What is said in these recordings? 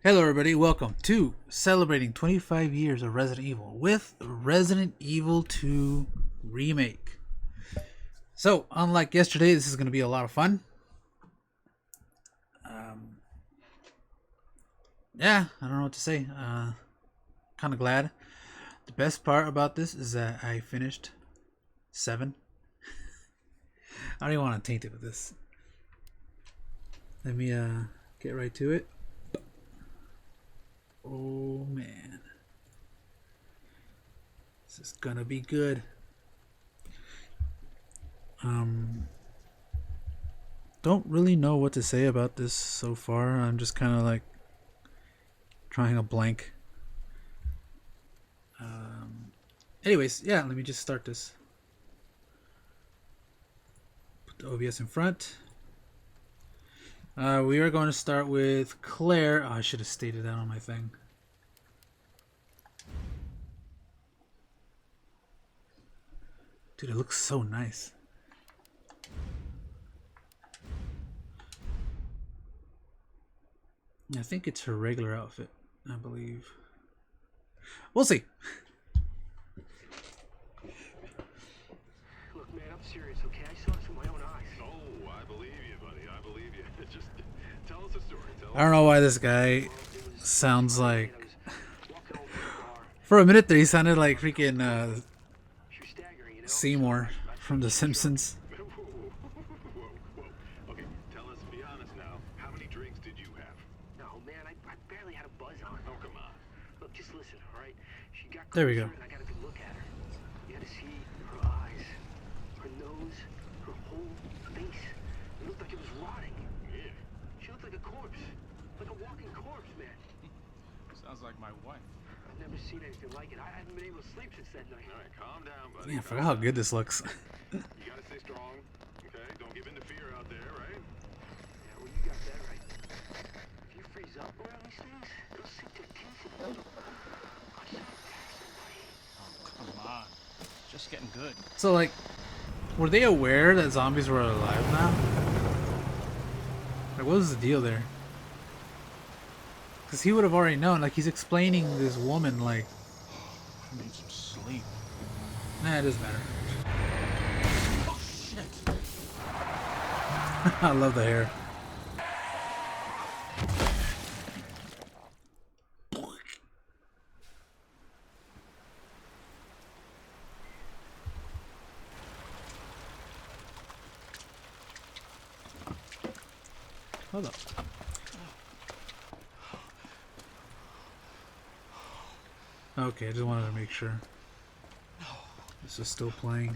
Hello, everybody. Welcome to celebrating 25 years of Resident Evil with Resident Evil 2 Remake. So, unlike yesterday, this is going to be a lot of fun. Yeah, I don't know what to say. Kind of glad. The best part about this is that I finished 7. I don't even want to taint it with this. Let me get right to it. Oh man, this is gonna be good. Don't really know what to say about this so far. I'm just kind of like trying a blank. Anyways, yeah, let me just start this. Put the OBS in front. We are going to start with Claire. Oh, I should have stated that on my thing. Dude, it looks so nice. I think it's her regular outfit, I believe. We'll see. Look, man, I'm serious, okay? I saw this with my own eyes. Oh, I believe you, buddy. I believe you. Just tell us a story. I don't know why this guy sounds like... Walking over to the bar. For a minute there, he sounded like freaking She was staggering, you know? Seymour from The Simpsons. Whoa, whoa, whoa. Okay, tell us, be honest now. How many drinks did you have? No, man, I barely had a buzz on. Oh, come on. Look, just listen, all right? She got There we closer go. and I got a good look at her. You had to see her eyes, her nose, her whole face. It looked like it was rotting. Yeah. She looked like a corpse. Like a walking corpse, man. Sounds like my wife. I've never seen anything like it. I haven't been able to sleep since that night. All right, calm down, buddy. Yeah, I forgot how good this looks. You gotta stay strong, okay? Don't give in to fear out there, right? Yeah, well, you got that right. If you freeze up around these things, they'll sink their teeth in you. I saw it attack somebody. Come on. Just getting good. So, like, were they aware that zombies were alive now? Like, what was the deal there? Because he would have already known. Like, he's explaining this woman, like, I need some sleep. nah, it doesn't matter. Oh, shit. I love the hair. Hold up. Okay, I just wanted to make sure. This is still playing.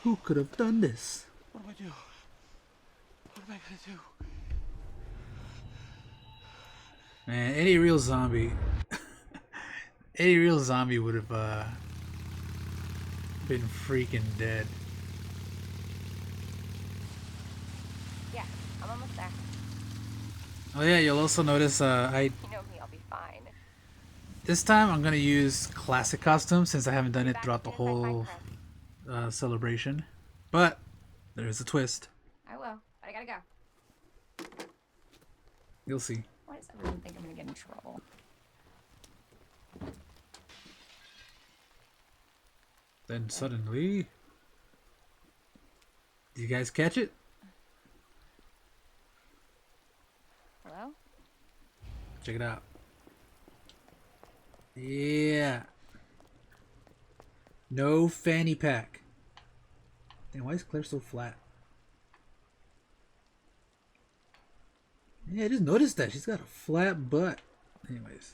Who could have done this? What do I do? What am I gonna do? Man, any real zombie, any real zombie would have been freaking dead. Yeah, I'm almost there. Oh yeah, you'll also notice You know me, I'll be fine. this time I'm gonna use classic costumes since I haven't done it Back throughout the as soon as I find whole Chris. celebration. But there's a twist. I will, but I gotta go. You'll see. Why does everyone think I'm gonna get in trouble? Then suddenly, did you guys catch it? Hello? Check it out. Yeah. No fanny pack. Damn, why is Claire so flat? Yeah, I just noticed that. She's got a flat butt. Anyways.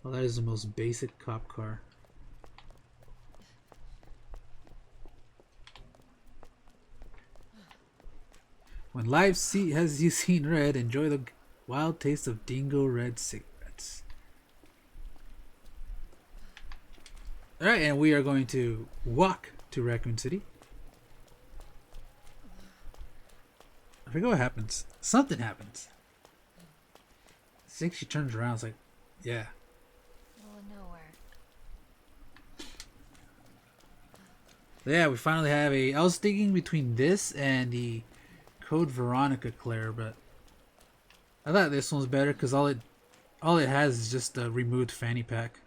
Well, that is the most basic cop car. When life has you seen red, enjoy the wild taste of Dingo Red cigarettes. Alright, and we are going to walk to Raccoon City. I forget what happens. Something happens. I think she turns around. It's like, Yeah. Middle of nowhere. Yeah, we finally have a... I was thinking between this and the Code Veronica Claire, but I thought this one's better because all it has is just a removed fanny pack.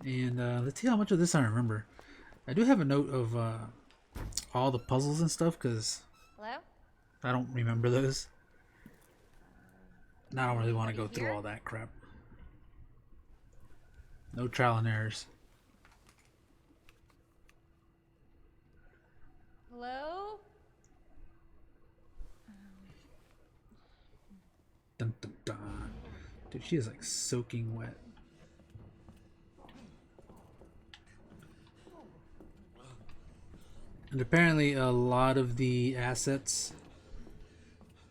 And let's see how much of this I remember. I do have a note of all the puzzles and stuff because Hello? I don't remember those. And I don't really want to go Anybody through here? all that crap. No trial and errors. Hello? Dun, dun, dun. Dude, she is like soaking wet. And apparently a lot of the assets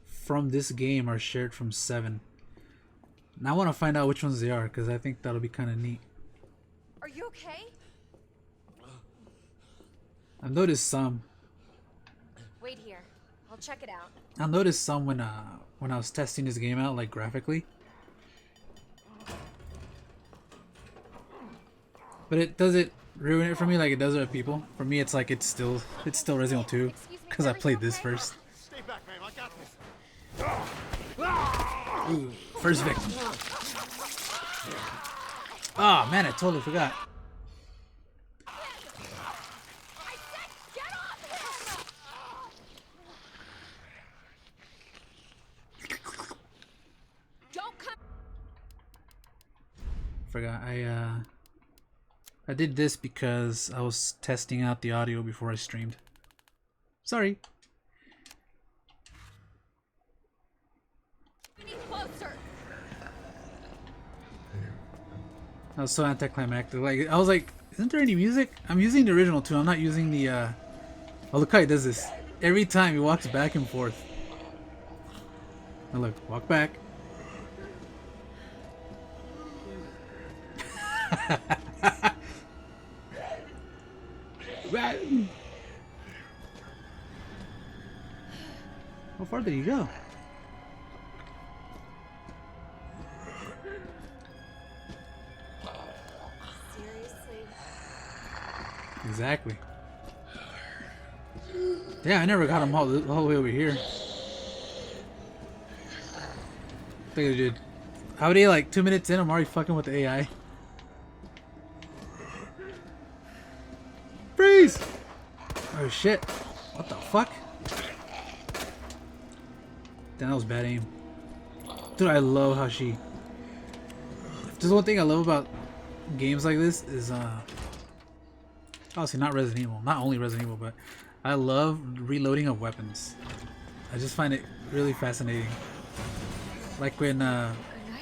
from this game are shared from 7. And I want to find out which ones they are because I think that'll be kind of neat. Are you okay? I've noticed some. Wait here. I'll check it out. I noticed some when I was testing this game out, like graphically. But it doesn't ruin it for me like it does other people. For me, it's like it's still Resident Evil 2 Excuse me, because I are you played this okay? first. Stay back, ma'am. I got this. Ooh, first victim. Oh man, I totally forgot. I said get off him! Don't come. Forgot I did this because I was testing out the audio before I streamed. Sorry. Any closer. That was so anticlimactic. Like I was like, isn't there any music? I'm using the original too. I'm not using the oh look how he does this. Every time he walks back and forth. Now look, walk back. How far did he go? Seriously? Exactly. Yeah, I never got him all the way over here. I think I did. How many, like 2 minutes in, I'm already fucking with the AI. Freeze! Oh shit. What the fuck? Damn, that was bad aim. Dude, I love how she... If there's one thing I love about games like this is, obviously not Resident Evil, not only Resident Evil, but I love reloading of weapons. I just find it really fascinating. Like when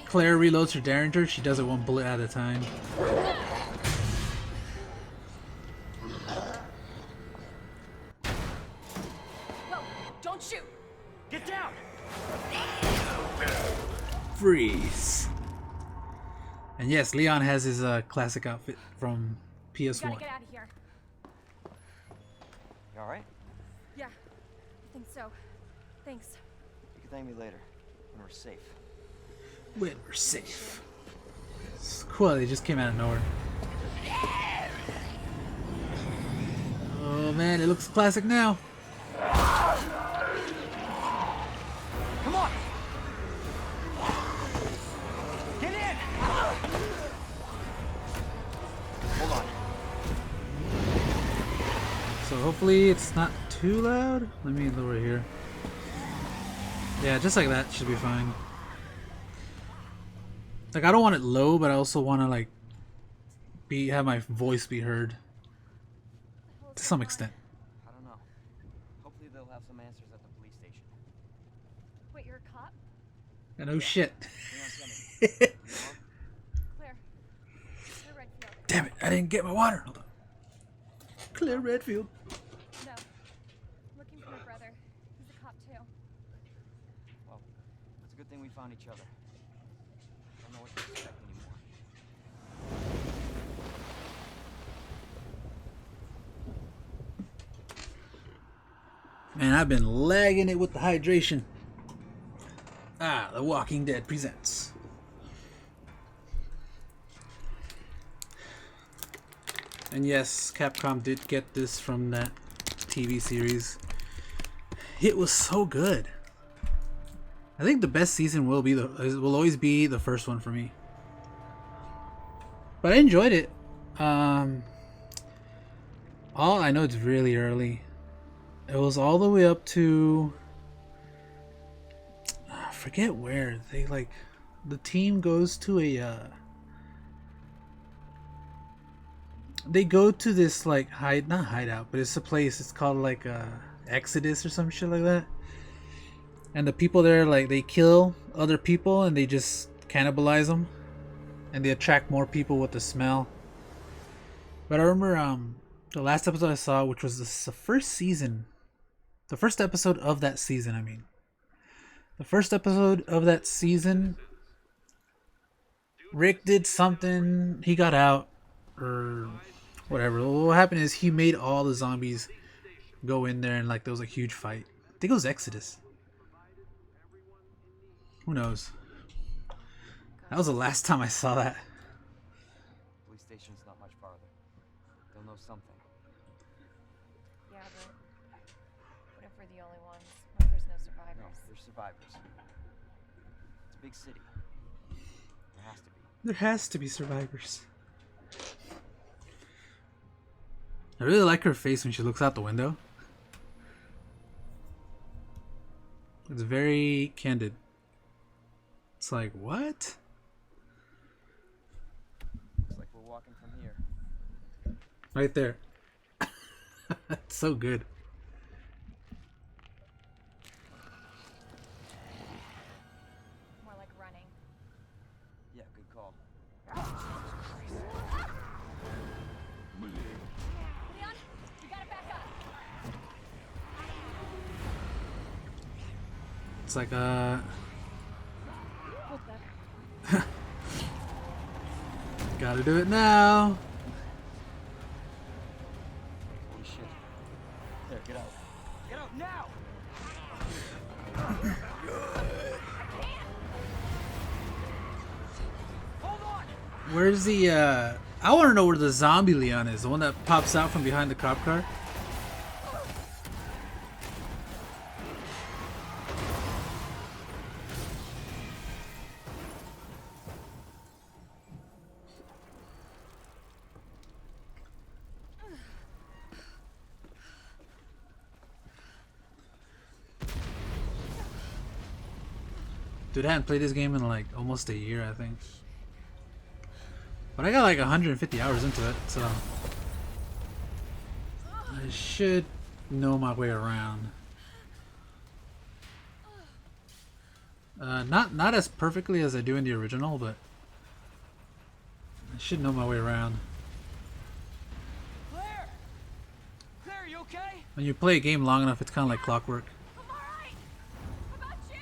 Claire reloads her Derringer, she does it one bullet at a time. Whoa! Don't shoot! Get down! Freeze. And yes, Leon has his classic outfit from We PS1. gotta get out of here. You alright? Yeah, I think so. Thanks. You can thank me later, when we're safe. When we're safe. It's cool, they just came out of nowhere. Oh man, it looks classic now. Come on! Get in! Hold on. So hopefully it's not too loud. Let me lower it here. Yeah, just like that should be fine. Like I don't want it low, but I also want to like have my voice be heard to some extent. I don't know. Hopefully they'll have some answers at the police station. Wait, you're a cop? Yeah, no shit. Leon's coming. Claire. Claire Redfield. Damn it! I didn't get my water. Hold on. Claire Redfield. No. I'm looking for my brother. He's a cop too. Well, it's a good thing we found each other. I don't know what to expect anymore. Man, I've been lagging it with the hydration. Ah, The Walking Dead presents. And yes, Capcom did get this from that TV series. It was so good. I think the best season will always be the first one for me. But I enjoyed it. All I know it's really early. It was all the way up to I forget where they like the team goes to a they go to this like not hideout, but it's a place. It's called like Exodus or some shit like that. And the people there, like, they kill other people and they just cannibalize them, and they attract more people with the smell. But I remember the last episode I saw, which was the first season, the first episode of that season. I mean, the first episode of that season, Rick did something. He got out or whatever. What happened is he made all the zombies go in there, and like there was a huge fight. I think it was Exodus. Who knows? That was the last time I saw that. Police station's not much farther. They'll know something. Yeah, but what if we're the only ones? What if there's no survivors? No, there's survivors. It's a big city. There has to be. There has to be survivors. I really like her face when she looks out the window. It's very candid. It's like, what? Looks like we're walking from here. Right there. That's so good. More like running. Yeah, good call. Leon, you gotta back up. It's like What the? gotta do it now. Holy shit. There, get out. Get out now! Hold on! Where's the I wanna know where the zombie Leon is, the one that pops out from behind the cop car. Dude, I hadn't played this game in like almost a year, I think. But I got like 150 hours into it, so I should know my way around. Not as perfectly as I do in the original, but I should know my way around. Claire! Claire, you okay? When you play a game long enough, it's kind of like clockwork. I'm alright. How about you?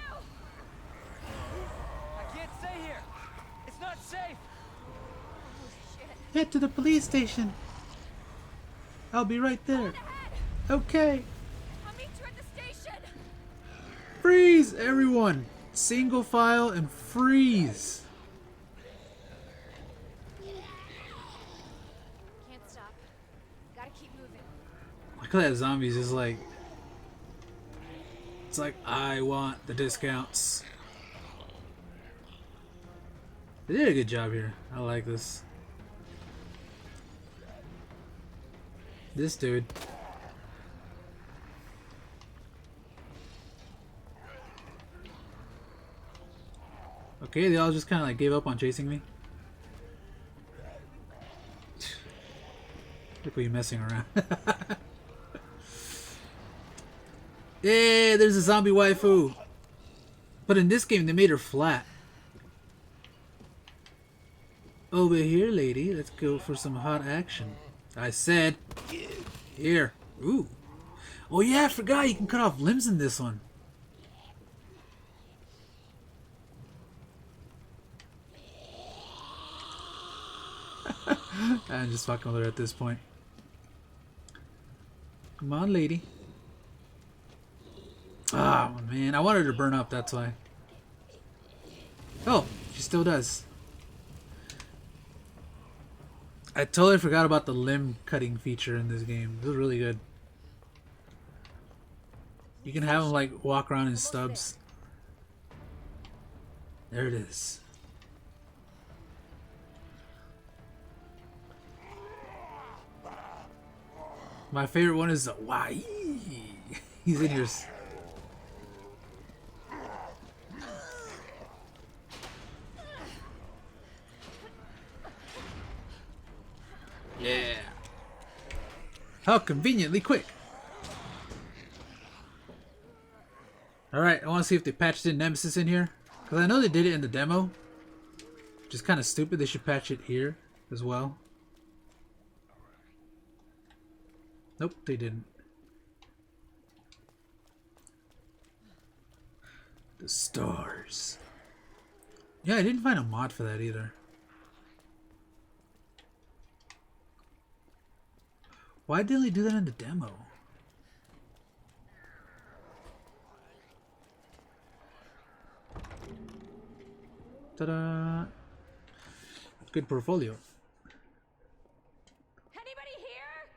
I can't stay here. It's not safe. Oh, shit. Head to the police station. I'll be right there. Ahead. Okay. I'll meet you at the station. Freeze, everyone. Single file and freeze. Can't stop. Gotta keep moving. Look at that zombies is like. It's like, I want the discounts. They did a good job here. I like this. This dude. Okay, they all just kind of like gave up on chasing me. Look at you messing around. Yeah, there's a zombie waifu. But in this game, they made her flat. Over here, lady. Let's go for some hot action. I said, here. Ooh. Oh yeah, I forgot you can cut off limbs in this one. I'm just fucking with her at this point. Come on, lady. Oh man, I wanted her to burn up, that's why. Oh, she still does. I totally forgot about the limb cutting feature in this game. This is really good. You can have them like walk around in stubs. There it is. My favorite one is the why. He's in yours. Yeah. How conveniently quick. Alright, I want to see if they patched in Nemesis in here. Because I know they did it in the demo. Which is kind of stupid. They should patch it here as well. Nope, they didn't. The stars. Yeah, I didn't find a mod for that either. Why didn't they do that in the demo? Ta-da! Good portfolio. Anybody here?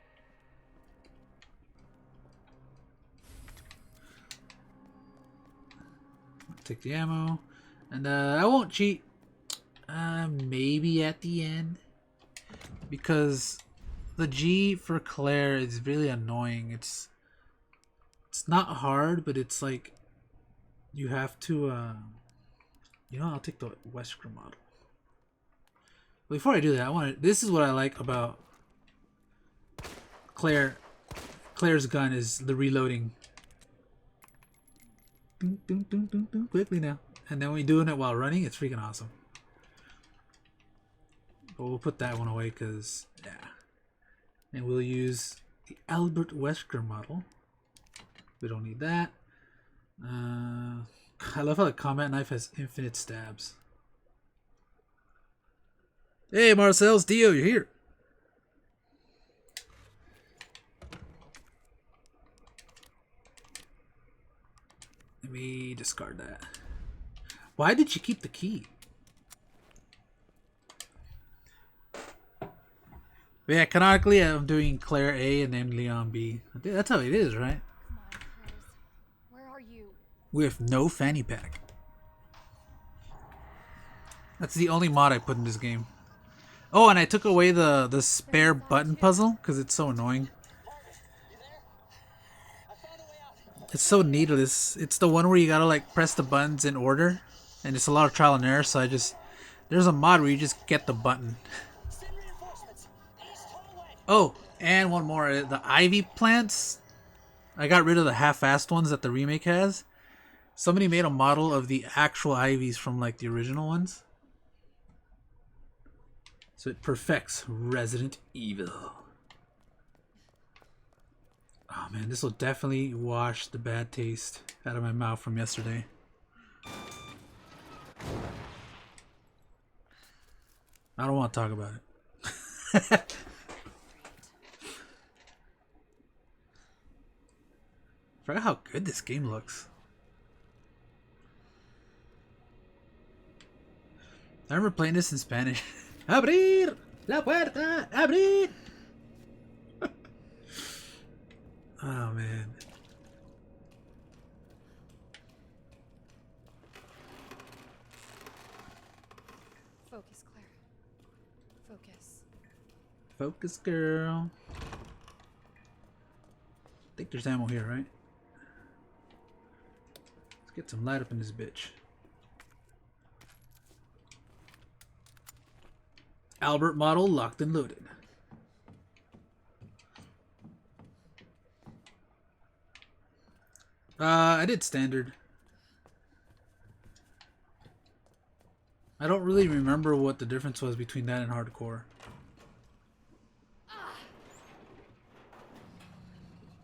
Take the ammo. And I won't cheat. Maybe at the end. Because the G for Claire is really annoying. It's not hard, but it's like you have to you know, I'll take the Wesker model. Before I do that, this is what I like about Claire's gun is the reloading. Dun, dun, dun, dun, dun, quickly now. And then when you're doing it while running, it's freaking awesome. But we'll put that one away because, yeah. And we'll use the Albert Wesker model. We don't need that. I love how the combat knife has infinite stabs. Hey, Marcel's Dio, you're here. Let me discard that. Why did you keep the key? But yeah, canonically, I'm doing Claire A and then Leon B. I think that's how it is, right? Come on, Claire's. Where are you? With no fanny pack. That's the only mod I put in this game. Oh, and I took away the spare button puzzle because it's so annoying. It's so needless. It's the one where you gotta like press the buttons in order, and it's a lot of trial and error. So there's a mod where you just get the button. Oh, and one more. The ivy plants. I got rid of the half-assed ones that the remake has. Somebody made a model of the actual ivies from like the original ones. So it perfects Resident Evil. Oh man, this will definitely wash the bad taste out of my mouth from yesterday. I don't want to talk about it. Forgot how good this game looks. I remember playing this in Spanish. Abrir la puerta, abrir. Oh man. Focus, Claire. Focus. Focus, girl. I think there's ammo here, right? Let's get some light up in this bitch. Albert model locked and loaded. I did standard. I don't really remember what the difference was between that and hardcore.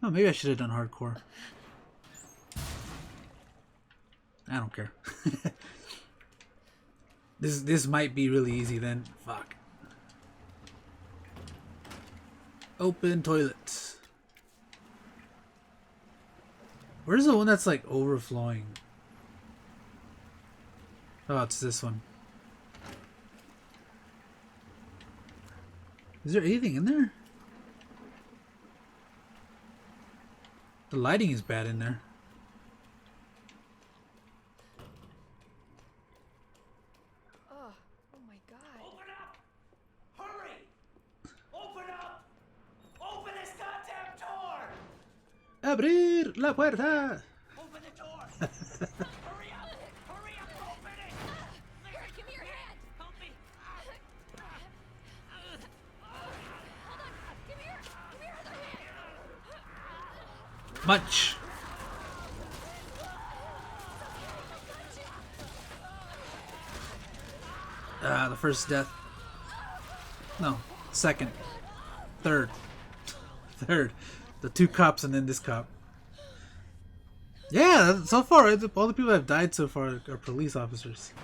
Oh, maybe I should have done hardcore. I don't care. This might be really easy then. Fuck. Open toilet. Where's the one that's like overflowing? Oh, it's this one. Is there anything in there? The lighting is bad in there. Oh my god. Open up! Hurry! Open up! Open this goddamn door! Abrir la puerta. Open the door! Hurry up! Hurry up! Open it! Here, give me your hand. Help me! Hold on. Give me your other hand. Much. The first death. No, second, third. The two cops and then this cop. Yeah, so far all the people that have died so far are police officers.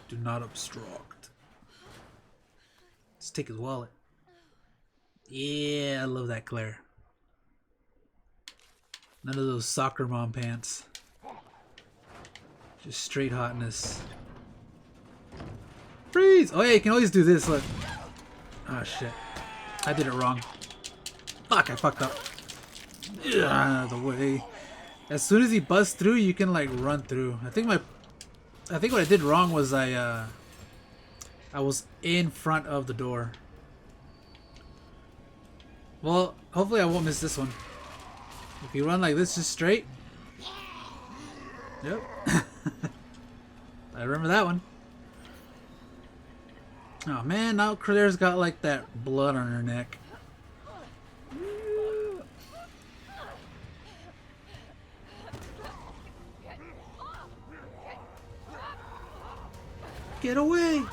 Do not obstruct. Let's take his wallet. Yeah, I love that Claire. None of those soccer mom pants. Just straight hotness. Freeze! Oh yeah, you can always do this, look. Oh shit. I did it wrong. Fuck, I fucked up. Out of the way. As soon as he busts through, you can like run through. I think what I did wrong was I was in front of the door. Well, hopefully I won't miss this one. If you run like this just straight. Yep. I remember that one. Oh man, now Claire's got like that blood on her neck. Get away!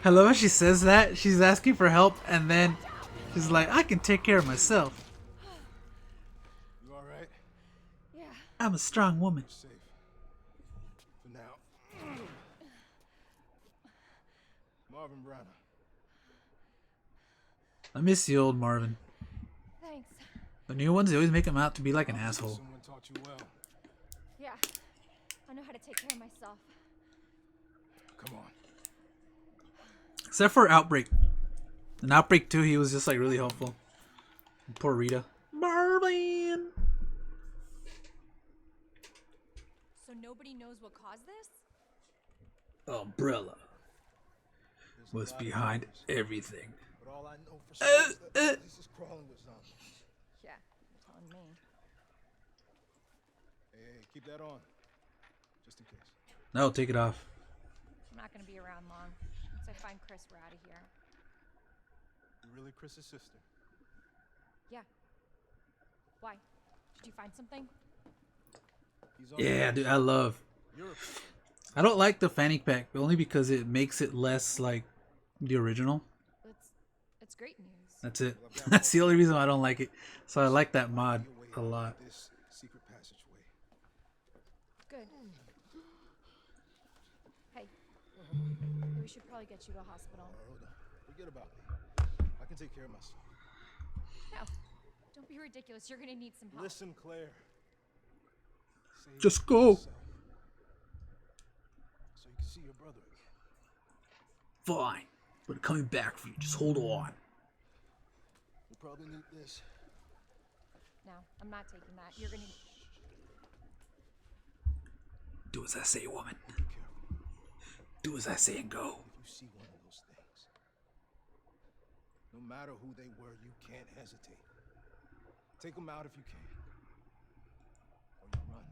I love how she says that. She's asking for help and then she's like, I can take care of myself. You alright? Yeah. I'm a strong woman. Safe. For now. Marvin Branagh. I miss the old Marvin. Thanks. The new ones, they always make him out to be like an asshole. Someone taught you well. Yeah. I know how to take care of myself. Come on. Except for Outbreak. In Outbreak 2, he was just like really helpful. Poor Rita. Marvin! So nobody knows what caused this? Umbrella was behind everything. But all I know for sure is that this is crawling with zombies. Yeah, you're telling me. Hey, keep that on. Just in case. No, take it off. I'm not gonna be around long. Once I find Chris, we're out of here. You really Chris's sister? Yeah. Why? Did you find something? He's on Yeah, the dude, I love. You're a I don't like the fanny pack, only because it makes it less like the original. It's great news. That's it. That's the only reason I don't like it. So I like that mod way a out lot. This secret passageway. Good. Hey, maybe we should probably get you to a hospital. Hold on. Forget about me. I can take care of myself. No, don't be ridiculous. You're gonna need some help. Listen, Claire. Save Just go. yourself. So you can see your brother again. Fine. But coming back for you. Just hold on. We'll probably need this. No, I'm not taking that. You're gonna. Do as I say, woman. Be careful. Do as I say and go. If you see one of those things, no matter who they were, you can't hesitate. Take them out if you can. Or you run.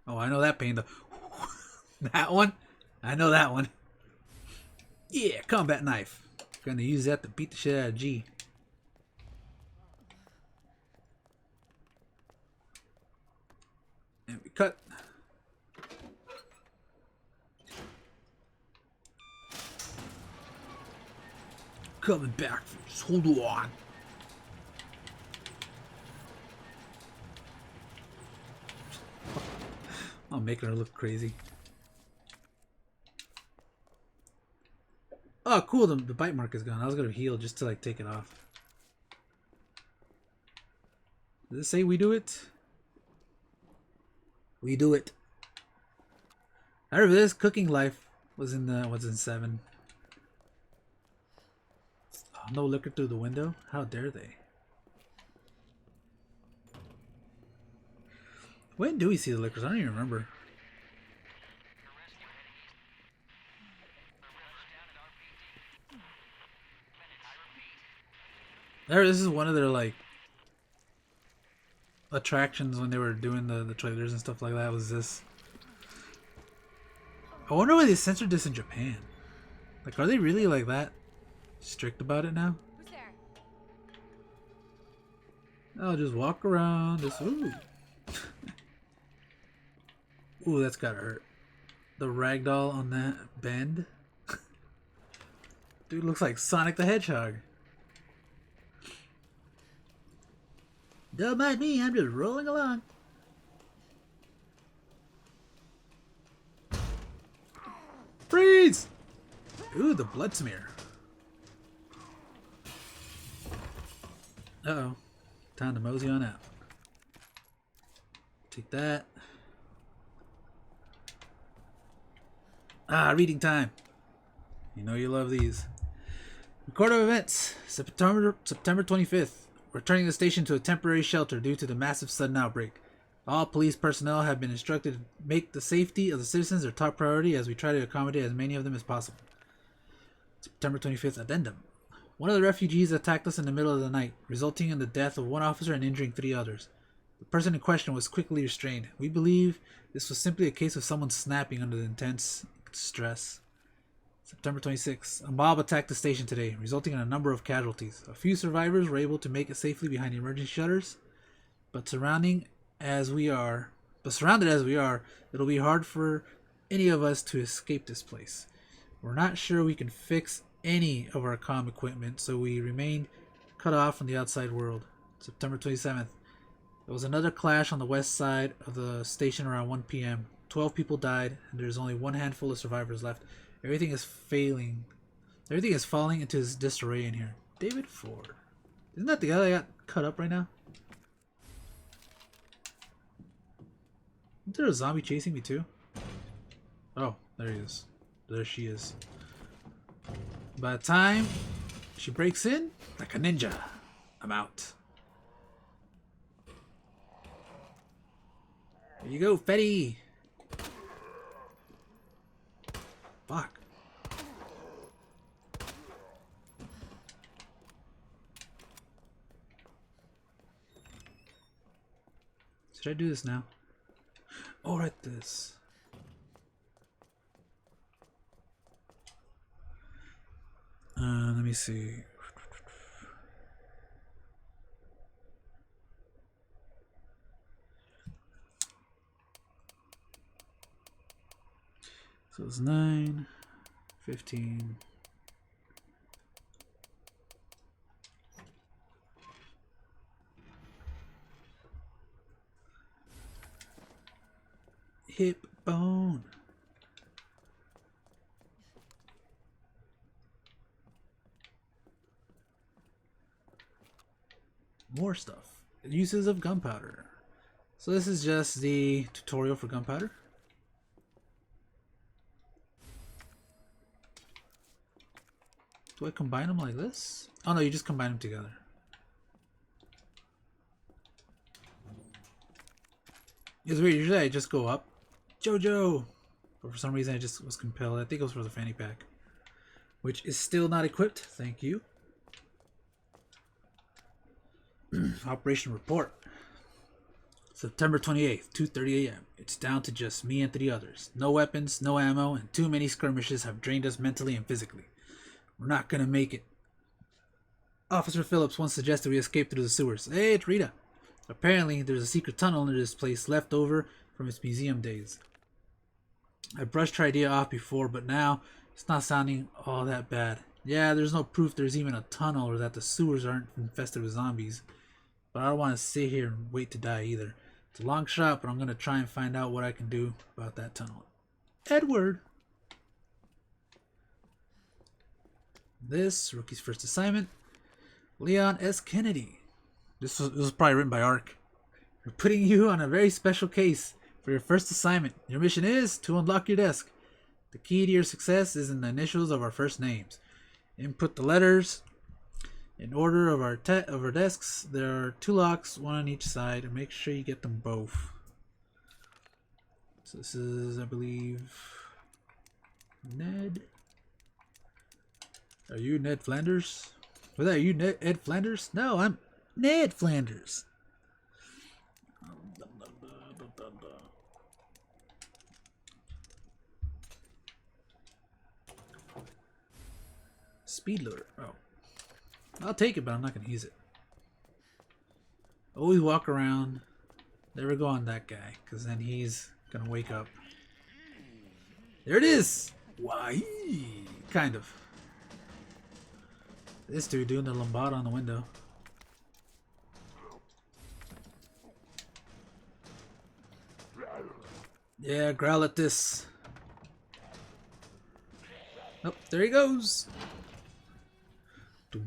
Oh, I know that pain. That one? I know that one. Yeah, combat knife. Gonna use that to beat the shit out of G. And we cut. Coming back. Just hold on. I'm making her look crazy. Oh, cool. The bite mark is gone. I was gonna heal just to like take it off. Does it say we do it? We do it. I remember this cooking life was in 7. Oh, no liquor through the window? How dare they? When do we see the liquors? I don't even remember. This is one of their like attractions when they were doing the trailers and stuff like that. Was this? I wonder why they censored this in Japan. Like, are they really like that strict about it now? Who's there? I'll just walk around. This ooh, ooh, that's gotta hurt. The ragdoll on that bend. Dude looks like Sonic the Hedgehog. Don't mind me, I'm just rolling along. Freeze! Ooh, the blood smear. Uh-oh. Time to mosey on out. Take that. Ah, reading time. You know you love these. Record of events. September 25th. Returning the station to a temporary shelter due to the massive sudden outbreak. All police personnel have been instructed to make the safety of the citizens their top priority as we try to accommodate as many of them as possible. September 25th addendum. One of the refugees attacked us in the middle of the night, resulting in the death of one officer and injuring 3 others. The person in question was quickly restrained. We believe this was simply a case of someone snapping under the intense stress. September 26th. A mob attacked the station today, resulting in a number of casualties. A few survivors were able to make it safely behind emergency shutters, but surrounded as we are, it'll be hard for any of us to escape this place. We're not sure we can fix any of our comm equipment, so we remain cut off from the outside world. September 27th. There was another clash on the west side of the station around 1 p.m. 12 people died, and there's only one handful of survivors left. Everything is falling into disarray in here. David Ford. Isn't that the guy that got cut up right now? Isn't there a zombie chasing me too? Oh, there he is. There she is. By the time she breaks in, like a ninja, I'm out. Here you go, Fetty! Fuck. Should I do this now? Oh, right, this. Let me see. So it's 9, 15. Hip bone. More stuff. Uses of gunpowder. So this is just the tutorial for gunpowder. Do I combine them like this? Oh no, you just combine them together. It's weird, usually I just go up. Jojo! But for some reason I just was compelled. I think it was for the fanny pack. Which is still not equipped, thank you. Operation report. September 28th, 2:30 a.m. It's down to just me and 3 others. No weapons, no ammo, and too many skirmishes have drained us mentally and physically. We're not gonna make it. Officer Phillips once suggested we escape through the sewers. Hey, it's Rita. Apparently, there's a secret tunnel under this place left over from its museum days. I brushed her idea off before, but now it's not sounding all that bad. Yeah, there's no proof there's even a tunnel or that the sewers aren't infested with zombies. But I don't want to sit here and wait to die either. It's a long shot, but I'm gonna try and find out what I can do about that tunnel. Edward. This rookie's first assignment. Leon S. Kennedy. This was probably written by Ark. We're putting you on a very special case for your first assignment. Your mission is to unlock your desk. The key to your success is in the initials of our first names. Input the letters in order of our desks. There are 2 locks, one on each side, and make sure you get them both. So this is, I believe, Ned. Are you Ned Flanders? Was that you, Ed Flanders? No, I'm Ned Flanders. Speed loader. Oh. I'll take it, but I'm not going to use it. Always walk around. Never go on that guy, because then he's going to wake up. There it is! Why? Kind of. This dude doing the lambada on the window. Yeah, growl at this. Oh, there he goes. Do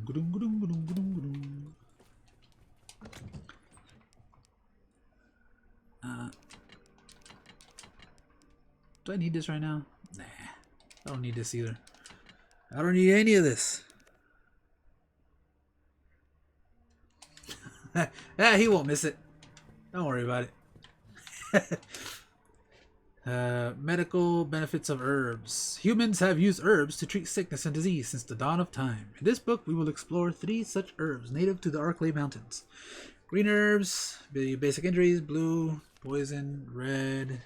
I need this right now? Nah, I don't need this either. I don't need any of this. He won't miss it. Don't worry about it. Medical benefits of herbs. Humans have used herbs to treat sickness and disease since the dawn of time. In this book, we will explore 3 such herbs native to the Arklay Mountains. Green herbs, basic injuries, blue, poison, red.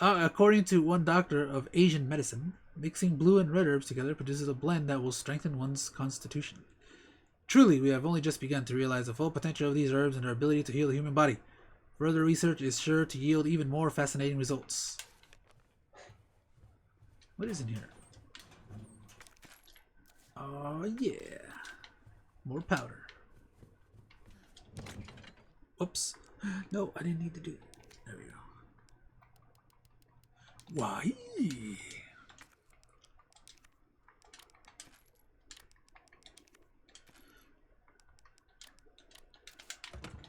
According to one doctor of Asian medicine, mixing blue and red herbs together produces a blend that will strengthen one's constitution. Truly, we have only just begun to realize the full potential of these herbs and their ability to heal the human body. Further research is sure to yield even more fascinating results. What is in here? Oh yeah. More powder. Oops. No, I didn't need to do it. There we go. Why?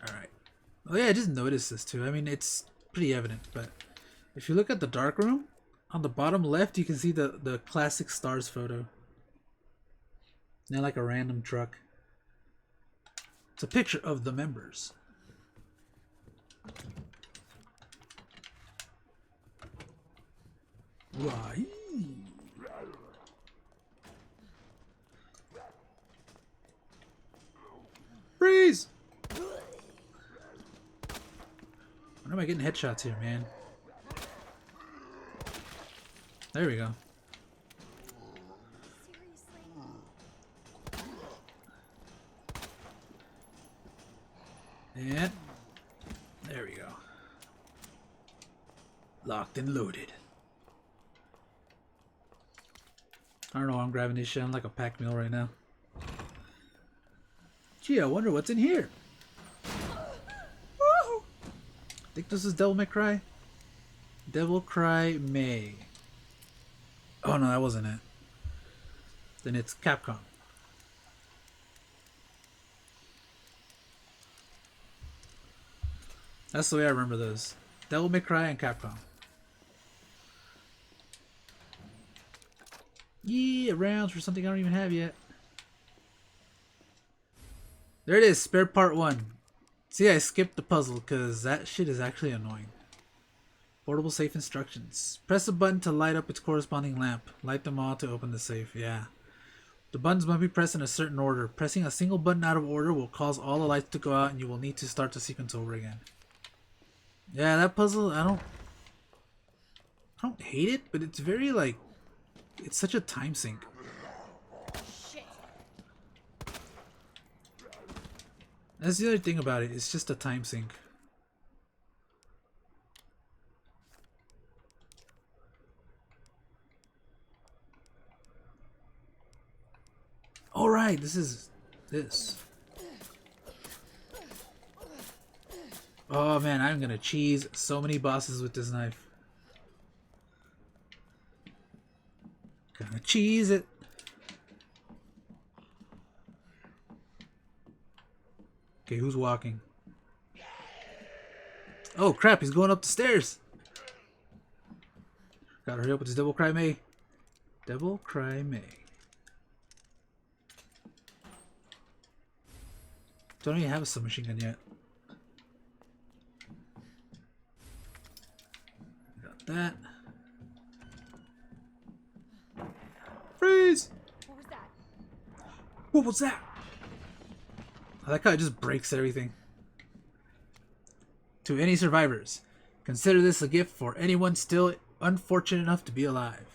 Alright. Oh yeah, I just noticed this too. I mean, it's pretty evident, but if you look at the dark room, on the bottom left, you can see the classic stars photo. Not like a random truck. It's a picture of the members. Why? Freeze! When am I getting headshots here, man? There we go. And there we go. Locked and loaded. I don't know why I'm grabbing this shit. I'm like a pack mule right now. Gee, I wonder what's in here. Woo! Think this is Devil May Cry? Devil Cry May. Oh no, that wasn't it. Then it's Capcom. That's the way I remember those. Devil May Cry and Capcom. Yeah, rounds for something I don't even have yet. There it is, spare part 1. See, I skipped the puzzle because that shit is actually annoying. Portable safe instructions. Press a button to light up its corresponding lamp. Light them all to open the safe. Yeah. The buttons must be pressed in a certain order. Pressing a single button out of order will cause all the lights to go out and you will need to start the sequence over again. Yeah, that puzzle, I don't hate it, but it's very like, it's such a time sink. Shit. That's the other thing about it, it's just a time sink. Alright, this is this. Oh man, I'm gonna cheese so many bosses with this knife. Gonna cheese it. Okay, who's walking? Oh crap, he's going up the stairs. Gotta hurry up with this Devil Cry May. Devil Cry May. Don't even have a submachine gun yet. Got that. Freeze! What was that? What was that? I like how it just breaks everything. To any survivors, consider this a gift for anyone still unfortunate enough to be alive.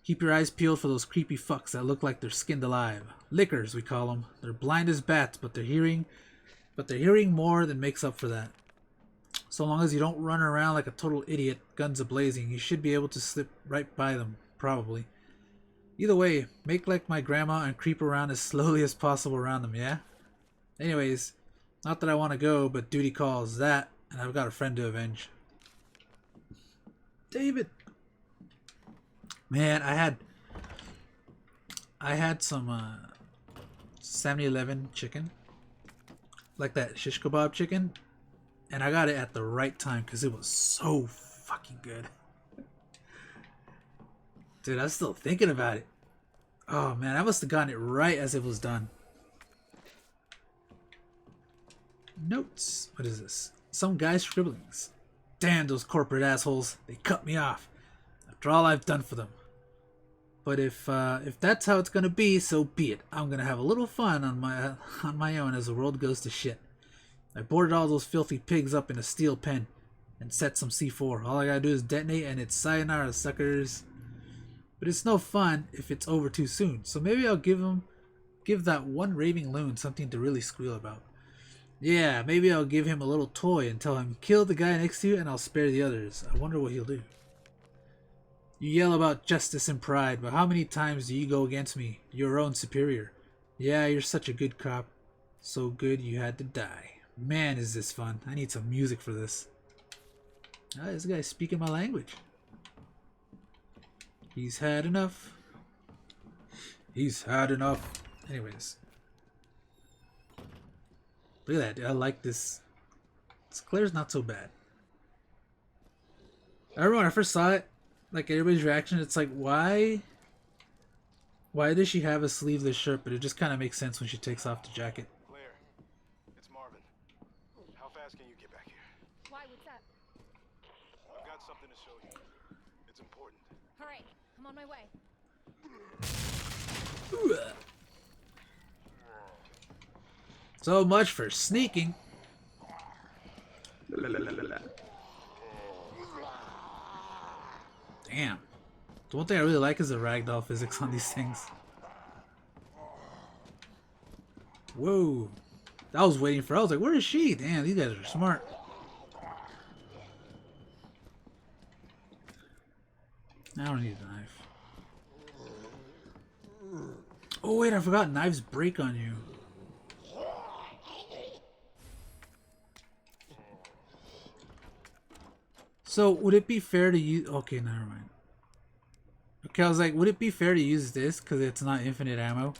Keep your eyes peeled for those creepy fucks that look like they're skinned alive. Lickers, we call them. They're blind as bats, but they're hearing more than makes up for that. So long as you don't run around like a total idiot, guns a-blazing, you should be able to slip right by them, probably. Either way, make like my grandma and creep around as slowly as possible around them, yeah? Anyways, not that I want to go, but duty calls that, and I've got a friend to avenge. David! Man, I had some 7-Eleven chicken, like that shish kebab chicken, and I got it at the right time because it was so fucking good. Dude, I was still thinking about it. Oh man, I must have gotten it right as it was done. Notes. What is this? Some guy's scribblings. Damn those corporate assholes. They cut me off. After all I've done for them. But if that's how it's gonna be, so be it. I'm gonna have a little fun on my own as the world goes to shit. I boarded all those filthy pigs up in a steel pen and set some C4. All I gotta do is detonate and it's sayonara, suckers. But it's no fun if it's over too soon. So maybe I'll give that one raving loon something to really squeal about. Yeah, maybe I'll give him a little toy and tell him, kill the guy next to you and I'll spare the others. I wonder what he'll do. You yell about justice and pride, but how many times do you go against me, your own superior? Yeah, you're such a good cop. So good you had to die. Man, is this fun. I need some music for this. Ah, this guy's speaking my language. He's had enough. He's had enough. Anyways. Look at that, dude. I like this. This Claire's not so bad. I remember when I first saw it, like everybody's reaction, it's like, why does she have a sleeveless shirt? But it just kind of makes sense when she takes off the jacket. Claire, it's Marvin. How fast can you get back here? Why? What's that? I've got something to show you. It's important. All right, I'm on my way. So much for sneaking. Damn. The one thing I really like is the ragdoll physics on these things. Whoa. I was waiting for. I was like, where is she? Damn, these guys are smart. I don't need a knife. Oh wait, I forgot knives break on you. So would it be fair to use? Okay, never mind. Okay, I was like, would it be fair to use this because it's not infinite ammo?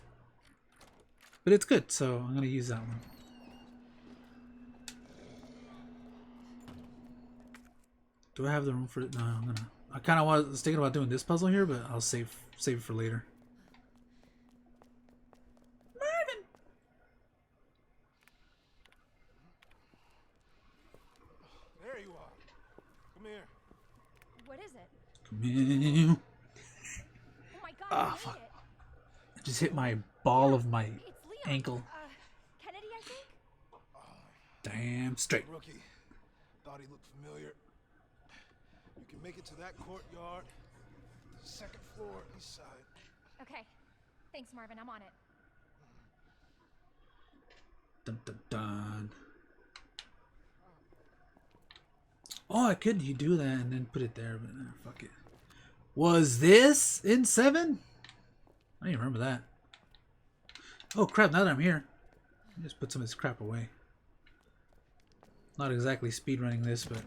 But it's good, so I'm gonna use that one. Do I have the room for it? No, I'm gonna. I kind of was thinking about doing this puzzle here, but I'll save it for later. Marvin. There you are. Come here. What is it? Come here. Oh my god, Ah, I fuck. made it. I just hit my ball of my It's Leon. ankle. Kennedy, I think? Damn straight. Rookie. Thought he looked familiar. You can make it to that courtyard. Second floor, east side. Okay. Thanks, Marvin. I'm on it. Dun dun dun. Oh, I could you do that and then put it there, but fuck it. Was this in 7? I don't even remember that. Oh crap, now that I'm here, I'll just put some of this crap away. Not exactly speedrunning this, but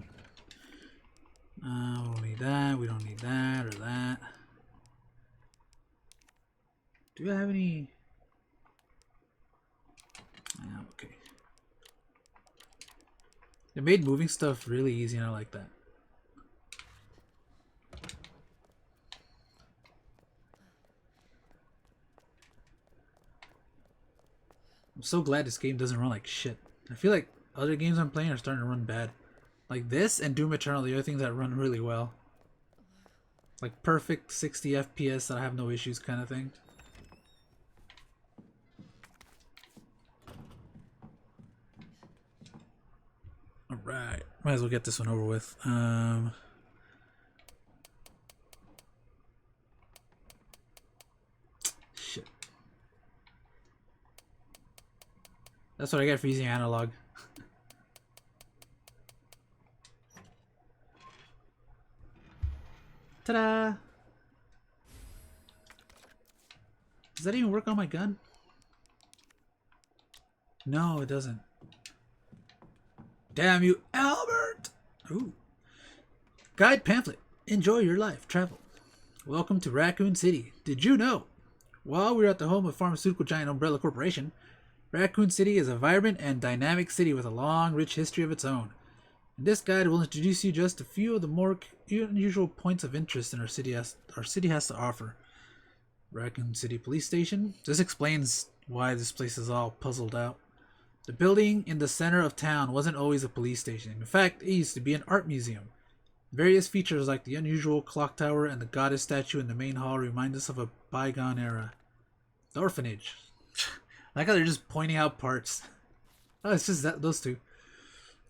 we don't need that. We don't need that or that. Do I have any? Okay. They made moving stuff really easy, and I like that. I'm so glad this game doesn't run like shit. I feel like other games I'm playing are starting to run bad. Like this and Doom Eternal, the other things that run really well. Like perfect 60 FPS that I have no issues kind of thing. Alright, might as well get this one over with. Shit. That's what I get for using analog. Ta-da! Does that even work on my gun? No, it doesn't. Damn you, Albert! Ooh. Guide pamphlet. Enjoy your life. Travel. Welcome to Raccoon City. Did you know? While we're at the home of pharmaceutical giant Umbrella Corporation, Raccoon City is a vibrant and dynamic city with a long, rich history of its own. This guide will introduce you just a few of the more unusual points of interest in our city has to offer. Raccoon City Police Station. This explains why this place is all puzzled out. The building in the center of town wasn't always a police station. In fact, it used to be an art museum. Various features like the unusual clock tower and the goddess statue in the main hall remind us of a bygone era. The orphanage. I like how they're just pointing out parts. Oh, it's just those two.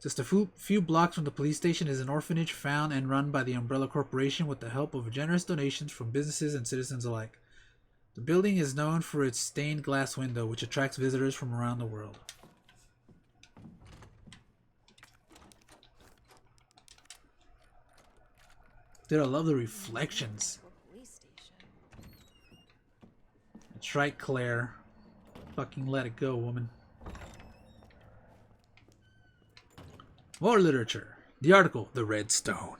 Just a few blocks from the police station is an orphanage found and run by the Umbrella Corporation with the help of generous donations from businesses and citizens alike. The building is known for its stained glass window, which attracts visitors from around the world. Dude, I love the reflections. That's right, Claire. Fucking let it go, woman. More literature. The article, The Red Stone.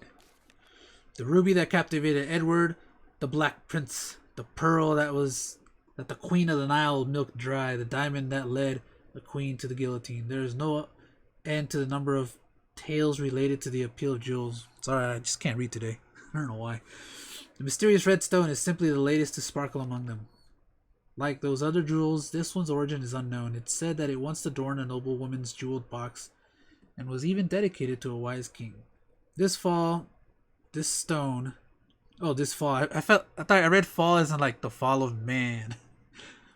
The ruby that captivated Edward, the Black Prince, the pearl that the Queen of the Nile milked dry, the diamond that led the Queen to the guillotine. There is no end to the number of tales related to the appeal of jewels. Sorry, I just can't read today. I don't know why. The mysterious red stone is simply the latest to sparkle among them. Like those other jewels, this one's origin is unknown. It's said that it once adorned a noble woman's jeweled box and was even dedicated to a wise king. This fall, this stone... Oh, this fall. I thought I read fall as in like the fall of man.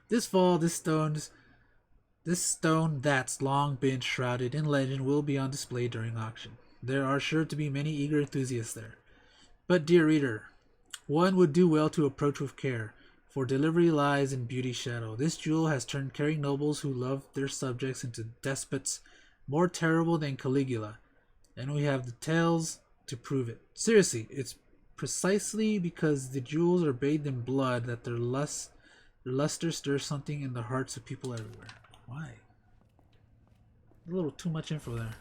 This fall, this stone that's long been shrouded in legend will be on display during auction. There are sure to be many eager enthusiasts there. But dear reader, one would do well to approach with care, for delivery lies in beauty's shadow. This jewel has turned caring nobles who love their subjects into despots more terrible than Caligula, and we have the tales to prove it. Seriously, it's precisely because the jewels are bathed in blood that their luster stirs something in the hearts of people everywhere. Why? A little too much info there.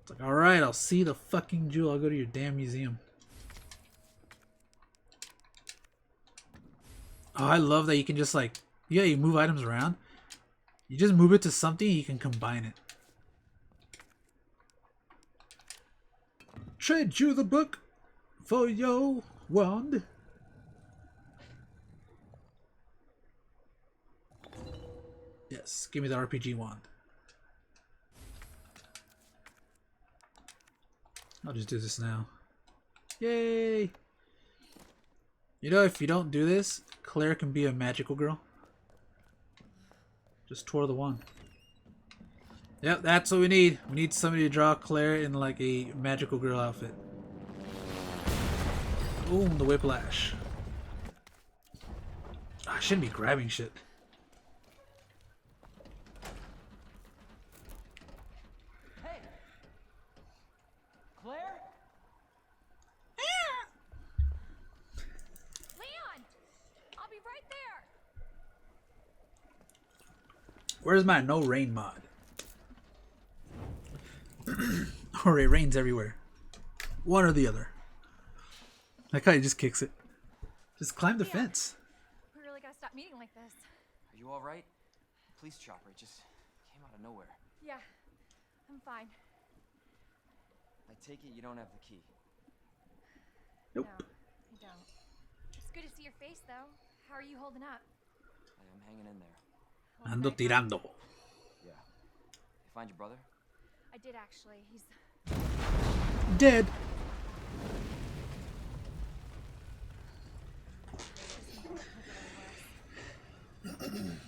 It's like, alright, I'll see the fucking jewel. I'll go to your damn museum. Oh, I love that you can just like, yeah, you move items around. You just move it to something, you can combine it. Trade you the book for your wand. Yes, give me the RPG wand. I'll just do this now. Yay! You know, if you don't do this, Claire can be a magical girl. Just twirl the wand. Yep, that's what we need. We need somebody to draw Claire in like a magical girl outfit. Boom, the whiplash. Oh, I shouldn't be grabbing shit. Hey! Claire? Leon! I'll be right there! Where's my no rain mod? or it rains everywhere. One or the other. That guy just kicks it. Just climb the fence. We really gotta stop meeting like this. Are you all right? Police chopper, it just came out of nowhere. Yeah, I'm fine. I take it you don't have the key. Nope. No, I don't. It's good to see your face, though. How are you holding up? I'm hanging in there. Ando tirando. Yeah. You find your brother? I did actually. He's Dead.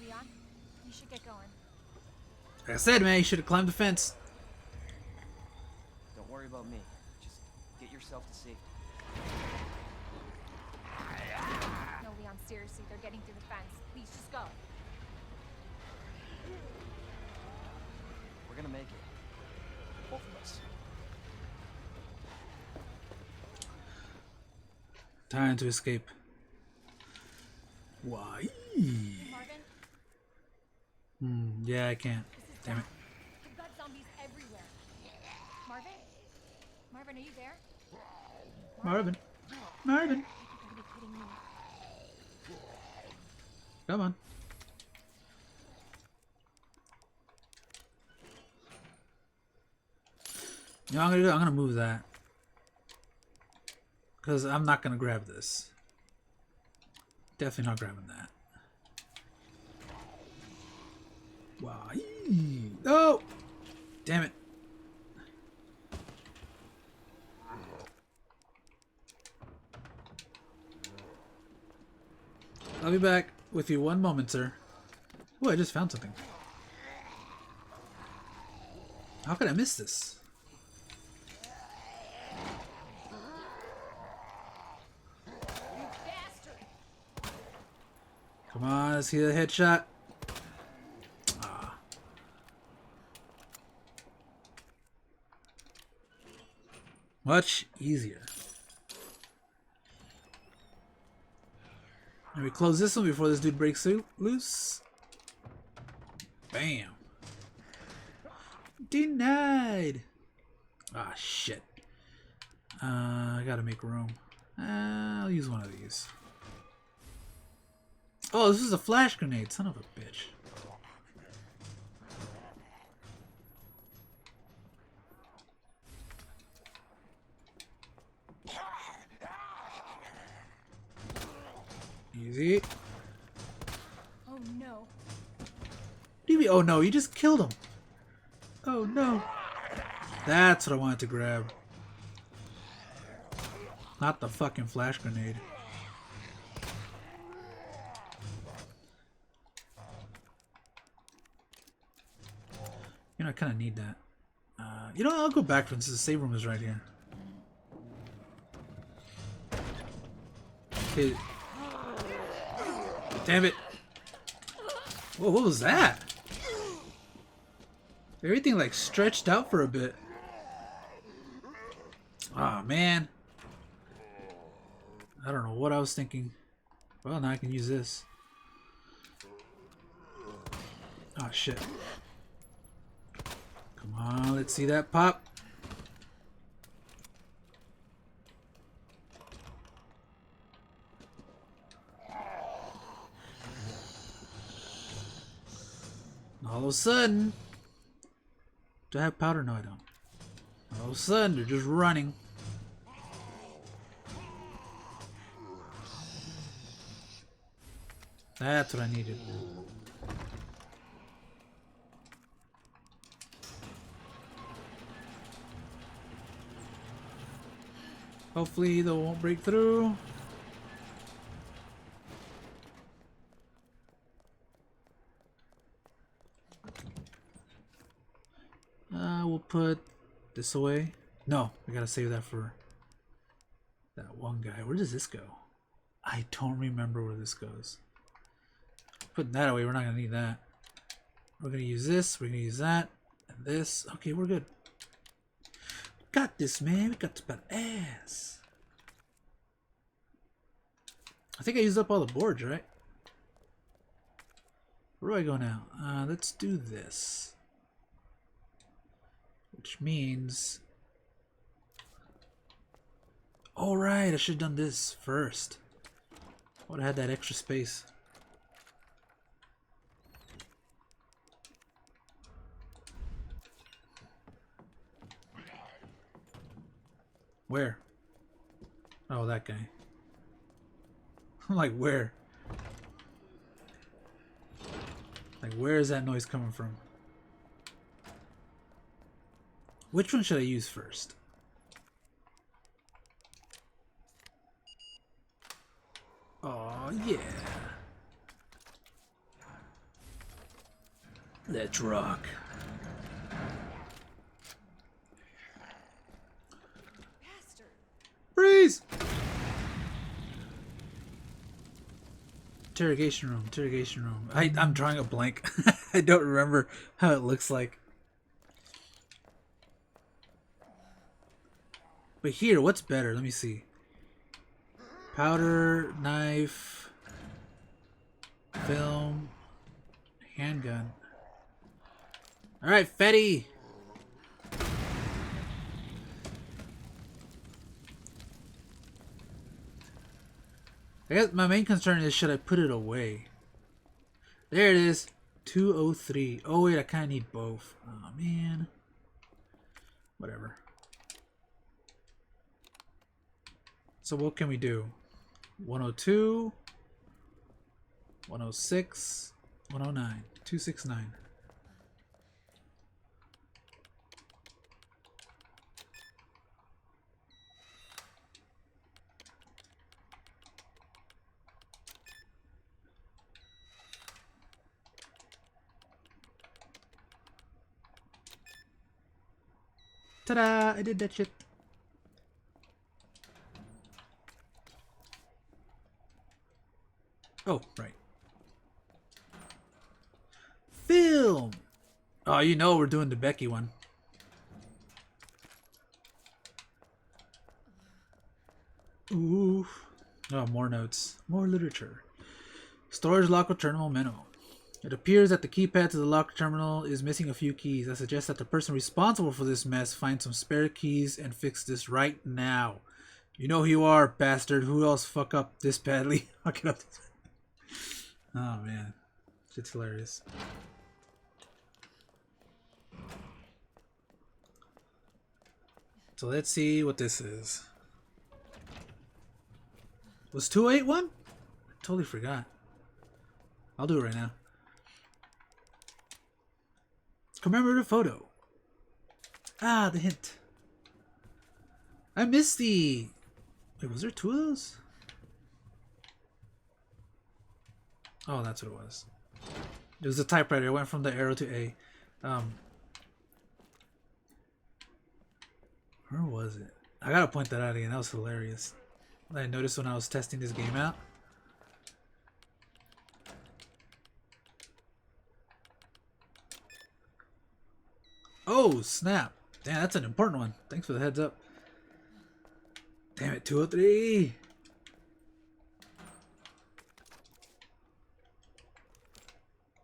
Leon. You should get going. Like I said, man, you should have climbed the fence. Don't worry about me. Just get yourself to safety. No, Leon. Seriously, they're getting through the fence. Please, just go. We're gonna make it. Both of us. Time to escape. Why? Marvin, Yeah, I can't. this is Damn it. I've got zombies everywhere. Marvin? Marvin, are you there? Marvin. Marvin. You gotta be kidding me. Come on. You know what I'm gonna do? I'm gonna move that. Because I'm not gonna grab this. Definitely not grabbing that. Why? Oh! Damn it. I'll be back with you one moment, sir. Oh, I just found something. How could I miss this? Come on, let's see the headshot. Ah. Much easier. Let me close this one before this dude breaks loose. Bam. Denied. Ah, shit. I gotta make room. I'll use one of these. Oh, this is a flash grenade, son of a bitch. Easy. Oh no. What do you mean, oh no, you just killed him. Oh no. That's what I wanted to grab. Not the fucking flash grenade. You know, I kind of need that. You know, I'll go back since the save room is right here. Okay. Damn it. Whoa, what was that? Everything like stretched out for a bit. Ah, man. I don't know what I was thinking. Well, now I can use this. Oh, shit. Come on, let's see that pop. All of a sudden, do I have powder? No, I don't. All of a sudden, they're just running. That's what I needed. Hopefully they won't break through. We'll put this away. No, we gotta save that for that one guy. Where does this go? I don't remember where this goes. Putting that away, we're not gonna need that. We're gonna use this, we're gonna use that, and this. Okay, we're good. Got this, man. We got this bad ass. I think I used up all the boards, right? Where do I go now? Let's do this. Which means All right, I should have done this first. Would have had that extra space. Where? Oh, that guy. I'm like, where? Like, where is that noise coming from? Which one should I use first? Oh, yeah. Let's rock. Freeze! Interrogation room, interrogation room. I'm drawing a blank. I don't remember how it looks like. But here, what's better? Let me see. Powder, knife, film, handgun. Alright, Fetty! I guess my main concern is, should I put it away? There it is. 203. Oh wait, I kind of need both. Oh man. Whatever. So what can we do? 102, 106, 109, 269. Ta-da! I did that shit. Oh, right. Film! Oh, you know we're doing the Becky one. Ooh. Oh, more notes. More literature. Storage locker terminal memo. It appears that the keypad to the locker terminal is missing a few keys. I suggest that the person responsible for this mess find some spare keys and fix this right now. You know who you are, bastard. Who else fuck up this badly? Fuck it up. Oh man, shit's hilarious. So let's see what this is. Was 281? I totally forgot. I'll do it right now. Commemorative photo. Ah, the hint. I missed the... Wait, was there two of those? Oh, that's what it was. It was a typewriter. It went from the arrow to A. Where was it? I gotta point that out again. That was hilarious. I noticed when I was testing this game out. Oh, snap. Damn, that's an important one. Thanks for the heads up. Damn it, 203.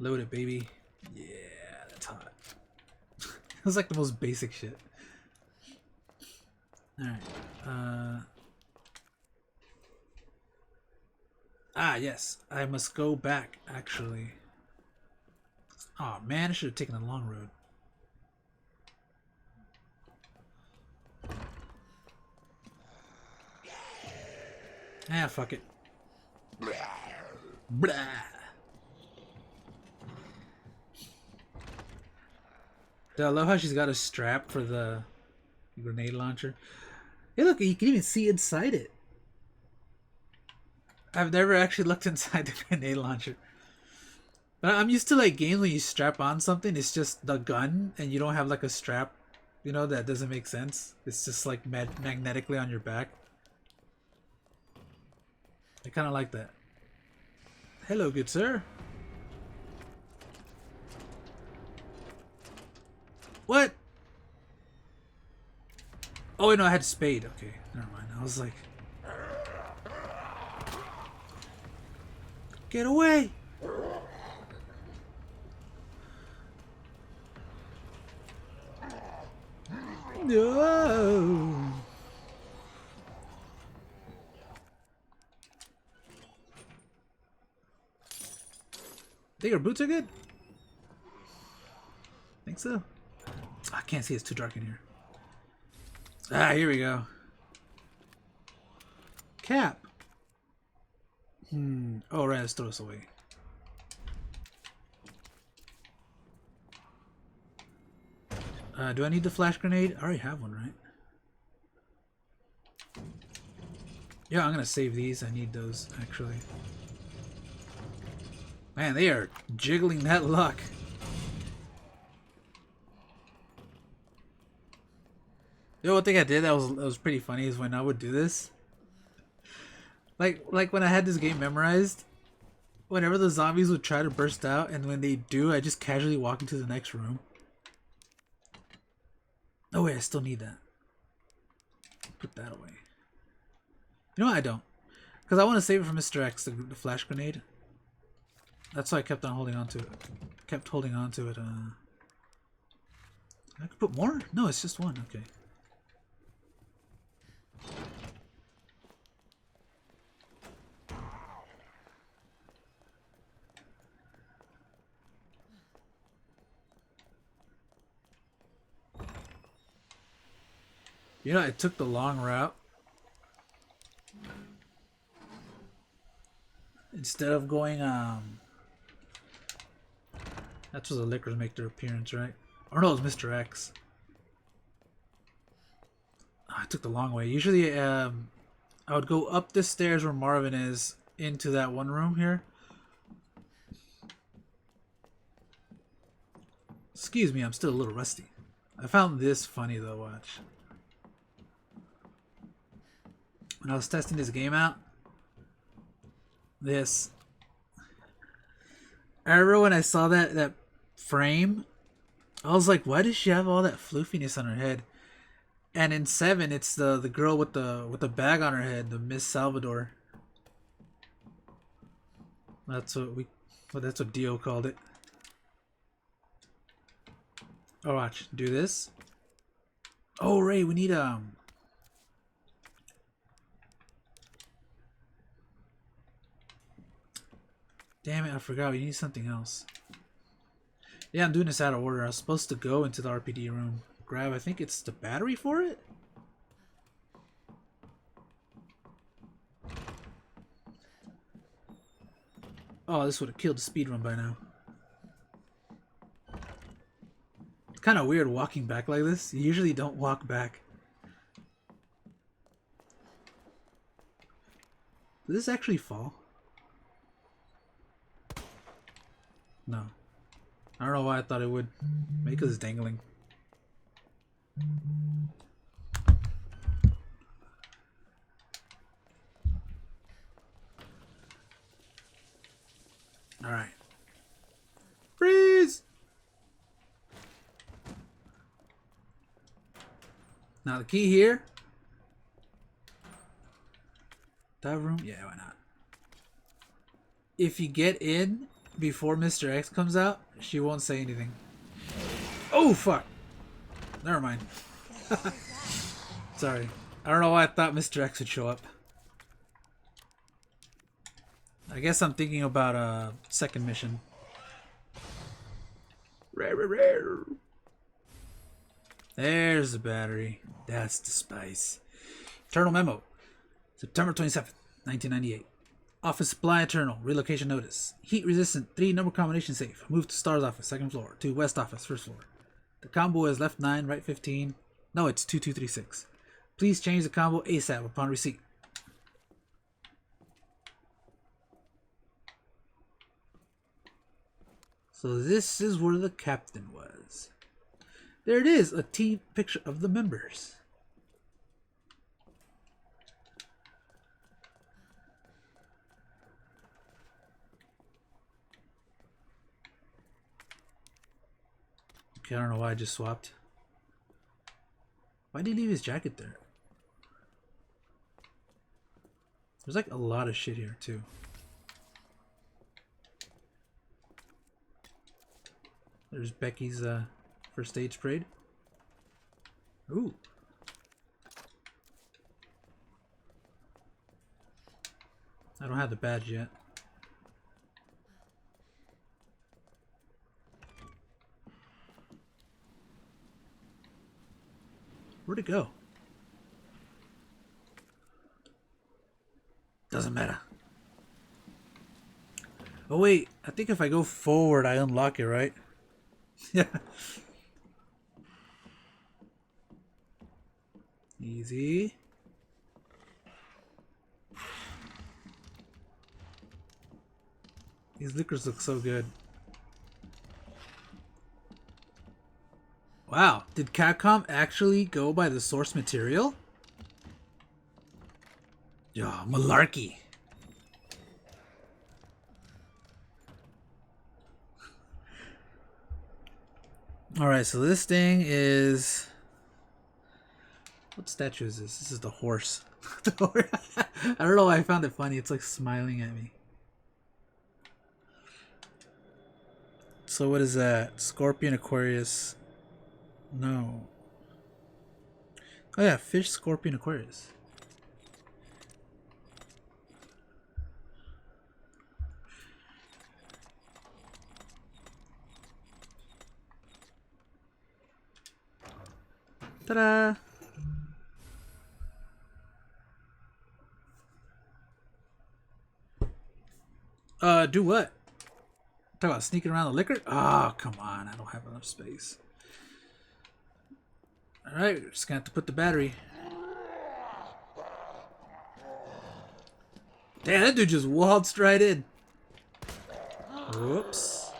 Load it, baby. Yeah, that's hot. It was like the most basic shit. Alright. Ah, yes. I must go back, actually. Oh man, I should have taken the long road. Ah, fuck it. Blah. I love how she's got a strap for the grenade launcher. Hey, look, you can even see inside it. I've never actually looked inside the grenade launcher. But I'm used to like games when you strap on something, it's just the gun and you don't have like a strap. You know, that doesn't make sense. It's just like magnetically on your back. I kind of like that. Hello, good sir. What? Oh, wait, no, I had spade. Okay, never mind. I was like... Get away! No! Think your boots are good? Think so? I can't see, it's too dark in here. Ah, here we go. Cap. Oh, right, let's throw this away. Do I need the flash grenade? I already have one, right? Yeah, I'm gonna save these. I need those, actually. Man, they are jiggling that luck. You know, one thing I did that was pretty funny is when I would do this. Like when I had this game memorized, whenever the zombies would try to burst out, and when they do, I just casually walk into the next room. Oh wait, I still need that. Put that away. You know what? I don't. Because I want to save it for Mr. X, the flash grenade. That's why I kept on holding on to it. Kept holding on to it. I could put more? No, it's just one. Okay. You know, I took the long route. Instead of going, that's where the liquors make their appearance, right? Or no, it was Mr. X. Oh, I took the long way. Usually, I would go up the stairs where Marvin is into that one room here. Excuse me, I'm still a little rusty. I found this funny though, watch. When I was testing this game out, this. I remember when I saw that frame, I was like, why does she have all that floofiness on her head? And in 7, it's the girl with the bag on her head, the Miss Salvador. That's what Dio called it. Oh, watch, do this. Oh, Ray, we need Damn it, I forgot. We need something else. Yeah, I'm doing this out of order. I was supposed to go into the RPD room, grab, I think it's the battery for it? Oh, this would have killed the speed run by now. It's kind of weird walking back like this. You usually don't walk back. Did this actually fall? No. I don't know why I thought it would. Maybe because it's dangling. Alright. Freeze! Now the key here. That room? Yeah, why not? If you get in before Mr. X comes out, she won't say anything. Oh, fuck! Never mind. Sorry. I don't know why I thought Mr. X would show up. I guess I'm thinking about a second mission. There's the battery. That's the spice. Eternal memo. September 27th, 1998. Office supply eternal. Relocation notice. Heat resistant 3 number combination safe. Move to Star's office, 2nd floor. To West office, 1st floor. The combo is left 9, right 15. No, it's 2236. Please change the combo ASAP upon receipt. So this is where the captain was. There it is, a team picture of the members. Okay, I don't know why I just swapped. Why did he leave his jacket there? There's like a lot of shit here too. There's Becky's first aid sprayed. Ooh. I don't have the badge yet. Where'd it go? Doesn't matter. Oh wait, I think if I go forward I unlock it, right? Yeah. Easy. These liquors look so good. Wow, did Capcom actually go by the source material? Yeah, malarkey. Alright, so this thing is... What statue is this? This is the horse. I don't know why I found it funny. It's like smiling at me. So what is that? Scorpion, Aquarius. No. Oh yeah, fish, scorpion, Aquarius. Ta-da! Do what? Talk about sneaking around the liquor? Oh, come on. I don't have enough space. Alright, we're just gonna have to put the battery. Damn, that dude just waltzed right in. Whoops.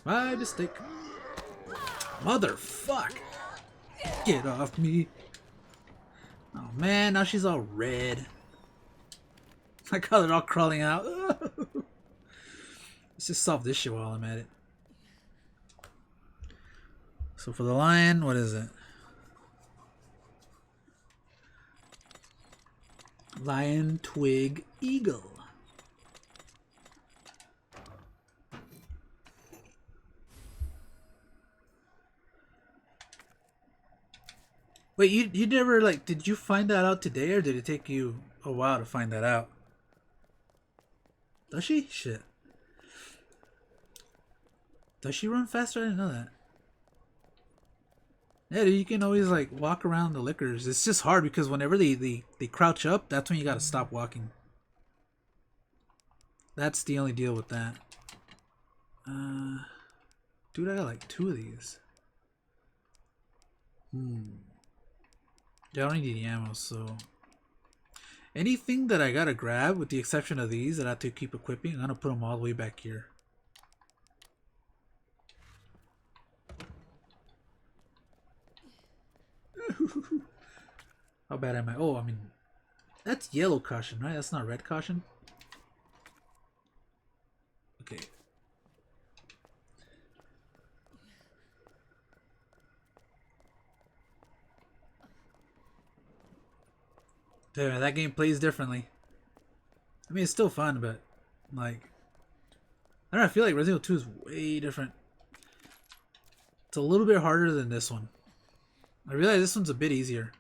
My mistake. Motherfuck. Get off me. Oh man, now she's all red. I got it all crawling out. Let's just solve this shit while I'm at it. So for the lion, what is it? Lion, twig, eagle. Wait, you never, like, did you find that out today, or did it take you a while to find that out? Does she? Shit. Does she run faster? I didn't know that. Yeah, dude, you can always, like, walk around the liquors. It's just hard because whenever they crouch up, that's when you gotta stop walking. That's the only deal with that. Dude, I got, like, 2 of these. Yeah, I don't need any ammo, so... Anything that I gotta grab, with the exception of these that I have to keep equipping, I'm gonna put them all the way back here. How bad am I? Oh, I mean... That's yellow caution, right? That's not red caution? Okay. Damn, that game plays differently. I mean, it's still fun, but, like... I don't know, I feel like Resident Evil 2 is way different. It's a little bit harder than this one. I realize this one's a bit easier.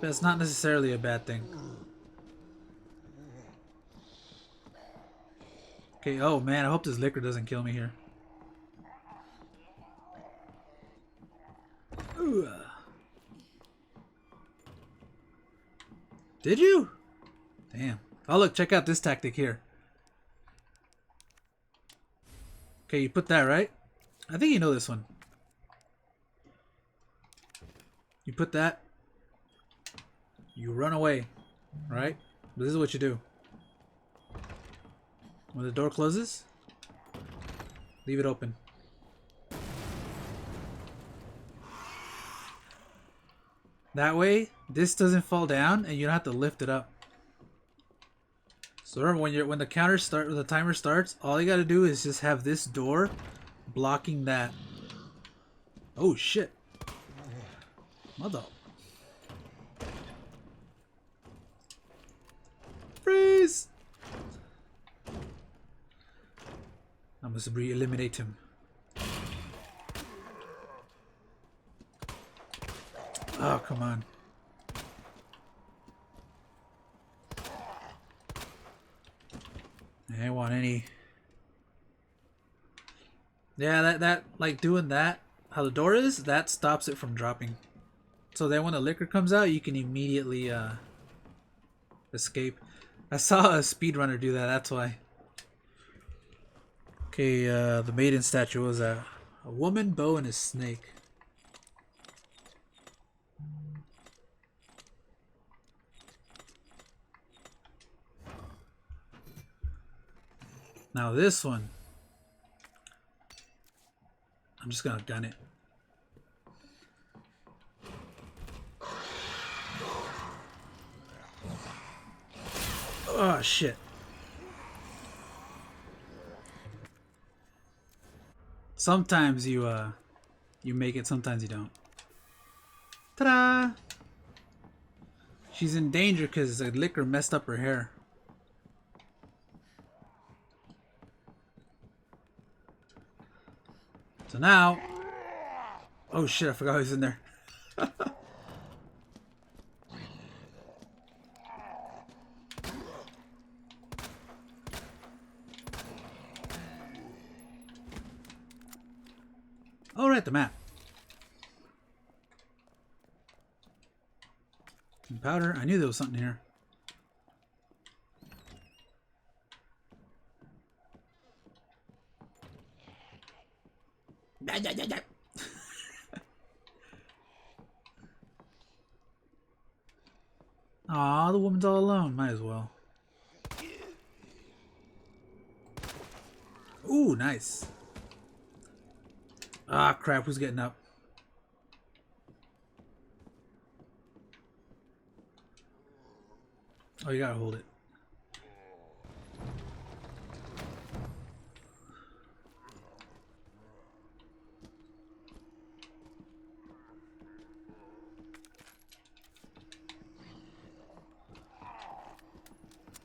But it's not necessarily a bad thing. Okay, oh man, I hope this liquor doesn't kill me here. Ooh. Did you? Damn. Oh look, check out this tactic here. Okay, you put that, right? I think you know this one. You put that. You run away. Right? This is what you do. When the door closes, leave it open. That way, this doesn't fall down and you don't have to lift it up. So remember, when the timer starts, all you gotta do is just have this door blocking that. Oh shit! Mother. Freeze! I must eliminate him. Oh, come on. I don't want any. Yeah, that like doing that, how the door is, that stops it from dropping. So then when the liquor comes out, you can immediately escape. I saw a speedrunner do that, that's why. Okay, the maiden statue was a woman, bow, and a snake. Now this one, I'm just gonna gun it. Oh shit. Sometimes you make it, sometimes you don't. Ta-da! She's in danger because the liquor messed up her hair. So now... Oh shit, I forgot who's in there. Alright, the map. Some powder. I knew there was something here. Aw, the woman's all alone. Might as well. Ooh, nice. Ah, crap. Who's getting up? Oh, you gotta hold it.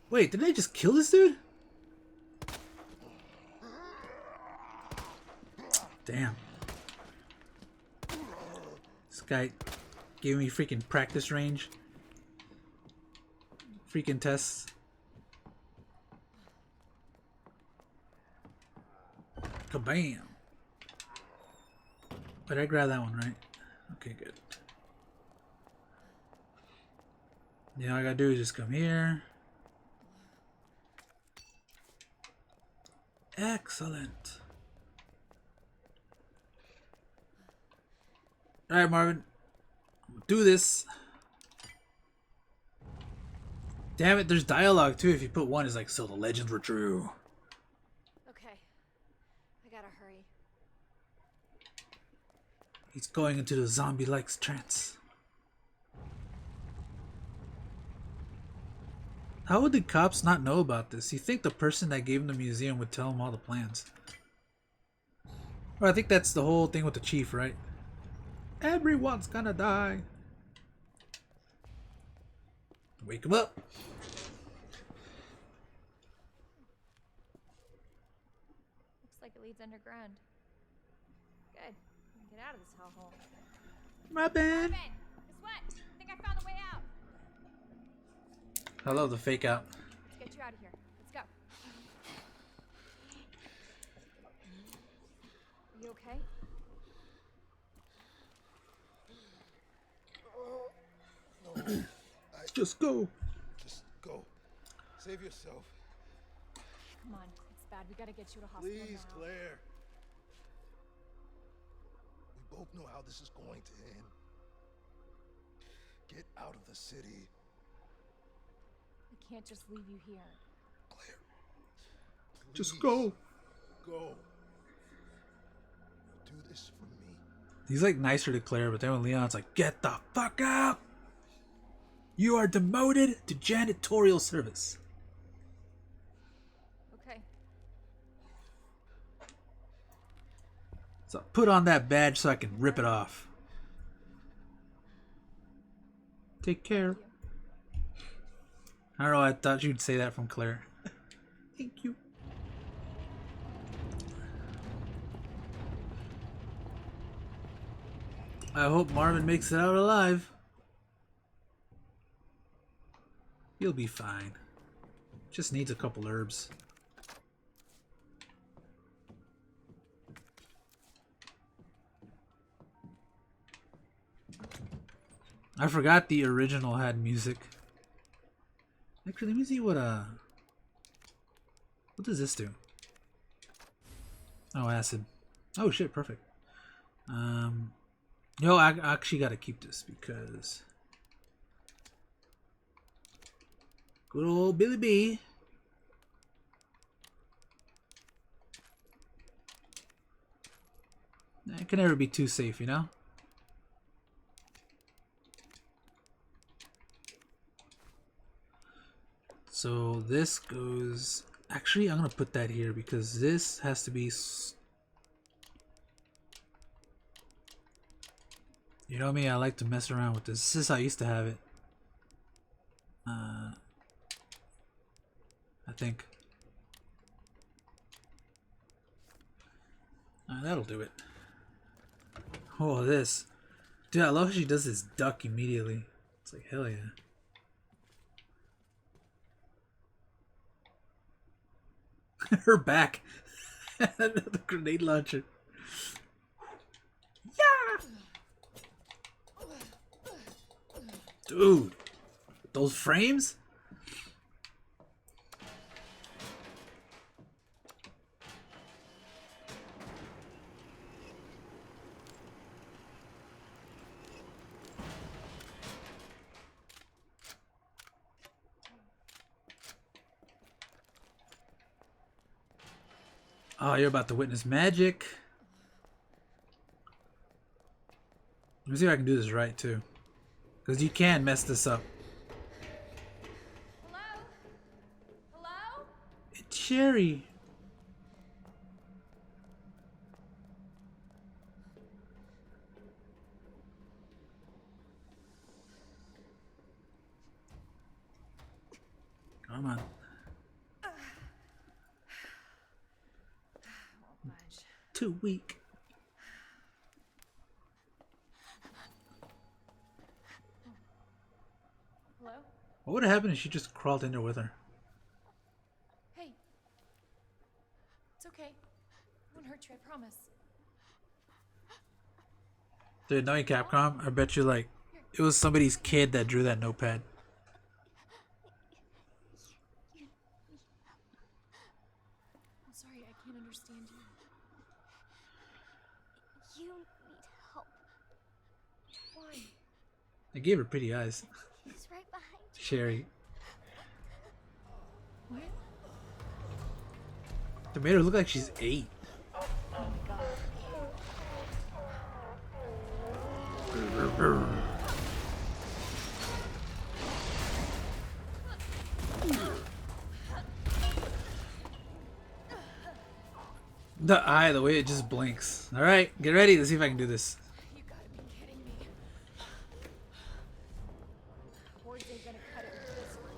Wait, did they just kill this dude? Damn. This guy gave me freaking practice range. Freaking tests. Kabam! But I grab that one, right? Okay, good. Now all I gotta do is just come here. Excellent. Alright, Marvin. Do this. Damn it, there's dialogue too. If you put one, it's like, so the legends were true. Okay. I gotta hurry. He's going into the zombie-like trance. How would the cops not know about this? You think the person that gave him the museum would tell him all the plans? Well, I think that's the whole thing with the chief, right? Everyone's gonna die. Wake him up. Looks like it leads underground. Good. We can get out of this hellhole. Marvin! Guess what? I think I found the way out. I love the fake out. Let's get you out of here. Let's go. Are you okay? Just go. Just go. Save yourself. Come on. It's bad. We gotta get you to hospital Please, now. Claire. We both know how this is going to end. Get out of the city. I can't just leave you here. Claire. Just please, go. Go. Do this for me. He's like nicer to Claire, but then when Leon's like, get the fuck out! You are demoted to janitorial service. Okay. So put on that badge so I can rip it off. Take care. I don't know, I thought you'd say that from Claire. Thank you. I hope Marvin makes it out alive. He'll be fine. Just needs a couple herbs. I forgot the original had music. Actually, let me see what does this do? Oh, acid. Oh shit, perfect. Yo, I actually gotta keep this because good old Billy B. It can never be too safe, you know? So this goes... Actually, I'm gonna put that here because this has to be... You know me, I like to mess around with this. This is how I used to have it. I think. That'll do it. Oh, this. Dude, I love how she does this duck immediately. It's like, hell yeah. Her back. The grenade launcher. Yeah! Dude. Those frames? Oh, you're about to witness magic. Let me see if I can do this right, too. Because you can mess this up. Hello? Hello? It's Sherry. Come on. Bunch. Too weak. Hello? What would have happened if she just crawled in there with her? Hey. It's okay. I won't hurt you, I promise. Dude, knowing Capcom, I bet you like it was somebody's kid that drew that notepad. I'm sorry, I can't understand you. You need help. Why? I gave her pretty eyes. He's right behind you. Sherry. What? They made her look like she's 8. Oh my god. The eye, the way it just blinks. Alright, get ready. Let's see if I can do this. You gotta be kidding me. Words ain't gonna cut it with this one.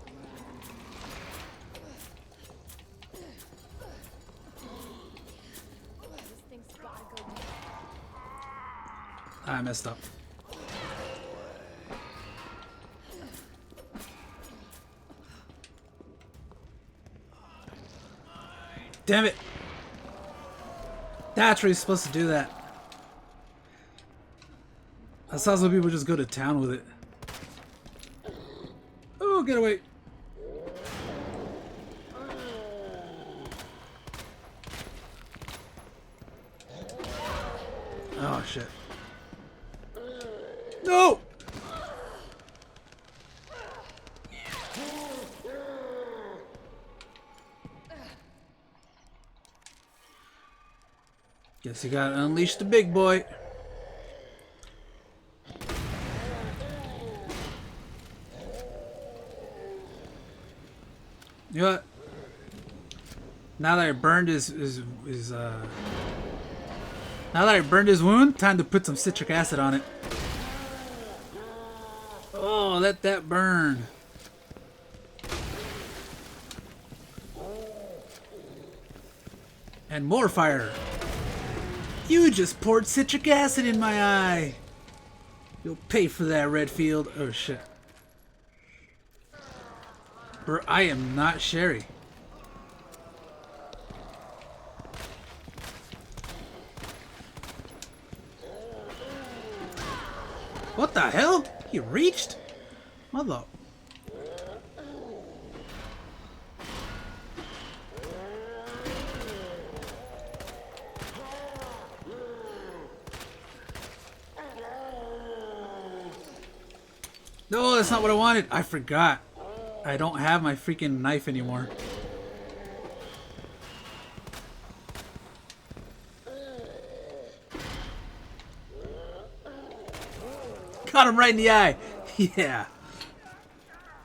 This thing's gotta go down. I messed up. Damn it! That's where you're supposed to do that. I saw some people just go to town with it. Oh, get away! Oh shit. No! Guess you gotta unleash the big boy. You know what? Now that I burned his now that I burned his wound, time to put some citric acid on it. Oh, let that burn. And more fire. You just poured citric acid in my eye. You'll pay for that, Redfield. Oh shit. Bro, I am not Sherry. What the hell? He reached? Mother. No, that's not what I wanted. I forgot. I don't have my freaking knife anymore. Got him right in the eye. Yeah.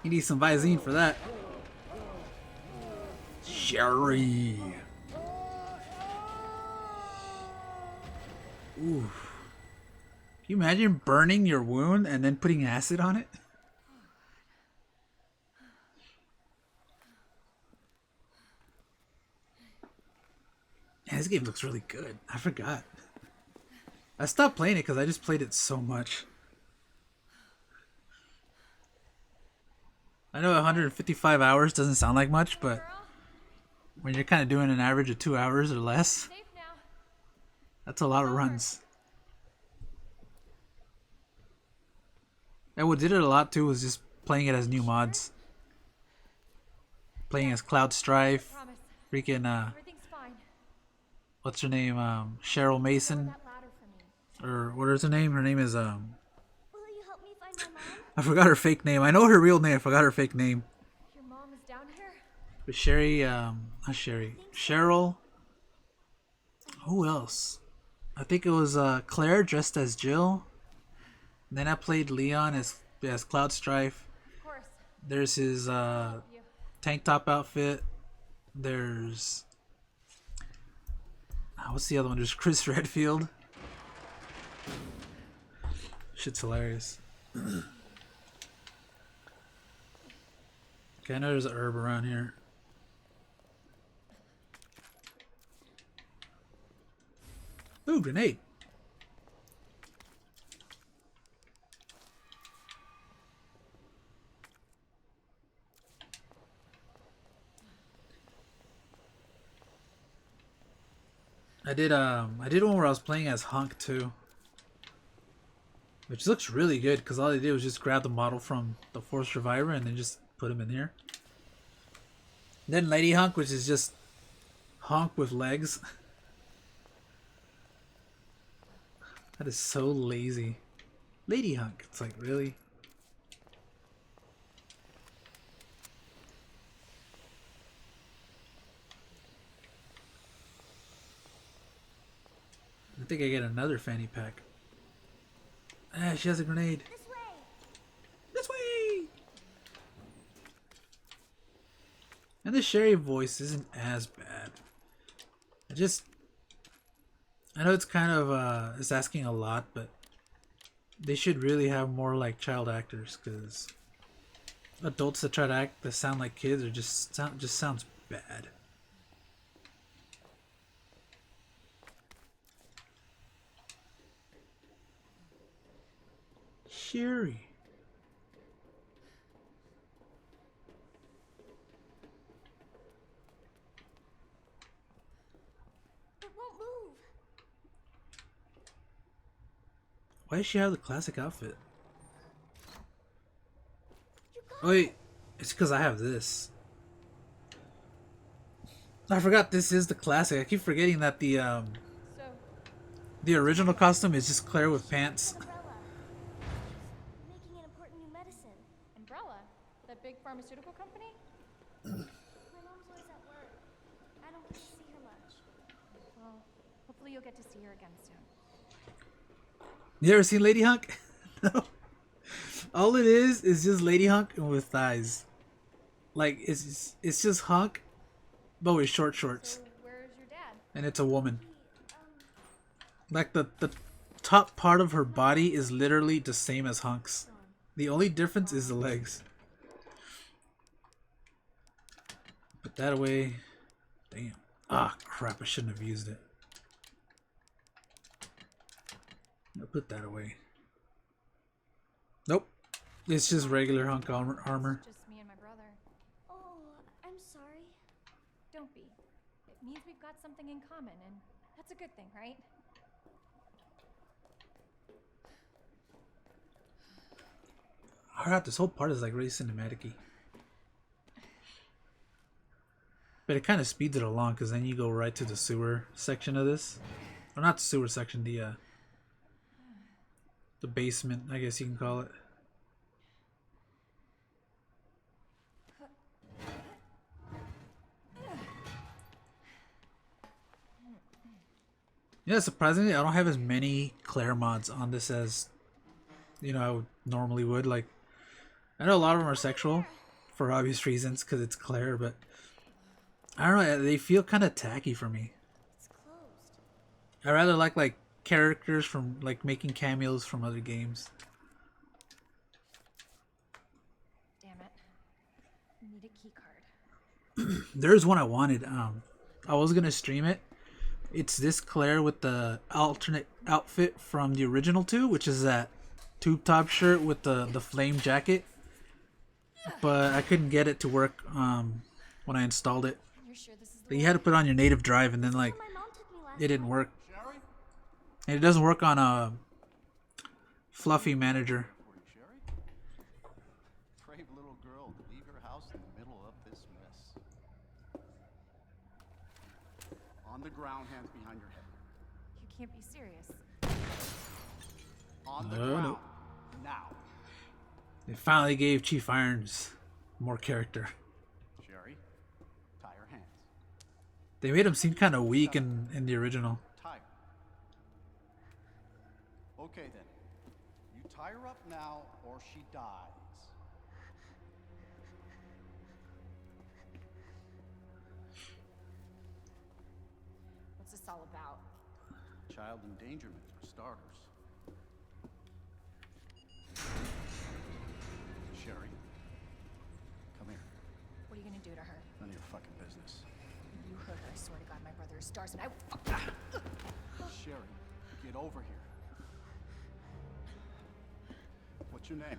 You need some Visine for that. Sherry. Ooh. Can you imagine burning your wound and then putting acid on it? Man, this game looks really good. I forgot. I stopped playing it because I just played it so much. I know 155 hours doesn't sound like much, but when you're kind of doing an average of 2 hours or less, Safe now. that's a lot of runs. And what did it a lot too was just playing it as new mods. Playing as Cloud Strife, Promise. freaking Everything's fine. what's her name? Cheryl Mason, That ladder for me. or what is her name? Her name is Will you help me find my mom? I forgot her fake name. I know her real name. I forgot her fake name. Your mom is down here? But Sherry, not Sherry, Cheryl. Who else? I think it was Claire dressed as Jill. And then I played Leon as Cloud Strife. Of course. There's his You. tank top outfit. There's what's the other one? There's Chris Redfield. Shit's hilarious. Okay, I know there's a herb around here. Ooh, grenade. I did one where I was playing as Hunk too. Which looks really good because all they did was just grab the model from the Force Survivor and then just put him in here. Then Lady Hunk, which is just Hunk with legs. That is so lazy. Lady Hunk. It's like, really? I think I get another fanny pack. Ah, she has a grenade. This way. This way! And the Sherry voice isn't as bad. I know it's kind of, it's asking a lot, but they should really have more like child actors, because adults that try to act that sound like kids are just sounds bad. Sherry. It won't move. Why does she have the classic outfit? You got Oh wait, it's because I have this. I forgot this is the classic. I keep forgetting that So, the original costume is just Claire with pants. Umbrella. She's making an important new medicine. Umbrella, that big pharmaceutical company? My mom's always at work. I don't get to see her much. Well, hopefully you'll get to see her again soon. You ever seen Lady Hunk? No. All it is just Lady Hunk with thighs. Like it's just Hunk, but with short shorts, So, where's your dad? and it's a woman. Like the top part of her body is literally the same as Hunk's. The only difference is the legs. Put that away. Damn. Ah, crap! I shouldn't have used it. I'll put that away. Nope. It's just regular Hunk armor. Just me and my brother. Oh, I'm sorry. Don't be. It means we've got something in common, and that's a good thing, right? I thought this whole part is like really cinematic-y. But it kind of speeds it along because then you go right to the sewer section of this. Or not the sewer section, the basement, I guess you can call it. Yeah, surprisingly, I don't have as many Claire mods on this as, you know, I would normally would. Like, I know a lot of them are sexual for obvious reasons because it's Claire, but I don't know, they feel kind of tacky for me. It's closed. I rather like characters from like making cameos from other games. Damn it. I need a key card. There's one I wanted. I was gonna stream it. It's this Claire with the alternate outfit from the original 2, which is that tube top shirt with the flame jacket. But I couldn't get it to work when I installed it. You're sure this is the You had to put it on your native drive, and then like My mom took me last it didn't time. work. And it doesn't work on a Fluffy Manager. Sherry? Brave little girl to leave her house in the middle of this mess. On the ground, hands behind your head. You can't be serious. On the No, ground. no. Now. They finally gave Chief Irons more character. Sherry, tie her hands. They made him seem kind of weak in the original. Tie her. Okay then. You tie her up now or she dies. What's this all about? Child endangerment for starters. Sherry, come here. What are you gonna do to her? None of your fucking business. You heard her. I swear to God, my brother is stars, and I will fuck. Sherry, get over here. What's your name?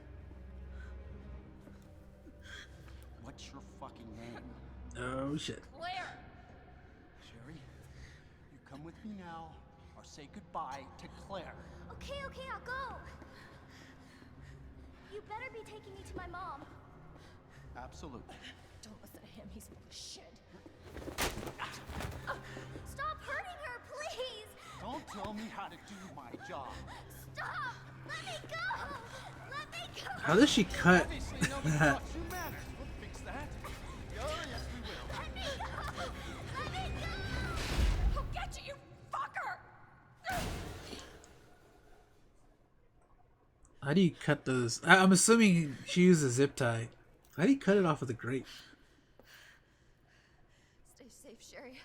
What's your fucking name? Oh shit. Claire! Sherry, you come with me now or say goodbye to Claire. Okay, I'll go. You better be taking me to my mom. Absolutely. Don't listen to him. He's full of shit. Stop hurting her, please. Don't tell me how to do my job. Stop. Let me go. Let me go. How does she cut Obviously, nobody that? thought you mattered. We'll fix that. Oh, yes, we will. Let me go. Let me go. I'll get you, you fucker! How do you cut those? I'm assuming she used a zip tie. How do you cut it off with a grate? Stay safe, Sherry.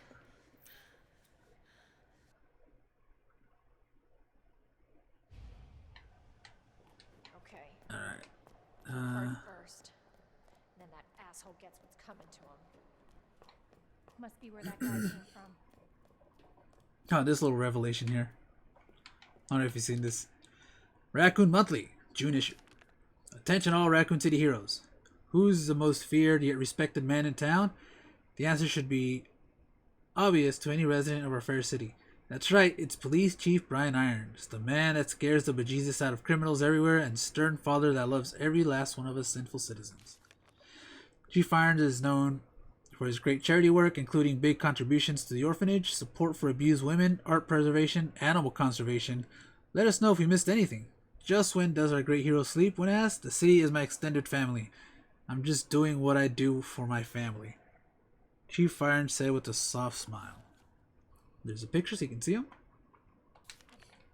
Okay. Alright. Card first. Then that asshole gets what's coming to him. Must be where that guy came from. Oh, this little revelation here. I don't know if you've seen this. Raccoon Monthly, June issue. Attention all Raccoon City heroes. Who's the most feared yet respected man in town? The answer should be obvious to any resident of our fair city. That's right, it's Police Chief Brian Irons, the man that scares the bejesus out of criminals everywhere and stern father that loves every last one of us sinful citizens. Chief Irons is known for his great charity work, including big contributions to the orphanage, support for abused women, art preservation, animal conservation. Let us know if we missed anything. Just when does our great hero sleep? When asked, the city is my extended family. I'm just doing what I do for my family. Chief Irons said with a soft smile. There's a picture so you can see him.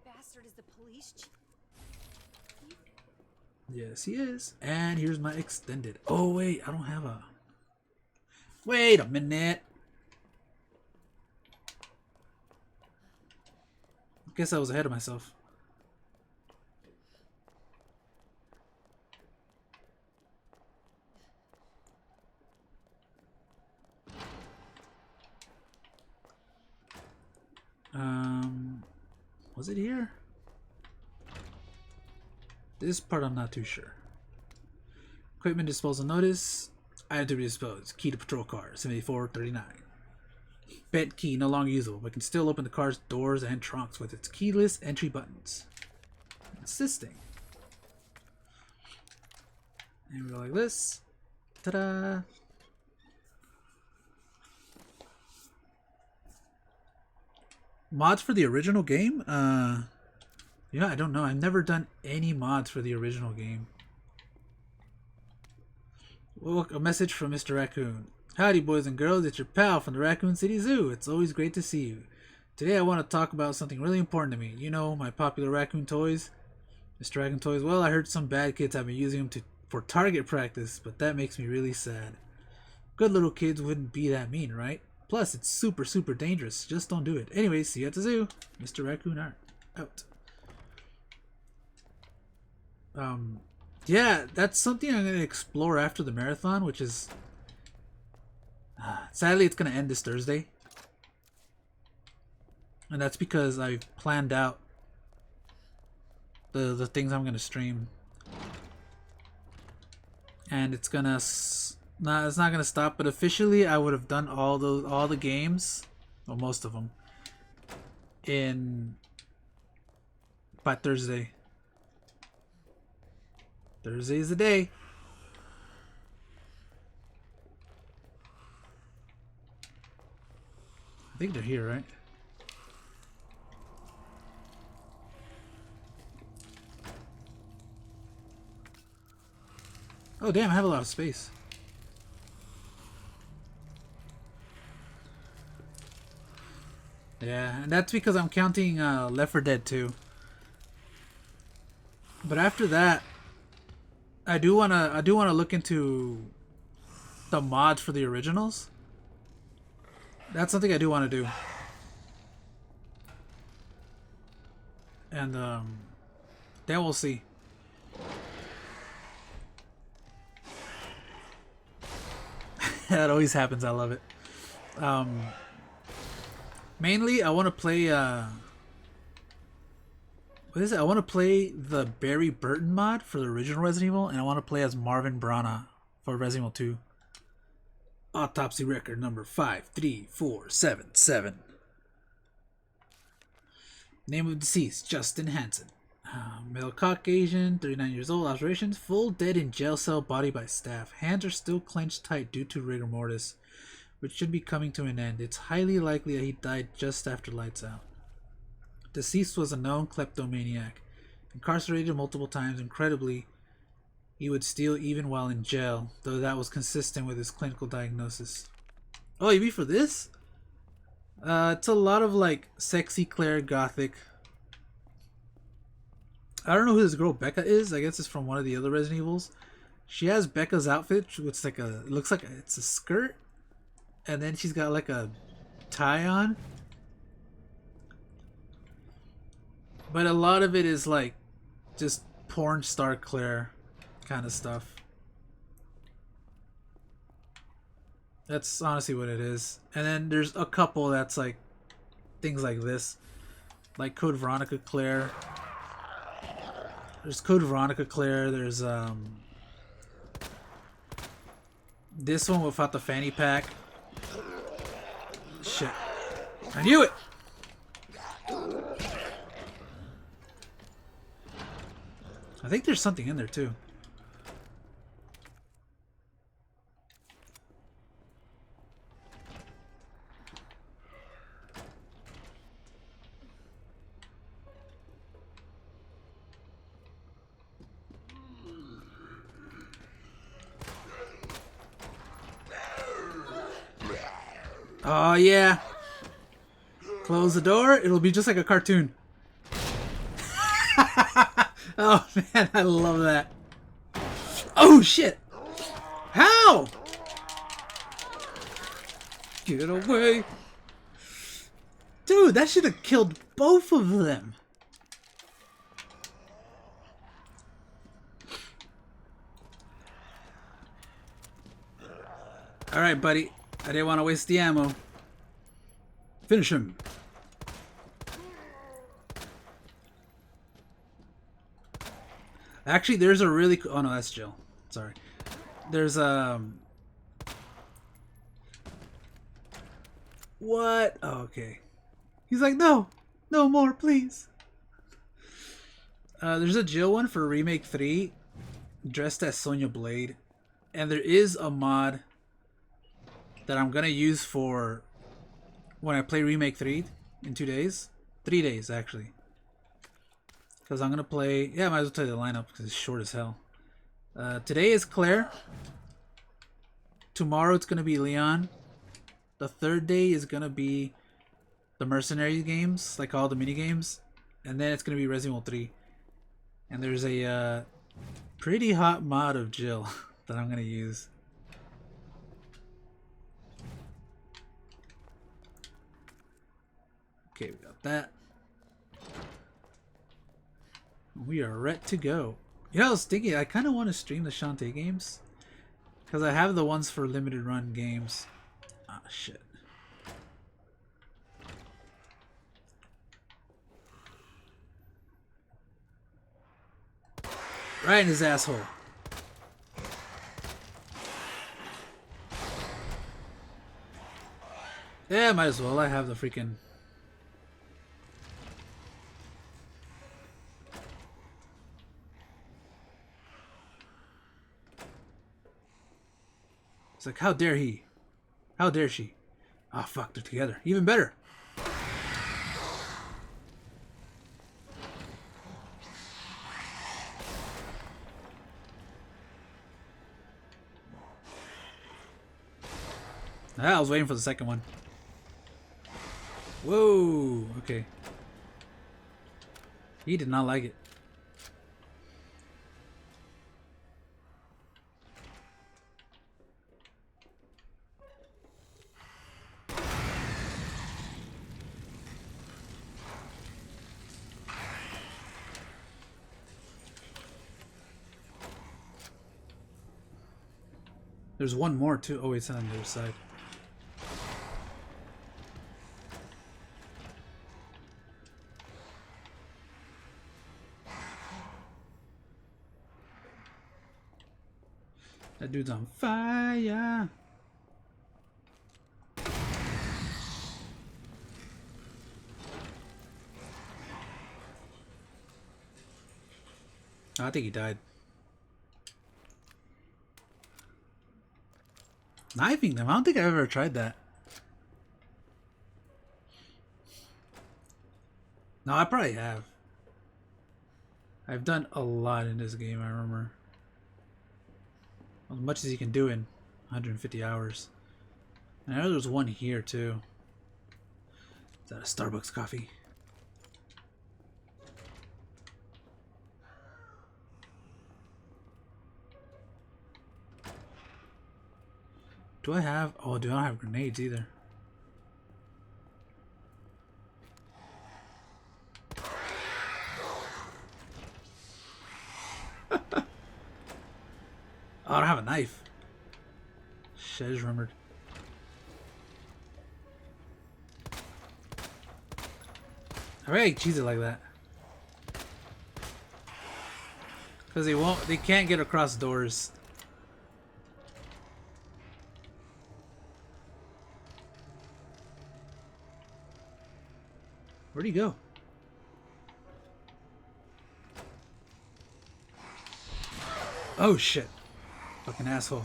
Bastard is the police chief. Yes, he is. And here's my extended. Oh, wait, I don't have a... Wait a minute. Guess I was ahead of myself. Was it here? This part I'm not too sure. Equipment disposal notice. Item to be disposed. Key to patrol car. 7439. Bed key no longer usable, but can still open the car's doors and trunks with its keyless entry buttons. Insisting. And we go like this. Ta-da! Mods for the original game? Yeah, I don't know. I've never done any mods for the original game. Well, a message from Mr. Raccoon. Howdy, boys and girls. It's your pal from the Raccoon City Zoo. It's always great to see you. Today I want to talk about something really important to me. You know, my popular raccoon toys. Mr. Raccoon Toys. Well, I heard some bad kids have been using them for target practice, but that makes me really sad. Good little kids wouldn't be that mean, right? Plus, it's super, super dangerous. Just don't do it. Anyways, see you at the zoo. Mr. Raccoon out. Yeah, that's something I'm going to explore after the marathon, which is... sadly, it's going to end this Thursday. And that's because I've planned out the things I'm going to stream. And it's going to... it's not going to stop, but officially I would have done all the games, well, most of them, by Thursday. Thursday is the day. I think they're here, right? Oh damn, I have a lot of space. Yeah, and that's because I'm counting Left 4 Dead 2. But after that, I do wanna look into the mods for the originals. That's something I do want to do. And then we'll see. That always happens. I love it. Mainly, I want to play. What is it? I want to play the Barry Burton mod for the original Resident Evil, and I want to play as Marvin Brana for Resident Evil 2. Autopsy record number 53477. Name of deceased: Justin Hansen. Male Caucasian, 39 years old. Observations: full dead in jail cell, body by staff. Hands are still clenched tight due to rigor mortis, which should be coming to an end. It's highly likely that he died just after lights out. Deceased was a known kleptomaniac. Incarcerated multiple times. Incredibly, he would steal even while in jail, though that was consistent with his clinical diagnosis. Oh, you mean for this? It's a lot of like sexy Claire gothic. I don't know who this girl Becca is. I guess it's from one of the other Resident Evils. She has Becca's outfit, which like it looks like it's a skirt, and then she's got like a tie on. But a lot of it is like just porn star Claire kind of stuff. That's honestly what it is. And then there's a couple that's like things like this, like Code Veronica Claire. There's Code Veronica Claire. There's this one without the fanny pack. Shit, I knew it. I think there's something in there too. Oh yeah. Close the door. It'll be just like a cartoon. Oh man, I love that. Oh shit! How? Get away. Dude, that should have killed both of them. Alright, buddy. I didn't want to waste the ammo. Finish him. Actually, there's a really cool... Oh, no, that's Jill. Sorry. There's, What? Oh, okay. He's like, no. No more, please. There's a Jill one for Remake 3 dressed as Sonya Blade, and there is a mod that I'm gonna use for when I play Remake 3 in 2 days. 3 days, actually. Because I'm gonna play... Yeah, I might as well tell you the lineup because it's short as hell. Today is Claire. Tomorrow it's gonna be Leon. The third day is gonna be the Mercenary games, like all the mini games. And then it's gonna be Resident Evil 3. And there's a pretty hot mod of Jill that I'm gonna use. Okay, we got that. We are ready to go. You know, I was thinking I kind of want to stream the Shantae games because I have the ones for limited run games. Ah, shit. Right in his asshole. Yeah, might as well. I have the freaking... It's like, how dare he? How dare she? Ah, fuck, they're together. Even better. I was waiting for the second one. Whoa, okay. He did not like it. There's one more too. Oh, it's on the other side. That dude's on fire. I think he died. Knifing them? I don't think I've ever tried that. No, I probably have. I've done a lot in this game, I remember. As much as you can do in 150 hours. And I know there's one here too. Is that a Starbucks coffee? Do I have... Oh, do I don't have grenades either. Oh, I don't have a knife. Shit, I just remembered. I really cheese it like that. Because they can't get across doors. Where'd he go? Oh shit. Fucking asshole.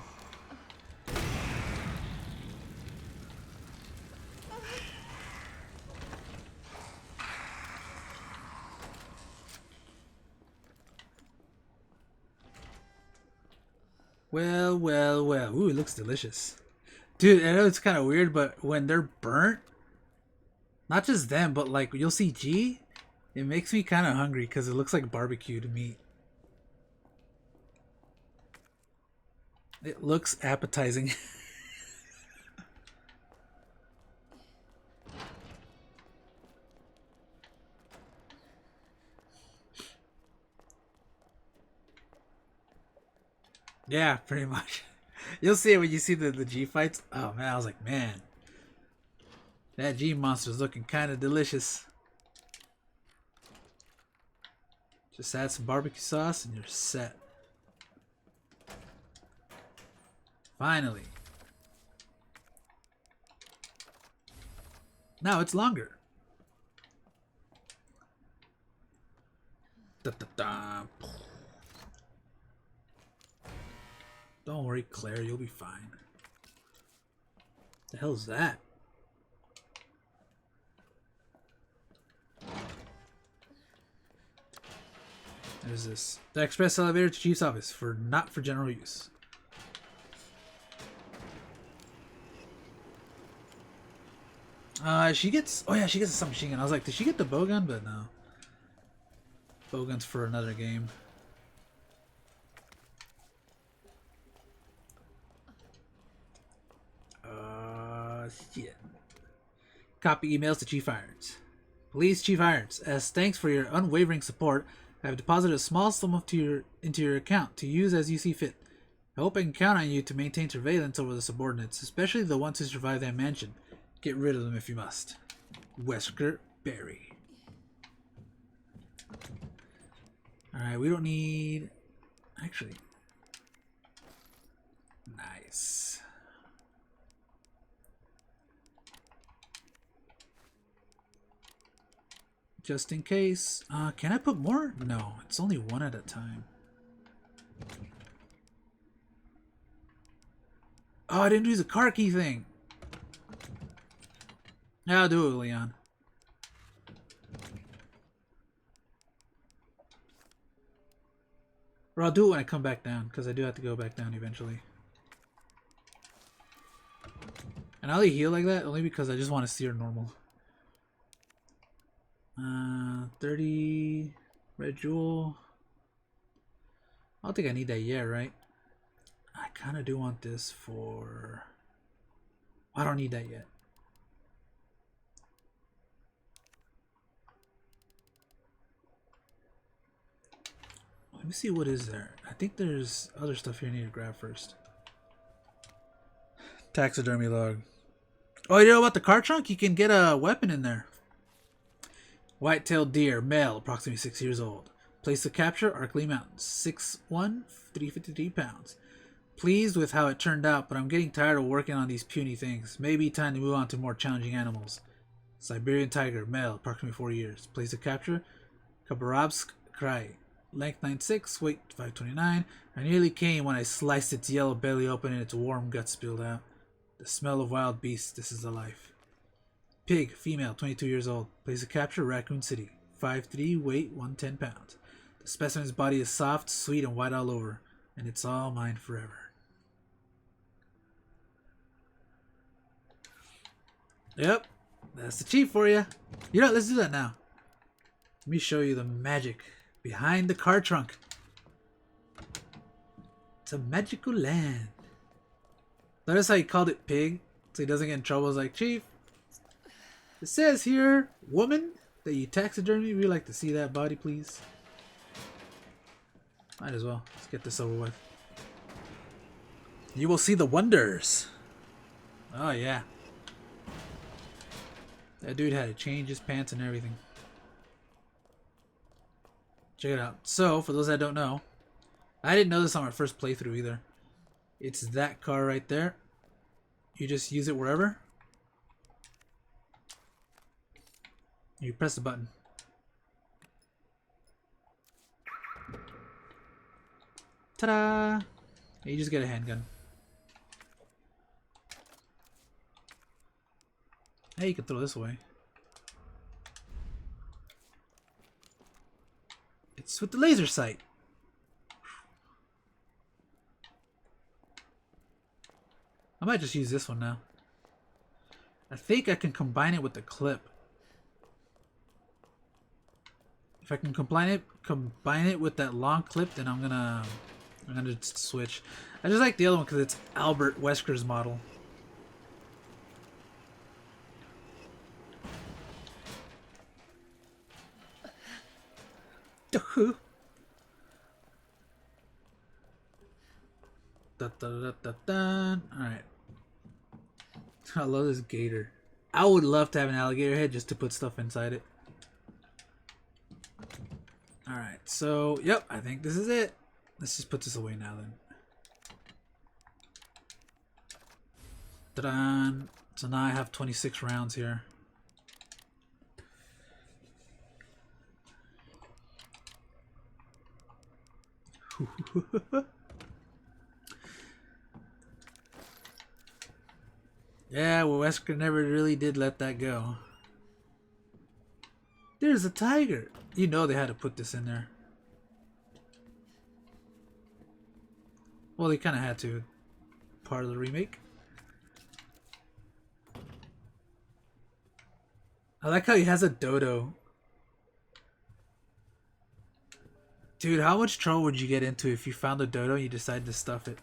Well, well, well. Ooh, it looks delicious. Dude, I know it's kind of weird, but when they're burnt, not just them, but like you'll see G, it makes me kind of hungry because it looks like barbecued meat. It looks appetizing. Yeah, pretty much. You'll see it when you see the G fights. Oh man, I was like, man, that G monster's looking kind of delicious. Just add some barbecue sauce and you're set. Finally. Now it's longer. Da, da, da. Don't worry, Claire, you'll be fine. The hell's that? There's this. The express elevator to Chief's office for not for general use. She gets. Oh yeah, she gets a submachine gun. I was like, did she get the bow gun? But no. Bow gun's for another game. Shit. Copy emails to Chief Irons. Please, Chief Irons, as thanks for your unwavering support, I have deposited a small sum into your account to use as you see fit. I hope I can count on you to maintain surveillance over the subordinates, especially the ones who survive that mansion. Get rid of them if you must. Wesker Berry. Alright, we don't need... Actually... Nice. Just in case. Can I put more? No, it's only one at a time. Oh, I didn't use the car key thing. Yeah, I'll do it, Leon. Or I'll do it when I come back down, because I do have to go back down eventually. And I only heal like that only because I just want to see her normal. 30 red jewel. I don't think I need that yet, right? I kind of do want this for... I don't need that yet. Let me see what is there. I think there's other stuff here I need to grab first. Taxidermy log. Oh, you know about the car trunk? You can get a weapon in there. White-tailed deer, male, approximately 6 years old. Place to capture, Arkley Mountains. 6'1", 353 pounds. Pleased with how it turned out, but I'm getting tired of working on these puny things. Maybe time to move on to more challenging animals. Siberian tiger, male, approximately 4 years. Place to capture, Khabarovsk Krai. Length 9'6", weight 529. I nearly came when I sliced its yellow belly open and its warm guts spilled out. The smell of wild beasts, this is the life. Pig, female, 22 years old. Place to capture, Raccoon City. 5'3", weight 110 pounds. The specimen's body is soft, sweet, and white all over. And it's all mine forever. Yep, that's the chief for you. You know, let's do that now. Let me show you the magic behind the car trunk. It's a magical land. Notice how he called it pig, so he doesn't get in trouble. It's like, Chief, it says here, woman, that you taxidermy. We'd like to see that body, please. Might as well. Let's get this over with. You will see the wonders. Oh, yeah. That dude had to change his pants and everything. Check it out. So, for those that don't know, I didn't know this on my first playthrough either. It's that car right there. You just use it wherever. You press the button. Ta-da! You just get a handgun. Hey, you can throw this away. It's with the laser sight. I might just use this one now. I think I can combine it with the clip. If I can combine it with that long clip, then I'm gonna switch. I just like the other one because it's Albert Wesker's model. All right. I love this gator. I would love to have an alligator head just to put stuff inside it. Alright, so, yep, I think this is it. Let's just put this away now then. Ta-da! So now I have 26 rounds here. Yeah, well, Wesker never really did let that go. There's a tiger. You know they had to put this in there. Well, they kind of had to. Part of the remake. I like how he has a dodo. Dude, how much trouble would you get into if you found a dodo and you decided to stuff it?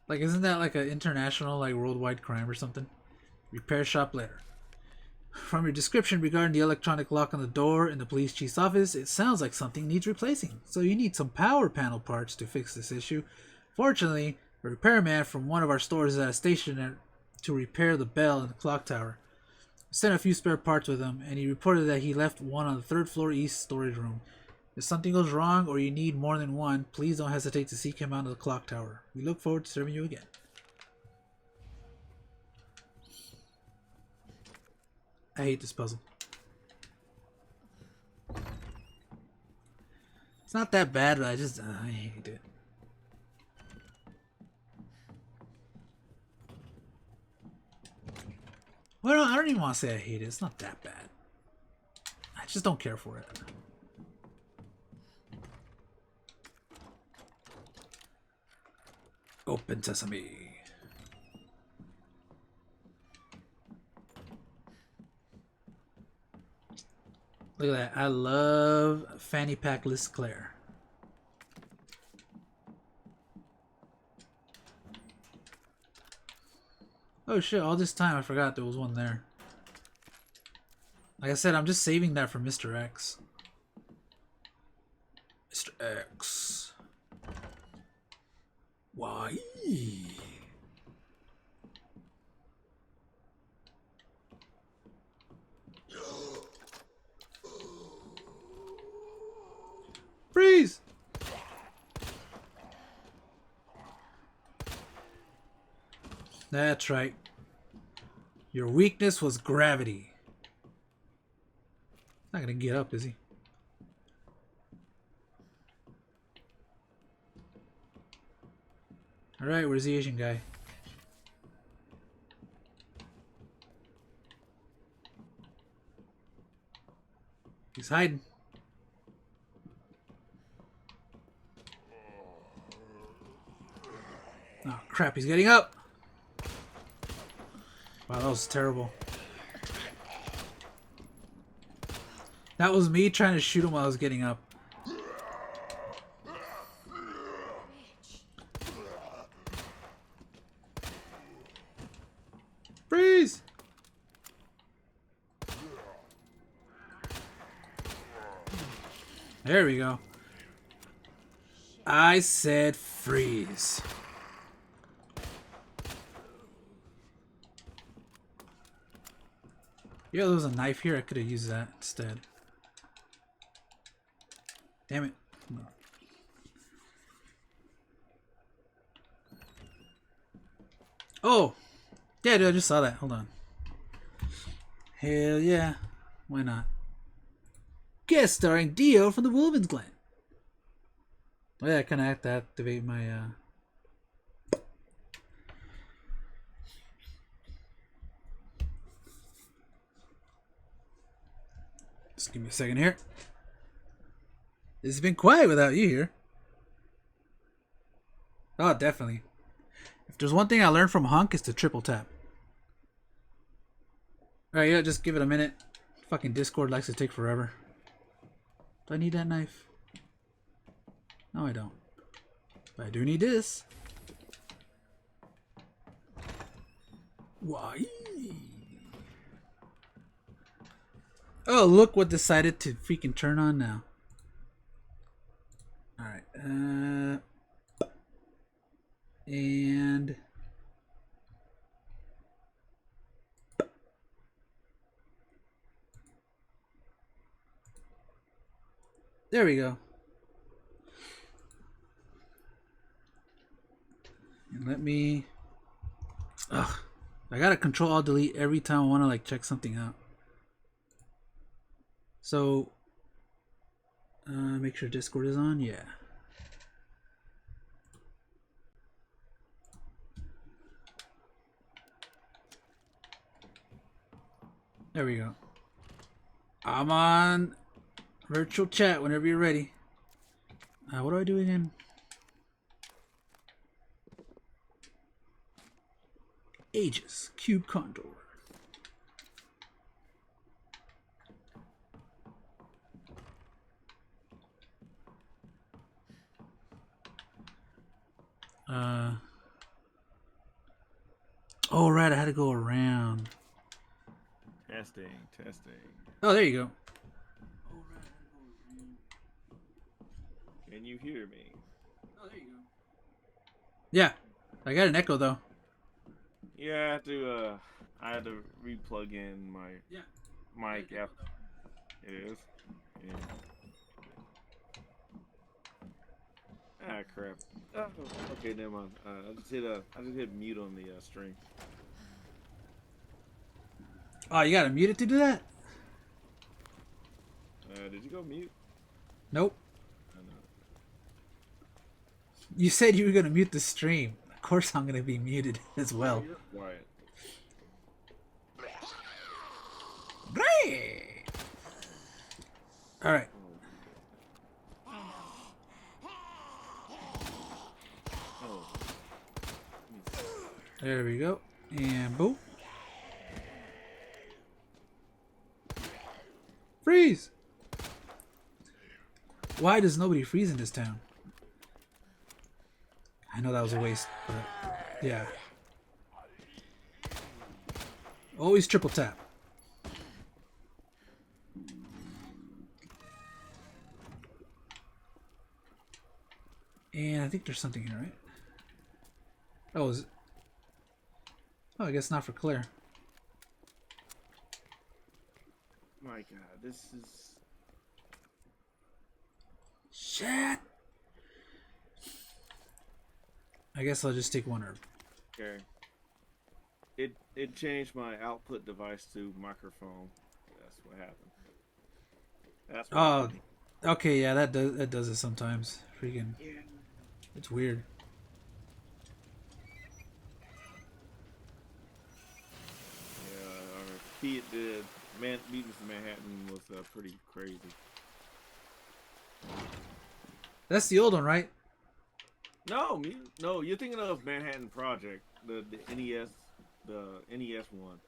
Like, isn't that like an international, like, worldwide crime or something? Repair shop letter. From your description regarding the electronic lock on the door in the police chief's office, it sounds like something needs replacing. So you need some power panel parts to fix this issue. Fortunately, a repairman from one of our stores is at a station to repair the bell in the clock tower. I sent a few spare parts with him, and he reported that he left one on the third floor east storage room. If something goes wrong or you need more than one, please don't hesitate to seek him out of the clock tower. We look forward to serving you again. I hate this puzzle. It's not that bad, but I hate it. Well, I don't even want to say I hate it. It's not that bad. I just don't care for it. Open sesame. Look at that. I love fanny packless Claire. Oh shit, all this time I forgot there was one there. Like I said, I'm just saving that for Mr. X. Mr. X. Why? Freeze! That's right. Your weakness was gravity. Not gonna get up, is he? Alright, where's the Asian guy? He's hiding. Oh crap, he's getting up! Wow, that was terrible. That was me trying to shoot him while I was getting up. Freeze! There we go. I said freeze. Yeah, there was a knife here. I could have used that instead. Damn it. No. Oh! Yeah, dude, I just saw that. Hold on. Hell yeah. Why not? Guest starring Dio from the Wolven's Clan. Oh yeah, I kind of have to activate my, Just give me a second here. It's been quiet without you here. Oh, definitely. If there's one thing I learned from Hunk, it's to triple tap. Alright, yeah, just give it a minute. Fucking Discord likes to take forever. Do I need that knife? No, I don't. But I do need this. Why? Oh, look what decided to freaking turn on now. Alright, and there we go. And let me, I gotta control alt delete every time I want to like check something out. So Make sure Discord is on. Yeah. There we go. I'm on virtual chat whenever you're ready. What do I do again? Aegis, Cube Condor. Oh right, I had to go around. Testing. Oh, there you go. Can you hear me? Oh, there you go. Yeah, I got an echo though. Yeah, I had to re-plug in my mic app. It is. Yeah. Ah, crap. Oh, okay, never mind. I just hit mute on the stream. Oh, you gotta mute it to do that? Did you go mute? Nope. I know. You said you were gonna mute the stream. Of course I'm gonna be muted as well. You're quiet. Great! Alright. Oh. There we go. And boom. Freeze! Why does nobody freeze in this town? I know that was a waste, but yeah. Always triple tap. And I think there's something here, right? Oh, is it? Oh, I guess not for Claire. My God, this is... Shit! I guess I'll just take one herb. Okay. It changed my output device to microphone. That's what happened. That's what happened. Okay, yeah, that does it sometimes. Freaking, Yeah. it's weird. Yeah, Mutants in Manhattan was pretty crazy. That's the old one, right? No, you're thinking of Manhattan Project, the NES, the NES one.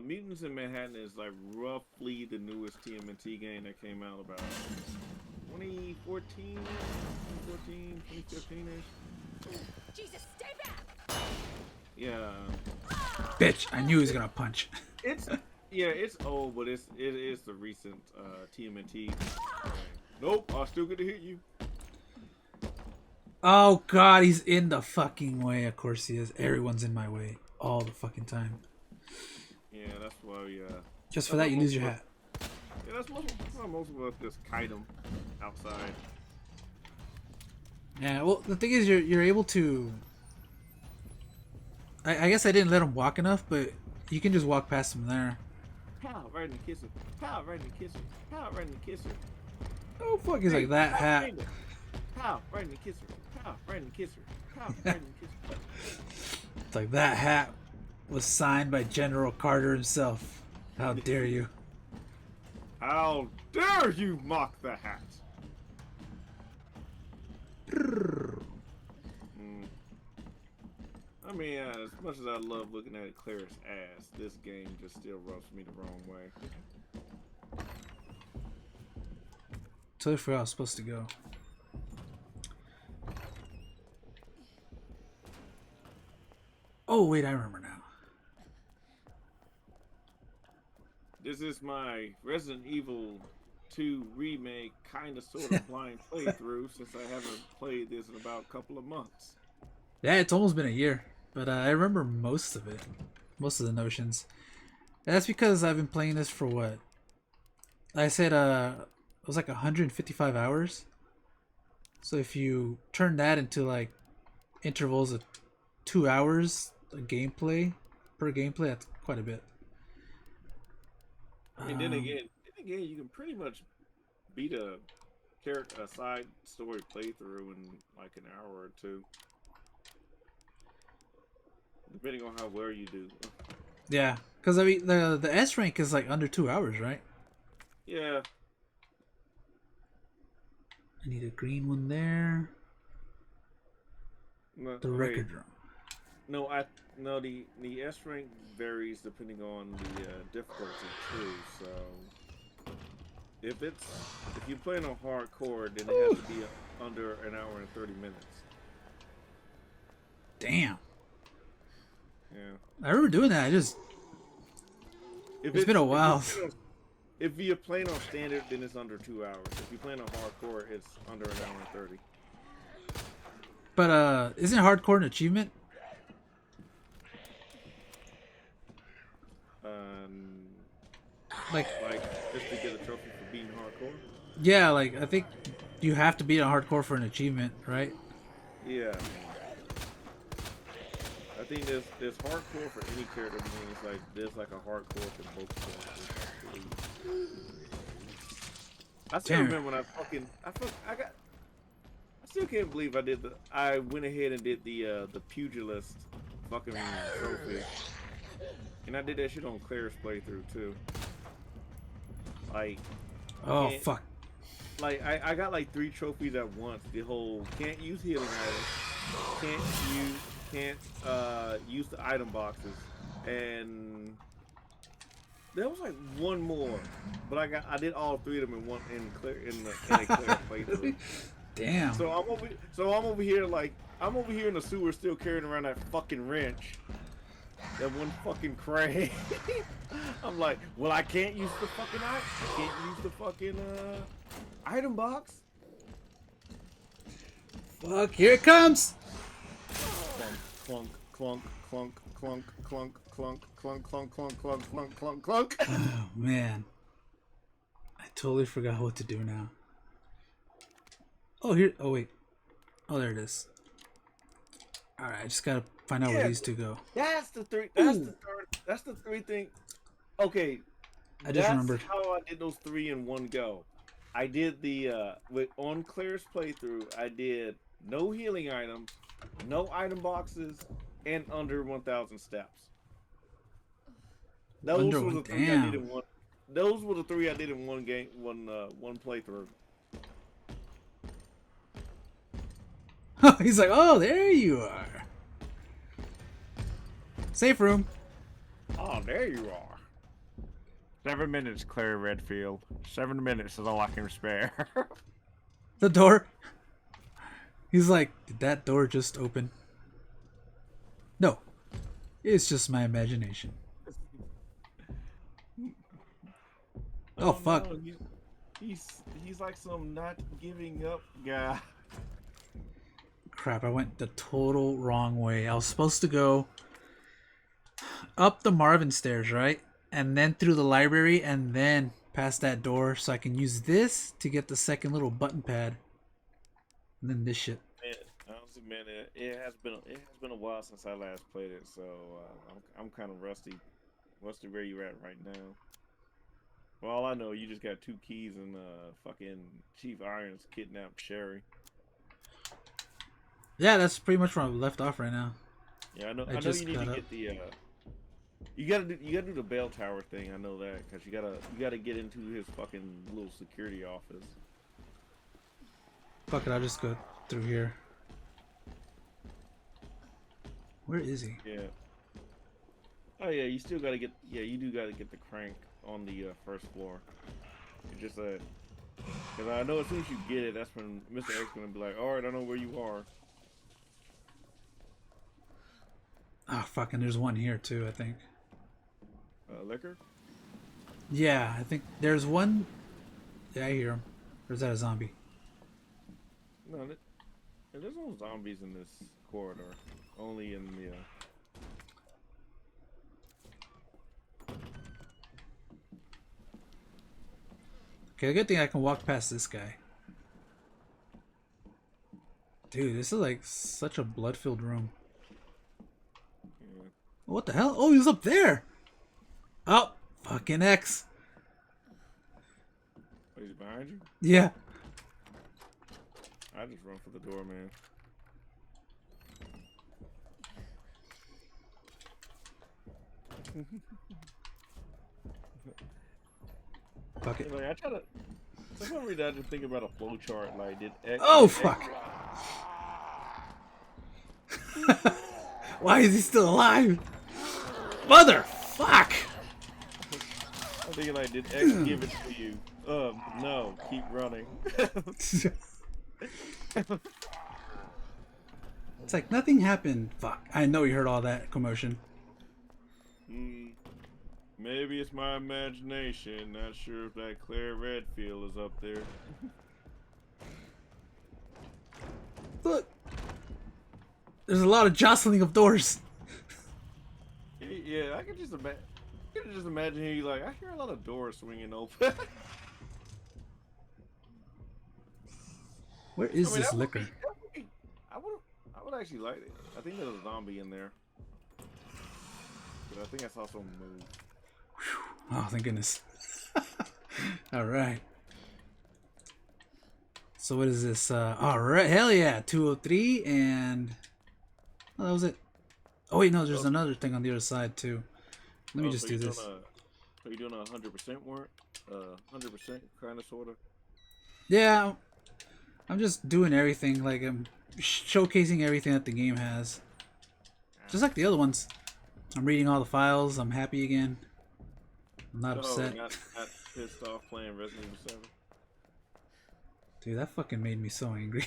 Mutants in Manhattan is like roughly the newest TMNT game that came out about 2014, 2015-ish. Jesus, stay back! Yeah. Bitch, I knew he was gonna punch. It's old, but it is the recent TMNT. Nope, I still get to hit you. Oh god, he's in the fucking way. Of course he is. Everyone's in my way all the fucking time. Yeah, that's why. Just for that, you lose your hat. Yeah, that's most of us just kite them outside. Yeah, well, the thing is, you're able to. I guess I didn't let him walk enough, but you can just walk past him there. Pow, right in the kisser. Pow, right in the kisser. Pow, right in the kisser. Oh fuck, he's like that hat. Pow, right in the kisser. Pow, right in the kisser. Pow, right in the kisser. It's like that hat was signed by General Carter himself. How dare you? How dare you mock the hat? I mean, as much as I love looking at Claire's ass, this game just still rubs me the wrong way. Totally forgot I was supposed to go. Oh wait, I remember now. This is my Resident Evil 2 remake, kind of sort of blind playthrough since I haven't played this in about a couple of months. Yeah, it's almost been a year, but I remember most of it, most of the notions. And that's because I've been playing this for what? I said it was like 155 hours. So if you turn that into like intervals of 2 hours a gameplay per gameplay, that's quite a bit. I mean, then again, you can pretty much beat a side story playthrough in like an hour or two, depending on how well you do. Yeah, because I mean the S rank is like under 2 hours, right? Yeah. I need a green one there. No, The wait. record room. No, the S rank varies depending on the difficulty too. So if you're playing on hardcore, then it has to be under an hour and 30 minutes. Damn. Yeah. I remember doing that. It's been a while. If you're playing on standard, then it's under 2 hours. If you're playing on hardcore, it's under an hour and 30. But isn't hardcore an achievement? Like just to get a trophy for beating hardcore. Yeah, like I think you have to beat on hardcore for an achievement, right? Yeah. I think there's hardcore for any character. Means like there's like a hardcore for both characters. I still remember when I still can't believe I went ahead and did the pugilist fucking trophy, and I did that shit on Claire's playthrough too. Like, oh fuck! Like I got like 3 trophies at once. The whole can't use healing items, can't use the item boxes, and there was like one more, but I did all 3 of them in a Claire playthrough. Damn. So I'm over here in the sewer still carrying around that fucking wrench, that one fucking crane. I'm like, well, I can't use the fucking item box. Fuck! Here it comes. Clunk, clunk, clunk, clunk, clunk, clunk, clunk, clunk, clunk, clunk, clunk, clunk, clunk. Oh man, I totally forgot what to do now. Oh here. Oh wait. Oh there it is. All right, I just gotta find out where these two go. That's the 3. That's the 3 thing. Okay. I just remembered how I did those 3 in one go. I did on Claire's playthrough. I did no healing items, no item boxes, and under 1,000 steps. Those were the 3 I did in one. Those were the 3 I did in one game, one playthrough. He's like, oh, there you are. Safe room. Oh, there you are. 7 minutes, Claire Redfield. 7 minutes is all I can spare. The door. He's like, did that door just open? No. It's just my imagination. Oh fuck. No, he's like some not giving up guy. Crap, I went the total wrong way. I was supposed to go up the Marvin stairs, right? And then through the library and then past that door so I can use this to get the second little button pad. And then this shit. Man, it has been a while since I last played it, so I'm kind of rusty. Rusty, where you at right now? For all I know, you just got 2 keys and fucking Chief Irons kidnapped Sherry. Yeah, that's pretty much where I left off right now. Yeah, I know you need to get the you gotta do the bell tower thing. I know that because you gotta get into his fucking little security office. Fuck it, I'll just go through here. Where is he? Yeah. Oh yeah, you still gotta get. Yeah, you do gotta get the crank on the first floor. It's just because I know as soon as you get it, that's when Mr. X's gonna be like, "All right, I know where you are." Oh fucking, there's one here too, I think. Liquor? Yeah, I think there's one. Yeah, I hear him. Or is that a zombie? No, there's no zombies in this corridor. Only in the. Okay, the good thing I can walk past this guy. Dude, this is like such a blood-filled room. Yeah. What the hell? Oh, he was up there! Oh, fucking X. Oh, he's behind you? Yeah. I just run for the door, man. Fuck it. Like, I try to. For some reason, I just think about a flow chart. Like, did X? Oh, did fuck. X, Why is he still alive? Motherfuck! I'm thinking like, did X give it to you? No. Keep running. It's like nothing happened. Fuck. I know you heard all that commotion. Maybe it's my imagination. Not sure if that Claire Redfield is up there. Look. There's a lot of jostling of doors. Yeah, I can just imagine you like, I hear a lot of doors swinging open. Where is this that would liquor? I would actually like it. I think there's a zombie in there. But I think I saw someone move. Oh, thank goodness. Alright. So what is this? Alright, hell yeah. 203 and... Oh, that was it. Oh wait, no, there's another thing on the other side too. Let me just do this. So you doing a 100% work? 100% kind of, sort of? Yeah, I'm just doing everything. Like, I'm showcasing everything that the game has. Just like the other ones. I'm reading all the files. I'm happy again. I'm not upset. Not pissed off playing Resident Evil 7. Dude, that fucking made me so angry.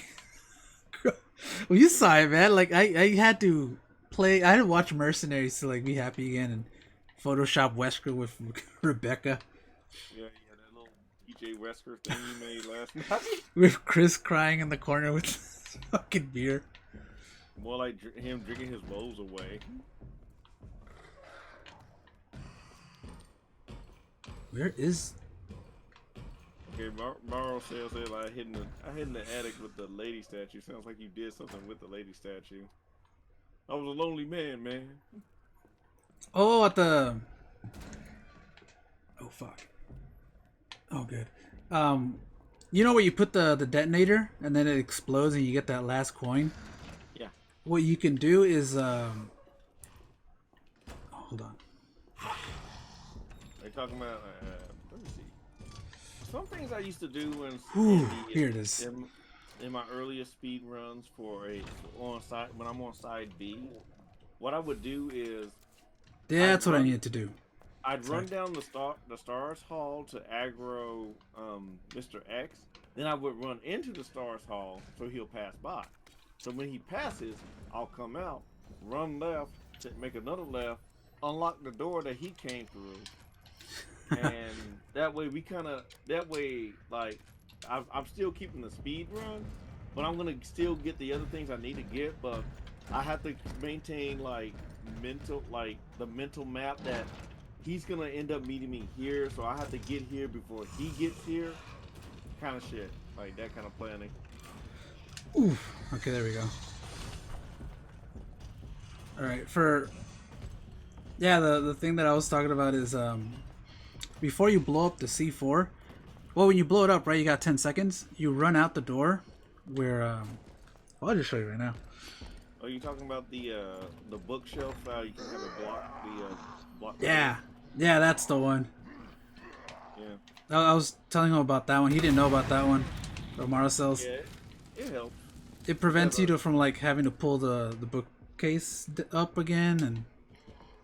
Well, you saw it, man. Like, I had to play. I had to watch Mercenaries to like be happy again and Photoshop Wesker with Rebecca. Yeah, that little PJ Wesker thing you made last night. With Chris crying in the corner with fucking beer. More like him drinking his woes away. Where is... Okay, Morrow says that I hid in the attic with the lady statue. Sounds like you did something with the lady statue. I was a lonely man. Oh, at the... Oh, fuck. Oh, good. You know where you put the detonator and then it explodes and you get that last coin? Yeah. What you can do is... hold on. They talking about... let me see. Some things I used to do here it is. In my earliest speed runs when I'm on side B, what I would do is That's what I needed to do. I'd run down the Stars Hall to aggro Mr. X. Then I would run into the Stars Hall so he'll pass by. So when he passes, I'll come out, run left, make another left, unlock the door that he came through. And that way like I'm still keeping the speed run, but I'm gonna still get the other things I need to get, but I have to maintain the mental map that he's gonna end up meeting me here, so I have to get here before he gets here, kind of shit, like that kind of planning. Oof. Okay, there we go. Alright, the thing that I was talking about is before you blow up the C4, well, when you blow it up, right, you got 10 seconds, you run out the door where I'll just show you right now. Are you talking about the bookshelf? You can have it block. Yeah, that's the one. Yeah. I was telling him about that one. He didn't know about that one. Or Marcel's. Yeah, it helps. It prevents you from like having to pull the bookcase up again, and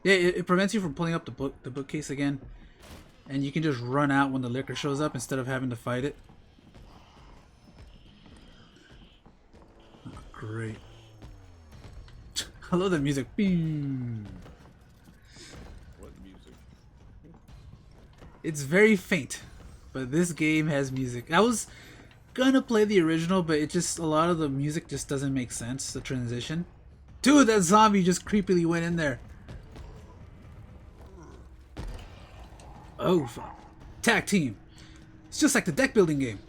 yeah, it prevents you from pulling up the bookcase again, and you can just run out when the liquor shows up instead of having to fight it. Oh, great. I love the music. Bing. What music? It's very faint, but this game has music. I was gonna play the original, but it just, a lot of the music just doesn't make sense, the transition. Dude, that zombie just creepily went in there. Oh, fuck. Tag team. It's just like the deck building game.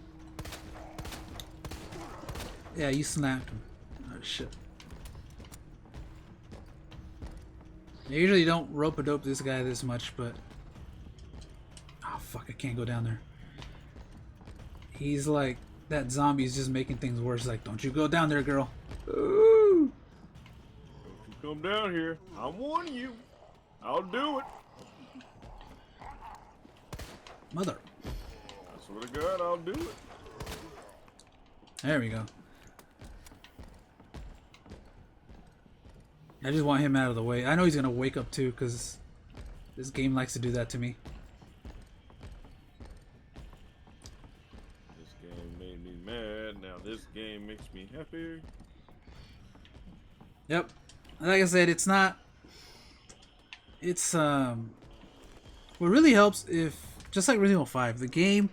Yeah, you snapped him. Oh, shit. I usually don't rope-a-dope this guy this much, but... Oh, fuck, I can't go down there. he's like that zombie is just making things worse. Like, don't you go down there, girl. Ooh. Don't you come down here. I'm warning you. I'll do it. Mother. I swear to God, I'll do it. There we go. I just want him out of the way. I know he's gonna wake up too, because this game likes to do that to me. This game made me mad. Now this game makes me happy. Yep. Like I said, it's not. It's what really helps if, just like Resident Evil 5, the game,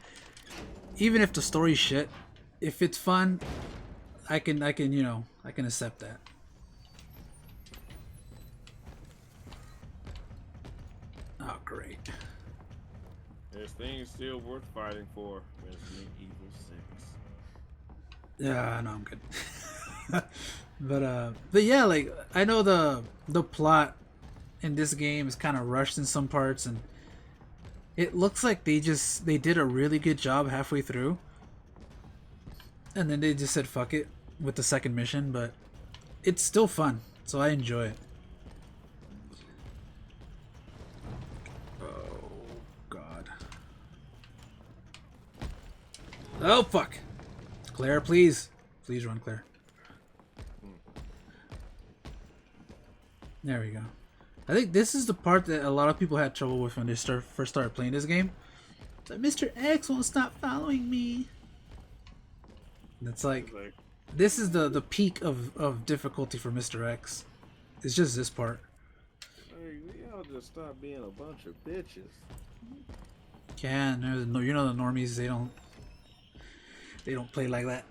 even if the story's shit, if it's fun, I can you know, I can accept that. Oh, great. There's things still worth fighting for. Resident Evil 6. Yeah, no, I'm good. But yeah, like I know the plot in this game is kind of rushed in some parts, and it looks like they did a really good job halfway through, and then they just said fuck it with the second mission. But it's still fun, so I enjoy it. Oh God. Oh fuck. Claire, please run, Claire. There we go. I think this is the part that a lot of people had trouble with when they first started playing this game. It's like, Mr. X won't stop following me. And it's like, this is the peak of difficulty for Mr. X. It's just this part. Hey, y'all just stop being a bunch of bitches. Yeah, no, you know the normies, they don't play like that.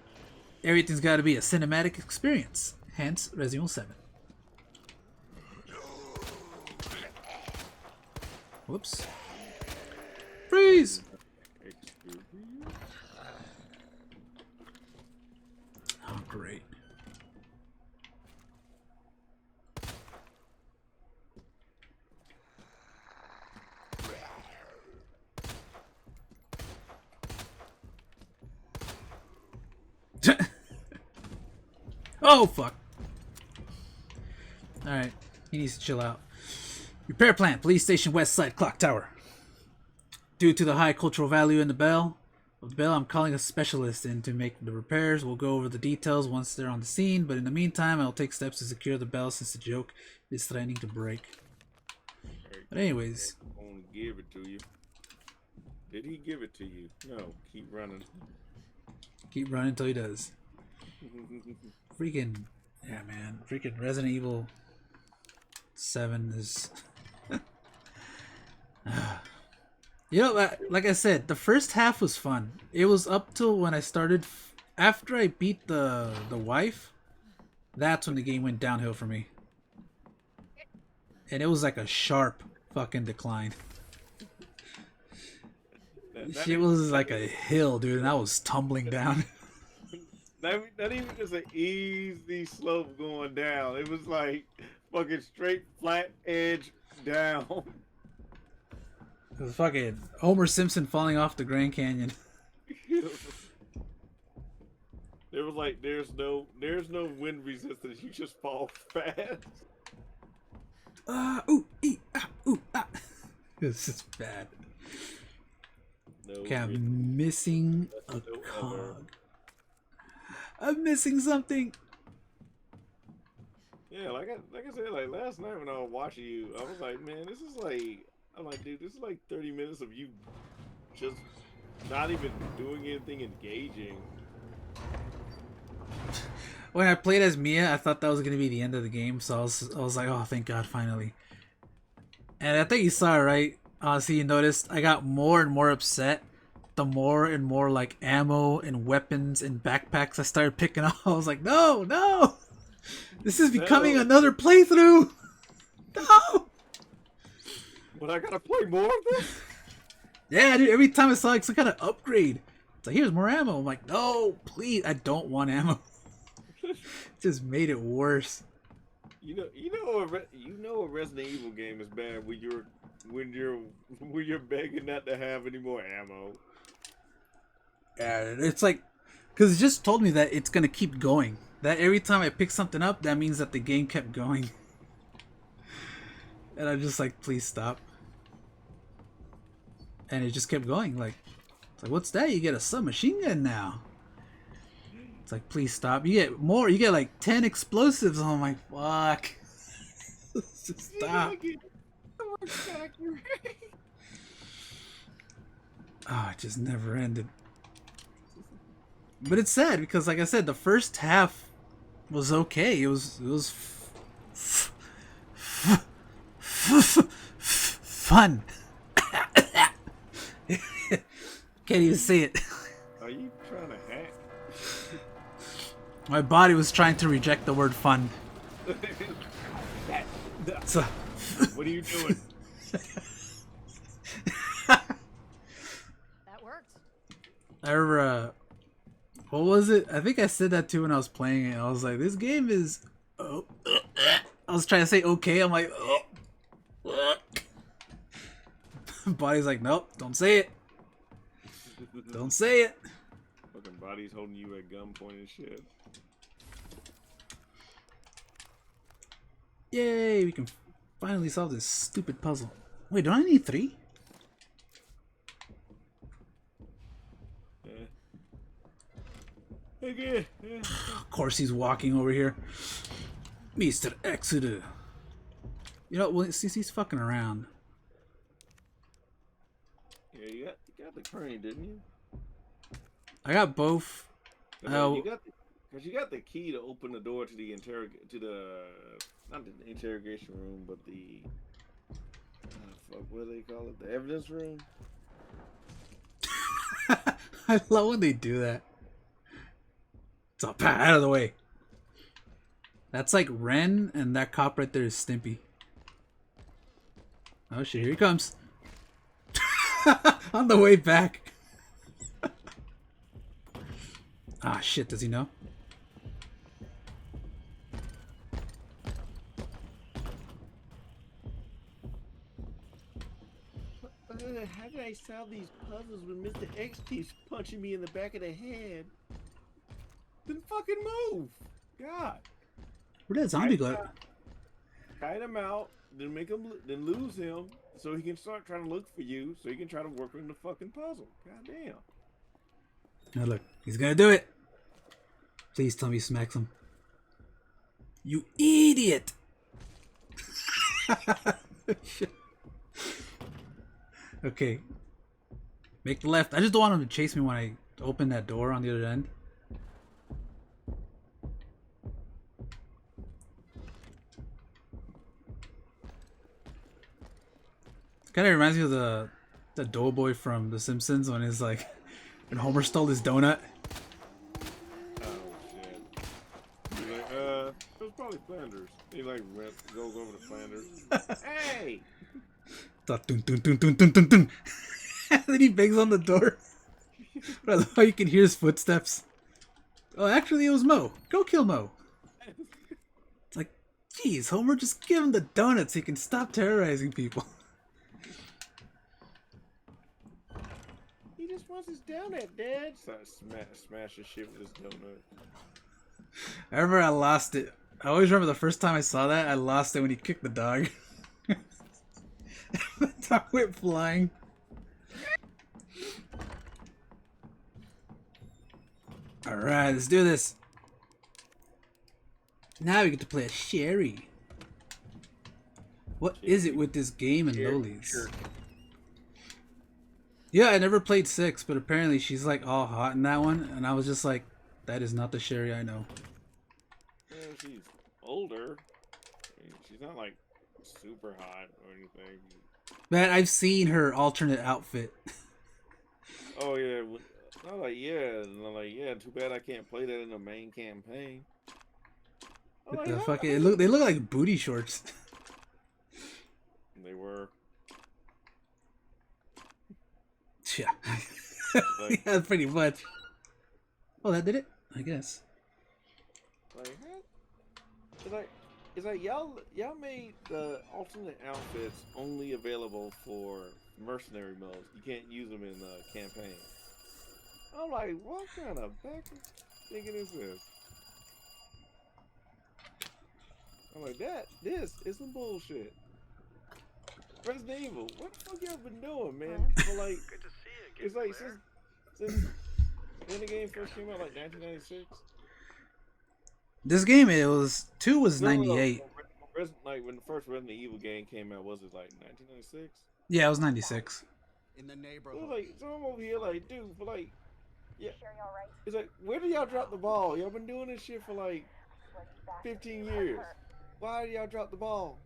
Everything's got to be a cinematic experience. Hence, Resident Evil 7. Whoops. Freeze! Oh, great. Oh, fuck. Alright, he needs to chill out. Repair plant, police station west side clock tower. Due to the high cultural value in the bell, I'm calling a specialist in to make the repairs. We'll go over the details once they're on the scene, but in the meantime, I'll take steps to secure the bell since the joke is threatening to break. But anyways. I'm gonna give it to you. Did he give it to you? No, keep running. Keep running until he does. Freaking, yeah, man. Freaking Resident Evil 7 is... You know, like I said, the first half was fun. It was up till when I started... After I beat the wife, that's when the game went downhill for me. And it was like a sharp fucking decline. It was like a hill, dude, and I was tumbling down. Not even just an easy slope going down. It was like fucking straight, flat edge down. It was fucking Homer Simpson falling off the Grand Canyon. There was like, there's no wind resistance. You just fall fast. Ooh, ee, ah, ooh, ah. This is bad. No okay, I'm missing a cog. I'm missing something. Yeah, like I said, like last night when I was watching you, I was like, man, this is like, I'm like, dude, this is like 30 minutes of you just not even doing anything engaging. When I played as Mia, I thought that was gonna be the end of the game, so I was like, oh, thank God, finally. And I think you saw it, right? See, you noticed I got more and more upset the more and more like ammo and weapons and backpacks I started picking up. I was like, no, this is becoming another playthrough. No. But I gotta play more of this. Yeah, dude. Every time I saw like some kind of upgrade, it's like, here's more ammo. I'm like, no, please, I don't want ammo. Just made it worse. You know a Resident Evil game is bad when you're begging not to have any more ammo. Yeah, it's like, because it just told me that it's gonna keep going. That every time I pick something up, that means that the game kept going. And I'm just like, please stop. And it just kept going. Like, it's like, what's that? You get a submachine gun now. It's like, please stop. You get more. You get like 10 explosives. Oh my fuck. Just stop. Oh, it just never ended. But it's sad because, like I said, the first half was okay. It was fun. Can't even say it. Are you trying to hack? My body was trying to reject the word fun. So, what are you doing? That worked. I remember, what was it? I think I said that too when I was playing it. I was like, this game is... Oh, I was trying to say okay. I'm like... Oh. Body's like, nope, don't say it. Don't say it. Fucking body's holding you at gunpoint and shit. Yay, we can finally solve this stupid puzzle. Wait, don't I need 3? Okay. Of course he's walking over here. Mr. Exeter. You know, well, since he's fucking around. Yeah, you got the crane, didn't you? I got both. You got the key to open the door to the not the interrogation room, but the fuck, what do they call it? The evidence room. I love when they do that. So out of the way. That's like Ren, and that cop right there is Stimpy. Oh shit, here he comes. On the way back. Ah shit, does he know? How did I solve these puzzles when Mr. X keeps punching me in the back of the head? Then fucking move! God. Where'd that zombie go? Kite him out, then then lose him, so he can start trying to look for you, so he can try to work on the fucking puzzle. God damn. Now look, he's gonna do it. Please tell me he smacks him. You idiot! Okay. Make the left. I just don't want him to chase me when I open that door on the other end. Kind of reminds me of the doughboy from The Simpsons when he's like, when Homer stole his donut. Oh shit. He's like, it was probably Flanders. He like goes over to Flanders. Hey! Dun, dun, dun, dun, dun, dun, dun. And then he bangs on the door. But I love how you can hear his footsteps. Oh, actually, it was Mo. Go kill Mo. It's like, geez, Homer, just give him the donut so he can stop terrorizing people. He just wants his donut, Dad. So smash his shit with his donut. I remember I lost it. I always remember the first time I saw that, I lost it when he kicked the dog. The dog went flying. Alright, let's do this. Now we get to play as Sherry. What is it with this game and lolis? Yeah, I never played 6, but apparently she's like all hot in that one, and I was just like, that is not the Sherry I know. Yeah, she's older. I mean, she's not like super hot or anything. Man, I've seen her alternate outfit. Oh yeah, not like yeah. Too bad I can't play that in the main campaign. What the fuck? They look like booty shorts. They were. Yeah. Yeah, pretty much. Oh, that did it? I guess. Like, it's like y'all made the alternate outfits only available for mercenary modes. You can't use them in the campaign. I'm like, what kind of back thinking is this? I'm like, this is some bullshit. Resident Evil, what the fuck y'all been doing, man? For like, Good to see you again, it's like Claire. since when the game first came out, like 1996. This game, it was 2 was No, no, no. 98. Like when the first Resident Evil game came out, was it like 1996? Yeah, it was 96. In the It was neighborhood. like, so I'm over here like, dude, for like, yeah. It's like, where do y'all drop the ball? Y'all been doing this shit for like 15 years. Why do y'all drop the ball?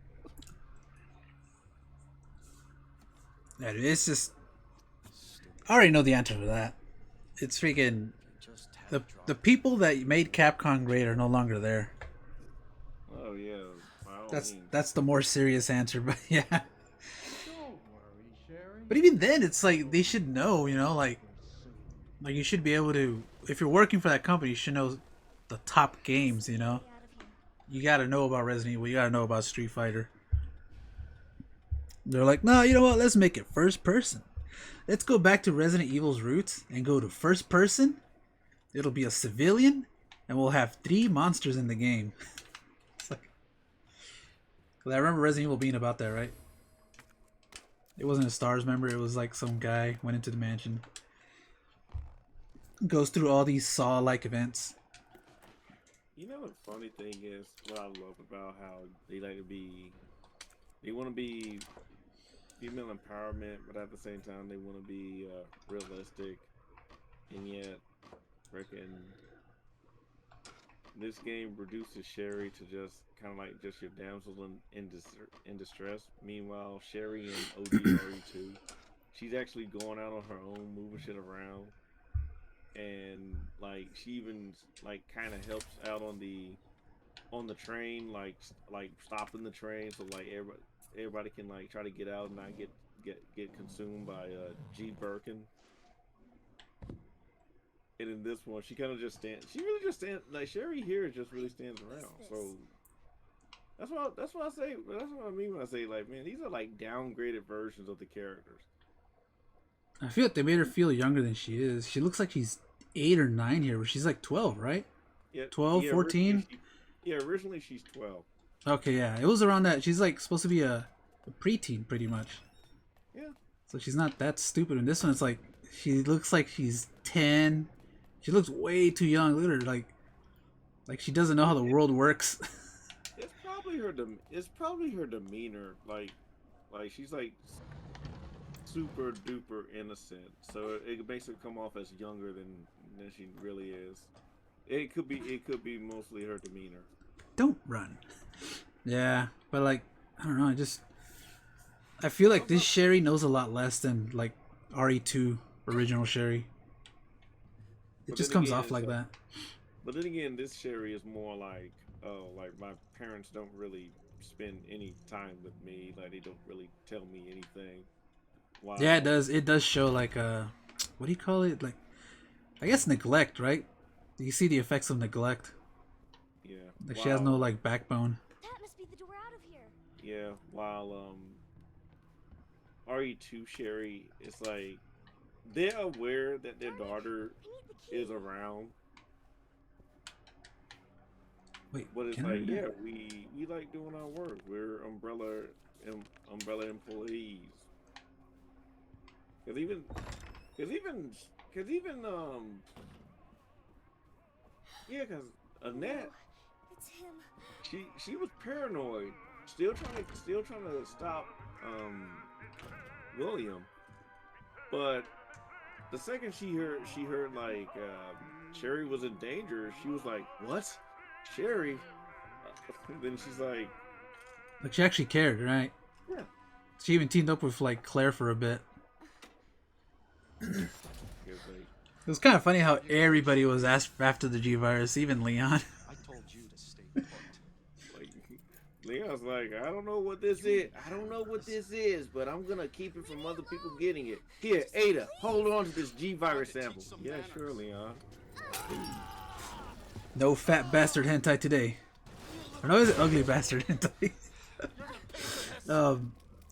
Yeah, dude, it's just. I already know the answer to that. It's freaking. The people that made Capcom great are no longer there. Oh yeah, That's the more serious answer, but yeah. Don't worry, Sherry. But even then, it's like they should know, you know, like you should be able to. If you're working for that company, you should know the top games. You know, you got to know about Resident Evil. You got to know about Street Fighter. They're like, no, you know what? Let's make it first person. Let's go back to Resident Evil's roots and go to first person. It'll be a civilian, and we'll have 3 monsters in the game. It's like, 'cause I remember Resident Evil being about that, right? It wasn't a Stars member. It was like some guy went into the mansion, goes through all these Saw-like events. You know the funny thing is, what I love about how they like to be, they want to be female empowerment, but at the same time they want to be realistic, and yet, freaking, this game reduces Sherry to just kind of like just your damsel in distress. Meanwhile, Sherry in ODRE2, she's actually going out on her own, moving shit around. And like she even like kind of helps out on the train, like stopping the train so like everybody can like try to get out and not get consumed by G Birkin. And in this one, she kind of just stands. She really just stands. Like Sherry here just really stands around. So that's what I say. That's what I mean when I say like, man, these are like downgraded versions of the characters. I feel like they made her feel younger than she is. She looks like she's 8 or 9 here, but she's like 12, right? Yeah, 12, 14? Originally she's 12. Okay, yeah. It was around that. She's like supposed to be a preteen, pretty much. Yeah. So she's not that stupid. In this one, it's like, she looks like she's 10. She looks way too young. Look at her, like she doesn't know how the world works. It's probably her demeanor. Like she's like super duper innocent, so it makes her come off as younger than she really is. It could be mostly her demeanor. Don't run. Yeah, but like I don't know. I feel like this Sherry knows a lot less than like RE2 original Sherry. It just comes off like that. But then again, this Sherry is more like, oh, like my parents don't really spend any time with me. Like they don't really tell me anything. Wow. Yeah, it does. It does show like what do you call it? Like, I guess neglect, right? You see the effects of neglect. Yeah. Like she has no like backbone. That must be the door out of here. Yeah. While RE2 Sherry is like, they're aware that their daughter is around. Wait, but it's like, yeah, we like doing our work. We're umbrella employees. Cause even yeah, cause Annette, it's him. She was paranoid, still trying to stop William, but the second she heard like Sherry was in danger, she was like, what? Sherry? Then she's like she actually cared, right? Yeah. She even teamed up with like Claire for a bit. It was kind of funny how everybody was asked after the G virus, even Leon. I told you to stay put. Like, Leon's like, I don't know what this is, but I'm gonna keep it from other people getting it. Here, Ada, hold on to this G virus sample. Yeah, sure, Leon. No fat bastard hentai today. Or no, is it ugly bastard hentai?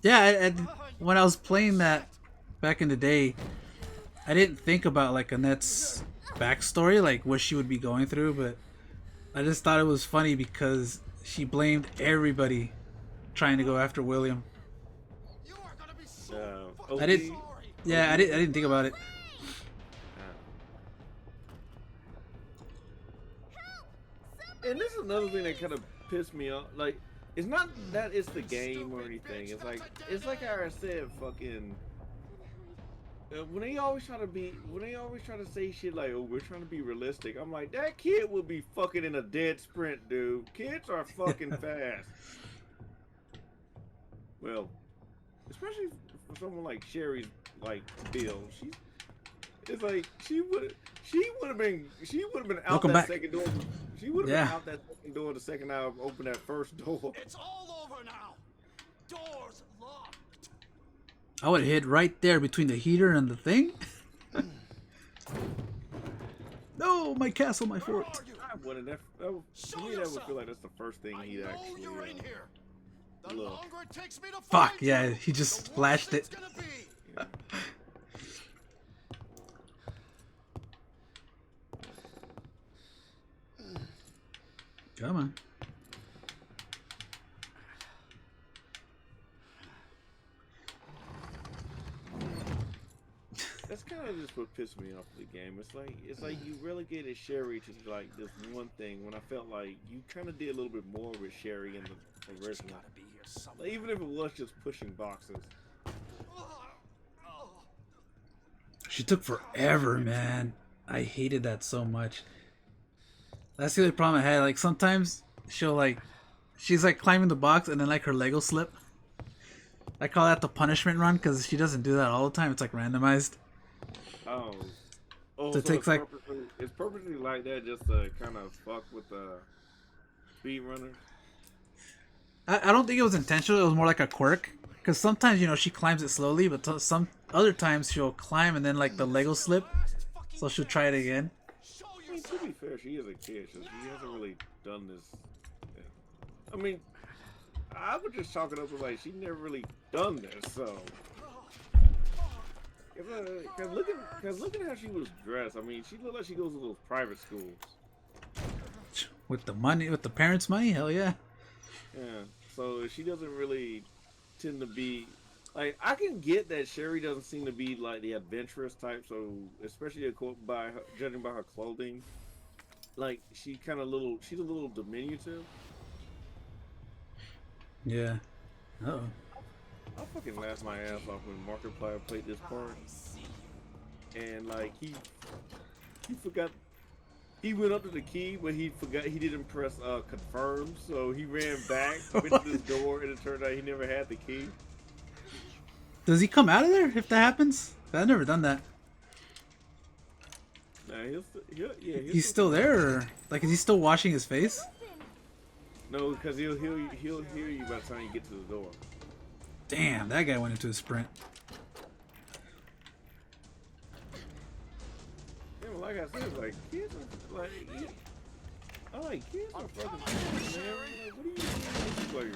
Yeah, when I was playing that back in the day, I didn't think about like Annette's backstory, like what she would be going through, but I just thought it was funny because she blamed everybody trying to go after William. OG, I didn't. Yeah, I didn't think about it. And this is another thing that kind of pissed me off. Like, it's not that it's the game or anything. It's like how I said, fucking. When they always try to say shit like, "Oh, we're trying to be realistic," I'm like, that kid would be fucking in a dead sprint, dude. Kids are fucking fast. Well, especially for someone like Sherry's like build, it's like she would have been out Welcome that back. second door. She would have been out that second door the second I opened that first door. It's all over now. Doors locked. I would have hit right there between the heater and the thing. No, my castle, my fort. I wouldn't. To me, that would feel like that's the first thing he'd actually. Look. Fuck yeah, he just flashed it. Come on. That's kind of just what pissed me off of the game. It's like you relegated Sherry to like this one thing when I felt like you kind of did a little bit more with Sherry in the original. Like, even if it was just pushing boxes. She took forever, man. I hated that so much. That's the only problem I had. Like sometimes she's like climbing the box and then like her leg will slip. I call that the punishment run because she doesn't do that all the time. It's like randomized. Oh, So it takes like it's purposely like that just to kind of fuck with the speed runner. I don't think it was intentional. It was more like a quirk. Because sometimes she climbs it slowly, but some other times she'll climb and then like the leg will slip, so she'll try it again. I mean, to be fair, she is a kid, so she hasn't really done this. I mean, I would just chalk it up to like she never really done this. So, cause looking at how she was dressed, I mean, she looked like she goes to those private schools. With the money, with the parents' money, hell yeah. Yeah. So she doesn't really tend to be like, I can get that Sherry doesn't seem to be like the adventurous type, so especially judging by her clothing, like she's a little diminutive. Yeah. Uh-oh. I fucking laughed my ass off when Markiplier played this part, and like he forgot. He went up to the key, but he forgot he didn't press confirm, so he ran back, went to this door, and it turned out he never had the key. Does he come out of there if that happens? I've never done that. Nah, he's still there, or like is he still washing his face? No, because he'll hear you by the time you get to the door. Damn, that guy went into a sprint. Yeah, well, like I said, like kids are like, I like kids are fucking man. Like, what do you like?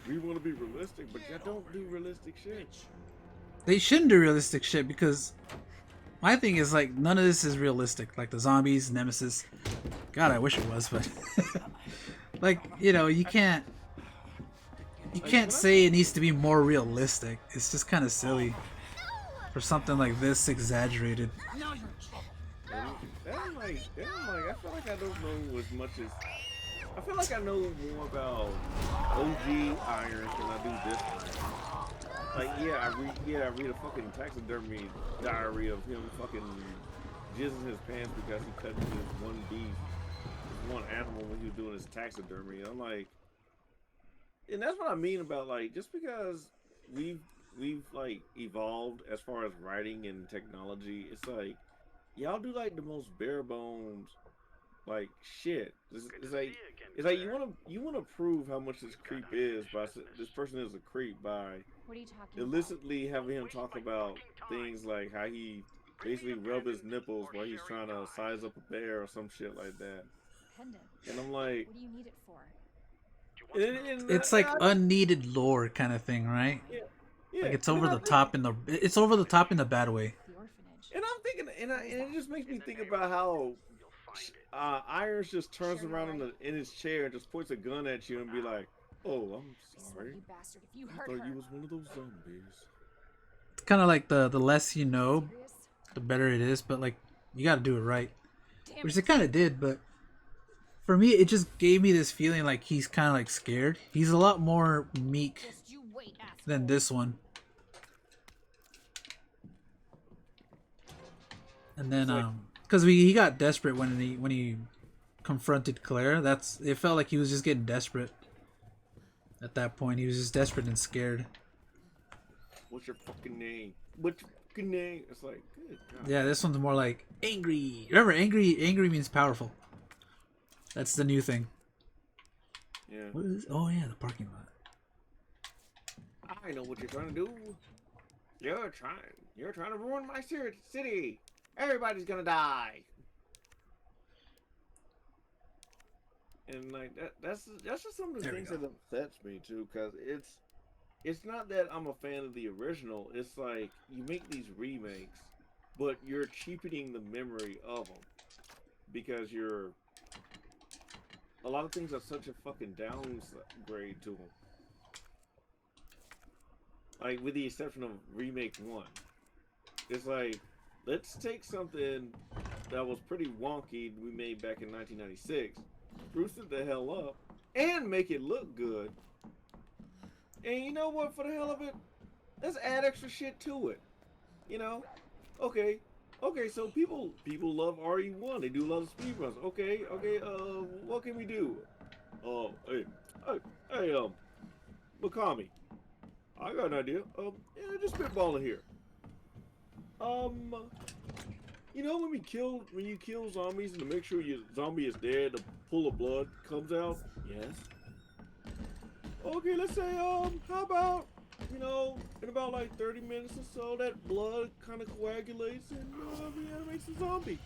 We want to be realistic, but y'all don't do realistic shit. They shouldn't do realistic shit because my thing is like none of this is realistic. Like the zombies, Nemesis. God, I wish it was, but like you can't say it needs to be more realistic. It's just kind of silly for something like this exaggerated. I'm like, I feel like I don't know as much as. I feel like I know more about OG Iron than I do this one. Like, I read a fucking taxidermy diary of him fucking jizzing his pants because he cut his one animal when he was doing his taxidermy. I'm like, and that's what I mean about like, just because we've like evolved as far as writing and technology, it's like y'all do like the most bare bones like shit. It's like you wanna prove how much this creep is by this person is a creep by What are you talking illicitly having him talk about things like how he basically rub his nipples while he's trying to size up a bear or some shit like that. Pendant. And I'm like, what do you need it for? It's like unneeded lore kind of thing, right? Yeah, Yeah, Like it's and over then the top in the bad way. The orphanage. and I'm thinking, and it just makes me think about how Irons just turns Sure, around you're right. in his chair and just points a gun at you and be like, "Oh, I'm I swear, sorry. you bastard, if you I hurt thought her. you was one of those zombies." It's kind of like the less you know, Serious? the better it is. But like you got to do it right, Damn which it. it kind of did. But for me, it just gave me this feeling like he's kind of like scared. He's a lot more meek Just you wait, asshole. than this one. And then, because he got desperate when he confronted Claire. It felt like he was just getting desperate. At that point, he was just desperate and scared. What's your fucking name? What's your fucking name? It's like, good God. Yeah, this one's more like angry. Remember, angry means powerful. That's the new thing. Yeah. What is? Oh yeah, the parking lot. I know what you're trying to do. You're trying to ruin my city. Everybody's gonna die. And like that's just some of the things that upsets me too, because it's not that I'm a fan of the original. It's like you make these remakes, but you're cheapening the memory of them because a lot of things are such a fucking downgrade to them. Like with the exception of remake 1, it's like let's take something that was pretty wonky we made back in 1996, spruce it the hell up, and make it look good. And you know what? For the hell of it, let's add extra shit to it. You know? Okay. So people love RE1. They do love the speedruns. Okay. What can we do? Hey, Makami, I got an idea. Yeah, just spitballing here. You know when you kill zombies and to make sure your zombie is dead, the pool of blood comes out? Yes. Okay, let's say, how about, in about like 30 minutes or so, that blood kind of coagulates and reanimates the zombie.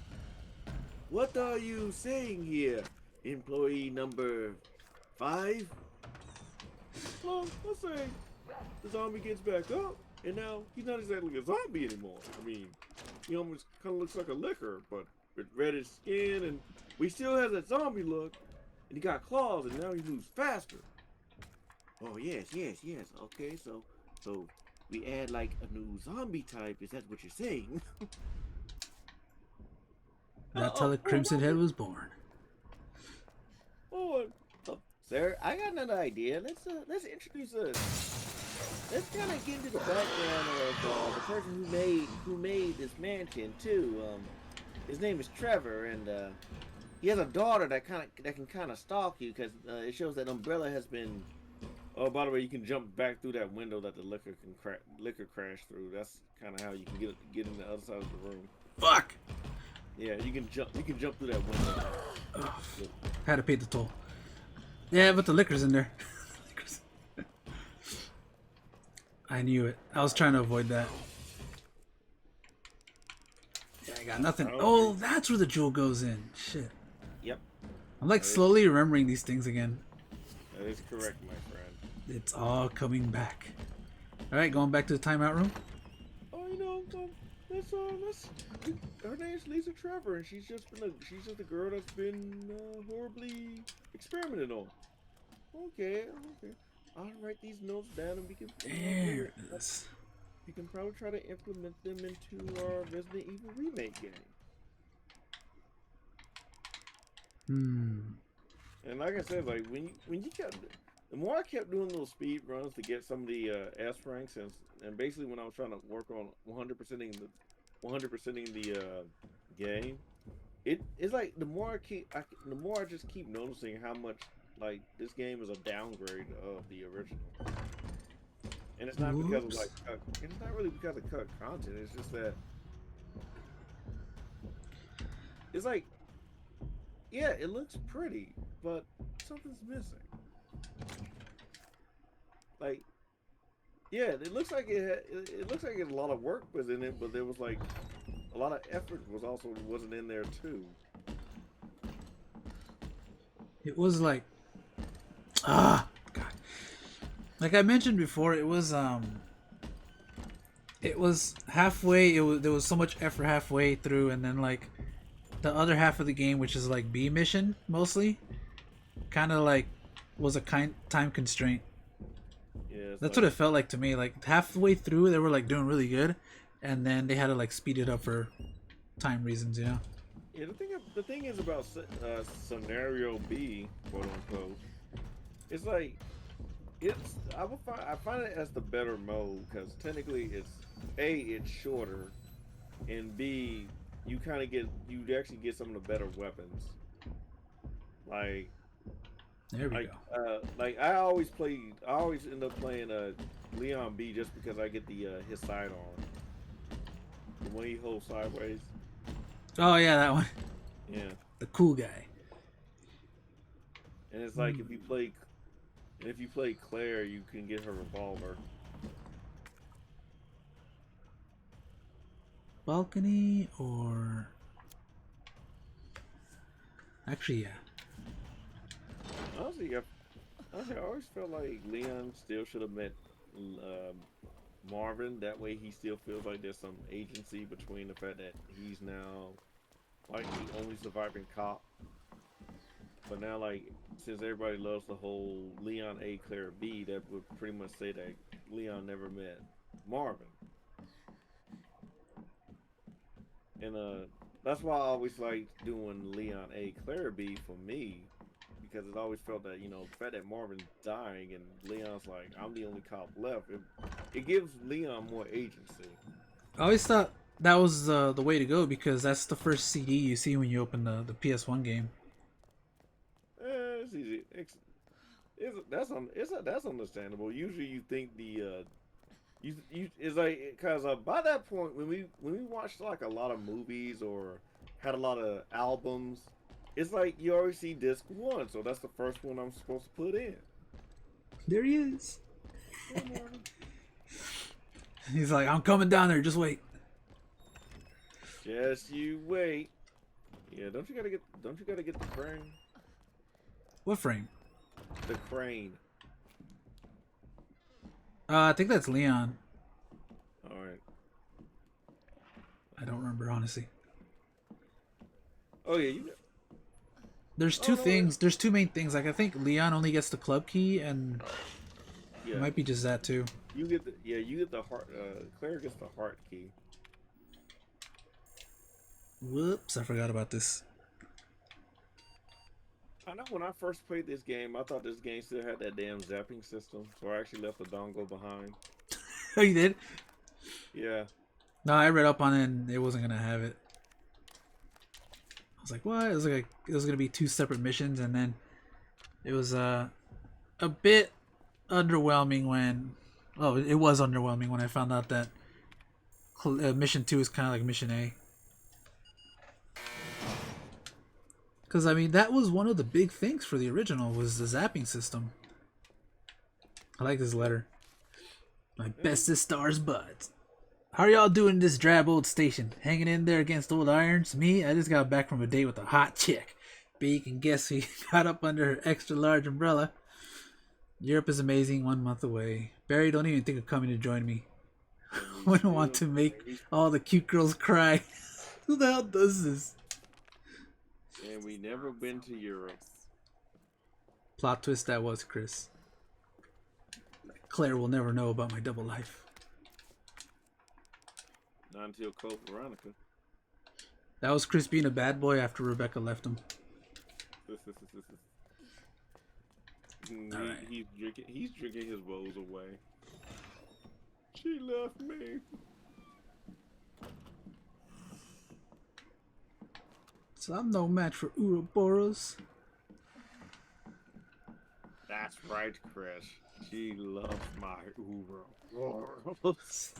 What are you saying here, employee number 5? Well, let's say the zombie gets back up, and now he's not exactly a zombie anymore. I mean, he almost kind of looks like a licker, but with reddish skin, and he still has that zombie look, and he got claws, and now he moves faster. Oh, yes. Okay, so we add like a new zombie type. Is that what you're saying? That's how the Crimson Head was born. Sir, I got another idea. Let's introduce let's kind of get into the background of the person who made this mansion too. His name is Trevor, and he has a daughter that can kind of stalk you because it shows that Umbrella has been. Oh, by the way, you can jump back through that window that the liquor crashed through. That's kind of how you can get in the other side of the room. Fuck. Yeah, you can jump through that window. Oh, had to pay the toll. Yeah, but the liquor's in there. I knew it. I was trying to avoid that. Yeah, I got nothing. Oh, that's where the jewel goes in. Shit. Yep. I'm like slowly remembering these things again. That is correct, my friend. It's all coming back. All right, going back to the timeout room. Oh, let's. Her name's Lisa Trevor, and she's just a girl that's been horribly experimented on. Okay. I'll write these notes down, and we can. There it is. We can probably try to implement them into our Resident Evil remake game. And like I said, like when you kept, the more I kept doing those speed runs to get some of the S ranks, and basically when I was trying to work on 100%ing the game, it's like the more I just keep noticing how much like this game is a downgrade of the original. And it's not because of it's not really because of cut content. It's just that it's like, yeah, it looks pretty, but something's missing. Like, yeah, it looks like it looks like a lot of work was in it, but there was like a lot of effort wasn't in there too. It was like, God. Like I mentioned before, it was it was halfway. There was so much effort halfway through, and then like the other half of the game, which is like B mission mostly, kind of like was a time constraint. Yeah, it's That's like what it felt like to me. Like halfway through, they were like doing really good, and then they had to like speed it up for time reasons, you know. yeah. The thing is about scenario B, quote unquote. It's like I find it as the better mode because technically it's shorter, and B, you actually get some of the better weapons. Like There we go. like I always end up playing Leon B just because I get the his sidearm, the one he holds sideways. Oh yeah, that one. Yeah, The cool guy. and it's like if you play Claire, you can get her revolver. Balcony or actually, yeah. Honestly, I always felt like Leon still should have met Marvin. That way, he still feels like there's some agency between the fact that he's now like the only surviving cop. But now, like, since everybody loves the whole Leon A, Claire B, that would pretty much say that Leon never met Marvin. And that's why I always liked doing Leon A, Claire B for me, because it always felt that, you know, the fact that Marvin's dying and Leon's like, I'm the only cop left, it gives Leon more agency. I always thought that was the way to go because that's the first CD you see when you open the PS1 game. It's easy. That's understandable. Usually, you think it's like because by that point when we watched like a lot of movies or had a lot of albums, it's like you already see disc one, so that's the first one I'm supposed to put in. There he is. He's like, I'm coming down there. Just wait. Just you wait. Yeah, don't you gotta get the crane? What frame? The crane. I think that's Leon. All right. I don't remember honestly. Oh yeah, There's two things. There's two main things. Like I think Leon only gets the club key, and yeah. it might be just that too. You get the heart. Claire gets the heart key. Whoops! I forgot about this. I know when I first played this game, I thought this game still had that damn zapping system, so I actually left the dongle behind. Oh, you did? Yeah. No, I read up on it, and it wasn't gonna have it. I was like, what? It was like it was gonna be two separate missions, and then it was a bit underwhelming when. Oh, it was underwhelming when I found out that mission 2 is kind of like mission A. Because I mean, that was one of the big things for the original was the zapping system. I like this letter. My bestest stars buds. How are y'all doing in this drab old station? Hanging in there against old irons? Me, I just got back from a date with a hot chick. But you can guess who got up under her extra large umbrella. Europe is amazing, 1 month away. Barry, don't even think of coming to join me. Wouldn't want to make all the cute girls cry. Who the hell does this? And we never been to Europe. Plot twist that was, Chris. Claire will never know about my double life. Not until Code Veronica. That was Chris being a bad boy after Rebecca left him. He's drinking his woes away. She left me. So I'm no match for Ouroboros. That's right, Chris. She loves my Ouroboros.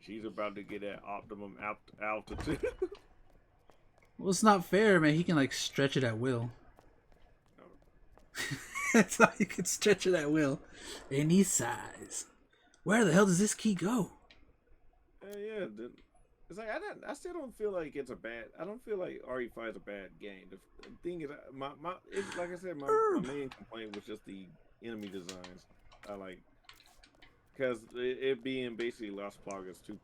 She's about to get at optimum altitude. Well, it's not fair, man. He can like stretch it at will. That's how you can stretch it at will. Any size. Where the hell does this key go? Yeah, it's like I still don't feel like it's a bad. I don't feel like RE5 is a bad game. The thing is, it's like I said, my main complaint was just the enemy designs. I like because it being basically Las Plagas 2.0,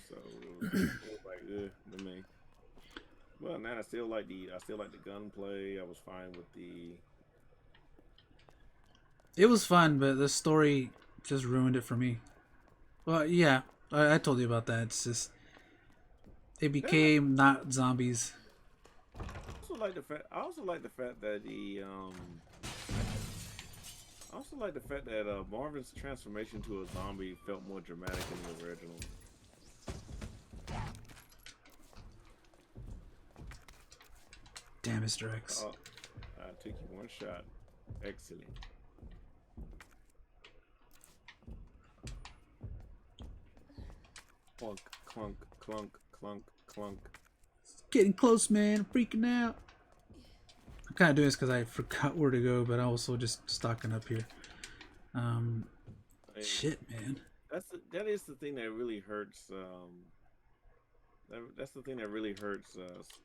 so it was like, to me. Well, man, I still like the gunplay. I was fine with the. It was fun, but the story just ruined it for me. Well, yeah, I told you about that. It's just it became not zombies. I also like the fact that I also like the fact that Marvin's transformation to a zombie felt more dramatic than the original. Damn, Mr. X. Oh, I took you one shot. Excellent. Clunk, clunk, clunk, clunk, clunk. It's getting close, man. I'm freaking out. I'm kind of doing this because I forgot where to go, but I'm also just stocking up here. Shit, man. That is the thing that really hurts. That's the thing that really hurts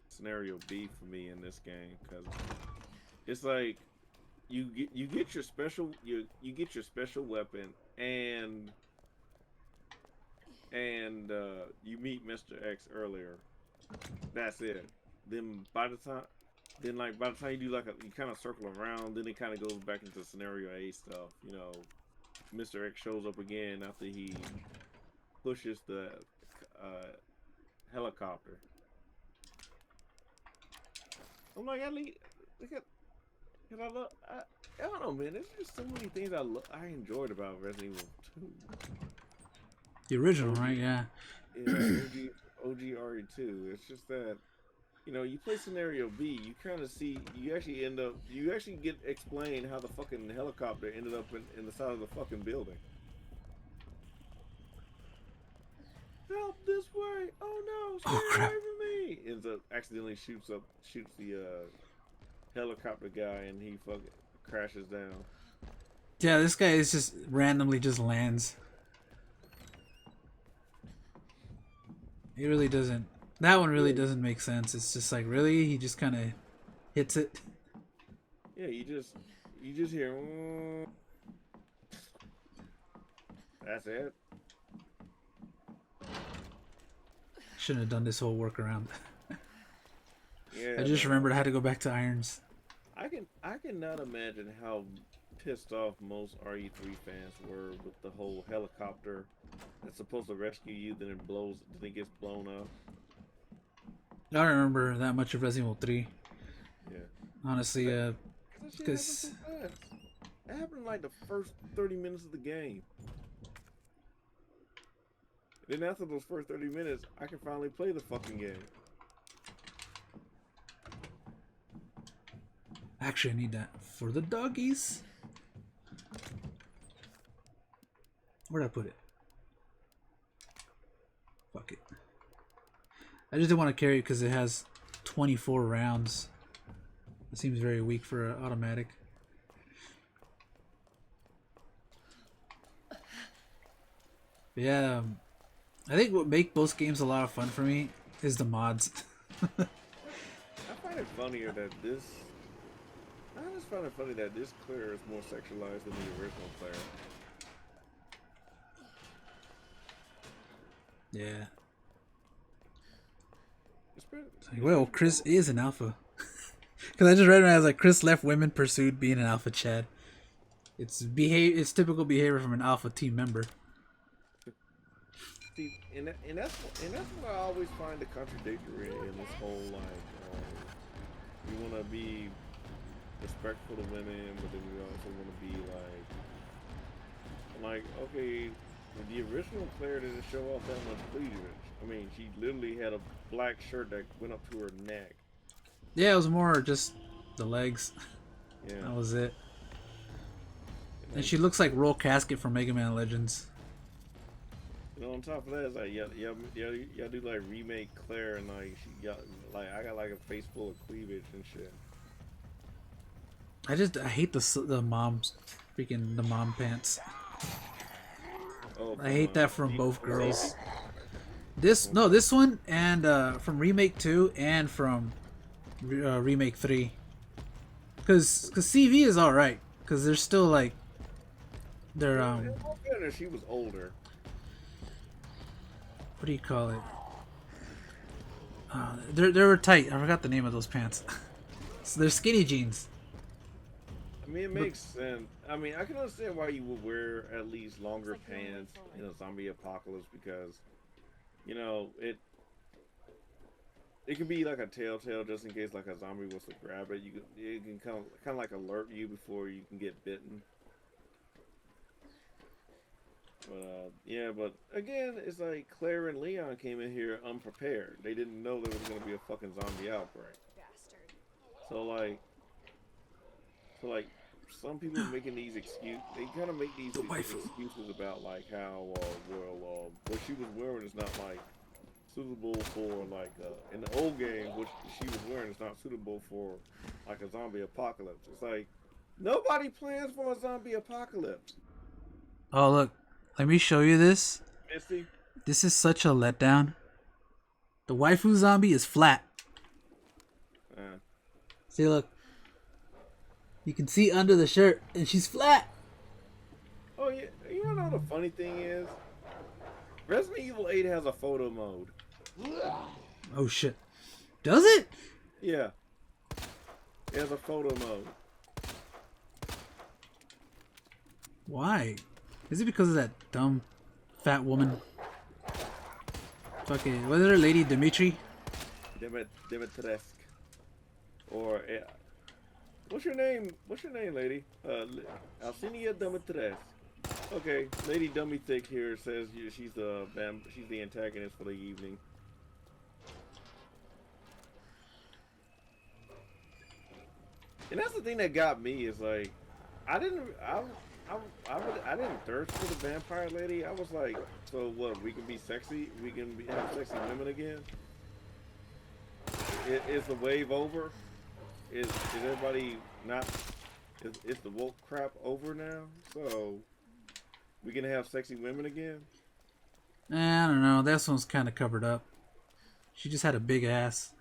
scenario B for me in this game, because it's like you get your special you get your special weapon and you meet Mr. X earlier. That's it. Then by the time you do you kind of circle around, then it kind of goes back into scenario A stuff. You know, Mr. X shows up again after he pushes the helicopter. I'm like, I don't know, man. There's just so many things I enjoyed about Resident Evil 2. The original, right? Yeah. Yeah, OG RE2. It's just that, you know, you play scenario B, you kind of see, you actually get explained how the fucking helicopter ended up in the side of the fucking building. Help this way! Oh no! Stay away from me! Ends up accidentally shoots the helicopter guy, and he fucking crashes down. Yeah, this guy is just randomly just lands. It really doesn't. That one really doesn't make sense. It's just like, really, he just kind of hits it. Yeah, you just hear. That's it. Shouldn't have done this whole workaround. Yeah, I just remembered I had to go back to Irons. I cannot imagine how pissed off most RE3 fans were with the whole helicopter that's supposed to rescue you, then it gets blown up. I don't remember that much of Resident Evil 3. Yeah. Honestly, because it happened in like the first 30 minutes of the game. Then after those first 30 minutes, I can finally play the fucking game. Actually, I need that for the doggies. Where'd I put it? Fuck it. I just didn't want to carry it because it has 24 rounds. It seems very weak for an automatic. But yeah, I think what makes both games a lot of fun for me is the mods. I find it funnier that this. I just find it funny that this Claire is more sexualized than the original Claire. Yeah. Like, well, Chris is an alpha. Because I just read it and I was like, Chris left women pursued being an alpha Chad. It's typical behavior from an alpha team member. See, and that's what I always find the contradictory in this whole you want to be respectful to women, but then we also want to be like okay, the original Claire didn't show off that much cleavage. I mean, she literally had a black shirt that went up to her neck. Yeah, it was more just the legs. Yeah, that was it. And she looks like Roll Casket from Mega Man Legends. You know, on top of that, it's like y'all do like remake Claire, and like I got like a face full of cleavage and shit. I hate the mom's freaking the mom pants. Oh, I hate that from both girls. This one and from Remake 2 and from Remake 3. Cause CV is all right. Cause there's still like They're In all fairness, she was older. what do you call it? They were tight. I forgot the name of those pants. So they're skinny jeans. I mean, it makes sense. I mean, I can understand why you would wear at least longer pants in a zombie apocalypse because, you know, it can be like a telltale just in case like a zombie wants to grab it. It can kind of like alert you before you can get bitten. But yeah, but again, it's like Claire and Leon came in here unprepared. They didn't know there was gonna be a fucking zombie outbreak. Bastard. So like, some people making these excuses. They kind of make these excuses about like how what she was wearing is not like suitable for like in the old game. What she was wearing is not suitable for like a zombie apocalypse. It's like nobody plans for a zombie apocalypse. Oh look, let me show you this. Misty, This is such a letdown. The waifu zombie is flat. See, look. You can see under the shirt, and she's flat. oh yeah, you wanna know the funny thing is? Resident Evil 8 has a photo mode. Oh shit. Does it? Yeah. It has a photo mode. Why? Is it because of that dumb fat woman? Fucking, what is her, Lady Dimitri? Dimitrescu. Or what's your name? What's your name, lady? Alcinia Dimitrescu. Okay, Lady Dummy Thick here says she's the antagonist for the evening. And that's the thing that got me is like, I didn't thirst for the vampire lady. I was like, so what? We can be sexy. We can have sexy women again. Is the wave over? Is everybody not? Is the woke crap over now? So we can have sexy women again? I don't know. This one's kind of covered up. She just had a big ass.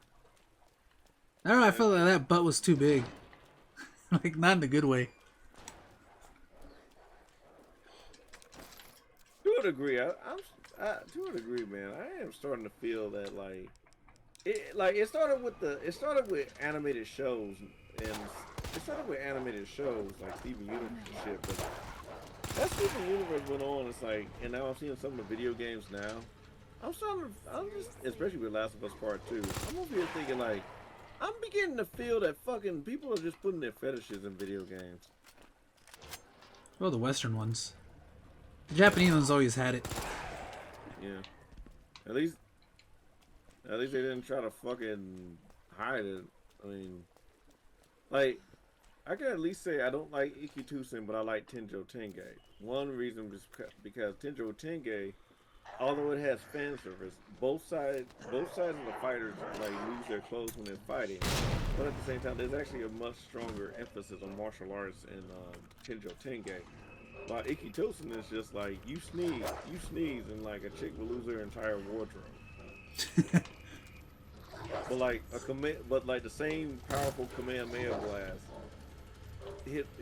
I don't know. I felt like that butt was too big. Like, not in a good way. To a degree, to a degree, man. I am starting to feel that it started with animated shows like Steven Universe and shit, but that Steven Universe went on. It's like, and now I'm seeing some of the video games now. I'm just, especially with Last of Us Part 2. I'm over here thinking like, I'm beginning to feel that fucking people are just putting their fetishes in video games. Well, the Western ones. The Japanese ones always had it. Yeah. At least they didn't try to fucking hide it. I mean, like, I can at least say I don't like Ikitusen, but I like Tenjo Tenge. One reason is because Tenjo Tenge, although it has fan service, both sides of the fighters like lose their clothes when they're fighting. But at the same time, there's actually a much stronger emphasis on martial arts in Tenjo Tenge. While Ikitosen is just like you sneeze, and like a chick will lose her entire wardrobe. But like the same powerful Kamehameha blast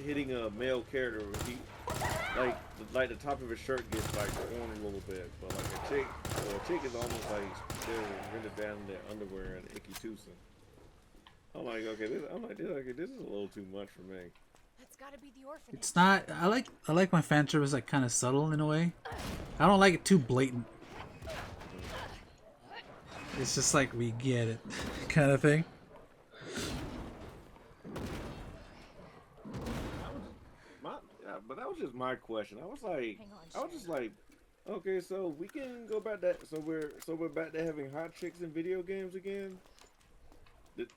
hitting a male character, he like the top of his shirt gets like torn a little bit, but like a chick is almost like they're rendered down in their underwear and Ikitusen. I'm like, okay, this is a little too much for me. That's gotta be the orphanage. It's not. I like my fan service like kind of subtle in a way. I don't like it too blatant. It's just like we get it, kind of thing. But that was just my question. I was just like, okay, so we can go back that. So we're back to having hot chicks in video games again. Did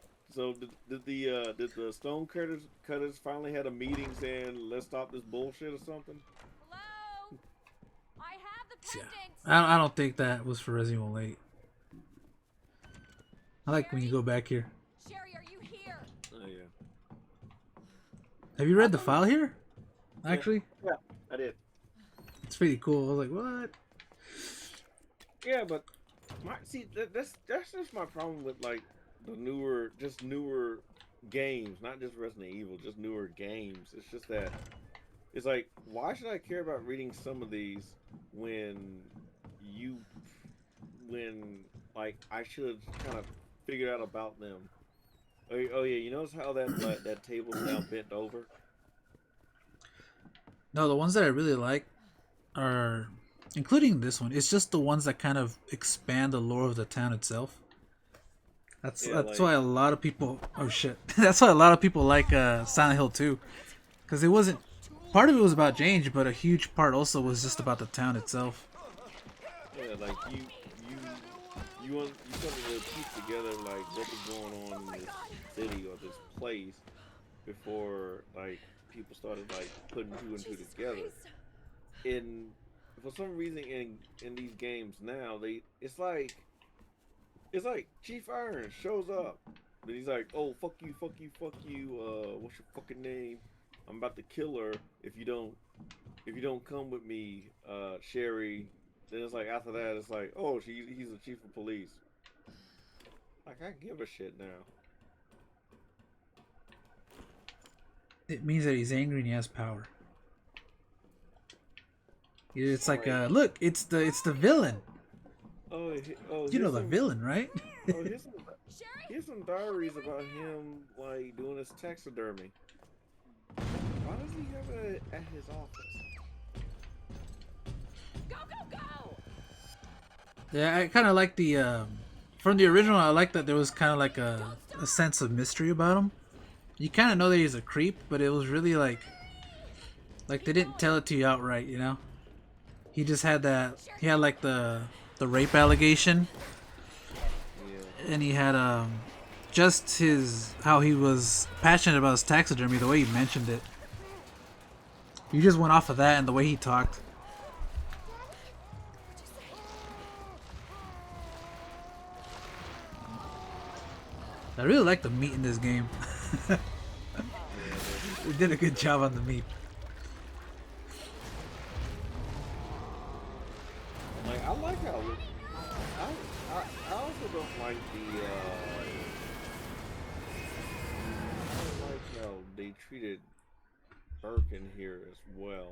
the Stone Cutters finally had a meeting saying let's stop this bullshit or something? Hello? I have the pendant. I don't think that was for Resident Evil 8. I like when you go back here. Sherry, are you here? Oh yeah. Have you read the file here? Actually? Yeah, I did. It's pretty cool. I was like, what? Yeah, but that's just my problem with like the newer games, not just Resident Evil, just newer games. It's just that It's like, why should I care about reading some of these when you, when like I should have kind of figured out about them. Oh yeah, you notice how that table's now bent over? No, the ones that I really like are, including this one, it's just the ones that kind of expand the lore of the town itself. Yeah, That's like why a lot of people. Oh shit! That's why a lot of people like Silent Hill 2, because it wasn't. Part of it was about Jange, but a huge part also was just about the town itself. yeah, like you started to piece together like what was going on in this city or this place before like people started like putting two and two together. In For some reason in these games now it's like Chief Iron shows up. Then he's like, "Oh, fuck you, fuck you, fuck you. What's your fucking name? I'm about to kill her if you don't come with me, Sherry." Then it's like after that, it's like, "Oh, he's the chief of police." Like I give a shit now. It means that he's angry and he has power. It's like, Like, look, it's the villain. oh, You know the villain, right? oh, here's some diaries about him like doing his taxidermy. Why does he have it at his office? Go, go, go! Yeah, I kind of like the from the original. I like that there was kind of like a sense of mystery about him. You kind of know that he's a creep, but it was really like they didn't tell it to you outright, you know. He just had that. He had like the rape allegation, Yeah. and he had just his how he was passionate about his taxidermy. The way he mentioned it, you just went off of that and the way he talked. I really like the meat in this game. They did a good job on the meat. Like I like how I also don't like the I don't like how they treated Birkin here as well.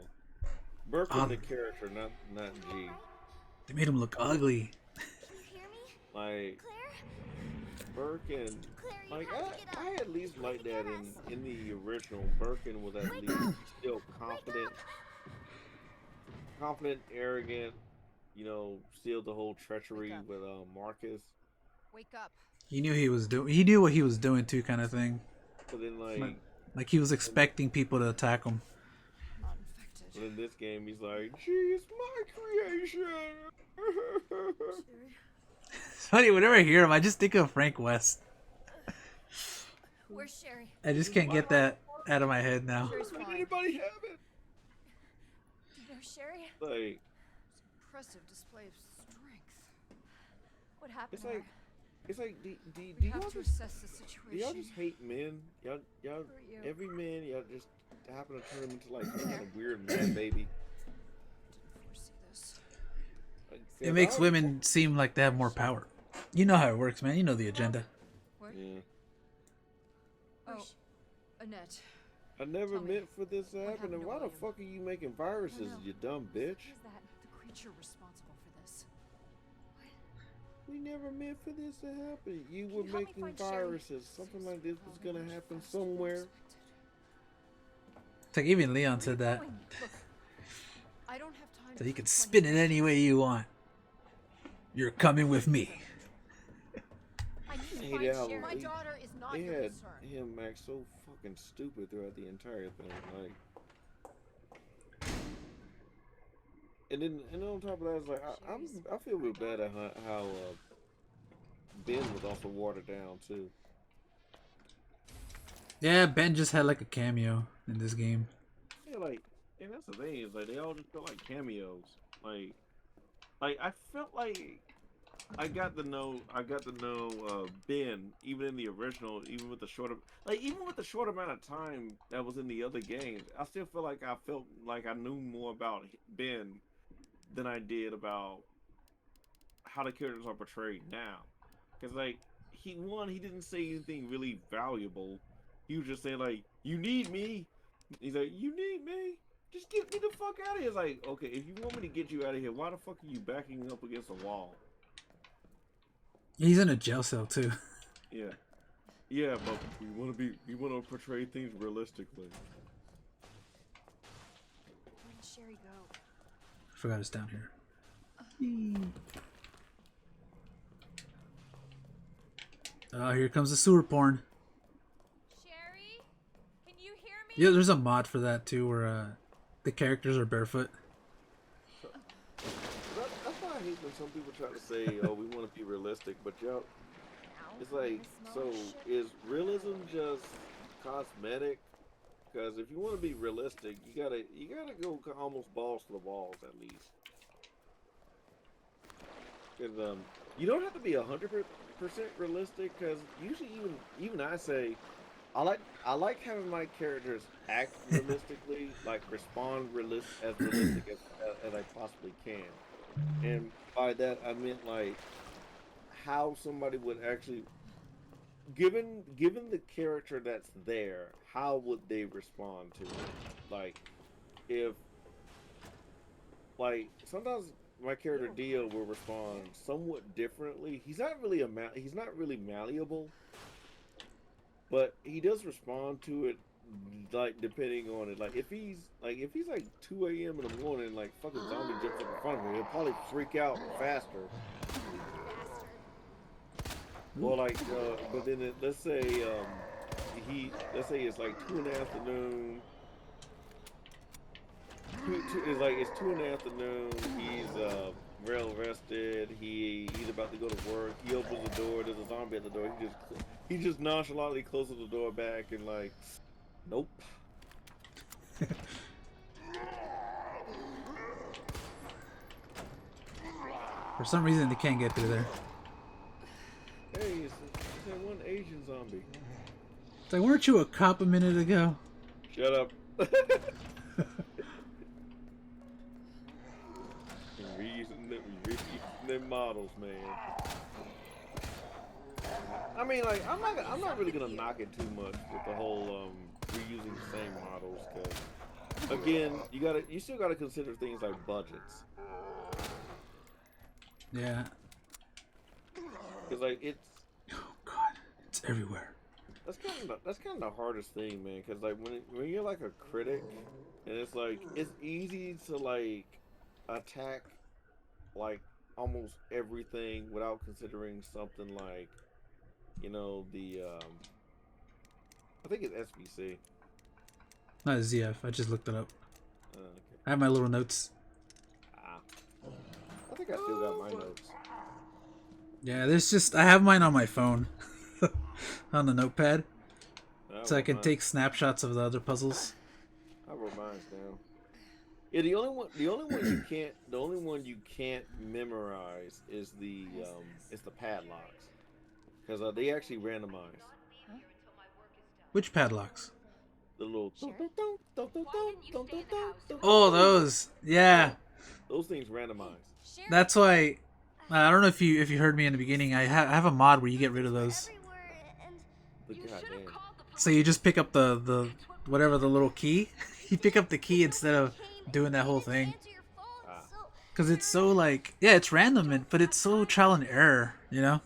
Birkin the character, not G. They made him look ugly. Like Birkin, like I at least like that in the original. Birkin was at least still confident, arrogant. You know, still the whole treachery with Marcus. Wake up. He knew he was doing. He knew what he was doing too, kind of thing. But then Like he was expecting people to attack him. But in this game, he's like, "She's my creation." It's funny, whenever I hear him, I just think of Frank West. Where's Sherry? I just can't get that out of my head now. Did anybody have it? Do you know Sherry? Like, Impressive display of strength. What happened it's to her? like, it's like, do We y'all have to just assess the do y'all situation. just hate men? Y'all, you? every man, y'all just happen to turn him into like some kind of weird man baby. Didn't foresee this. Like, It makes women seem like they have more power. You know how it works, man. You know the agenda. What? Yeah. Oh, Annette. I never Tell me, meant for this to what happen. happened And to why the William? fuck are you making viruses, No. you dumb bitch? Who's that? The creature responsible for this. We never meant for this to happen. You were you help me making find Sherry? viruses. Something like this was gonna happen somewhere. It's like even Leon said that. Look, I don't have time So to you can explain spin it any way you want. You're coming with me. I need to Hey, find Al, Sherry. My daughter is not They your had concern. him act so fucking stupid throughout the entire thing. Like, and then on top of that, it's like I feel real bad at how Ben was also watered down too. Yeah, Ben just had like a cameo in this game. Yeah, like, and that's the thing is like they all just felt like cameos. Like I felt like I got to know Ben even in the original, even with the short amount of time that was in the other games. I still feel like I felt like I knew more about Ben than I did about how the characters are portrayed now. Because like he didn't say anything really valuable. He was just saying like, "You need me." He's like, "You need me." Just get me the fuck out of here. It's like, okay, if you want me to get you out of here, why the fuck are you backing up against a wall? He's in a jail cell too. Yeah. Yeah, but we want to portray things realistically. Where did Sherry go? I forgot it's down here. Oh, here comes the sewer porn. Sherry, can you hear me? Yeah, there's a mod for that too, where the characters are barefoot. That's why I hate when some people try to say, "Oh, we want to be realistic," but y'all, it's like, so is realism just cosmetic? Because if you want to be realistic, you gotta go almost balls to the walls at least. Because you don't have to be 100% realistic. Because usually, even I say, I like having my characters act realistically, like respond as realistic as I possibly can. And by that I meant like how somebody would actually, given the character that's there, how would they respond to it? Like, if, like, sometimes my character Dio will respond somewhat differently. He's not really malleable, but he does respond to it, like, depending on it. Like if he's like 2 a.m. in the morning, like fucking zombie jumps up in front of me, he'll probably freak out faster. Well, like, but then let's say it's like 2 in the afternoon. It's 2 in the afternoon. He's well rested. He's about to go to work. He opens the door. There's a zombie at the door. He just nonchalantly closes the door back and like, nope. For some reason, they can't get through there. Hey, it's that one Asian zombie. It's like, weren't you a cop a minute ago? Shut up. Reusing them models, man. I mean, like, I'm not really gonna knock it too much with the whole reusing the same models, because again, you still gotta consider things like budgets. Yeah. Because like it's, oh god, it's everywhere. That's kind of the hardest thing, man. Because like when you're like a critic, and it's like it's easy to like attack like almost everything without considering something like, you know, the I think it's SBC. Not ZF. I just looked it up. Okay. I have my little notes. I think I still got my notes. Yeah, there's just, I have mine on my phone. On the notepad. So I can take snapshots of the other puzzles. I wrote mine down. Yeah, the only one you can't memorize is the padlocks. Because they actually randomize. Huh? Which padlocks? The little oh, those. Yeah. Those things randomize. That's why I don't know if you heard me in the beginning. I have a mod where you get rid of those. So you just pick up the whatever, the little key. You pick up the key instead of doing that whole thing. Because it's so like, yeah, it's random, but it's so trial and error, you know?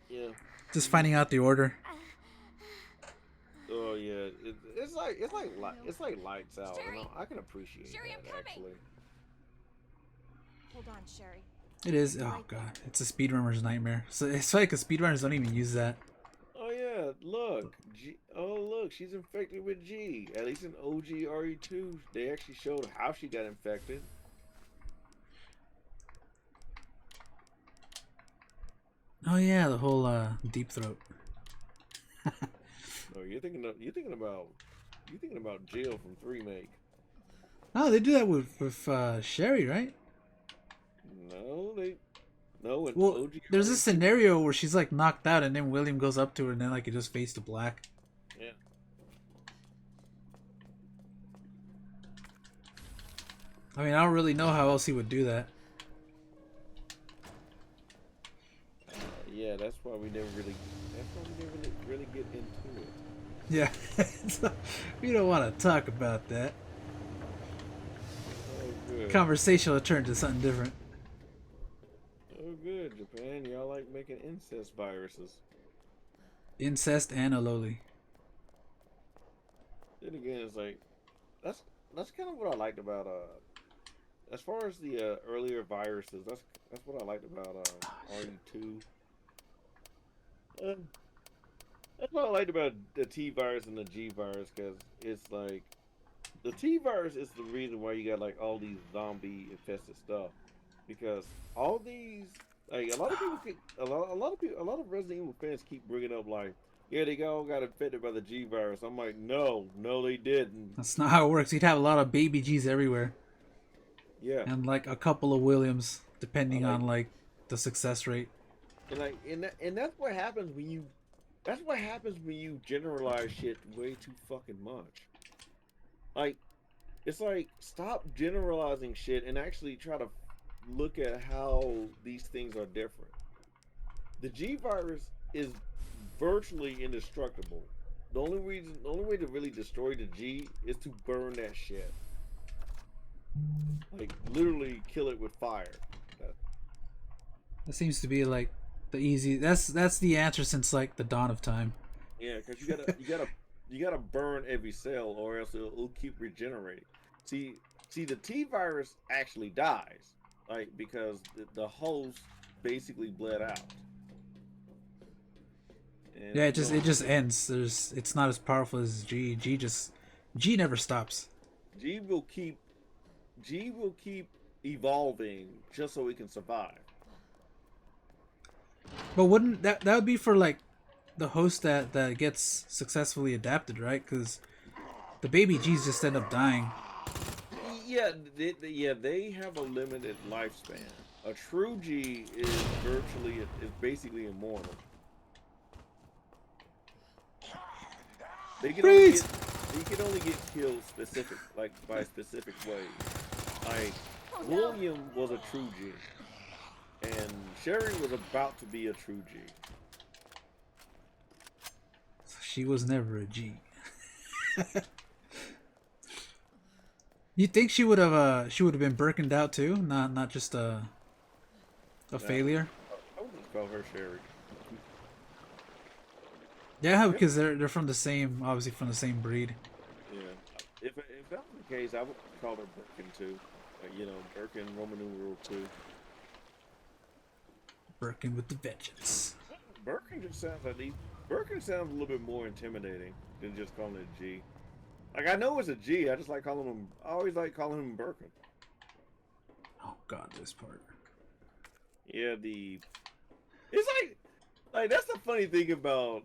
Yeah. Just finding out the order. Oh yeah, it's like lights out. You know, I can appreciate that actually. Hold on, Sherry. It is. Oh god, it's a speedrunner's nightmare. So it's like speedrunners don't even use that. Oh yeah, look. Look, she's infected with G. At least in OG RE2, they actually showed how she got infected. Oh yeah, the whole deep throat. No, you're thinking about Jill from remake. Oh, they do that with Sherry, right? No. Well, OG there's RE2. a scenario where she's like knocked out, and then William goes up to her, and then like it just fades to black. Yeah. I mean, I don't really know how else he would do that. Yeah, that's why we never really get into it. Yeah, we don't want to talk about that. conversation will turn to something different. Oh, good, Japan. Y'all like making incest viruses. Incest and a lowly. Then again, it's like that's kind of what I liked about as far as the earlier viruses. That's what I liked about RE2. That's what I liked about the T virus and the G virus, because it's like the T virus is the reason why you got like all these zombie infested stuff, because all these like a lot of people a lot of Resident Evil fans keep bringing up like, yeah, they all got infected by the G virus. I'm like, no, they didn't. That's not how it works. You'd have a lot of baby G's everywhere. Yeah. And like a couple of Williams, depending on like the success rate. And that's what happens when you generalize shit way too fucking much. Like, it's like, stop generalizing shit and actually try to look at how these things are different. The G virus is virtually indestructible. The only way to really destroy the G is to burn that shit. Like, literally kill it with fire. That seems to be like the easy. That's the answer since like the dawn of time. Yeah, because you gotta burn every cell, or else it'll keep regenerating. See, the T virus actually dies, like, because the host basically bled out. And Yeah, it just ends. It's not as powerful as G. G never stops. G will keep evolving just so it can survive. But wouldn't that would be for like the host that gets successfully adapted, right? Because the baby G's just end up dying. Yeah, they have a limited lifespan. A true G is basically immortal. They can only get killed by specific ways. Like, William was a true G, and Sherry was about to be a true G. She was never a G. You think she would have been Birkened out too, not just a failure? I would just call her Sherry. Yeah, because they're from the same, obviously from the same breed. Yeah, if that was the case, I would call her Birkin too. Birkin Roman numeral 2. Birkin with the vengeance. Birkin sounds a little bit more intimidating than just calling it a G. Like, I know it's a G, I just like calling him. I always like calling him Birkin. Oh God, this part. Yeah, it's like that's the funny thing about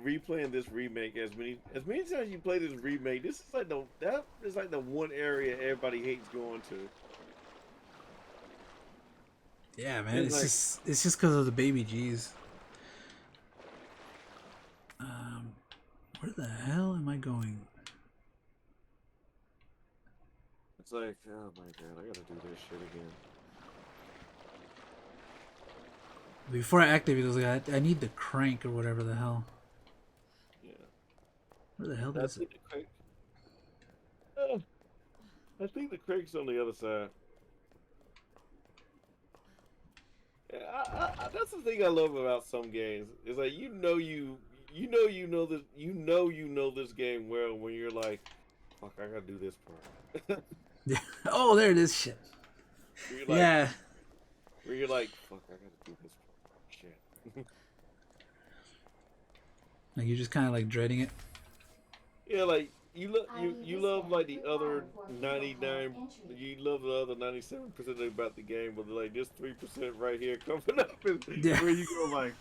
replaying this remake. As many times you play this remake, this is like the one area everybody hates going to. Yeah, man, it's just because of the baby G's. Where the hell am I going? It's like, oh my God, I gotta do this shit again. Before I activate those, I need the crank or whatever the hell. Yeah. Where the hell is it? I think the crank's on the other side. Yeah, that's the thing I love about some games. It's like you know this game well when you're like, fuck, I gotta do this part. Yeah. Oh, there it is. Shit. Yeah. Where you're like, fuck, I gotta do this part. Shit. Like you're just kind of like dreading it. Yeah, like you love like the other 99. You love the other 97% about the game, but like this 3% right here coming up is where you go like.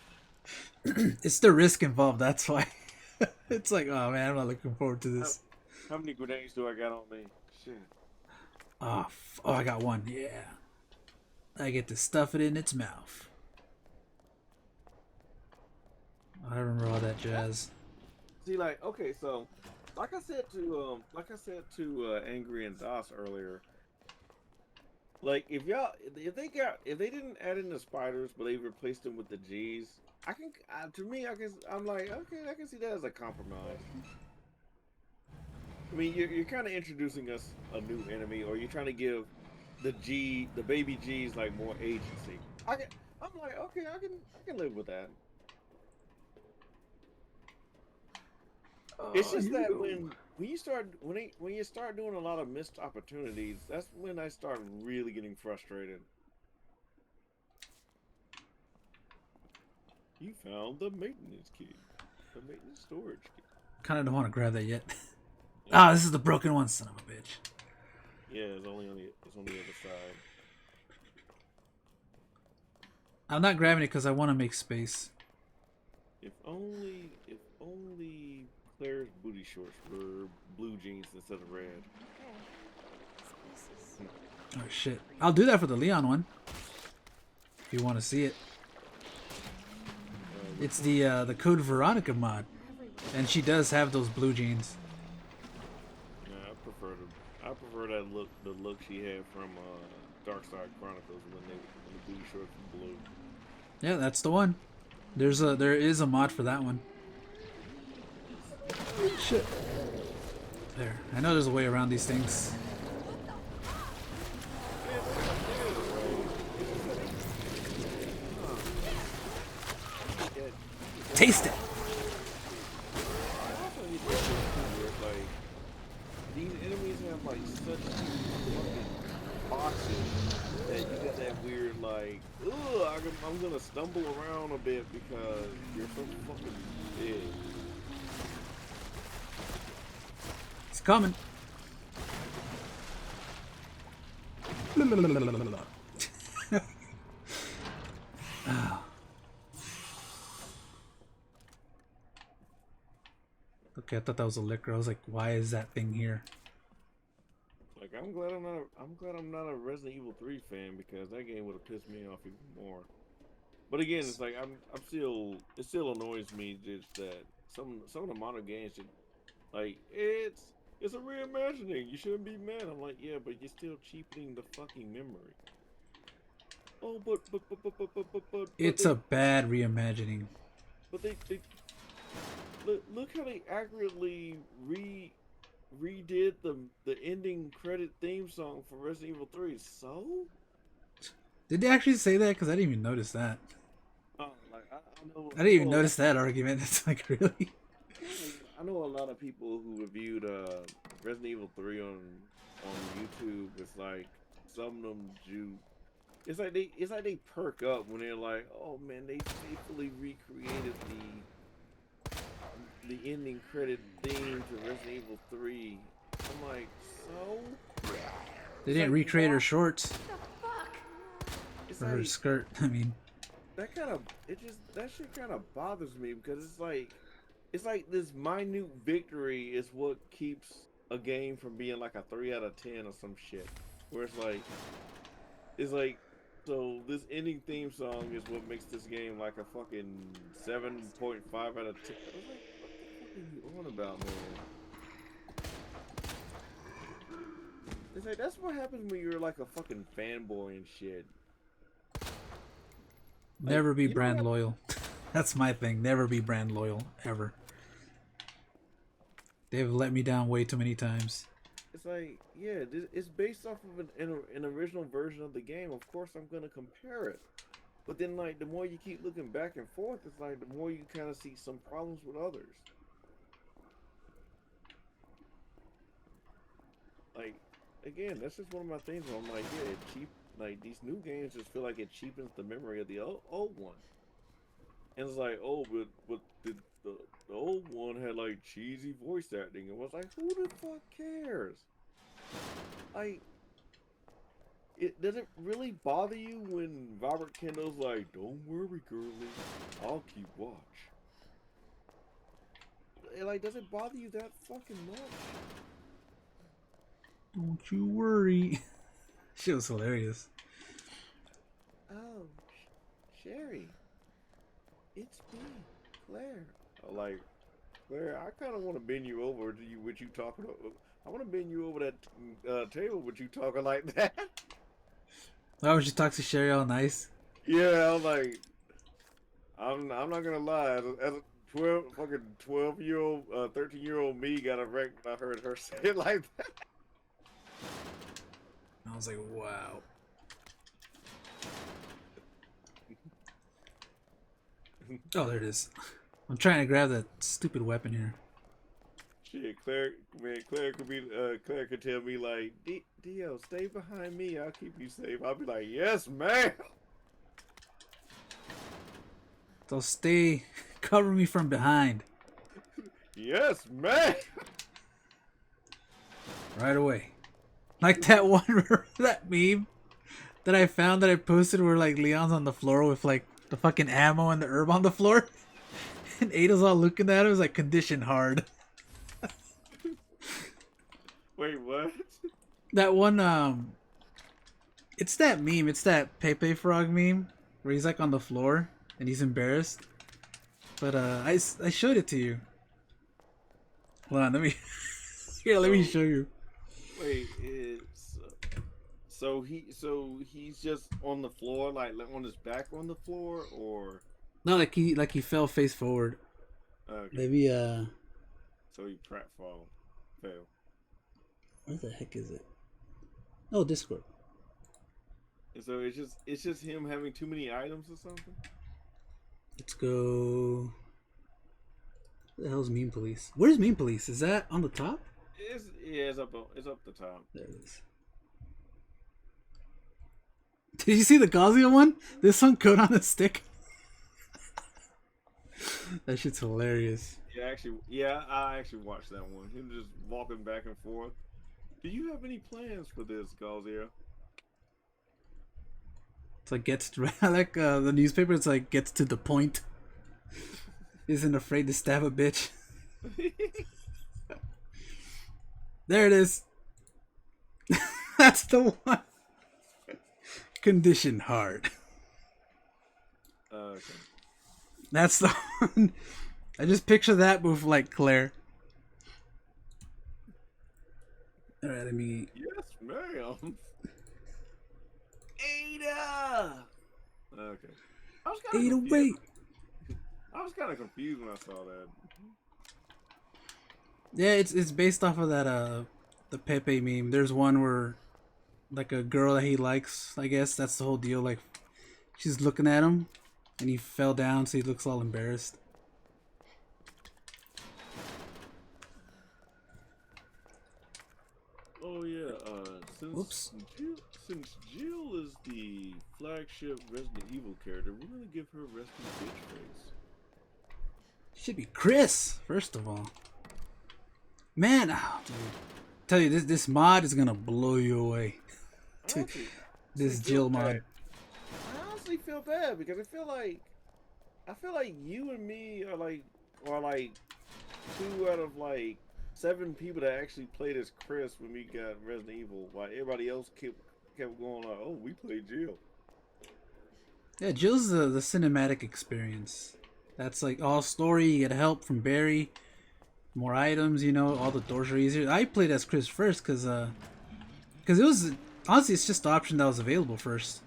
It's the risk involved. That's why. It's like, oh man, I'm not looking forward to this. How many grenades do I got on me? Shit. Oh, I got one. Yeah. I get to stuff it in its mouth. I remember all that jazz. See, like, okay, so like I said to Angry and DOS earlier, like if they didn't add in the spiders but they replaced them with the G's, I'm like, okay, I can see that as a compromise. I mean, you're kind of introducing us a new enemy, or you're trying to give the baby G's like more agency. I'm like, okay, I can live with that. It's just that when you start doing a lot of missed opportunities, that's when I start really getting frustrated. You found the maintenance key, the maintenance storage key. Kind of don't want to grab that yet. Yeah. Ah, this is the broken one, son of a bitch. Yeah, it's on the other side. I'm not grabbing it because I want to make space. If only Claire's booty shorts were blue jeans instead of red. Oh shit! I'll do that for the Leon one. If you want to see it, it's the Code Veronica mod, and she does have those blue jeans. Yeah, I prefer that look, the look she had from Dark Side Chronicles when the booty shorts were blue. Yeah, that's the one. There is a mod for that one. Shit. There. I know there's a way around these things. Taste it. Like, these enemies have like such fucking boxes that you get that weird like, ugh, I'm gonna stumble around a bit because you're so fucking big. It's coming. Oh. Okay, I thought that was a liquor. I was like, why is that thing here? Like, I'm glad I'm not a Resident Evil 3 fan because that game would have pissed me off even more. But again, it's like it still annoys me just that some of the modern games should, like, it's a reimagining. You shouldn't be mad. I'm like, yeah, but you're still cheapening the fucking memory. Oh, but It's a bad reimagining. But they look how they accurately redid the ending credit theme song for Resident Evil 3. So? Did they actually say that? Because I didn't even notice that. Oh, like I know. I didn't even notice that argument. It's like, really? I know a lot of people who reviewed Resident Evil 3 on YouTube. It's like some of them do. It's like they perk up when they're like, oh man, they faithfully recreated the ending credit theme to Resident Evil 3. I'm like, so? They didn't recreate her shorts. It's Or her like, skirt, I mean. that shit kind of bothers me because it's like this minute victory is what keeps a game from being like a 3 out of 10 or some shit. Where it's like so this ending theme song is what makes this game like a fucking 7.5 out of 10. I was like, what the fuck are you on about, man? It's like that's what happens when you're like a fucking fanboy and shit. Never be brand loyal. That's my thing. Never be brand loyal. Ever. They've let me down way too many times. It's like, yeah, it's based off of an original version of the game. Of course, I'm gonna compare it. But then, like, the more you keep looking back and forth, it's like the more you kind of see some problems with others. Like, again, that's just one of my things where I'm like, yeah, like, these new games just feel like it cheapens the memory of the old one. And it's like, oh, but the old one had, like, cheesy voice acting. It was like, who the fuck cares? Like, does it really bother you when Robert Kendall's like, don't worry, girlie, I'll keep watch? Like, does it bother you that fucking much? Don't you worry. She was hilarious. Oh, Sherry, it's me, Claire. Like, Claire, I kind of want to bend you over to you with you talking. I want to bend you over that table with you talking like that. Why would you talk to Sherry all nice? Yeah, I'm like, I'm not gonna lie. fucking 12-year-old, 13-year-old me got a wreck when I heard her say it like that. I was like, wow. Oh, there it is. I'm trying to grab that stupid weapon here. Shit, Claire could tell me like, Dio, stay behind me. I'll keep you safe. I'll be like, yes, ma'am. So stay, cover me from behind. Yes, ma'am. Right away. Like that one, that meme that I found that I posted where like Leon's on the floor with like the fucking ammo and the herb on the floor. And Ada's all looking at him. It was like condition hard. Wait, what? That one, it's that meme. It's that Pepe Frog meme where he's like on the floor and he's embarrassed. But I showed it to you. Hold on, let me here. Let me show you. Wait, it's so he's just on the floor, like on his back on the floor, or No, like he fell face forward. okay. Maybe So he fail. Where the heck is it? Oh, Discord. So it's just him having too many items or something. Let's go. Where the hell's Meme Police? Where's Meme Police? Is that on the top? It's up the top. There it is. Did you see the Gaussian one? This one code on the stick. That shit's hilarious. I actually watched that one. Him just walking back and forth. Do you have any plans for this, Galzia? It's like gets to, I like the newspaper. It's like gets to the point. Isn't afraid to stab a bitch. There it is. That's the one. Condition hard. Okay. That's the one. I just picture that move like Claire. Alright, let me... Yes, ma'am. Ada! Okay. Ada, wait! I was kind of confused when I saw that. Yeah, it's based off of that the Pepe meme. There's one where like a girl that he likes, I guess that's the whole deal, like she's looking at him and he fell down so he looks all embarrassed. Oh yeah, since Jill is the flagship Resident Evil character, we're gonna give her resting bitch face. Should be Chris, first of all. Man, oh, dude. Tell you this mod is gonna blow you away. Honestly, This Jill mod. I honestly feel bad because I feel like you and me are like two out of like 7 people that actually played as Chris when we got Resident Evil, while everybody else kept going like, oh, we played Jill. Yeah, Jill's the cinematic experience. That's like all story, you get help from Barry, more items, you know, all the doors are easier. I played as Chris first because it was, honestly, it's just the option that was available first.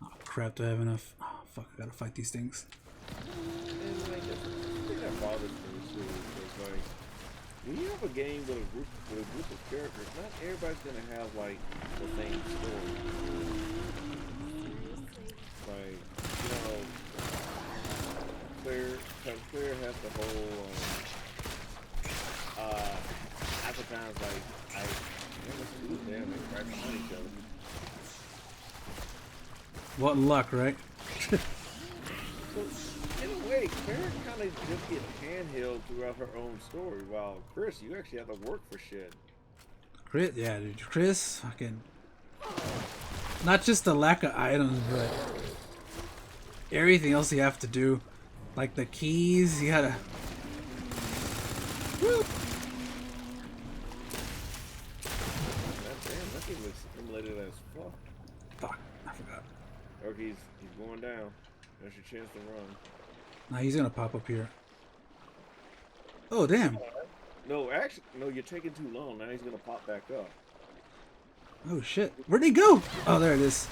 Oh crap, do I have enough? Oh fuck, I gotta fight these things. And like, the thing that bothers me too is like, when you have a game with a group of characters, not everybody's gonna have like the same story. Like, you know, Claire has the whole half the times like I never see them right behind each other. What luck, right? So in a way, Claire kind of just gets handheld throughout her own story, while Chris, you actually have to work for shit. Chris, yeah, dude, Chris, fucking, not just the lack of items, but everything else you have to do, like the keys, you gotta. Woo! That thing looks simulated as fuck. Fuck, I forgot. Okay, he's going down. There's your chance to run. Nah, he's gonna pop up here. Oh damn! No, actually, no, you're taking too long. Now he's gonna pop back up. Oh shit! Where'd he go? Oh, there it is.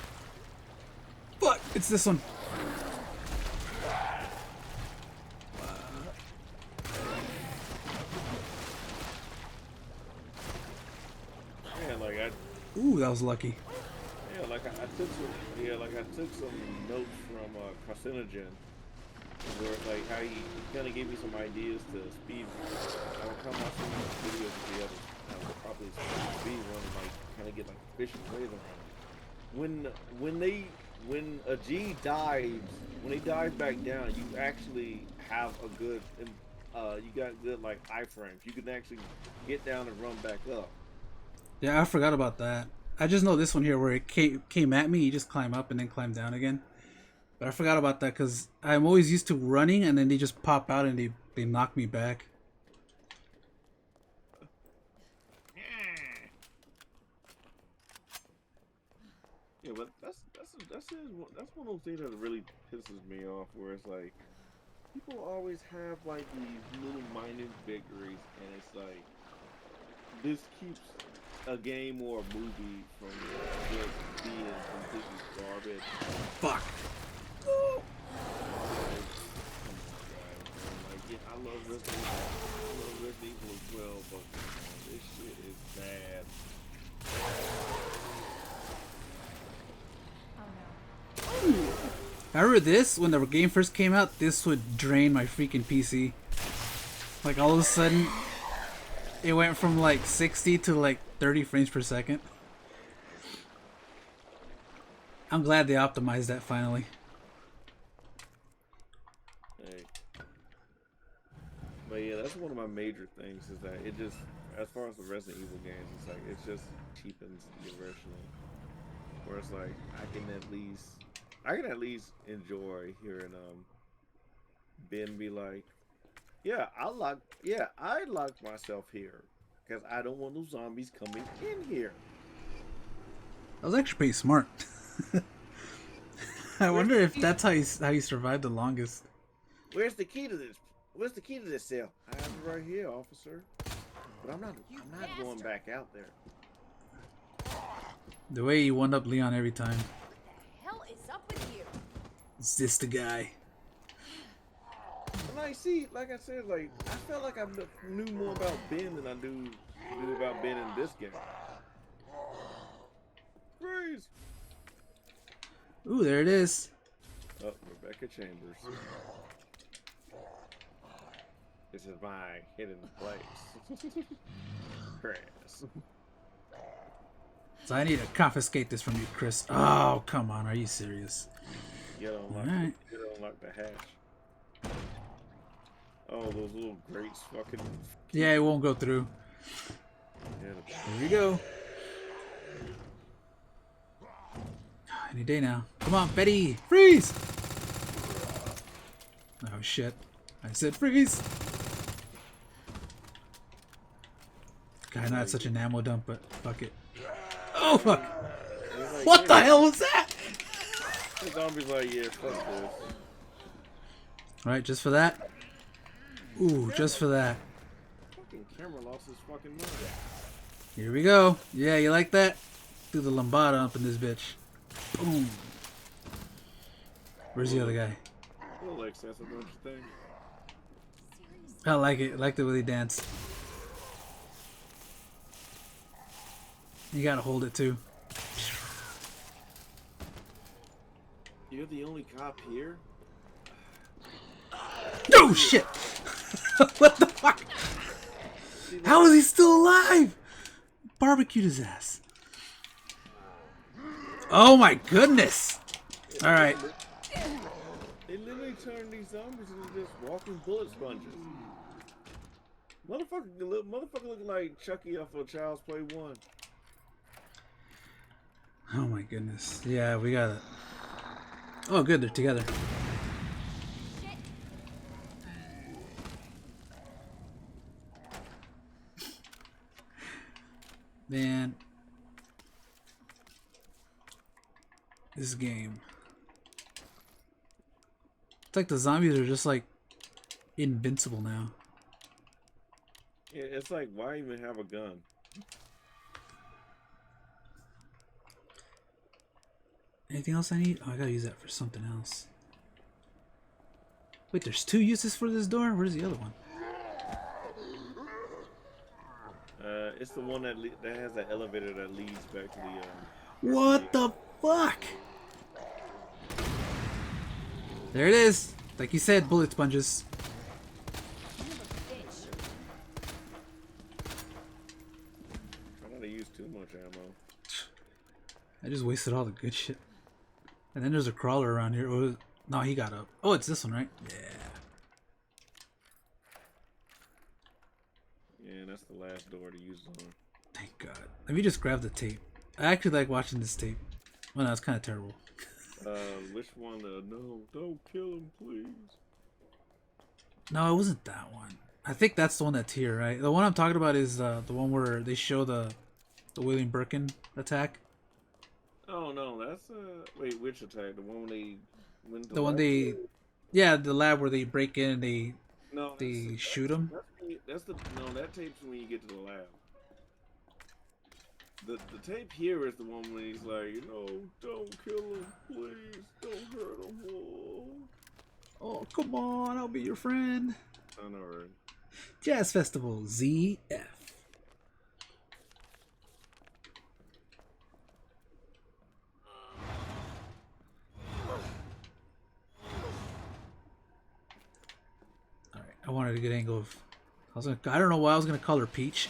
Fuck! It's this one. Ooh, that was lucky. Yeah, like I took some. Yeah, like I took some notes from Carcinogen, where it's like how he kind of gave me some ideas to speed. I would come out some videos of the others. I would probably speed run and like kind of get like efficient ways around it. When a G dives, when he dives back down, you actually have a good. You got good like iframes. You can actually get down and run back up. Yeah, I forgot about that. I just know this one here where it came at me, you just climb up and then climb down again. But I forgot about that because I'm always used to running and then they just pop out and they knock me back. Yeah, but that's one of those things that really pisses me off. Where it's like people always have like these little minor victories, and it's like this keeps a game or a movie from just being completely garbage. Fuck. Like, come on, guys, man. Like, yeah, I love Resident Evil. I love Resident Evil as well, but come on, this shit is bad. I remember this when the game first came out. This would drain my freaking PC. Like all of a sudden, it went from like 60 to like 30 frames per second. I'm glad they optimized that finally. Hey. But yeah, that's one of my major things is that it just, as far as the Resident Evil games, it's like it just cheapens the original. Where it's like I can at least enjoy hearing Ben be like, yeah, I locked myself here because I don't want those zombies coming in here. That was actually pretty smart. I wonder if that's how you survived the longest. Where's the key to this? Where's the key to this cell? I have it right here, officer. But I'm not going back out there. The way you one up Leon every time. What the hell is up with you? Is this the guy? And I see, like I said, like I felt like I knew more about Ben than I knew about Ben in this game. Freeze! Ooh, there it is. Oh, Rebecca Chambers. This is my hidden place. Chris. So I need to confiscate this from you, Chris. Oh, come on. Are you serious? You don't unlock the hatch. Oh, those little grates fucking... Yeah, it won't go through. Yeah, Here we go. Any day now. Come on, Betty. Freeze! Oh, shit. I said freeze. God, I know it's such an ammo dump, but fuck it. Oh, fuck. like, What the hell was that? The zombie's like, yeah, fuck this. Alright, just for that. Ooh, just for that. Fucking camera lost his fucking mind. Here we go. Yeah, you like that? Do the lambada up in this bitch. Boom. Where's the other guy? A little excessive, don't you think? I like it. I like the way they dance. You gotta hold it too. You're the only cop here? Oh shit! What the fuck? How is he still alive? Barbecued his ass. Oh my goodness! Alright. They literally turned these zombies into just walking bullet sponges. Motherfucker looking like Chucky off of Child's Play 1. Oh my goodness. Yeah, we got it. Oh good, they're together. Man. This game. It's like the zombies are just like invincible now. Yeah, it's like, why even have a gun? Anything else I need? Oh, I gotta use that for something else. Wait, there's two uses for this door? Where's the other one? it's the one that that has that elevator that leads back to the. What the fuck? There it is. Like you said, bullet sponges. Try not to use too much ammo. I just wasted all the good shit. And then there's a crawler around here. Oh, no, he got up. Oh, it's this one, right? Yeah. Yeah, that's the last door to use on. Thank God. Let me just grab the tape. I actually like watching this tape. Well, no, it's kind of terrible. Which one? No, don't kill him, please. No, it wasn't that one. I think that's the one that's here, right? The one I'm talking about is the one where they show the William Birkin attack. Oh no, that's wait, which attack? The one when they went to The one lab? they, yeah, the lab where they break in and they No, shoot him. That's the no. That tape's when you get to the lab. The tape here is the one when he's like, you know, don't kill him, please, don't hurt him. Oh, come on, I'll be your friend. I know, right? Jazz Festival, ZF. Alright, I wanted a good angle of... I don't know why I was gonna call her Peach.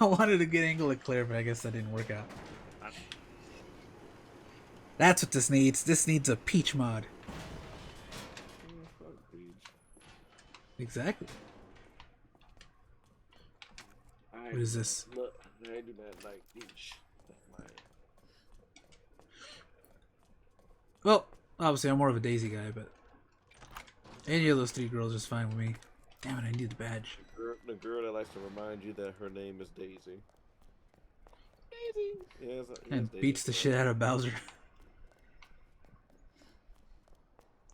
I wanted a good angle of Claire, but I guess that didn't work out. That's what this needs. This needs a Peach mod. Exactly. What is this? Look, I do not like Peach. Well, obviously I'm more of a Daisy guy, but any of those three girls is fine with me. Damn it, I need the badge. The girl that likes to remind you that her name is Daisy. Daisy! Yes, And Daisy. beats the shit out of Bowser.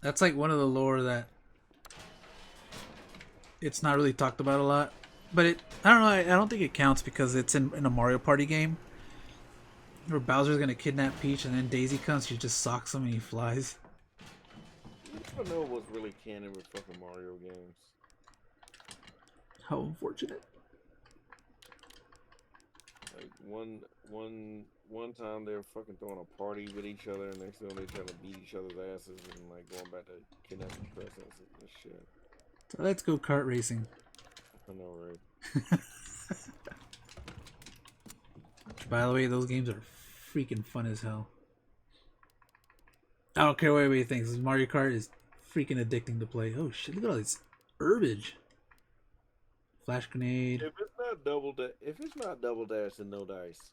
That's like one of the lore that it's not really talked about a lot. But I don't know, I don't think it counts because it's in a Mario Party game. Where Bowser's gonna kidnap Peach and then Daisy comes, she just socks him and he flies. I don't know what's really canon with fucking Mario games. How unfortunate. Like one time they were fucking throwing a party with each other, and next thing they trying to beat each other's asses and like going back to kidnapping presents and shit. So let's go kart racing. I know, right? By the way, those games are freaking fun as hell. I don't care what anybody thinks. Mario Kart is freaking addicting to play. Oh shit, look at all this herbage. Flash grenade. If it's not double dash, then no dice.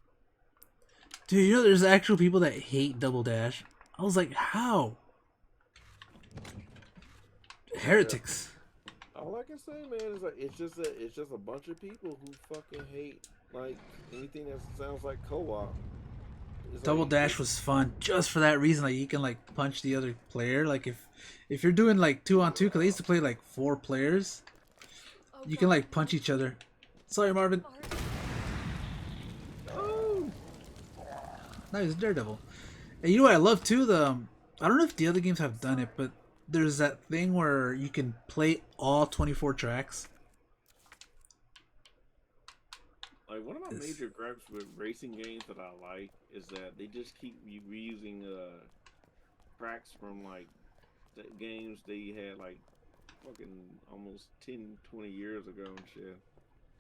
Dude, you know there's actual people that hate double dash. I was like, how? Heretics. All I can say, man, is like it's just a bunch of people who fucking hate like anything that sounds like co-op. Double dash was fun just for that reason. Like you can like punch the other player. Like if you're doing like 2-on-2, because I used to play like 4 players, you can like punch each other. Sorry, Marvin. Oh, nice Daredevil. And you know what I love too? I don't know if the other games have done it, but there's that thing where you can play all 24 tracks. Like one of my major gripes with racing games that I like is that they just keep reusing tracks from like the games they had like fucking almost 10-20 years ago and shit.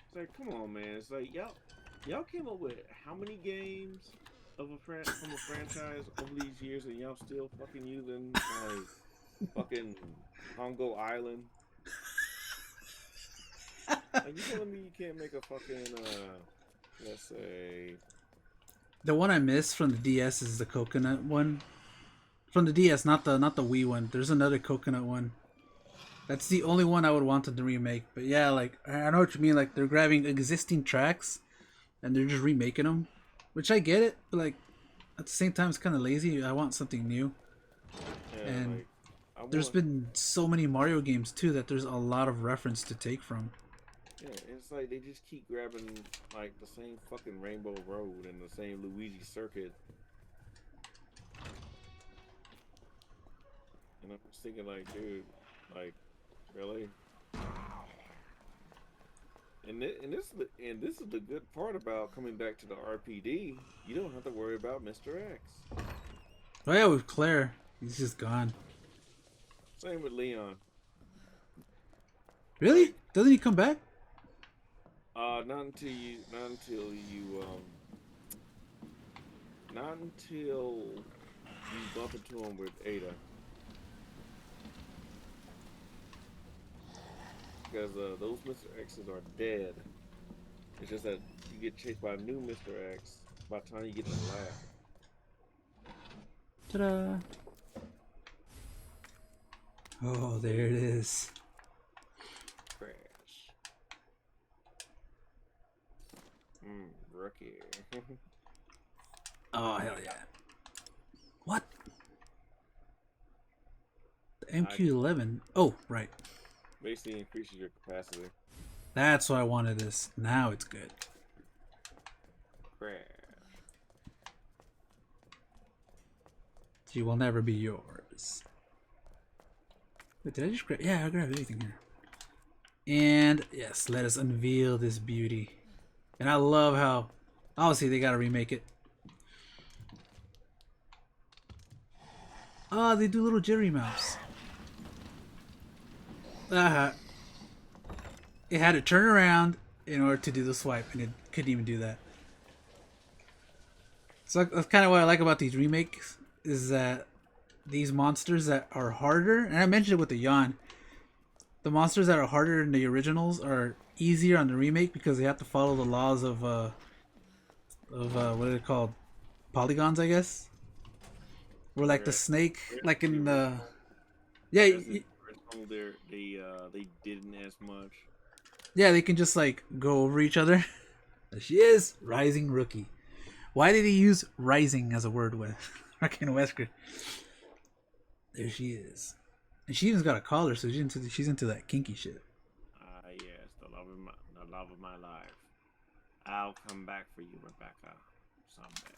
It's like, come on, man. It's like y'all came up with how many games of from a franchise over these years, and y'all still fucking using like fucking Hongo Island. Like, you telling me you can't make a fucking let's say The one I missed from the DS is the coconut one. From the DS, not the Wii one. There's another coconut one. That's the only one I would want them to remake. But yeah, like I know what you mean. Like they're grabbing existing tracks and they're just remaking them, which I get it. But like at the same time, it's kind of lazy. I want something new. yeah, And like, there's been so many Mario games too that there's a lot of reference to take from. Yeah, it's like they just keep grabbing like the same fucking Rainbow Road and the same Luigi Circuit. And I'm just thinking like, dude, like, really? And this is the good part about coming back to the RPD. You don't have to worry about Mr. X. Oh yeah, with Claire, he's just gone. Same with Leon. Really? Doesn't he come back? Not until you bump into him with Ada. Because those Mr. X's are dead. It's just that you get chased by a new Mr. X by the time you get to the lab. Ta-da! Oh, there it is. Crash. Rookie. Oh, hell yeah. What? The MQ-11. Oh, right. Basically increases your capacity. That's why I wanted this. Now it's good. Crash. She will never be yours. Wait, did I just grab? Yeah, I grabbed everything here. And yes, let us unveil this beauty. And I love how, obviously, they gotta remake it. Oh, they do little jittery mouse. It had to turn around in order to do the swipe, and it couldn't even do that. So that's kind of what I like about these remakes, is that these monsters that are harder, and I mentioned it with the yawn, the monsters that are harder in the originals are easier on the remake because they have to follow the laws of what are they called? Polygons, I guess. Where like the snake, like in the yeah, they didn't as much. Yeah, they can just like go over each other. There she is, rising rookie. Why did he use rising as a word with fucking Wesker? There she is, and she even's got a collar, so she's into that kinky shit. Yes, the love of my life. I'll come back for you, Rebecca, someday.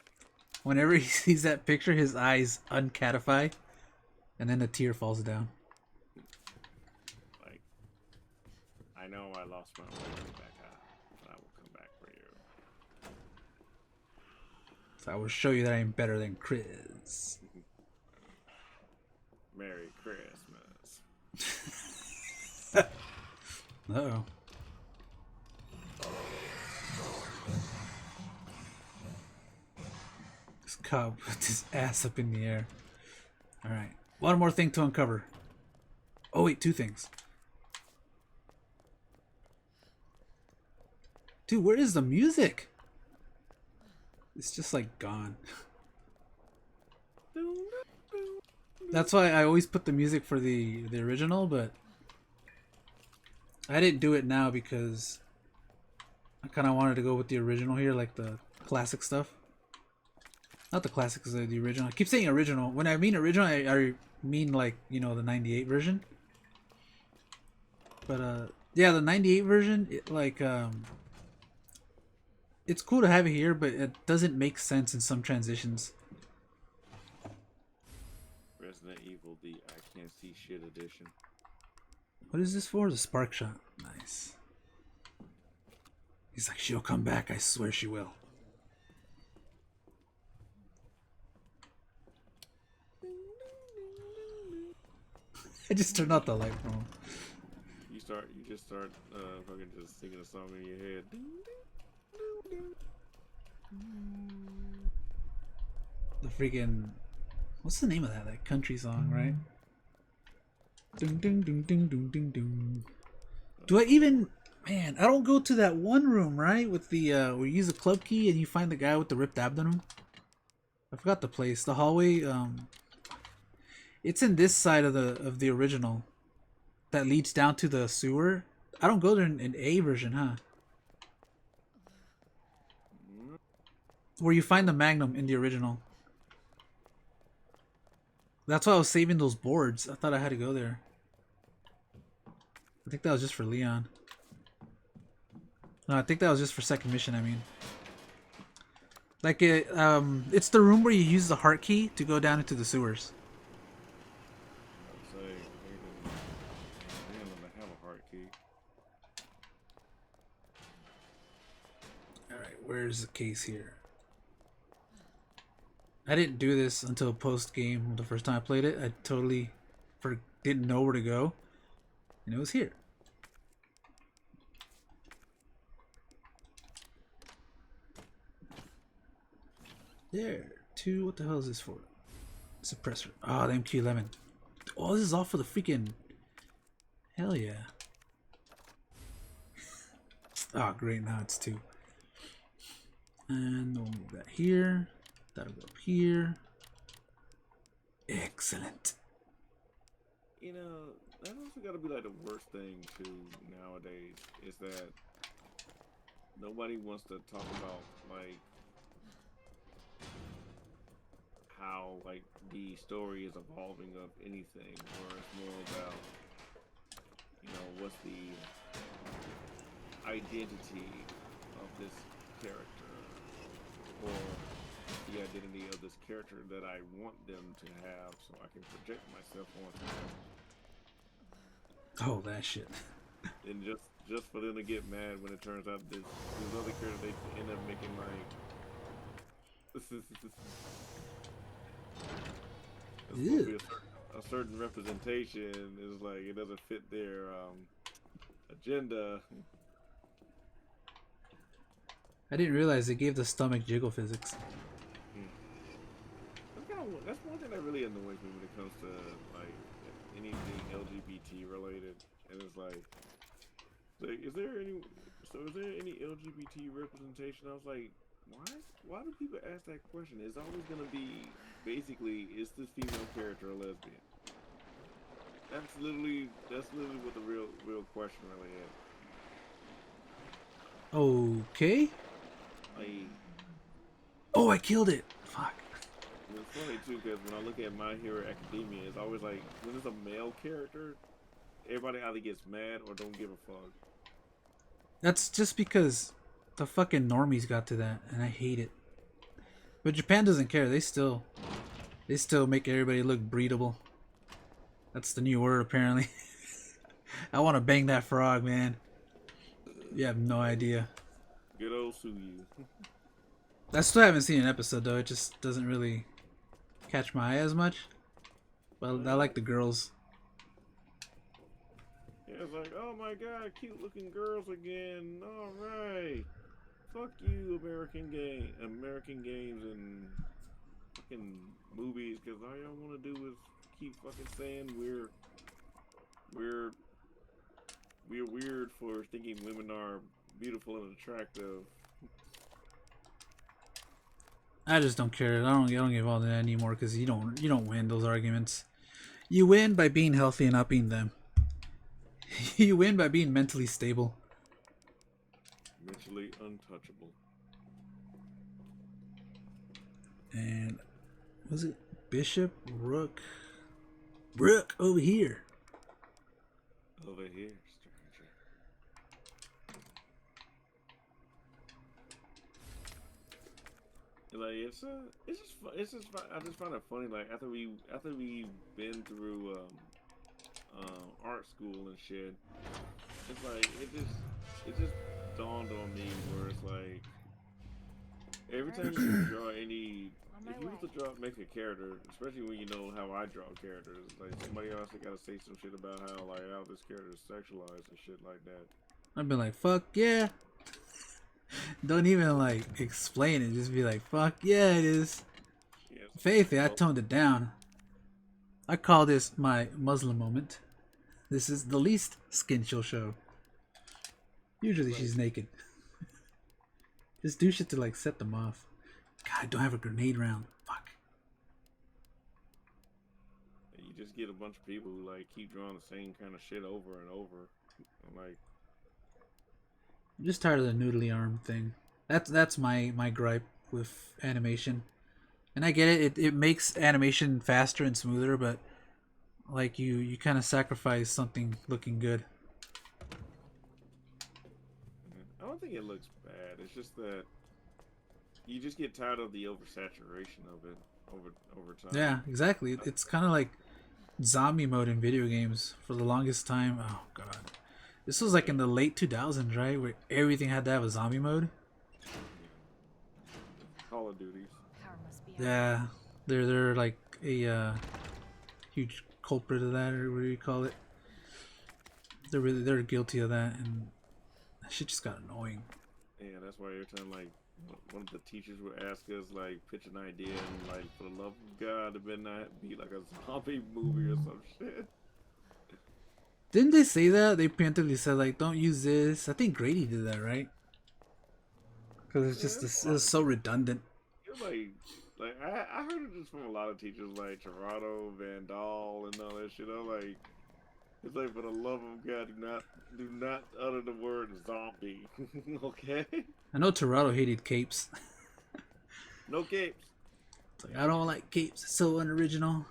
Whenever he sees that picture, his eyes uncatify, and then a tear falls down. Like, I know I lost my way, Rebecca, but I will come back for you. So I will show you that I'm better than Chris. Merry Christmas. Uh-oh. This cop put his ass up in the air. Alright. One more thing to uncover. Oh wait, two things. Dude, where is the music? It's just like gone. That's why I always put the music for the original, but I didn't do it now because I kind of wanted to go with the original here, like the classic stuff. Not the classics, the original. I keep saying original. When I mean original, I mean like, you know, the 98 version. But yeah, the 98 version, it's cool to have it here, but it doesn't make sense in some transitions. Resident Evil, the I Can't See Shit edition. What is this for? The spark shot. Nice. He's like, she'll come back. I swear she will. I just turned out the light from him. You just start fucking just singing a song in your head. The freaking, what's the name of that? That country song, right? Ding ding ding ding ding ding ding. Do I even? Man, I don't go to that one room, right? With the where you use the club key and you find the guy with the ripped abdomen. I forgot the place. The hallway. It's in this side of the original. That leads down to the sewer. I don't go there in A version, huh? Where you find the Magnum in the original. That's why I was saving those boards. I thought I had to go there. I think that was just for Leon. No, I think that was just for second mission, I mean. Like, it's the room where you use the heart key to go down into the sewers. I'd say, they don't have a heart key. Where's the case here? I didn't do this until post game. The first time I played it, I totally didn't know where to go, and it was here. There. 2. What the hell is this for? Suppressor. Ah, the MQ-11. Oh, this is all for the freaking. Hell yeah. Ah, great. Now it's 2. And we'll move that here. That'll go up here. Excellent. You know, that also gotta be like the worst thing too nowadays is that nobody wants to talk about like how like the story is evolving of anything, or it's more about, you know, what's the identity of this character, or the identity of this character that I want them to have, so I can project myself onto them. Oh, that shit. And just for them to get mad when it turns out this other character they end up making like this is supposed to be a certain representation is like it doesn't fit their agenda. I didn't realize they gave the stomach jiggle physics. That's one thing that really annoys me when it comes to like anything LGBT related, and it's like is there any LGBT representation? I was like, why do people ask that question? It's always gonna be basically, is this female character a lesbian? That's literally what the real question really is. Okay. Oh, I killed it. Fuck. And it's funny too because when I look at My Hero Academia, it's always like when it's a male character, everybody either gets mad or don't give a fuck. That's just because the fucking normies got to that, and I hate it. But Japan doesn't care. They still make everybody look breedable. That's the new word, apparently. I want to bang that frog, man. You have no idea. Good old Suyu. I still haven't seen an episode, though. It just doesn't really catch my eye as much. But I like the girls. Yeah, it's like, oh my god, cute looking girls again. Alright. Fuck you, American games and fucking movies, because all y'all want to do is keep fucking saying we're weird for thinking women are beautiful and attractive. I just don't care. I don't give all that anymore because you don't win those arguments. You win by being healthy and not being them. You win by being mentally stable. Mentally untouchable. And was it Bishop Rook? Rook over here. Over here, stranger. Like it's just fun. I just find it funny. Like after we've been through art school and shit, it's like it just dawned on me where it's like every time you draw any, if you was to make a character, especially when you know how I draw characters, like somebody else got to say some shit about how this character is sexualized and shit like that. I'd be like, fuck yeah. Don't even like explain it. Just be like, fuck yeah, it is. Yes. Faithy, I toned it down. I call this my Muslim moment. This is the least skin she'll show. Usually she's naked. Just do shit to like set them off. God, I don't have a grenade round. Fuck. You just get a bunch of people who like keep drawing the same kind of shit over and over. I'm like, I'm just tired of the noodly arm thing. That's my gripe with animation. And I get it, it makes animation faster and smoother, but like you kind of sacrifice something looking good. I don't think it looks bad. It's just that you just get tired of the oversaturation of it over time. Yeah, exactly. It's kind of like zombie mode in video games for the longest time. Oh god. This was like in the late 2000s, right? Where everything had to have a zombie mode. of Duties. Power must be out. Yeah, they're like a huge culprit of that, or what do you call it? They're guilty of that, and that shit just got annoying. Yeah, that's why every time like one of the teachers would ask us like pitch an idea and like for the love of God, it better not be like a zombie movie or some shit. Didn't they say that? They preemptively said like, don't use this. I think Grady did that, right? Because it's just this, it's so redundant. You're like I heard it just from a lot of teachers like Toronto, Van Dahl, and all that shit. I'm like, it's like for the love of God, do not utter the word zombie. Okay? I know Toronto hated capes. No capes. It's like, I don't like capes. It's so unoriginal.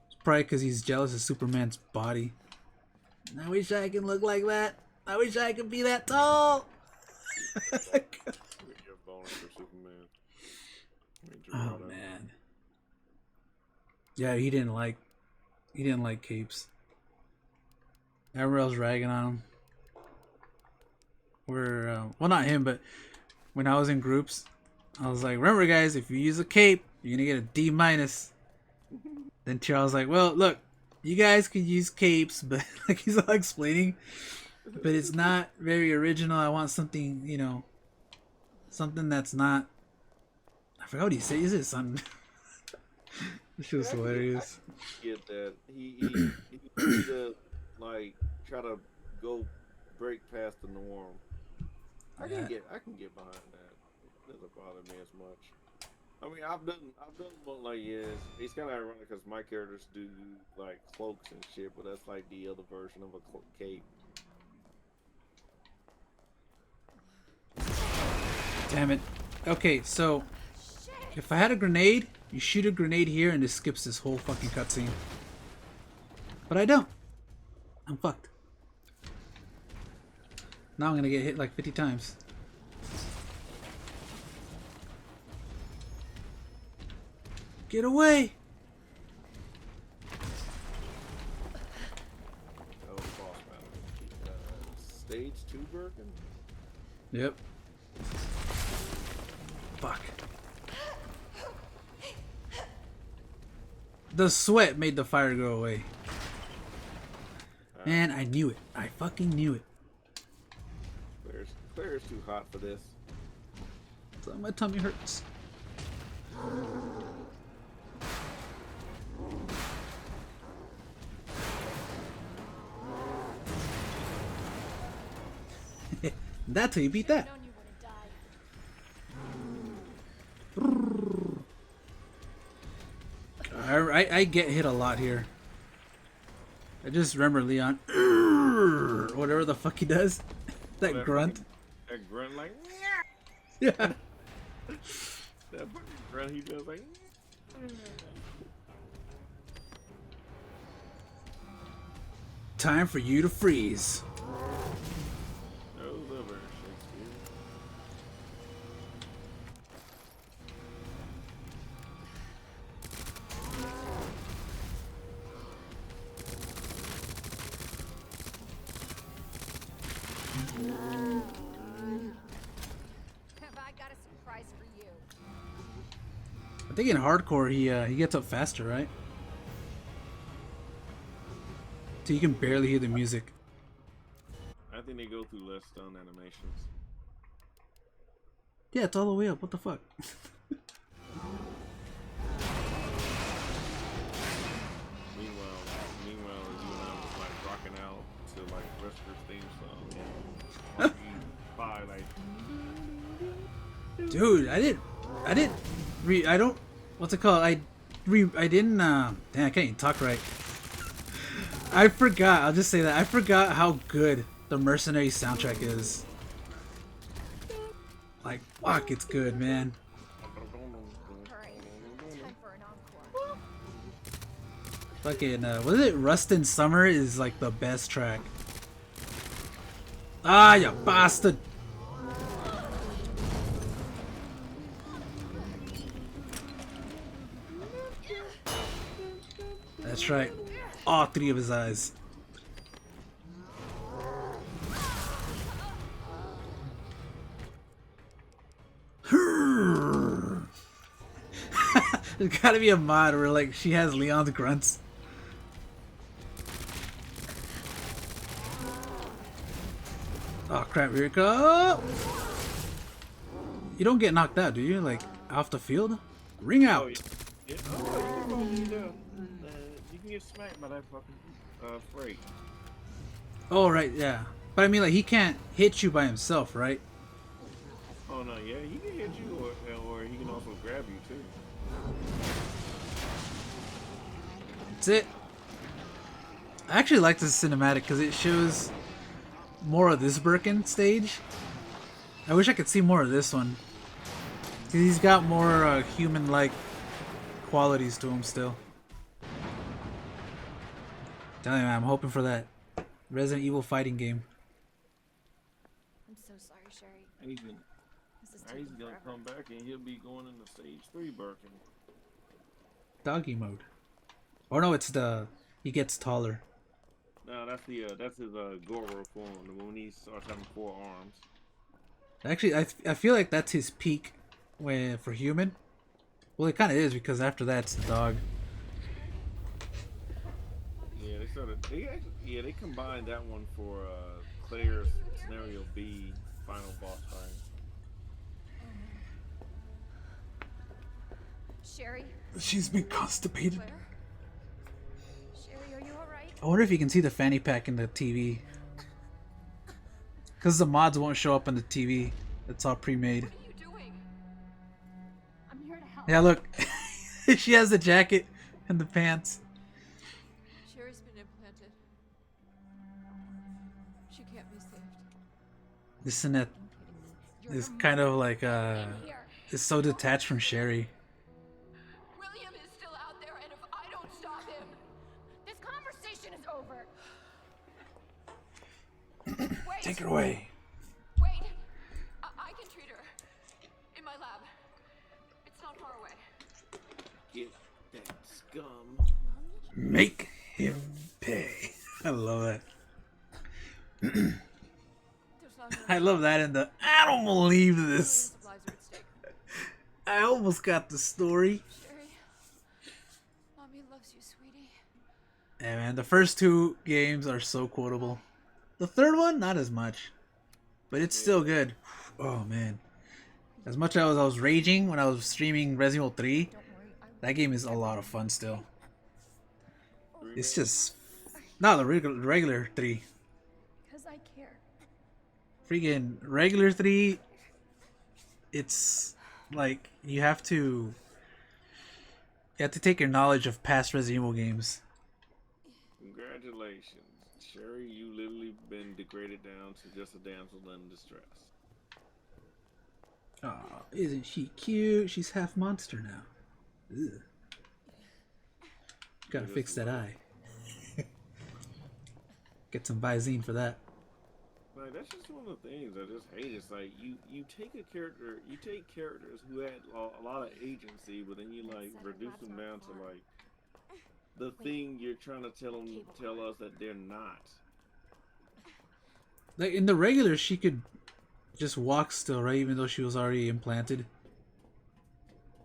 It's probably because he's jealous of Superman's body. I wish I could look like that. I wish I could be that tall. You're bonus for Superman. Oh man. Yeah, he didn't like capes. Everyone else ragging on him. Well, not him, but when I was in groups, I was like, remember guys, if you use a cape, you're gonna get a D minus. Then Charles was like, well, look, you guys can use capes, but like he's all explaining, but it's not very original. I want something, you know, something that's not. I forgot what he said. Is it something? This shit was hilarious. Get that he to like try to go break past the norm. I can get behind that. It doesn't bother me as much. I mean, I've done one like it's kind of ironic because my characters do like cloaks and shit, but that's like the other version of a cape. Damn it. Okay, so if I had a grenade, you shoot a grenade here and it skips this whole fucking cutscene. But I don't. I'm fucked. Now I'm gonna get hit like 50 times. Get away! That was boss battle. Stage 2 Birkin? Yep. Fuck. The sweat made the fire go away. Man, I knew it. I fucking knew it. Claire's too hot for this. So my tummy hurts. That's how you beat that. I get hit a lot here. I just remember Leon, whatever the fuck he does, that grunt. That grunt like. Yeah. That fucking grunt he does like. Time for you to freeze. No liver, Shakespeare. Have I got a surprise for you? I think in hardcore he gets up faster, right? So you can barely hear the music. I think they go through less stun animations. Yeah, it's all the way up. What the fuck? Meanwhile, you and I was like rocking out to like Wresker's theme song. Bye, like. Dude, I don't, what's it called? I didn't, damn, I can't even talk right. I forgot, I'll just say that, I forgot how good the Mercenary soundtrack is. Like, fuck, it's good, man. Alright, time for an encore. Fucking, what is it? Rust in Summer is like the best track. Ah, you bastard! That's right. All three of his eyes. There's gotta be a mod where like she has Leon's grunts. Oh crap, here it goes! You don't get knocked out, do you? Like, off the field? Ring out! Oh, yeah. Oh, you can get smacked by that fucking freight. Oh, right, yeah. But I mean, like, he can't hit you by himself, right? Oh, no, yeah, he can hit you, or he can also grab you, too. That's it. I actually like this cinematic because it shows more of this Birkin stage. I wish I could see more of this one. 'Cause he's got more human-like qualities to him still. Tell you, man, I'm hoping for that Resident Evil fighting game. I'm so sorry, Sherry. He's This is taking gonna forever. come back and he'll be going into stage 3 Birkin. Doggy mode. Or no, it's the... he gets taller. No, that's his Goro form, when he starts having 4 arms. Actually, I feel like that's his peak for human. Well, it kind of is because after that it's the dog. Yeah, they combined that one for Claire's Scenario B final boss fight. Sherry? She's been constipated. Claire? Sherry, are you alright? I wonder if you can see the fanny pack in the TV. Because the mods won't show up on the TV. It's all pre-made. What are you doing? I'm here to help. Yeah, look. She has the jacket and the pants. Sherry's been implanted. She can't be saved. This and that is kind of like is so detached from Sherry. William is still out there, and if I don't stop him, this conversation is over. Wait. Take her away. Wait. I can treat her. In my lab. It's not far away. Get that scum. Make him pay. I love that. I love that in the I don't believe this. I almost got the story. Sherry. Mommy loves you, sweetie. Yeah, man, the first 2 games are so quotable. The third one, not as much, but it's still good. Oh man, as much as I was raging when I was streaming Resident Evil 3, that game is a lot of fun still. It's just not the regular 3. Because I care. Freaking regular 3. It's like you have to take your knowledge of past Resident Evil games. Congratulations, Sherry. You literally been degraded down to just a damsel in distress. Oh, isn't she cute? She's half monster now. Ugh. Gotta fix that eye. Get some Visine for that. Like, that's just one of the things I just hate. It's like you take characters who had a lot of agency, but then you like reduce them down to like the thing you're trying to tell us that they're not. Like in the regular, she could just walk still, right? Even though she was already implanted.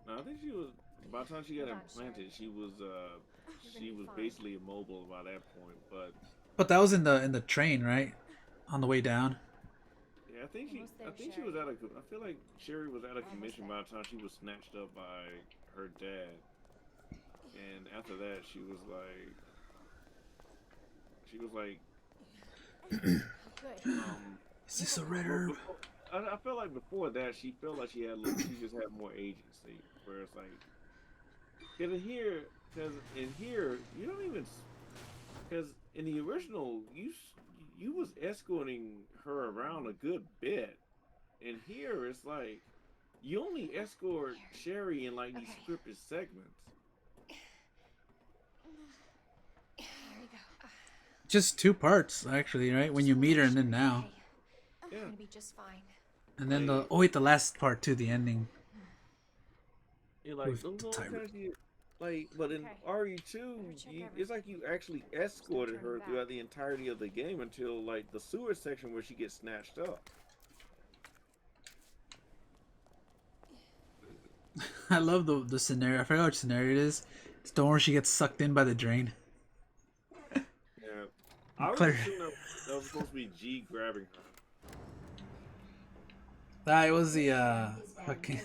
No, I think she was. By the time she got implanted, she was basically immobile by that point. But that was in the train, right? On the way down. Yeah, I think she was out of. I feel like Sherry was out of commission by the time she was snatched up by her dad, and after that, she was like. Is this a red herb? I feel like before that, she felt like she just had more agency. Where it's like, because in here you don't even, because in the original you was escorting her around a good bit. In here, it's like you only escort Sherry in like these scripted segments. There you go. Just 2 parts, actually, right? When you meet her and then now. I'm gonna be just fine. And then the last part too, the ending. You're like, With those the little timer. kinds but in RE2, it's like you actually escorted her throughout the entirety of the game until like the sewer section where she gets snatched up. I love the scenario. I forgot which scenario it is. It's the one where she gets sucked in by the drain. Yeah. I was Claire. assuming that was supposed to be G grabbing her. Nah, it was the fucking.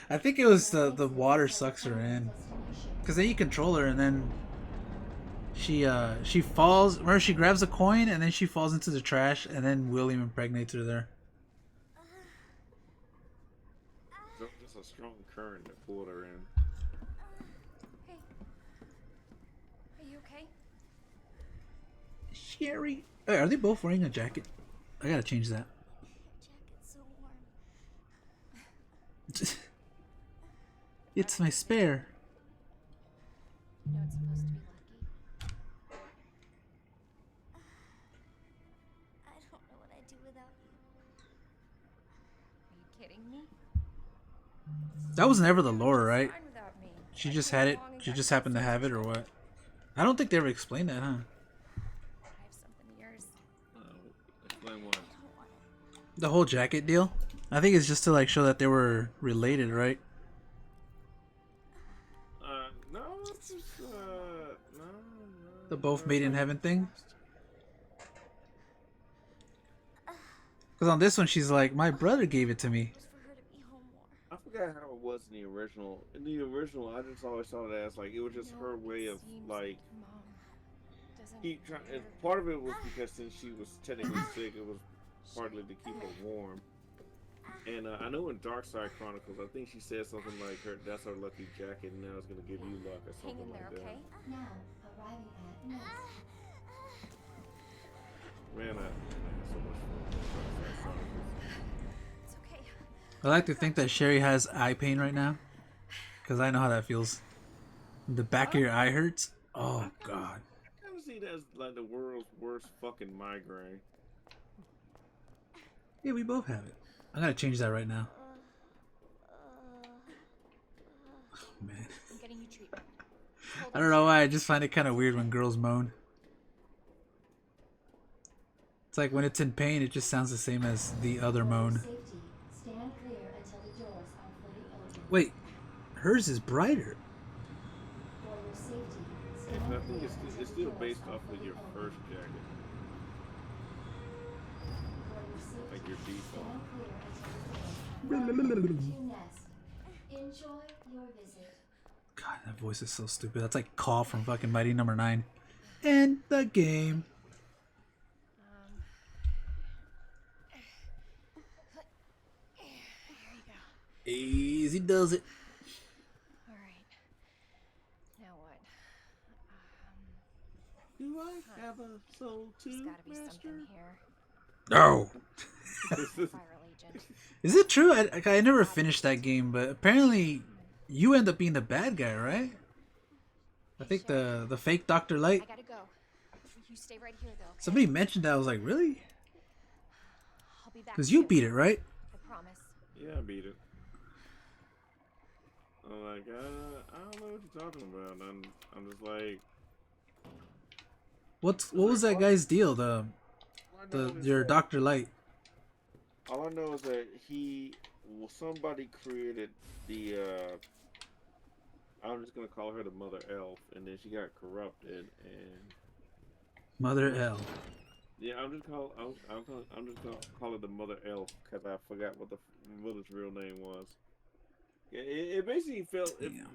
I think it was the water sucks her in, cause then you control her and then she falls. Remember, she grabs a coin and then she falls into the trash and then William impregnates her there. Just a strong current that pulled her in. Hey. Are you okay? Sherry. Hey, are they both wearing a jacket? I gotta change that. Jacket's so warm. It's my spare. You know it's supposed to be lucky. I don't know what I'd do without you. Are you kidding me? That was never the lore, right? Fine without me. She just had it. She just happened to have it, or what? I don't think they ever explained that, huh? I have something of yours. Explain what? The whole jacket deal. I think it's just to like show that they were related, right? No, it's just no. The both made in heaven thing. Because on this one, she's like, my brother gave it to me. I forgot how it was in the original. In the original, I just always saw it as like it was just her way of like keep trying. And part of it was because since she was technically sick, it was partly to keep her warm. And I know in Dark Side Chronicles, I think she said something like that's her lucky jacket, and now it's gonna give you luck or Hang something in there, like that. okay? Now, arriving at Nest. Man, I had so much fun with Dark Side Chronicles. It's okay. I like to think that Sherry has eye pain right now. Because I know how that feels. The back of your eye hurts. Oh, God. I kind of see that as like the world's worst fucking migraine. Yeah, we both have it. I gotta change that right now. Oh, man. I'm getting you treatment. I don't know why, I just find it kind of weird when girls moan. It's like when it's in pain, it just sounds the same as the other moan. Stand clear until the doors are fully open. Wait, hers is brighter. For your safety, Yeah, stand but I think clear it's until still the doors based are off of fully your open. first jacket, For your safety, like your default. stand clear until the doors. Welcome to Nest. Enjoy your visit. God, that voice is so stupid. That's like Call from fucking Mighty Number 9. End the game. Here you go. Easy does it. All right. Now what? Do I have a soul There's too, gotta be master? something here. No. Viral agent. Is it true? I never finished that game, but apparently you end up being the bad guy, right? I think the fake Dr. Light. I gotta go. You stay right here, though. Okay? Somebody mentioned that. I was like, really? I'll be back. Because you soon. beat it, right? I promise. Yeah, I beat it. I'm like, I don't know what you're talking about. I'm just like, What was that guy's deal? Your that- Dr. Light. all I know is that somebody created the, I'm just gonna call her the Mother Elf, and then she got corrupted, and Mother L. yeah, I'm just gonna call her the Mother Elf because I forgot what the mother's real name was. Yeah, it basically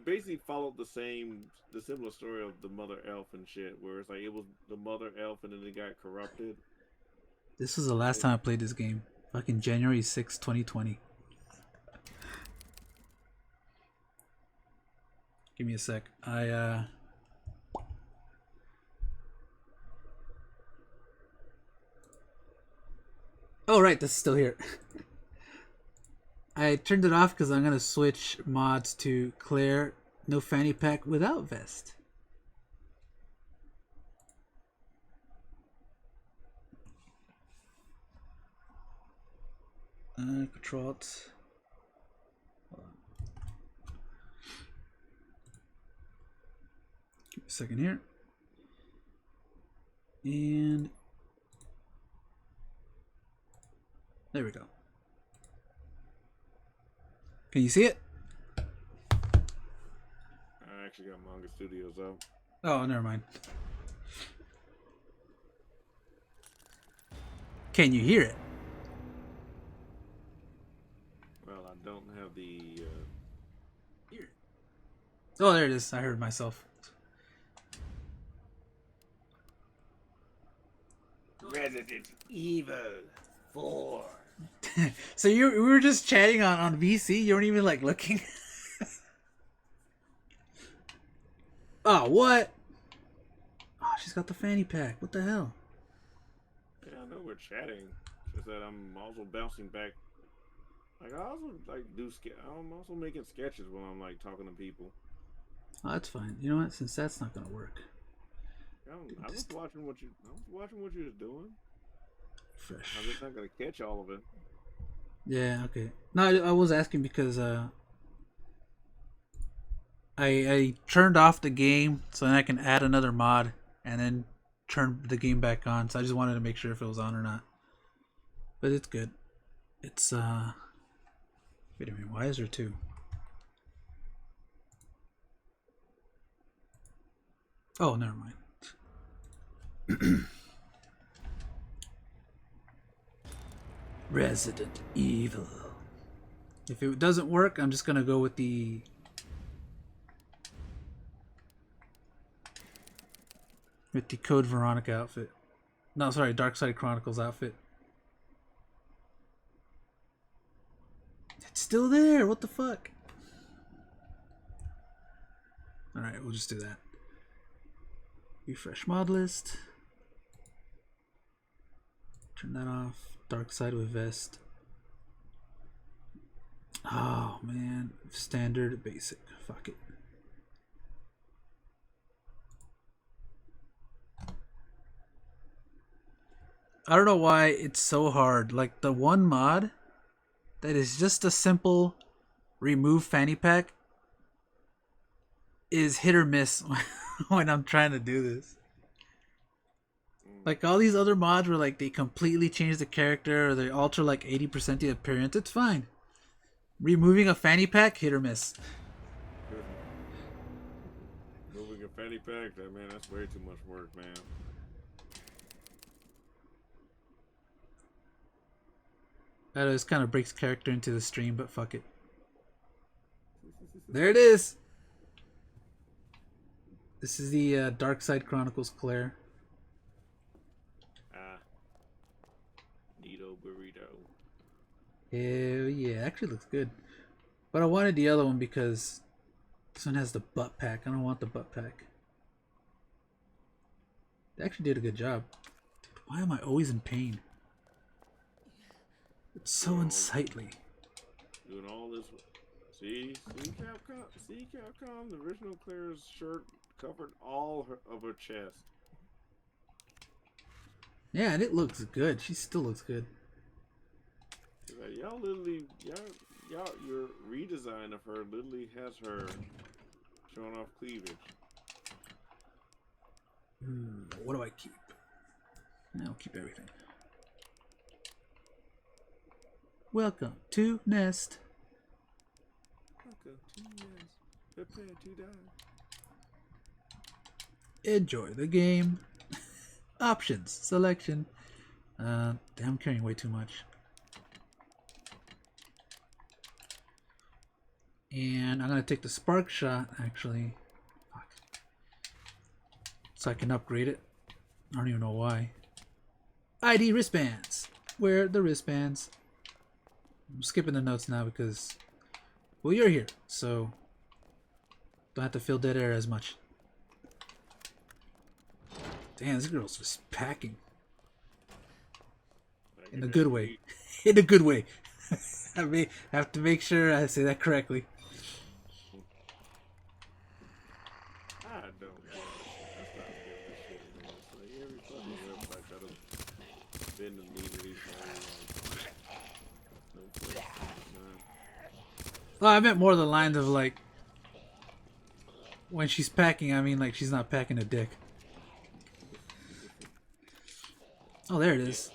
basically followed the similar story of the Mother Elf and shit, where it's like it was the Mother Elf and then it got corrupted. This was the last time I played this game. Fucking January 6, 2020. Give me a sec. Oh, right, this is still here. I turned it off because I'm going to switch mods to Claire, no fanny pack without vest. Control Alt. Hold on. Give me a second here. And there we go. Can you see it? I actually got Manga Studios up. Oh, never mind. Can you hear it? Well, I don't have the. Hear it. Oh, there it is. I heard myself. Resident Evil 4. So we were just chatting on VC. You weren't even like looking. Oh, what? Oh, she's got the fanny pack. What the hell? Yeah, I know we're chatting. Just that I'm also bouncing back. Like I also like I'm also making sketches when I'm like talking to people. Oh, that's fine. You know what? Since that's not gonna work. I was watching what you was doing. Fresh. I'm just not gonna catch all of it. Yeah. Okay. No, I was asking because I turned off the game so then I can add another mod and then turn the game back on. So I just wanted to make sure if it was on or not. But it's good. It's wait a minute, why is there two? Oh, never mind. Resident Evil. If it doesn't work, I'm just gonna go with the Code Veronica outfit. No, sorry, Dark Side Chronicles outfit. It's still there. What the fuck? Alright, we'll just do that. Refresh mod list. Turn that off. Dark Side with vest. Oh man. Standard, basic. Fuck it. I don't know why it's so hard. Like the one mod that is just a simple remove fanny pack is hit or miss when I'm trying to do this. Like all these other mods where like they completely change the character or they alter like 80% the appearance, it's fine. Removing a fanny pack, hit or miss. Moving a fanny pack, man, that's way too much work, man. That just kind of breaks character into the stream, but fuck it. There it is. This is the Dark Side Chronicles Claire. Neato burrito. Hell yeah, actually looks good. But I wanted the other one because this one has the butt pack. I don't want the butt pack. They actually did a good job. Dude, why am I always in pain? It's so unsightly. Doing all this. See Capcom. The original Claire's shirt covered all of her chest. Yeah, and it looks good. She still looks good. Like, y'all, your redesign of her literally has her showing off cleavage. What do I keep? I'll keep everything. Welcome to Nest. Welcome to Nest. Prepare to die. Enjoy the game. Options. Selection. Damn, I'm carrying way too much. And I'm going to take the spark shot, actually. Fuck. So I can upgrade it. I don't even know why. ID wristbands. Wear the wristbands. I'm skipping the notes now because, well, you're here, so don't have to fill dead air as much. Damn, this girl's just packing. In a good way. In a good way. I may have to make sure I say that correctly. I don't know. That's not good this shit, man. It's like every fucking website got to bend the knee to these Well, I meant more the lines of like when she's packing, I mean like she's not packing a dick. Oh, there it is.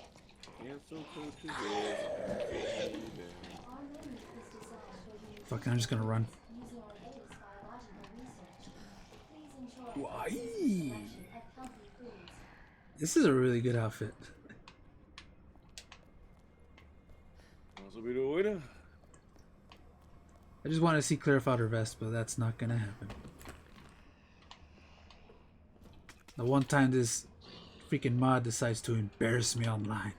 Fuck, I'm just gonna run. Why? Selection of healthy foods. This is a really good outfit. Also be the winner. I just want to see Claire without her vest, but that's not gonna happen. The one time this freaking mod decides to embarrass me online.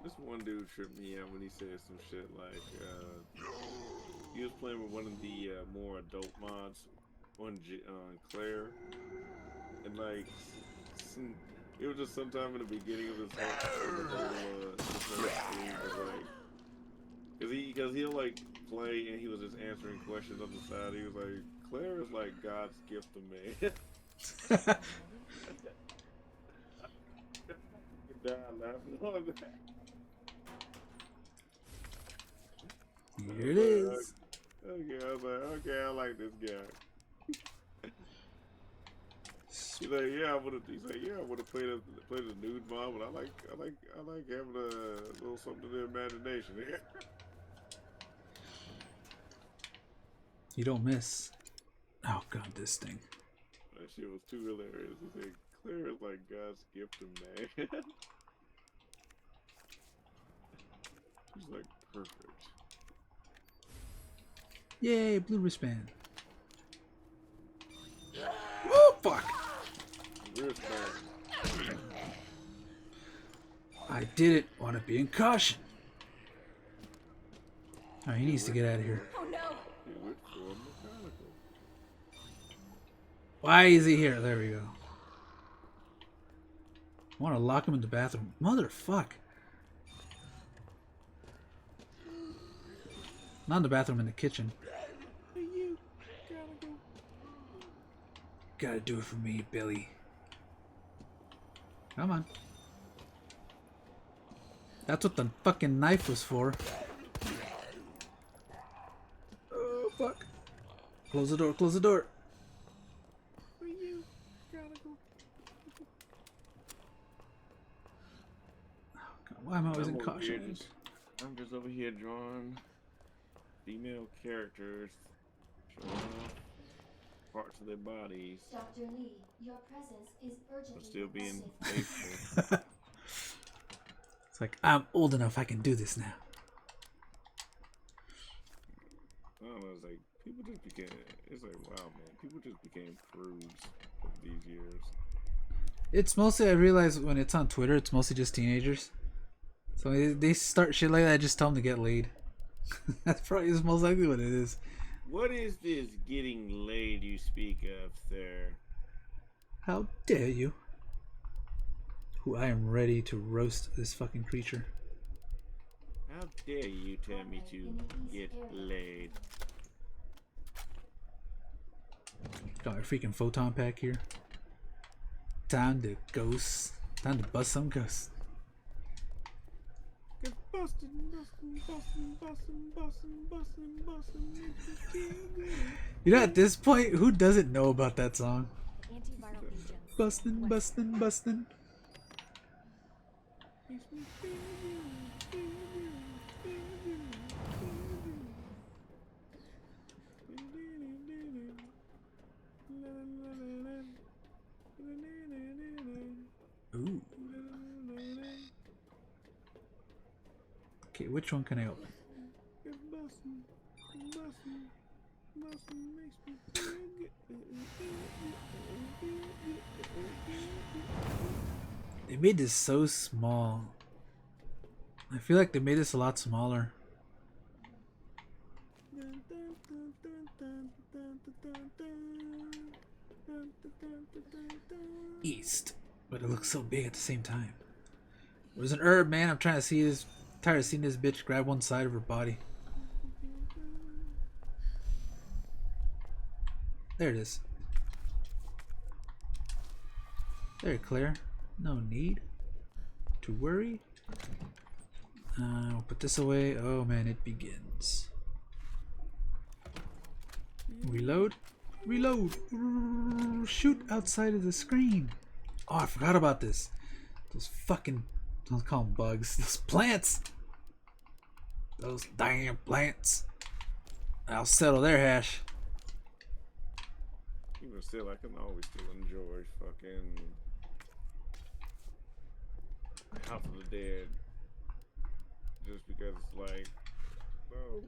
This one dude tripped me out when he said some shit like, he was playing with one of the more adult mods on Claire, and like, it was just sometime in the beginning of this whole stream was like, cause he'll like play and he was just answering questions on the side. He was like, Claire is like God's gift to man. Died laughing on that. Here it is. Okay, I was like, okay, I like this guy. He's like, yeah, I would have. He's like, yeah, I would have played a nude mom, but I like having a little something to the imagination here. You don't miss. Oh god, this thing. That shit was too hilarious. He said, Claire is like God's gift to man. She's like perfect. Yay, blue wristband. Oh fuck! Wristband. I did it. Want to be in caution. Oh, he needs to get out of here. Oh no! He went for a mechanical. Why is he here? There we go. I want to lock him in the bathroom. Motherfuck. Not in the bathroom, in the kitchen. Gotta do it for me, Billy. Come on. That's what the fucking knife was for. Oh, fuck. Close the door, close the door. Oh, God, why am I always in caution? I'm just over here drawing female characters, showing off parts of their bodies, Dr. Lee, your presence is urgently but still being requested. faithful. It's like, I'm old enough, I can do this now. I don't know, it's like, people just became, it's like, wow, man, people just became prudes over these years. It's mostly, I realize when it's on Twitter, it's mostly just teenagers. So they start shit like that, I just tell them to get laid. That's probably most likely what it is. What is this getting laid you speak of, sir? How dare you? Who I am ready to roast this fucking creature. How dare you tell me to get laid? Got my freaking photon pack here. Time to ghost. Time to bust some ghosts. Get bustin', bustin', bustin', bustin', bustin', bustin', bustin'. You know, at this point, who doesn't know about that song? Antiviral agents. Bustin', bustin', bustin'. Ooh. Okay, which one can I open? They made this so small. I feel like they made this a lot smaller. East, but it looks so big at the same time. There's an herb, man. I'm trying to see this. Tired of seeing this bitch grab one side of her body. There it is. There, Claire. No need to worry. I'll put this away. Oh man, it begins. Reload. Reload. Shoot outside of the screen. Oh, I forgot about this. Those fucking, don't call them bugs. Those plants. Those damn plants. I'll settle their hash. Even still, I can always still enjoy fucking House of the Dead, just because it's like, no,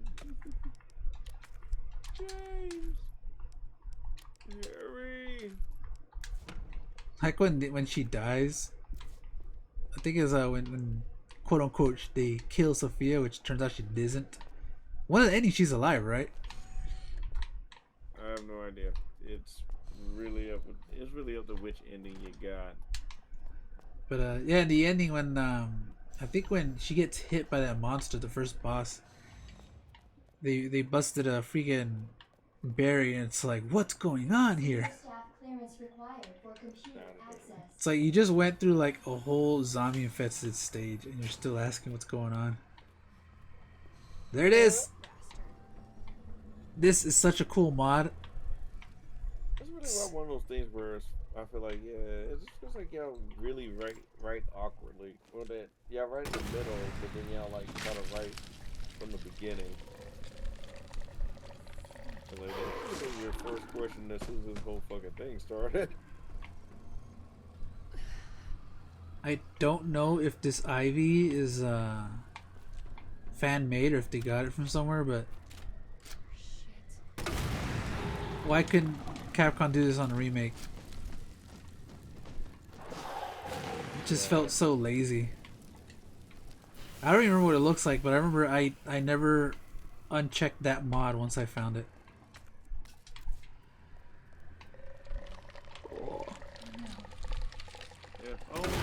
James, Harry. Like when she dies, I think it's when quote unquote they kill Sophia, which turns out she isn't. One of the endings, she's alive, right? I have no idea. It's really up. It's really up to which ending you got. But yeah, the ending when I think when she gets hit by that monster, the first boss, they busted a freaking Barry, and it's like, what's going on here? Staff clearance required for computer access. It's like you just went through like a whole zombie infested stage, and you're still asking what's going on. There it is. This is such a cool mod. It's really about one of those things where I feel like, yeah, it just feels like y'all really write awkwardly, or that y'all right in the middle, but then y'all like try to write from the beginning. So, like, that's your first question as soon as this whole fucking thing started. I don't know if this Ivy is fan made or if they got it from somewhere, but why couldn't Capcom do this on a remake? It just felt so lazy. I don't even remember what it looks like, but I remember I never unchecked that mod once I found it. If only they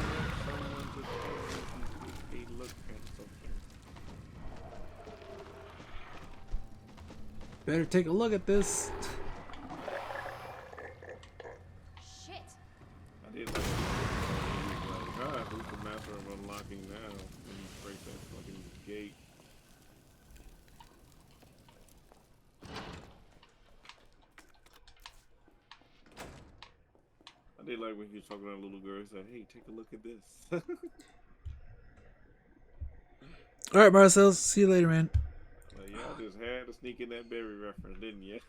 want someone to tell them a look at something. Better take a look at this. Shit. I did like, God, who's the master of unlocking now? When you break that fucking gate. I did like when he was talking to that little girl. He said, "Hey, take a look at this." All right, Marcel. See you later, man. Like, y'all just had to sneak in that berry reference, didn't you?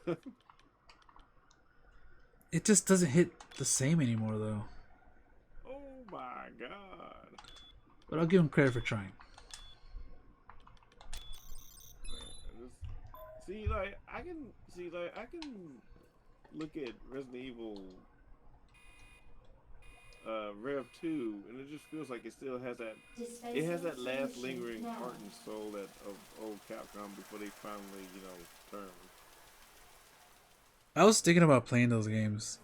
It just doesn't hit the same anymore, though. Oh my god! But I'll give him credit for trying. See, like I can look at Resident Evil Rev 2, and it just feels like it still has that. It has that last lingering heart and soul of old Capcom before they finally, turn. I was thinking about playing those games.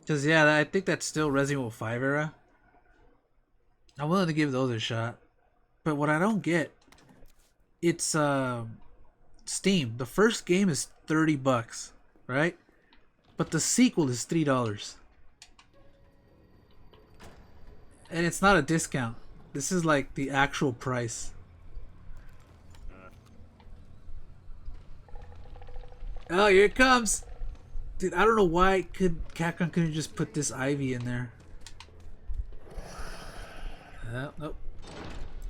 Because, yeah, I think that's still Resident Evil 5 era. I'm willing to give those a shot. But what I don't get, it's Steam. The first game is $30, right? But the sequel is $3. And it's not a discount. This is like the actual price. Oh, here it comes! Dude, I don't know why Capcom couldn't just put this Ivy in there. Nope.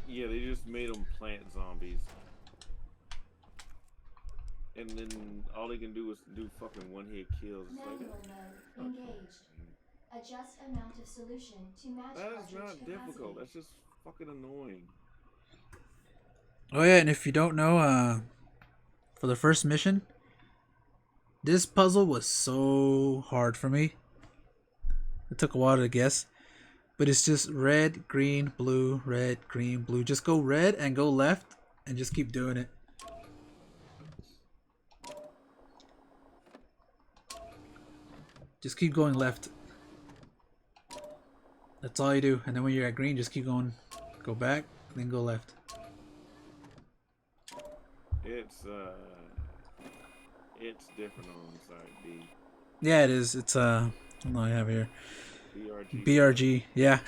Yeah, they just made them plant zombies. And then all they can do is do fucking one-hit kills. It's like, Manual mode engaged. Adjust amount of solution to match that is cartridge not capacity. difficult. That's just fucking annoying. Oh yeah, and if you don't know, for the first mission, this puzzle was so hard for me. It took a while to guess. But it's just red, green, blue, red, green, blue. Just go red and go left and just keep doing it. Just keep going left. That's all you do. And then when you're at green, just keep going. Go back, then go left. It's different on side B. Yeah, it is. It's what do I have here? BRG. BRG, yeah.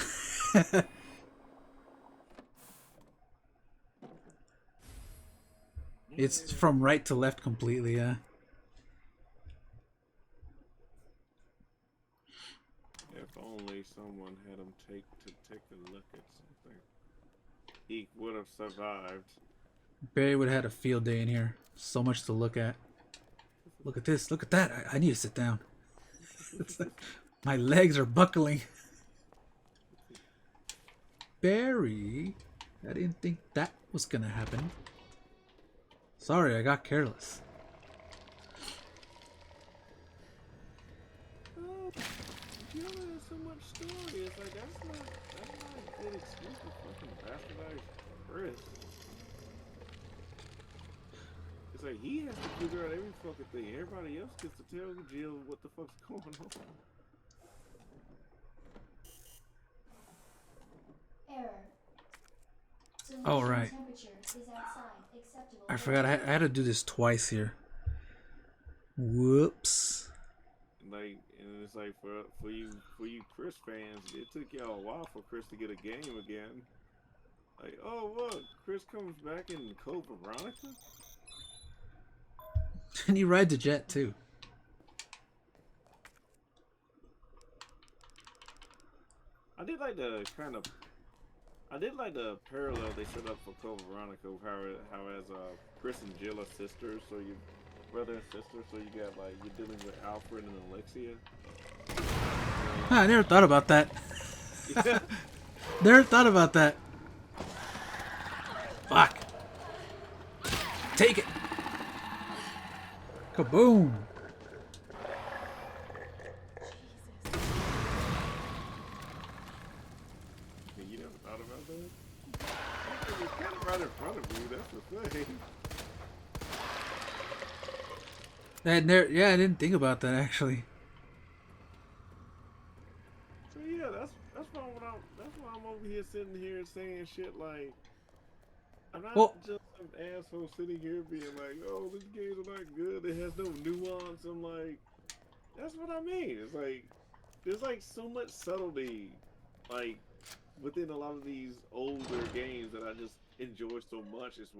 It's from right to left completely, yeah. If only someone had him take a look at something, he would have survived. Barry would have had a field day in here. So much to look at. Look at this. Look at that. I need to sit down. My legs are buckling. Barry, I didn't think that was gonna happen. Sorry, I got careless. Oh, you know, there's so much story. It's like that's not a good excuse to fucking bastardize Chris. It's like he has to figure out every fucking thing. Everybody else gets to tell Jill what the fuck's going on. Error. Oh, Solution right. temperature is outside acceptable. I forgot I had to do this twice here. Whoops. Like, and it's like for you Chris fans, it took y'all a while for Chris to get a game again. Like, oh look, Chris comes back in Code Veronica. And he rides a jet too. I did like the parallel they set up for Code Veronica, how as Chris and Jill are sisters, so you brother and sister, so you got like you're dealing with Alfred and Alexia. I never thought about that. Never thought about that. Fuck. Take it. Kaboom. You never thought about that? It's kind of right in front of you, that's the thing. Yeah, I didn't think about that actually. So yeah, that's why I'm over here sitting here saying shit like I'm not just some asshole sitting here being like, oh, this game's not good, it has no nuance. I'm like, that's what I mean. It's like there's like so much subtlety like within a lot of these older games that I just enjoy so much. It's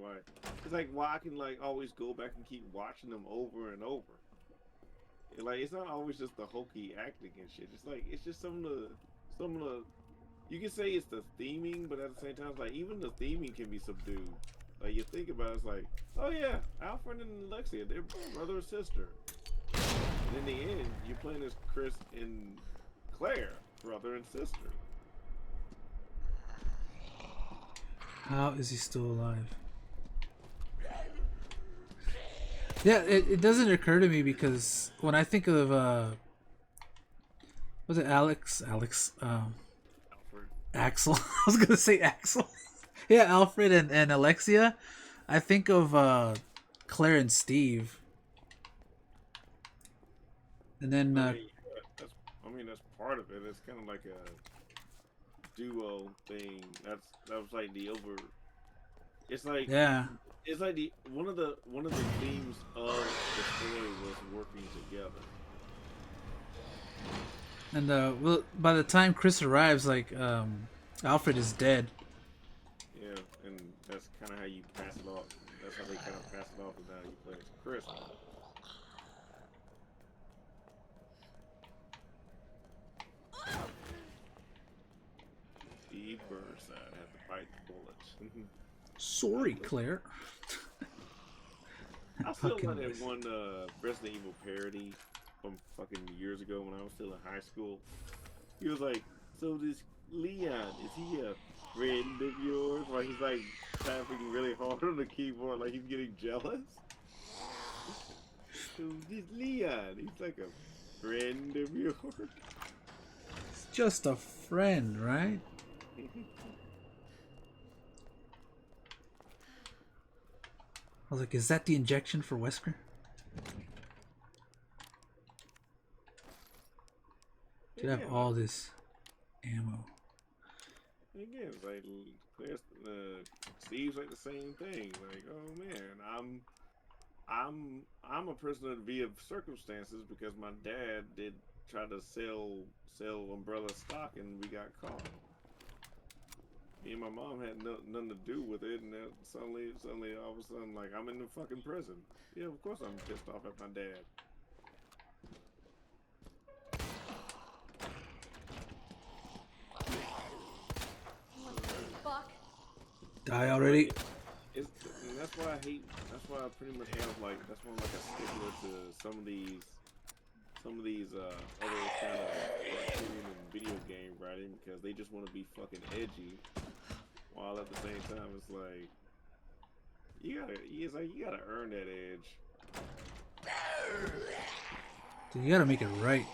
like why I can like always go back and keep watching them over and over. Like it's not always just the hokey acting and shit. It's just some of the you can say it's the theming, but at the same time, it's like even the theming can be subdued. Like you think about it, it's like, oh yeah, Alfred and Alexia, they're brother and sister. And in the end, you're playing as Chris and Claire, brother and sister. How is he still alive? Yeah, it doesn't occur to me because when I think of was it Axel? I was gonna say Axel. Yeah, Alfred and Alexia. I think of Claire and Steve. And then that's part of it. It's kind of like a duo thing. That was like the over. It's like it's like the one of the themes of the story was working together. And well, by the time Chris arrives, like Alfred is dead. Yeah, and that's kind of how you pass it off. That's how they kind of pass it off, and now you play as Chris. Steve Burnside had to bite the bullets. Sorry, Claire. I still like that one Resident Evil parody from fucking years ago when I was still in high school. He was like, so this Leon, is he a friend of yours? Like he's like tapping really hard on the keyboard, like he's getting jealous. So this Leon, he's like a friend of yours. It's just a friend, right? I was like, is that the injection for Wesker? Should have all this ammo. Again, it's like Steve's like the same thing. Like, oh man, I'm a prisoner via circumstances because my dad did try to sell Umbrella stock and we got caught. Me and my mom had nothing to do with it, and then suddenly all of a sudden, like, I'm in the fucking prison. Yeah, of course I'm pissed off at my dad. Fuck. Die already. And that's why I hate. That's why I pretty much have like. That's why I'm like a stickler to some of these some of these other kind of cartoon and video game writing because they just want to be fucking edgy, while at the same time it's like you gotta earn that edge. Dude, you gotta make it right.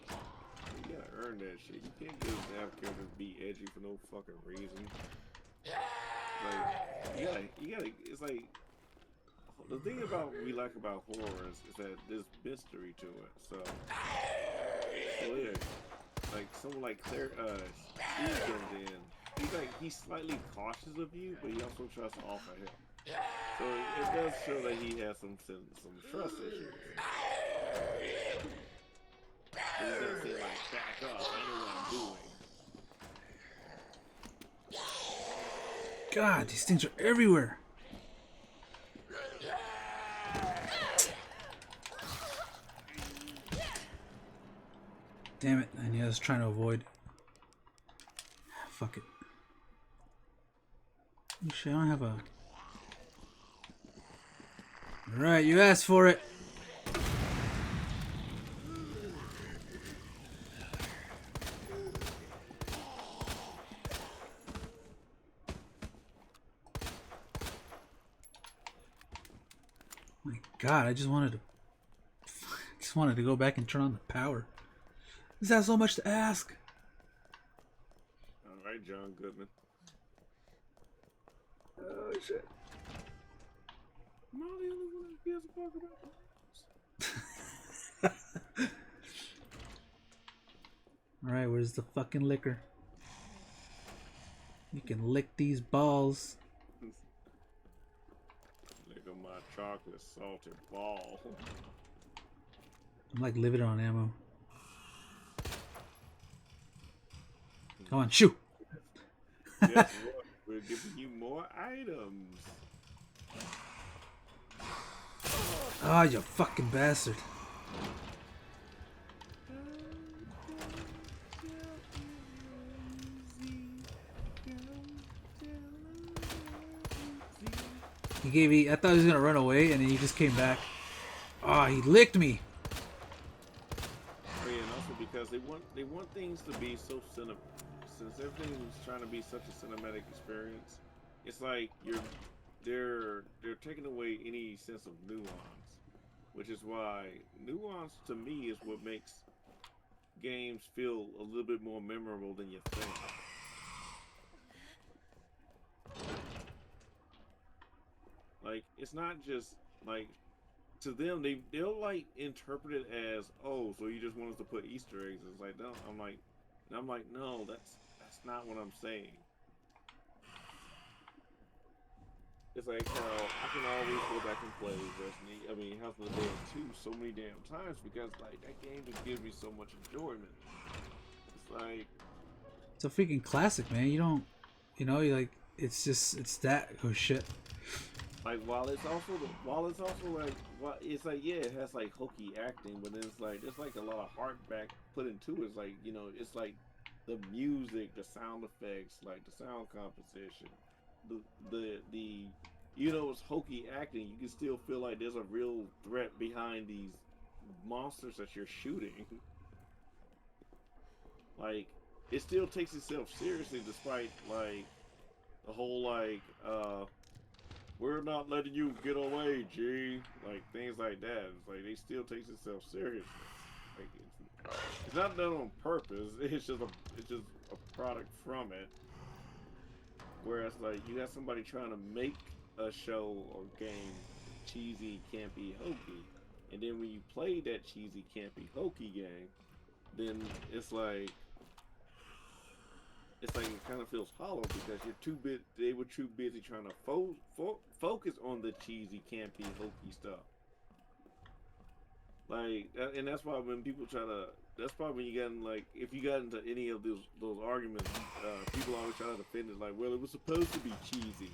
You gotta earn that shit. You can't just have characters be edgy for no fucking reason. Like you gotta. It's like the thing about we like about horror is that there's mystery to it. So yeah, like someone like Claire, Steve comes in. He's slightly cautious of you, but he also trusts off of him. So it does show that he has some trust issues. He's not saying like back off. I know what I'm doing. God, these things are everywhere. Damn it, I knew I was trying to avoid. Fuck it. Shit, I don't have a... Alright, you asked for it. My God, I just wanted to go back and turn on the power. Is that so much to ask? All right, John Goodman. Oh shit! Am I the only one that gives a fuck about this? All right, where's the fucking liquor? You can lick these balls. Lick on my chocolate salted ball. I'm like living on ammo. Come on, shoot! Guess what? We're giving you more items. Ah, you fucking bastard! I thought he was gonna run away, and then he just came back. Ah, he licked me. Oh yeah, and also because they want things to be so since everything's trying to be such a cinematic experience, it's like they're taking away any sense of nuance, which is why nuance to me is what makes games feel a little bit more memorable than you think. Like it's not just like to them they'll like interpret it as, oh, so you just want us to put Easter eggs. It's like no, I'm like no, that's not what I'm saying. It's like how I can always go back and play House of the Dead 2 so many damn times because like that game just gives me so much enjoyment. It's like it's a freaking classic, man. You don't, you like it's that oh shit. Like while it's also like it's like yeah, it has like hokey acting, but then it's like there's like a lot of heart back put into it. It's like it's like the music, the sound effects, like the sound composition, the it's hokey acting. You can still feel like there's a real threat behind these monsters that you're shooting. Like it still takes itself seriously despite like the whole like we're not letting you get away, G. Like things like that. It's like they still takes itself seriously. Like it's not done on purpose. It's just a product from it. Whereas like you got somebody trying to make a show or game cheesy, campy, hokey, and then when you play that cheesy, campy, hokey game, then it's like it kind of feels hollow because they were too busy trying to focus on the cheesy, campy, hokey stuff. Like, and that's why when people that's why when you get in, like, if you got into any of those arguments, people always try to defend it, like, well, it was supposed to be cheesy.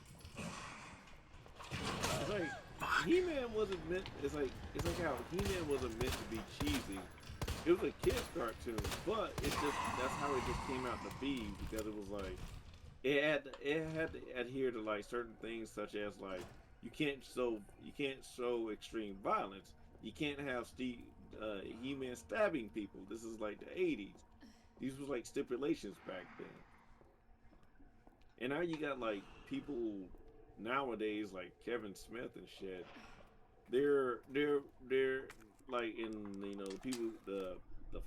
It's like, He-Man wasn't meant, it's like how He-Man wasn't meant to be cheesy. It was a kid's cartoon, but that's how it just came out to be because it was like it had to adhere to like certain things such as like you can't show extreme violence. You can't have He-Man stabbing people. This is like the 80s. These was like stipulations back then. And now you got like people nowadays like Kevin Smith and shit. They're like in the people the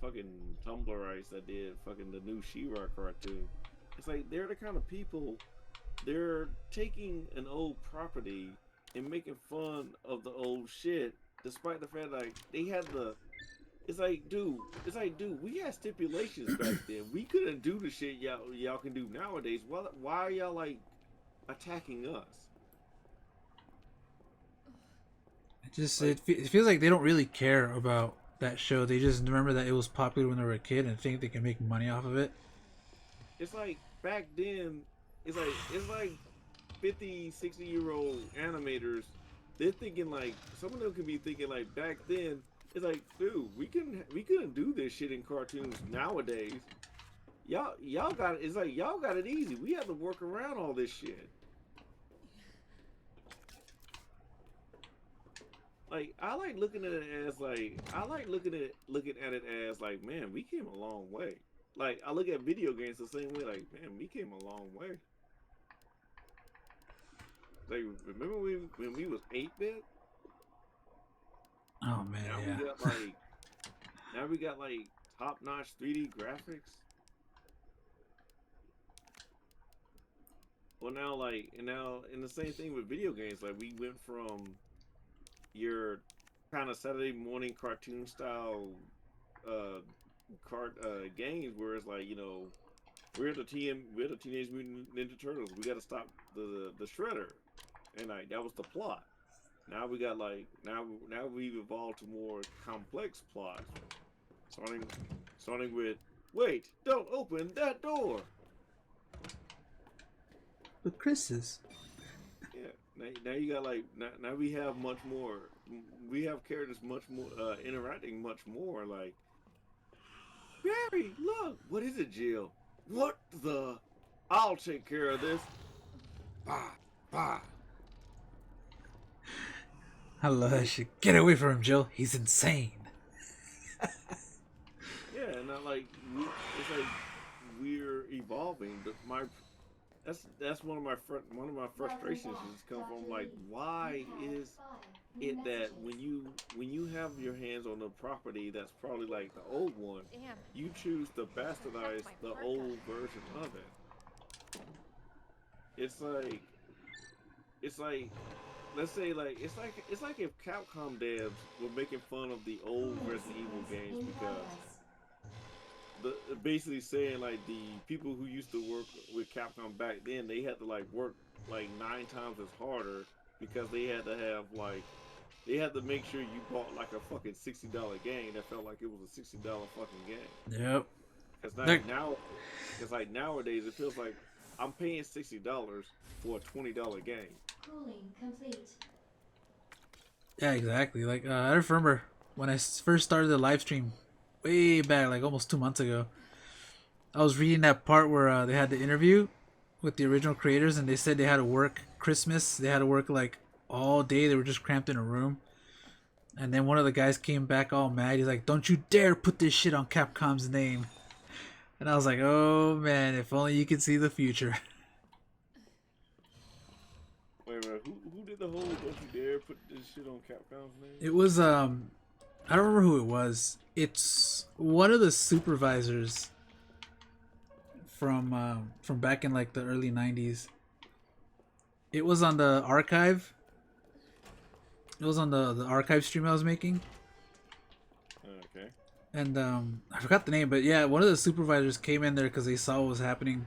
fucking Tumblrites that did fucking the new She-Ra cartoon. It's like they're the kind of people, they're taking an old property and making fun of the old shit, despite the fact like they had the. It's like, dude. We had stipulations back then. We couldn't do the shit y'all can do nowadays. Why are y'all like attacking us? It feels like they don't really care about that show. They just remember that it was popular when they were a kid and think they can make money off of it. It's like back then. It's like 50, 60-year-old animators. They're thinking like some of them could be thinking like back then. It's like, dude, we couldn't do this shit in cartoons nowadays. Y'all got it. It's like y'all got it easy. We have to work around all this shit. Like I like looking at it as looking at it as like, man, we came a long way. Like I look at video games the same way. Like, man, we came a long way. Like remember when we was 8-bit? Oh man, now we got like top-notch 3D graphics. Well, now and the same thing with video games. Like we went from your kind of Saturday morning cartoon style games where it's like we're the Teenage Mutant Ninja Turtles. We got to stop the Shredder, and like that was the plot. Now we got like now we've evolved to more complex plots, starting with wait, don't open that door. But Chris's. Yeah, now you got like now we have much more. We have characters much more interacting much more. Like Barry, look, what is it, Jill? What the? I'll take care of this. Bah, bah. I love that shit. Get away from him, Jill. He's insane. Yeah, and it's like we're evolving. But that's one of my frustrations is come from like why is it that when you have your hands on a property that's probably like the old one, you choose to bastardize the old version of it. It's like let's say like it's like if Capcom devs were making fun of the old Resident Evil games because basically saying like the people who used to work with Capcom back then, they had to like work like 9 times as harder because they had to make sure you bought like a fucking $60 game that felt like it was a $60 fucking game. Yep. Because nowadays it feels like I'm paying $60 for a $20 game. Cooling complete. Yeah, exactly. Like I remember when I first started the live stream way back, like almost 2 months ago. I was reading that part where they had the interview with the original creators, and they said they had to work Christmas. They had to work like all day. They were just cramped in a room. And then one of the guys came back all mad. He's like, "Don't you dare put this shit on Capcom's name." And I was like, "Oh man, if only you could see the future." Wait a minute, who did the whole "Don't you dare put this shit on Capcom's name"? It was I don't remember who it was. It's one of the supervisors from back in like the early 90s. It was on the archive. It was on the archive stream I was making. Okay. And I forgot the name, but yeah, one of the supervisors came in there because they saw what was happening,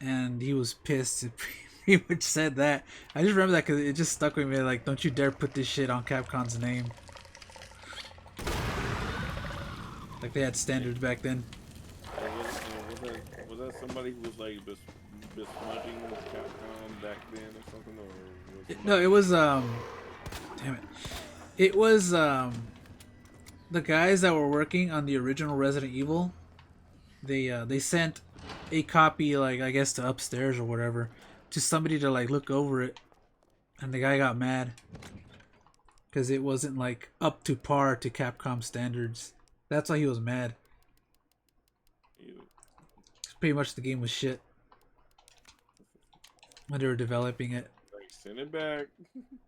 and he was pissed. He pretty much said that. I just remember that because it just stuck with me. Like, don't you dare put this shit on Capcom's name. Like they had standards back then. Was that somebody who was like besmudging Capcom back then or something, or was No, it was damn it. It was the guys that were working on the original Resident Evil. They sent a copy, like I guess to upstairs or whatever, to somebody to like look over it, and the guy got mad. because it wasn't like up to par to Capcom standards. That's why he was mad. Pretty much the game was shit when they were developing it. Like, send it back.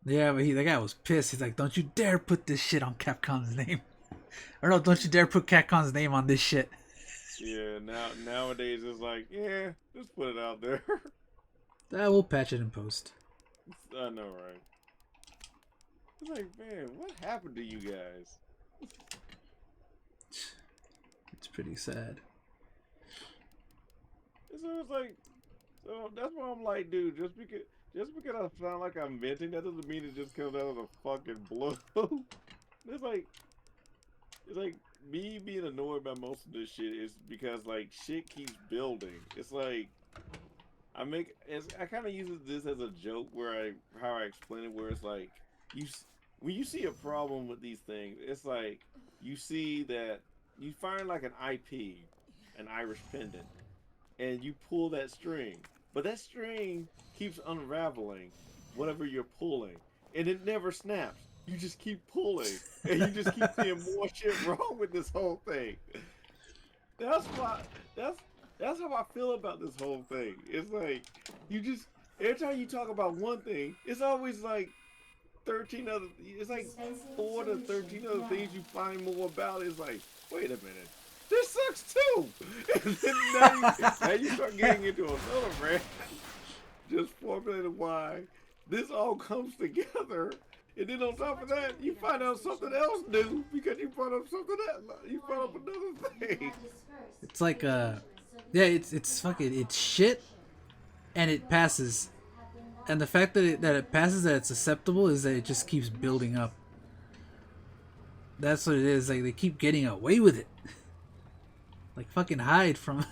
Yeah, but the guy was pissed. He's like, "Don't you dare put this shit on Capcom's name." Or no, don't you dare put Capcom's name on this shit. Yeah, nowadays it's like, yeah, just put it out there. We'll patch it in post. I know, right? It's like, man, what happened to you guys? It's pretty sad. So it's like, so that's why I'm like, dude, just because I sound like I'm venting, that doesn't mean it just comes out of the fucking blue. It's like me being annoyed by most of this shit is because like shit keeps building. It's like I kind of use this as a joke where how I explain it, where it's like when you see a problem with these things, it's like you see that you find like an IP, an Irish pendant, and you pull that string, but that string keeps unraveling whatever you're pulling, and it never snaps. You just keep pulling, and you just keep seeing more shit wrong with this whole thing. That's why. That's how I feel about this whole thing. It's like you just every time you talk about one thing, it's always like 13 other. It's like 4 to 13 other things you find more about. It's like, wait a minute, this sucks too. And then now you start getting into another rant, just formulating why this all comes together. And then on top of that, you find out something else new because you brought up something else. You brought up another thing. It's like yeah, it's fucking it's shit, and it passes, and the fact that it passes, that it's acceptable, is that it just keeps building up. That's what it is. Like they keep getting away with it. Like fucking hide from.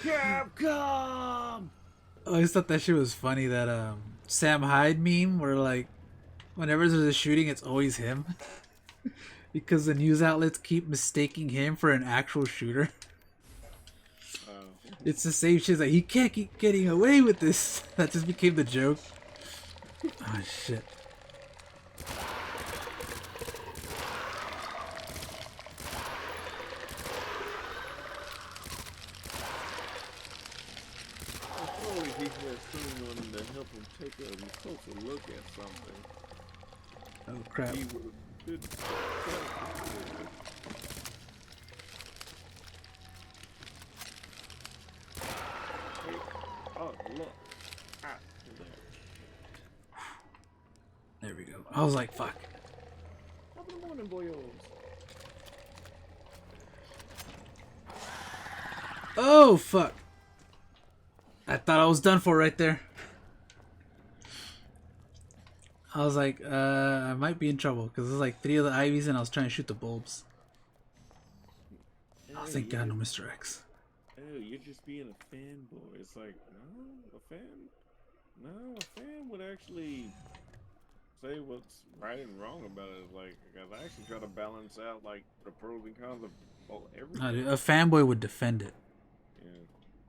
Capcom. I always thought that shit was funny. That Sam Hyde meme where like whenever there's a shooting, it's always him. Because the news outlets keep mistaking him for an actual shooter. It's the same shit. Like he can't keep getting away with this. That just became the joke. Oh shit. He has someone to help him take a closer look at something. Oh crap. He would have been oh, look. Ah, there we go. I was like, fuck. Top of the morning, boyos. Oh fuck. I thought I was done for right there. I was like, I might be in trouble because there's like 3 of the Ivies and I was trying to shoot the bulbs. Oh, thank God, no Mr. X. Oh, you're just being a fanboy. It's like, no, a fan would actually say what's right and wrong about it. Like, because I actually try to balance out like the pros and cons of everything. A fanboy would defend it. Yeah.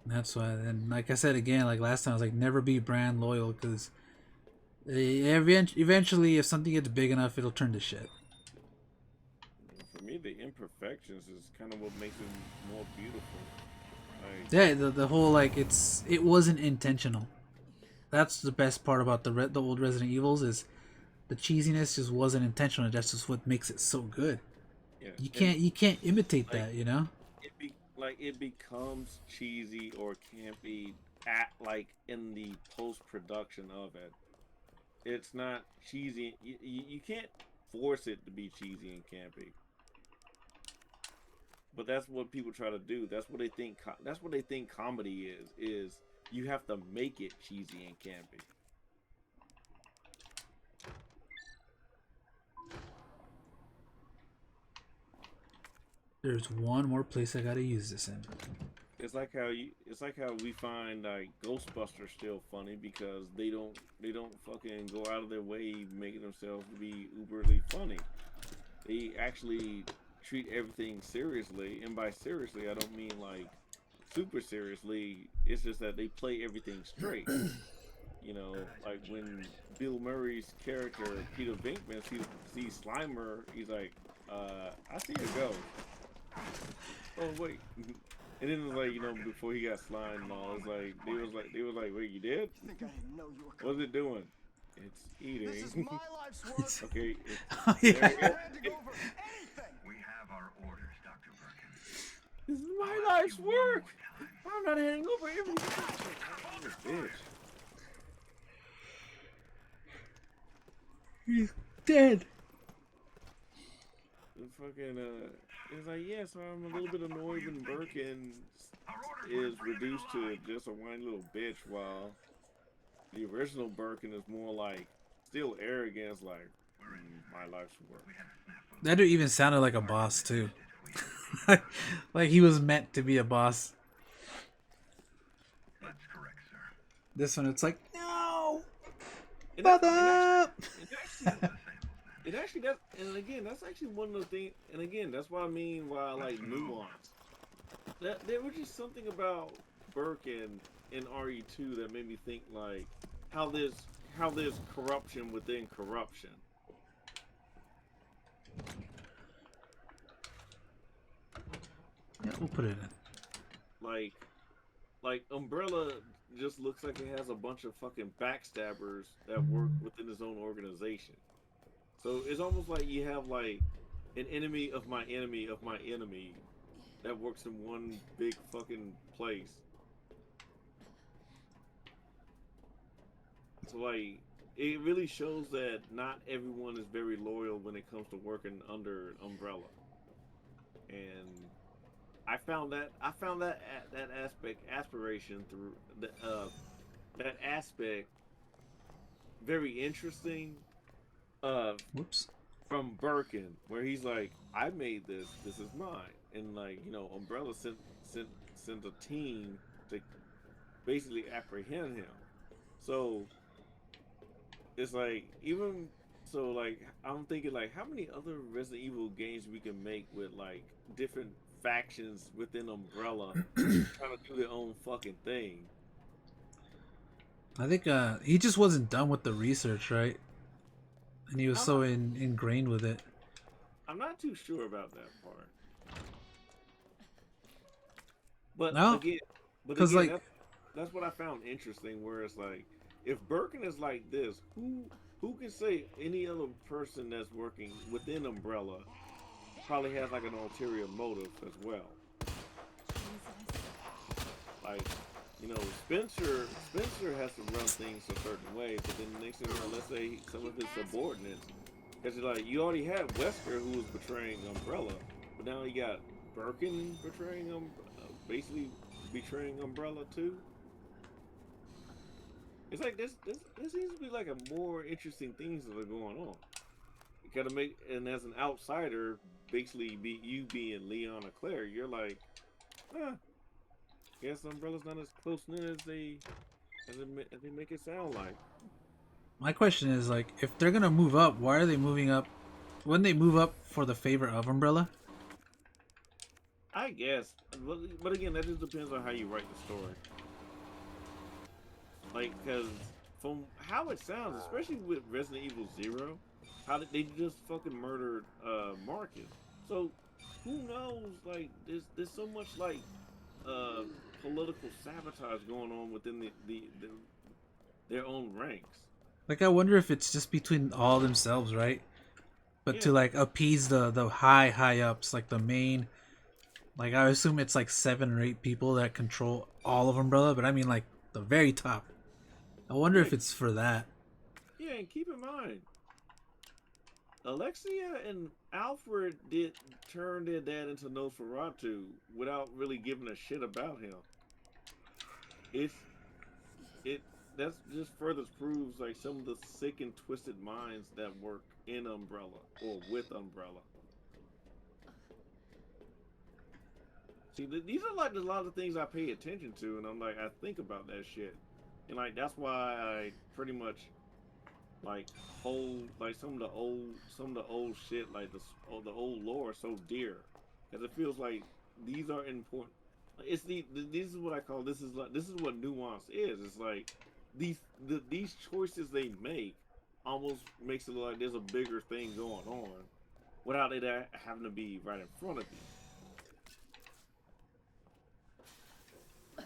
That's why, and like I said again, like last time, I was like, never be brand loyal because eventually, if something gets big enough, it'll turn to shit. For me, the imperfections is kind of what makes it more beautiful. Like, Yeah, the whole like it wasn't intentional. That's the best part about the old Resident Evils is the cheesiness just wasn't intentional. That's just what makes it so good. yeah. You can't imitate like, that, you know. It becomes cheesy or campy at like in the post production of it. It's not cheesy. You can't force it to be cheesy and campy. But that's what people try to do. That's what they think. That's what they think comedy is. Is you have to make it cheesy and campy. There's one more place I gotta use this in. It's like how we find like Ghostbusters still funny because they don't fucking go out of their way making themselves to be uberly funny. They actually treat everything seriously, and by seriously I don't mean like super seriously. It's just that they play everything straight. you know, like when Bill Murray's character Peter Venkman sees Slimer, he's like, I see a ghost. Oh wait. And then it was like, you know, before he got slimed and all, it's like they was like, wait, you did? Think I didn't know you were What's coming. it doing? It's eating. This is my life's work. Okay, Oh, yeah. there it is. I had to go over anything. We have our orders, Dr. Birkin. This is my life's work. I'm not handing over everything. This bitch. He's dead. The fucking it's like, yeah, so I'm a little bit annoyed when Birkin is reduced to just a whiny little bitch, while the original Birkin is more like still arrogance, like my life's work. That dude even sounded like a boss too. Like he was meant to be a boss. That's correct, sir. This one, it's like, no, It mother. It actually does, and again, that's actually one of the things, and again, that's what I mean by I like nuance. That there was just something about Birkin in RE2 that made me think like how there's corruption within corruption. Yeah, we'll put it in. Like Umbrella just looks like it has a bunch of fucking backstabbers that work within his own organization. So it's almost like you have like an enemy of my enemy of my enemy that works in one big fucking place. So like it really shows that not everyone is very loyal when it comes to working under Umbrella. And I found that that aspiration through that aspect very interesting. Whoops. From Birkin, where he's like, I made this. This is mine, and like, you know, Umbrella sent a team to basically apprehend him. So it's like, even so, like I'm thinking like, how many other Resident Evil games we can make with like different factions within Umbrella trying to do their own fucking thing. I think he just wasn't done with the research, right? And he was so ingrained with it. I'm not too sure about that part. But No, again, because like that's what I found interesting. Where it's like, if Birkin is like this, who can say any other person that's working within Umbrella probably has like an ulterior motive as well? Like, you know, Spencer has to run things a certain way, but then the next thing you know, let's say some of his subordinates, because like you already had Wesker who was betraying Umbrella, but now you got Birkin betraying basically betraying Umbrella too. It's like this seems to be like a more interesting things that are going on. You gotta make, and as an outsider, basically you being Leon or Claire, you're like, guess Umbrella's not as close knit as they make it sound like. my question is like, if they're gonna move up, why are they moving up? Wouldn't they move up for the favor of Umbrella? I guess, but again, that just depends on how you write the story. Like, because from how it sounds, especially with Resident Evil 0, how did they just fucking murdered Marcus? So who knows? Like, there's so much like political sabotage going on within their own ranks. Like, I wonder if it's just between all themselves, right? But Yeah. to like appease the high ups, like the main, like I assume it's like 7 or 8 people that control all of Umbrella. But I mean like the very top. I wonder if it's for that. Yeah, and keep in mind, Alexia and Alfred turn their dad into Nosferatu without really giving a shit about him. That's just further proves like some of the sick and twisted minds that work in Umbrella or with Umbrella. See, these are like a lot of things I pay attention to, and I'm like, I think about that shit, and like that's why I pretty much like hold like some of the old shit, like the old lore, so dear, because it feels like these are important. It's this is what I call, this is what nuance is. It's like these choices they make almost makes it look like there's a bigger thing going on without it having to be right in front of you.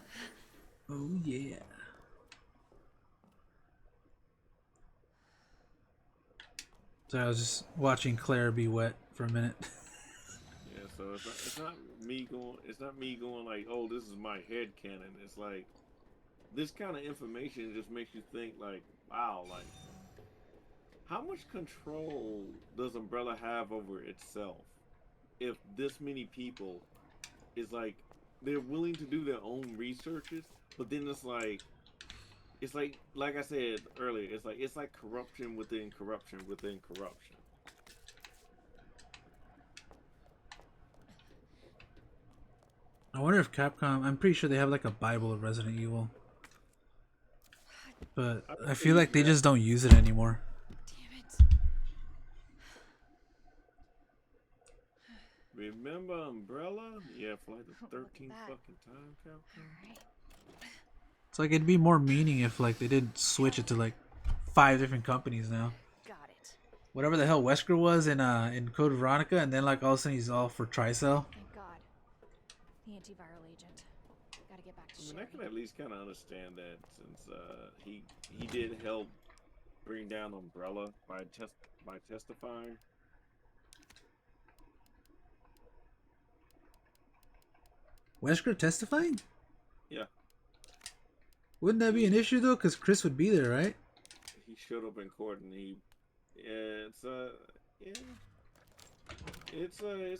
Oh yeah. So I was just watching Claire be wet for a minute. Yeah, so it's not me going like, oh, this is my head canon. It's like this kind of information just makes you think like, wow, like how much control does Umbrella have over itself if this many people is like they're willing to do their own researches, but then it's like I said earlier, it's like corruption within corruption within corruption. I wonder if Capcom, I'm pretty sure they have like a Bible of Resident Evil. But I feel like they just don't use it anymore. Damn it. Remember Umbrella? Yeah, for like the 13th fucking time, Capcom. It's like it'd be more meaning if like they didn't switch it to like 5 different companies now. Got it. Whatever the hell Wesker was in Code Veronica, and then like all of a sudden he's all for Tricell. Thank God. The antiviral agent. Gotta get back to I mean, Sherry. I can at least kind of understand that since he did help bring down Umbrella by testifying. Wesker testifying? Yeah. Wouldn't that be an issue though? Because Chris would be there, right? He showed up in court and it's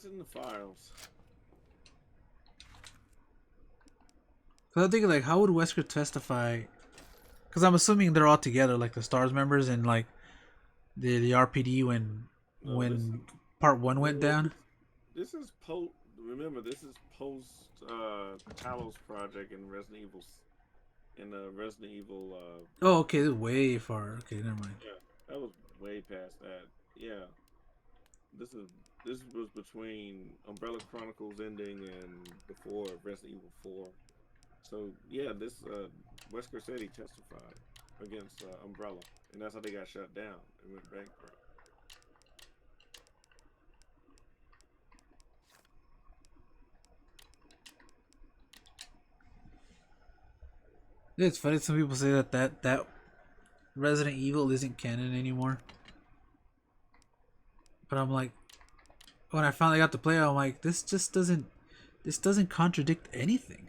in the files. Cause I'm thinking like, how would Wesker testify? Because I'm assuming they're all together, like the Stars members and like the RPD when part 1 went down. This is Remember, this is post Talos project in Resident Evil. Oh, okay, this is way far. Okay, never mind. Yeah, that was way past that. Yeah, this was between Umbrella Chronicles ending and before Resident Evil 4. So yeah, this Wesker said he testified against Umbrella, and that's how they got shut down and went bankrupt. Yeah, it's funny. Some people say that Resident Evil isn't canon anymore. But I'm like, when I finally got to play, I'm like, this doesn't contradict anything.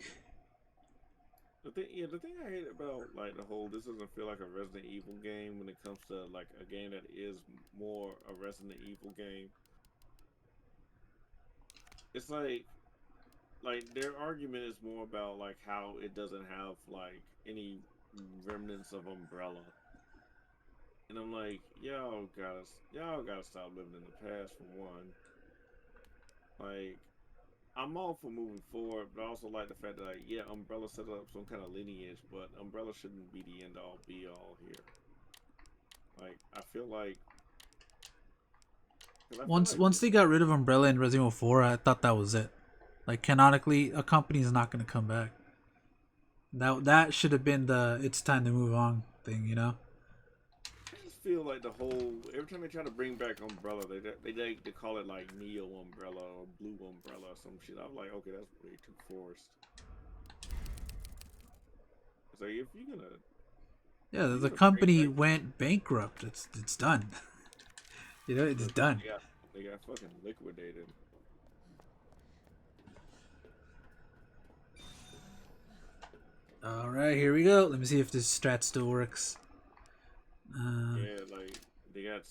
The thing I hate about like the whole this doesn't feel like a Resident Evil game when it comes to like a game that is more a Resident Evil game. It's like their argument is more about like how it doesn't have like any remnants of Umbrella. And I'm like, y'all gotta stop living in the past for one. Like, I'm all for moving forward, but I also like the fact that like, yeah, Umbrella set up some kind of lineage, but Umbrella shouldn't be the end all be all here. Like, I feel like once they got rid of Umbrella in Resident Evil 4, I thought that was it. Like canonically, a company is not going to come back. That should have been the "it's time to move on" thing, you know. I just feel like the whole every time they try to bring back Umbrella, they call it like Neo Umbrella or Blue Umbrella or some shit. I'm like, okay, that's way too forced. It's like if you're gonna, yeah, the company went bankrupt. It's done. You know, it's done. They got fucking liquidated. All right, here we go. Let me see if this strat still works. Yeah, like they got,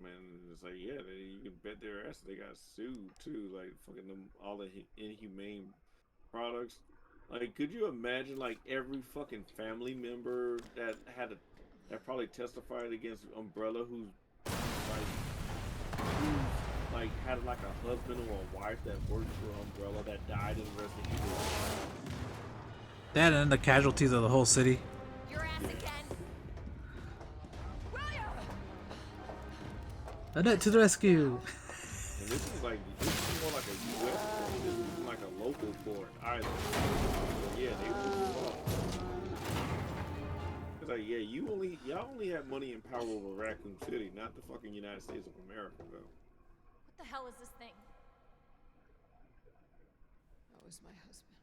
man. It's like you can bet their ass they got sued too. Like fucking them all the inhumane products. Like, could you imagine like every fucking family member that probably testified against Umbrella who's had like a husband or a wife that worked for Umbrella that died in Resident Evil. That and the casualties of the whole city. Your ass again. William! Annette to the rescue. And this is more like a U.S. court. This isn't like a local court either. So yeah, they were fucked. Because like, yeah, y'all only have money and power over Raccoon City, not the fucking United States of America, though. What the hell is this thing? That was my husband.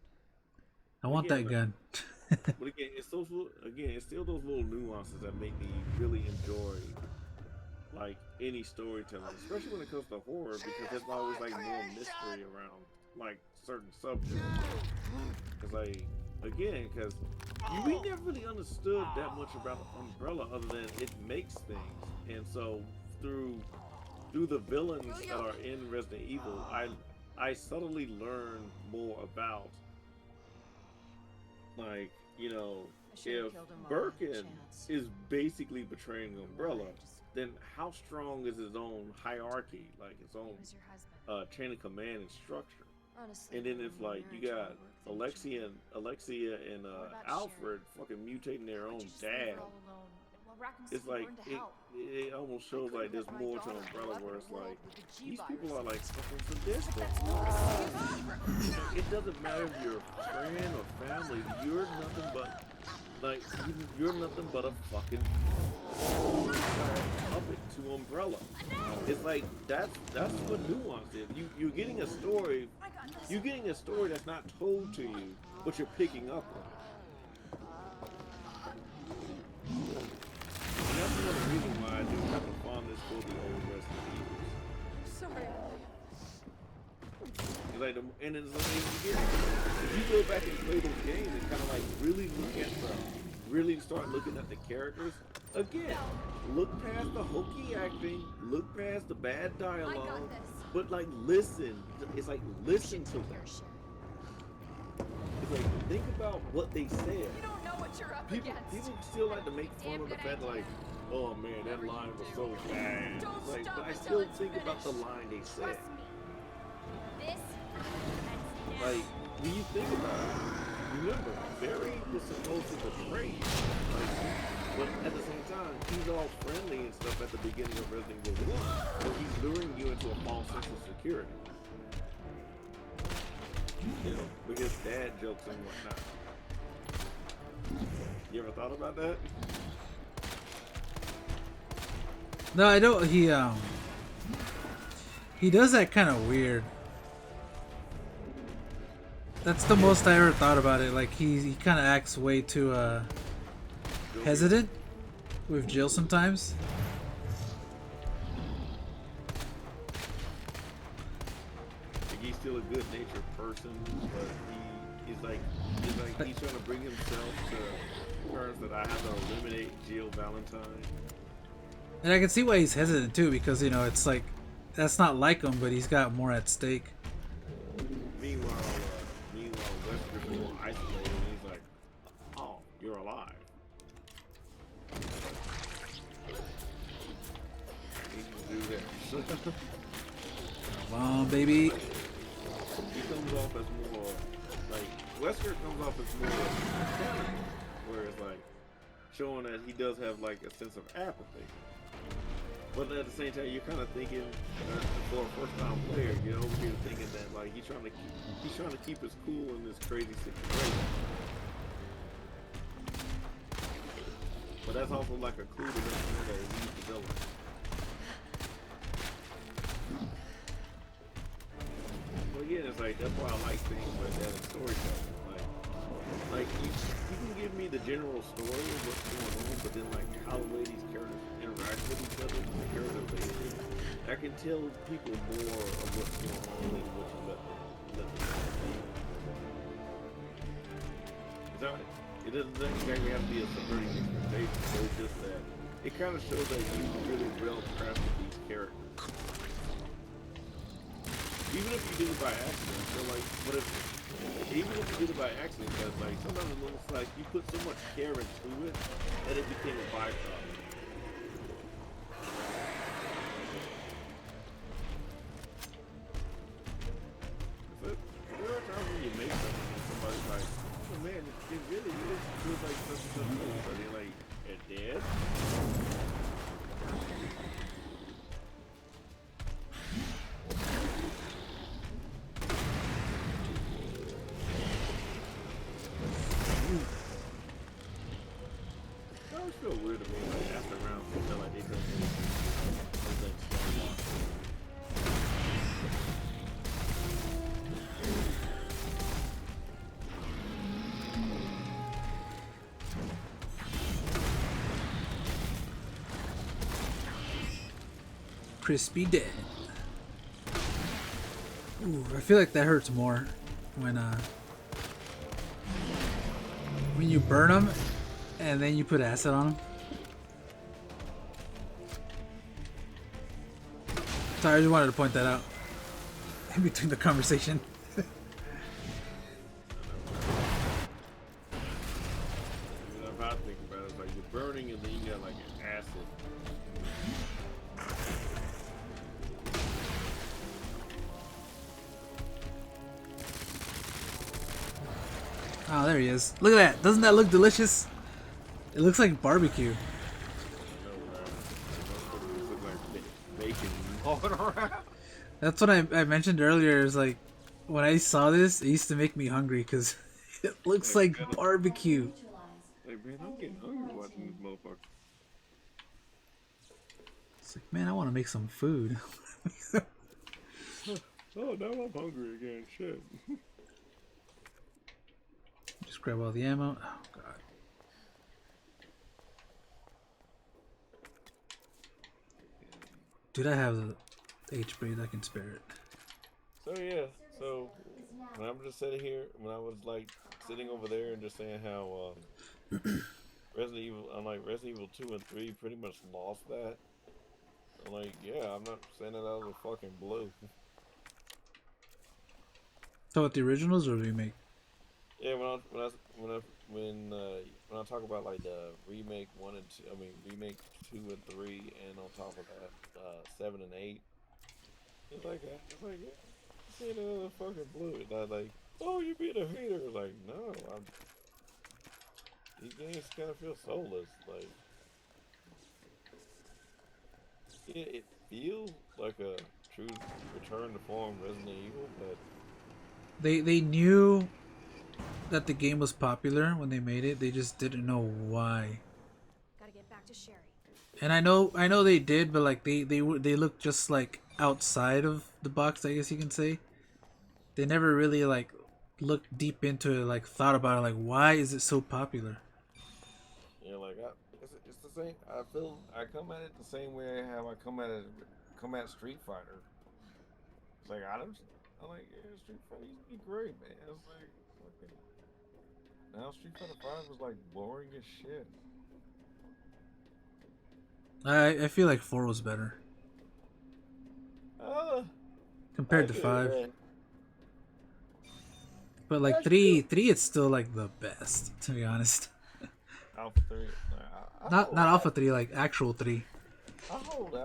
I want that gun. But again, it's still those little nuances that make me really enjoy like any storytelling, especially when it comes to horror, because there's always like more mystery around like certain subjects. Cause like because we never really understood that much about Umbrella other than it makes things, and so through the villains that are in Resident Evil, I subtly learn more about like, you know, if Birkin is basically betraying Umbrella, then how strong is his own hierarchy, like his own chain of command and structure? And then it's like you got Alexia and Alfred fucking mutating their own dad. It's like it almost shows like there's more to Umbrella, where it's like these people are like fucking sadistic. It doesn't matter if you're a friend or family, you're nothing but like you're nothing but a fucking puppet to Umbrella. It's like that's what nuance is. You're getting a story. You're getting a story that's not told to you, but you're picking up on it. And that's another reason why I do have a fondness for the old Resident Evil. Sorry. Like and it's like, if you go back and play those games and kind of like really start looking at the characters, again, look past the hokey acting, look past the bad dialogue, but like listen. It's like listen to them. It's like think about what they said. You don't know what you're up People still like to make fun of the fact like, oh man, that line was so bad. It's like, but I still think about the line they said. Like, when you think about it, remember, Barry was supposed to betray you. Like, but at the same time, he's all friendly and stuff at the beginning of Resident Evil 1. So he's luring you into a false sense of security. You know, with his dad jokes and whatnot. You ever thought about that? No, I don't. He does that kind of weird. That's the most I ever thought about it. Like he kind of acts way too hesitant with Jill sometimes. Like he's still a good-natured person, but he's trying to bring himself to terms that I have to eliminate Jill Valentine. And I can see why he's hesitant too, because you know it's like that's not like him, but he's got more at stake. Meanwhile, Wesker's more isolated, and he's like, "Oh, you're alive." He can do that. Come on, baby. He comes off as more like Wesker comes off as more caring, whereas like showing that he does have like a sense of apathy. But at the same time, you're kind of thinking, for a first-time player, you're over here thinking that like he's trying to keep his cool in this crazy situation. But that's also like a clue to them that he's the villain. But again, it's like that's why I like things like that in storytelling. Like you can give me the general story of what's going on, but then like how the way these characters interact with each other, the characterization, I can tell people more of what's going on than what you let them see. Is that right? It doesn't exactly have to be a subverting expectation, so it's just that it kind of shows that you really well crafted these characters. Even if you did it by accident, so like, even if you did it by accident, because like sometimes it looks like you put so much care into it that it became a byproduct. But there are times when you make something and somebody's like, oh man, it really is feels like such and such movie, but they're like, it did? Crispy dead. Ooh, I feel like that hurts more when you burn them and then you put acid on them. Sorry, I just wanted to point that out in between the conversation. If I think about it, it's like you're burning and then you got like an acid. Oh, there he is. Look at that. Doesn't that look delicious? It looks like barbecue. That's what I mentioned earlier. Is like when I saw this, it used to make me hungry because it looks like barbecue. Like, man, I'm getting hungry watching this motherfucker. It's like, man, I want to make some food. Oh, now I'm hungry again. Shit. Just grab all the ammo. Oh god. Dude, I have the H-Braid. I can spare it. So yeah, so when I'm just sitting here, when I was like sitting over there and just saying how Resident Evil 2 and 3 pretty much lost that. I'm like, yeah, I'm not saying that out of the fucking blue. So with the originals or remake? Yeah, when I talk about like the remake 1 and 2, I mean remake 2 and 3, and on top of that 7 and 8, it's like yeah, saying it out of the fucking blue. It's not like, oh, you being a hater. Like, no, these games kind of feel soulless. Like, yeah, it feels like a true return to form Resident Evil, but They knew that the game was popular when they made it. They just didn't know why. Gotta get back to Sherry. And I know they did, but like they look just like outside of the box, I guess you can say. They never really like looked deep into it, like thought about it, like why is it so popular? yeah, like it's the same. I feel I come at it the same way how I come at Street Fighter. It's like I'm like, yeah, Street Fighter used to be great, man. It's like fucking now Street Fighter 5 is like boring as shit. I feel like 4 was better compared to 5. But like 3 it's still like the best, to be honest. Alpha 3. Not Alpha 3, like actual 3. I hold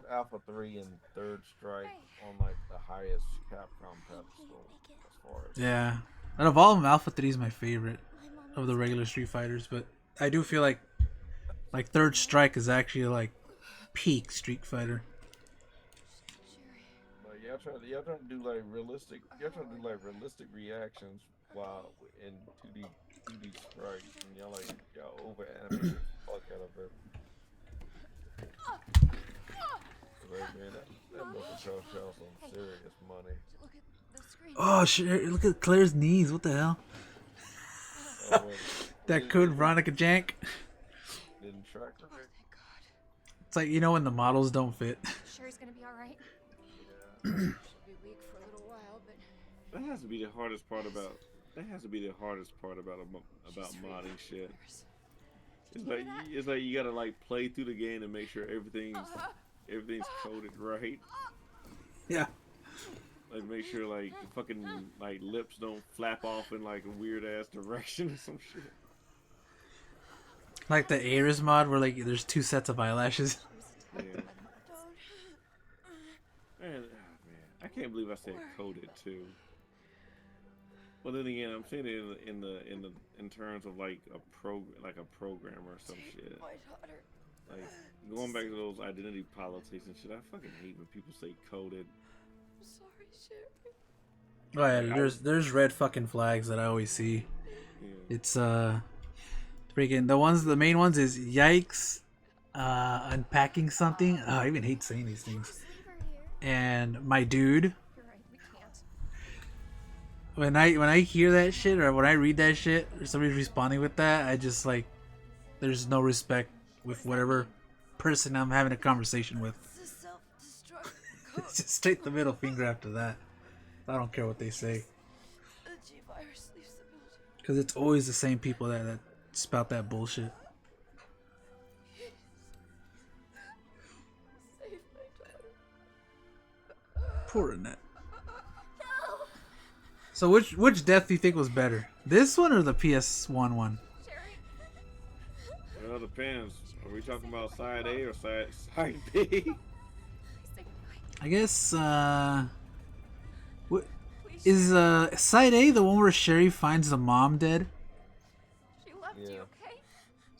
Alpha 3 and Third Strike on like the highest Capcom pedestal as far as. Yeah. Out of all of them, Alpha 3 is my favorite of the regular Street Fighters, but I do feel like Third Strike is actually like peak Street Fighter. Like y'all trying to do like realistic reactions while in 2D strikes, and y'all over animate the fuck out of it. Like, man, that motherfucker sells some serious money. Oh shit! Look at Claire's knees. What the hell? That code Veronica Jank. Didn't track her. It's like, you know when the models don't fit. Sherry's gonna be all right. Yeah. She'll be weak for a little while, but That has to be the hardest part about. That has to be the hardest part about modding shit. It's like you gotta like play through the game and make sure everything's coded right. Yeah. Like make sure like fucking like lips don't flap off in like a weird ass direction or some shit. Like the Ares mod where like there's 2 sets of eyelashes. Yeah. Man, I can't believe I said coded too. Well, then again, I'm saying it in terms of like a programmer or some shit. Like going back to those identity politics and shit. I fucking hate when people say coded. I'm sorry, Sherry. Oh yeah, there's red fucking flags that I always see. Yeah. It's freaking the main ones is yikes, unpacking something. Oh, I even hate saying these things. And my dude. You're right, we can't. When I hear that shit or when I read that shit or somebody's responding with that, I just like there's no respect with whatever person I'm having a conversation with. It's just straight the middle finger after that. I don't care what they say. The G virus leaves the building. Because it's always the same people that spout that bullshit. Save my daughter. Poor Annette. So which death do you think was better? This one or the PS1 one? Well, it depends. Are we talking about side A or side B? I guess what is side A, the one where Sherry finds the mom dead? She left you, okay?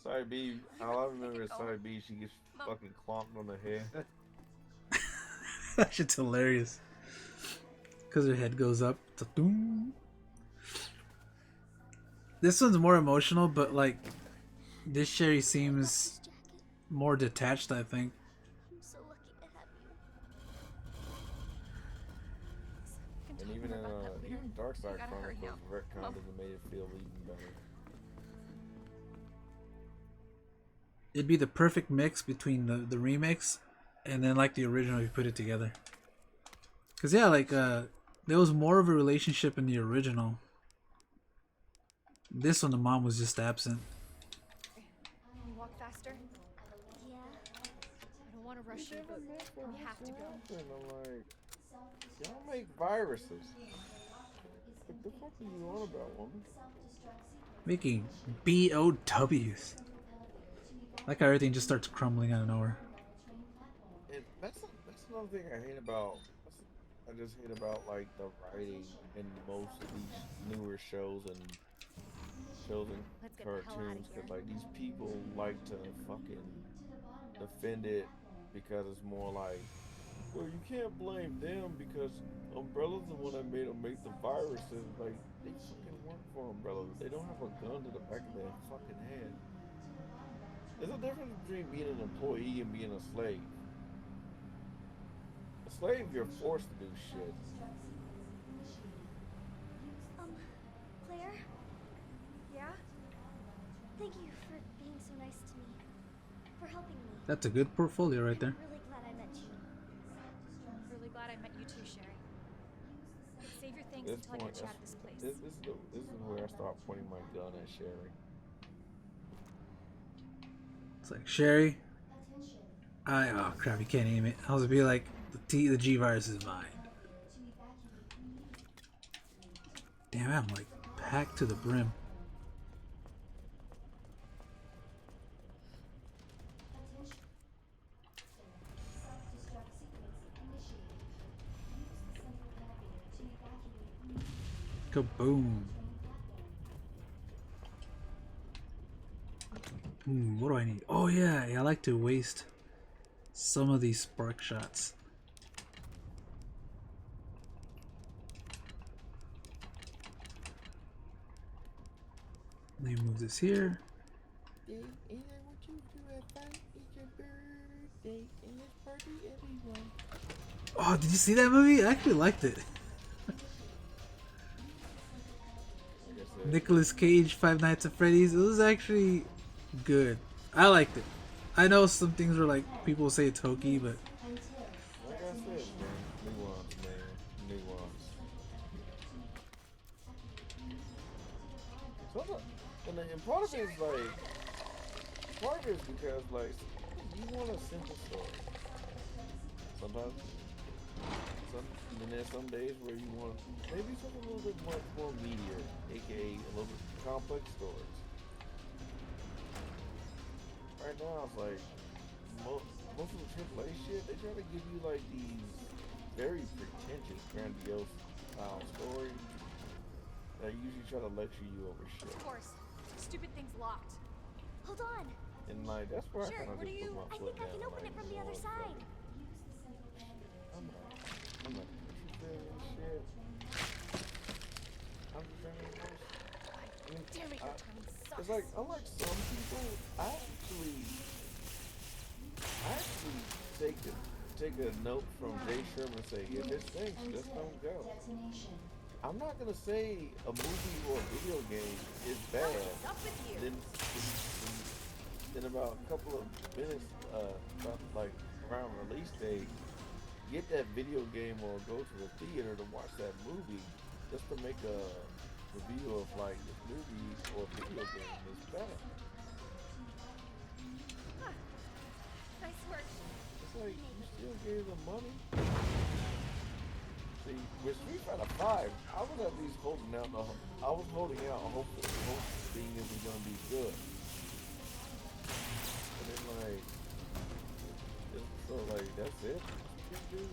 Side B, all I remember is side B, she gets fucking clomped on the head. That shit's hilarious. Because her head goes up. Ta-doom. This one's more emotional, but like this Sherry seems more detached, I think. I'm so lucky to have you. And even Dark Side Chronicles retconned and made it feel even better. It'd be the perfect mix between the remix and then like the original if you put it together. Cause yeah, like there was more of a relationship in the original. This one, the mom was just absent. Can you walk faster? Yeah. I don't want to rush you, but we have to go. I'm like, y'all make viruses. What the fuck are you on about, woman? Making BOWs. Like how everything just starts crumbling out of nowhere. And that's another thing I hate about. I just hate about like the writing in most of these newer shows and cartoons, because like these people like to fucking defend it because it's more like, well, you can't blame them because Umbrella's the one that made them make the viruses. Like, they fucking work for Umbrella. They don't have a gun to the back of their fucking head. There's a difference between being an employee and being a slave. A slave, you're forced to do shit. Claire? Yeah? Thank you for being so nice to me. For helping me. That's a good portfolio right there. I'm really glad I met you. I'm really glad I met you too, Sherry. Save your things This until I point, get you out of this place. this is where I start pointing my gun at Sherry. It's like, Sherry, oh crap, you can't aim it. I was gonna be like, the G virus is mine. Damn, I'm like packed to the brim. Kaboom. What do I need? Oh yeah, I like to waste some of these spark shots. Let me move this here. Oh, did you see that movie? I actually liked it. Nicolas Cage, Five Nights at Freddy's. It was actually good. I liked it. I know some things were like, people say it's hokey, but Like I said, man, nuance, man, nuance. And part of it is like, part of it is because like, you want a simple story. Sometimes, and then there's some days where you want maybe something a little bit much more meatier, aka a little bit complex stories. Right now, it's like most of the AAA shit, they try to give you like these very pretentious, grandiose style stories that usually try to lecture you over shit. Of course. Stupid thing's locked. Hold on. And like that's where Sure, I kind of what just do put you... my I foot think I down. can open it from the other side. I'm not interested in shit. I'm just trying to Damn it, your timing sucks. it's like, unlike some people, I actually take a note from Jay Sherman and say, if it stinks, just don't go. I'm not gonna say a movie or a video game is bad. What's up with you? Then about a couple of minutes, about like around release date, get that video game or go to the theater to watch that movie just to make a review of like this movie or video game is bad. Nice work. It's like you still gave them money. See, with Street Fighter 5, I was at least holding out. I was holding out, hoping it was gonna be good. And then like, so like that's it. You do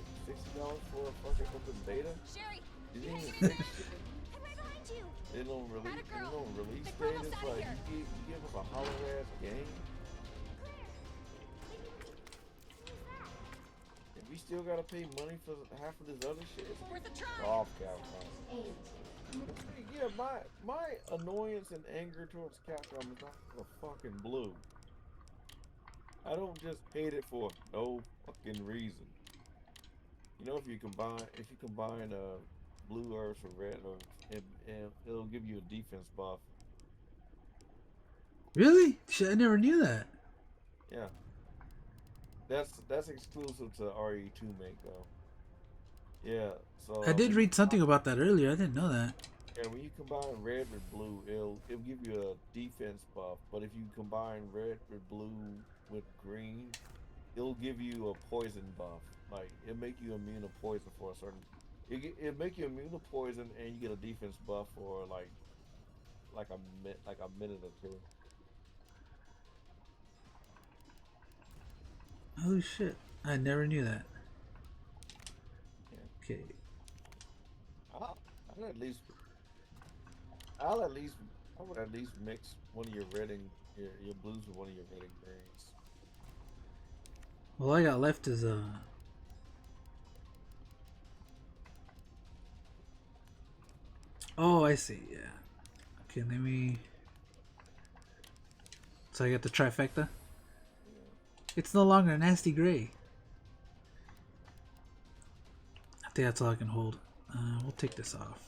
$60 for a fucking open beta. Sherry, You you didn't hit even me. fix shit. I'm right behind you. They don't release. Atta girl. They don't release Like, date. we're almost It's outta like here. you give us a hollow ass game. And we still gotta pay money for half of this other shit. Worth a try. Off, Capcom. Yeah, my annoyance and anger towards Capcom is not for fucking blue. I don't just hate it for no fucking reason. You know, if you combine blue Earth or red Earth, and it'll give you a defense buff. Really? Shit, I never knew that. Yeah. That's exclusive to RE2 make though. Yeah, so I did read something about that earlier. I didn't know that. Yeah, when you combine red with blue, it'll give you a defense buff. But if you combine red with blue with green, it'll give you a poison buff. Like it'll make you immune to poison for a certain. It make you immune to poison, and you get a defense buff for like a minute or two. Holy shit! I never knew that. Okay. I would at least mix one of your red and your blues with one of your red and greens. All I got left is Oh, I see. Yeah. Okay, let me. So I get the trifecta. It's no longer a nasty gray. I think that's all I can hold. We'll take this off.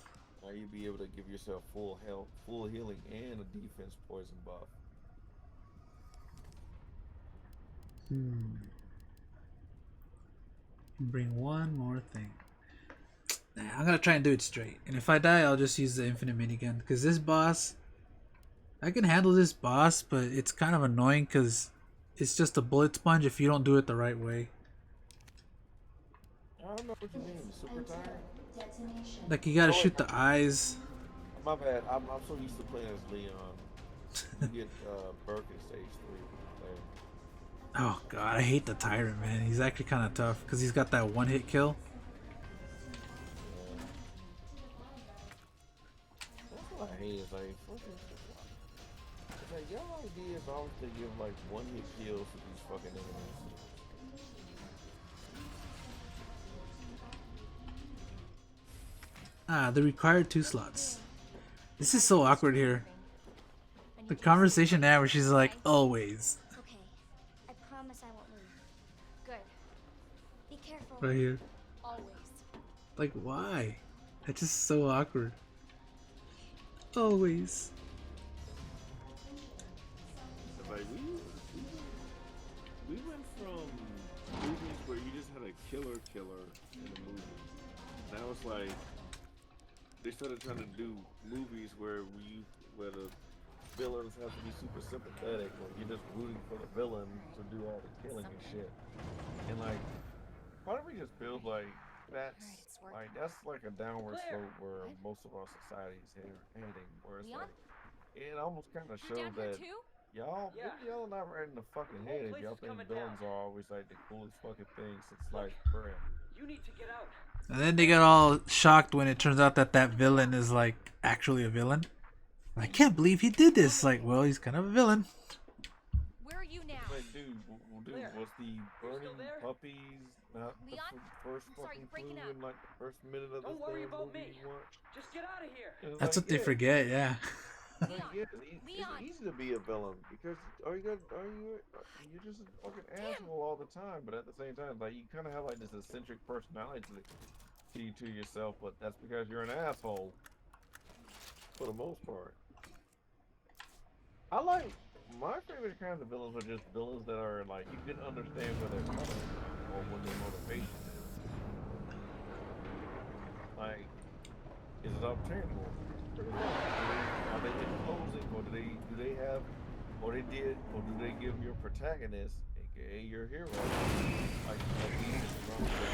Now you'll be able to give yourself full health, full healing, and a defense poison buff. Bring one more thing. Nah, I'm gonna try and do it straight. And if I die, I'll just use the infinite minigun. Because this boss, I can handle this boss, but it's kind of annoying because it's just a bullet sponge if you don't do it the right way. I don't know what you mean, super tired. Like you gotta shoot the eyes. My bad. I'm so used to playing as Leon. You get Burke in stage 3. Oh god, I hate the tyrant, man. He's actually kind of tough because he's got that one-hit kill. That's what I hate. Is like fucking. It's like your idea is always to give like one-hit kills to these fucking enemies. The required 2 slots. This is so awkward here. The conversation now where she's like, always. Okay. I promise I won't move. Good. Be careful. Right here. Always. Like, why? It's just so awkward. Always. Like we went from movies where you just had a killer in the movie. Now it's like they started trying to do movies where the villains have to be super sympathetic, or you're just rooting for the villain to do all the killing and shit. And like, part of me just feels like that's like a downward slope where most of our society is heading. Where it's like, it almost kind of shows that y'all not right in the fucking head if y'all think villains are always like the coolest fucking thing since sliced bread. You need to get out. And then they get all shocked when it turns out that that villain is like actually a villain. I can't believe he did this. Like, well, he's kind of a villain. Where are you now? Like, dude, was the burning puppies not the first fucking clue in like the first minute of this damn movie you watched? Just get out of here. That's what they forget, yeah. Like, yeah, it's easy to be a villain because you're just a fucking asshole all the time, but at the same time, like you kind of have like this eccentric personality to yourself, but that's because you're an asshole for the most part. I like my favorite kinds of villains are just villains that are like you can understand where they're coming from or what their motivation is. Like, is it obtainable? Pretty much. Are they imposing, or do they have, or they did, or do they give your protagonist, aka your hero, like these from their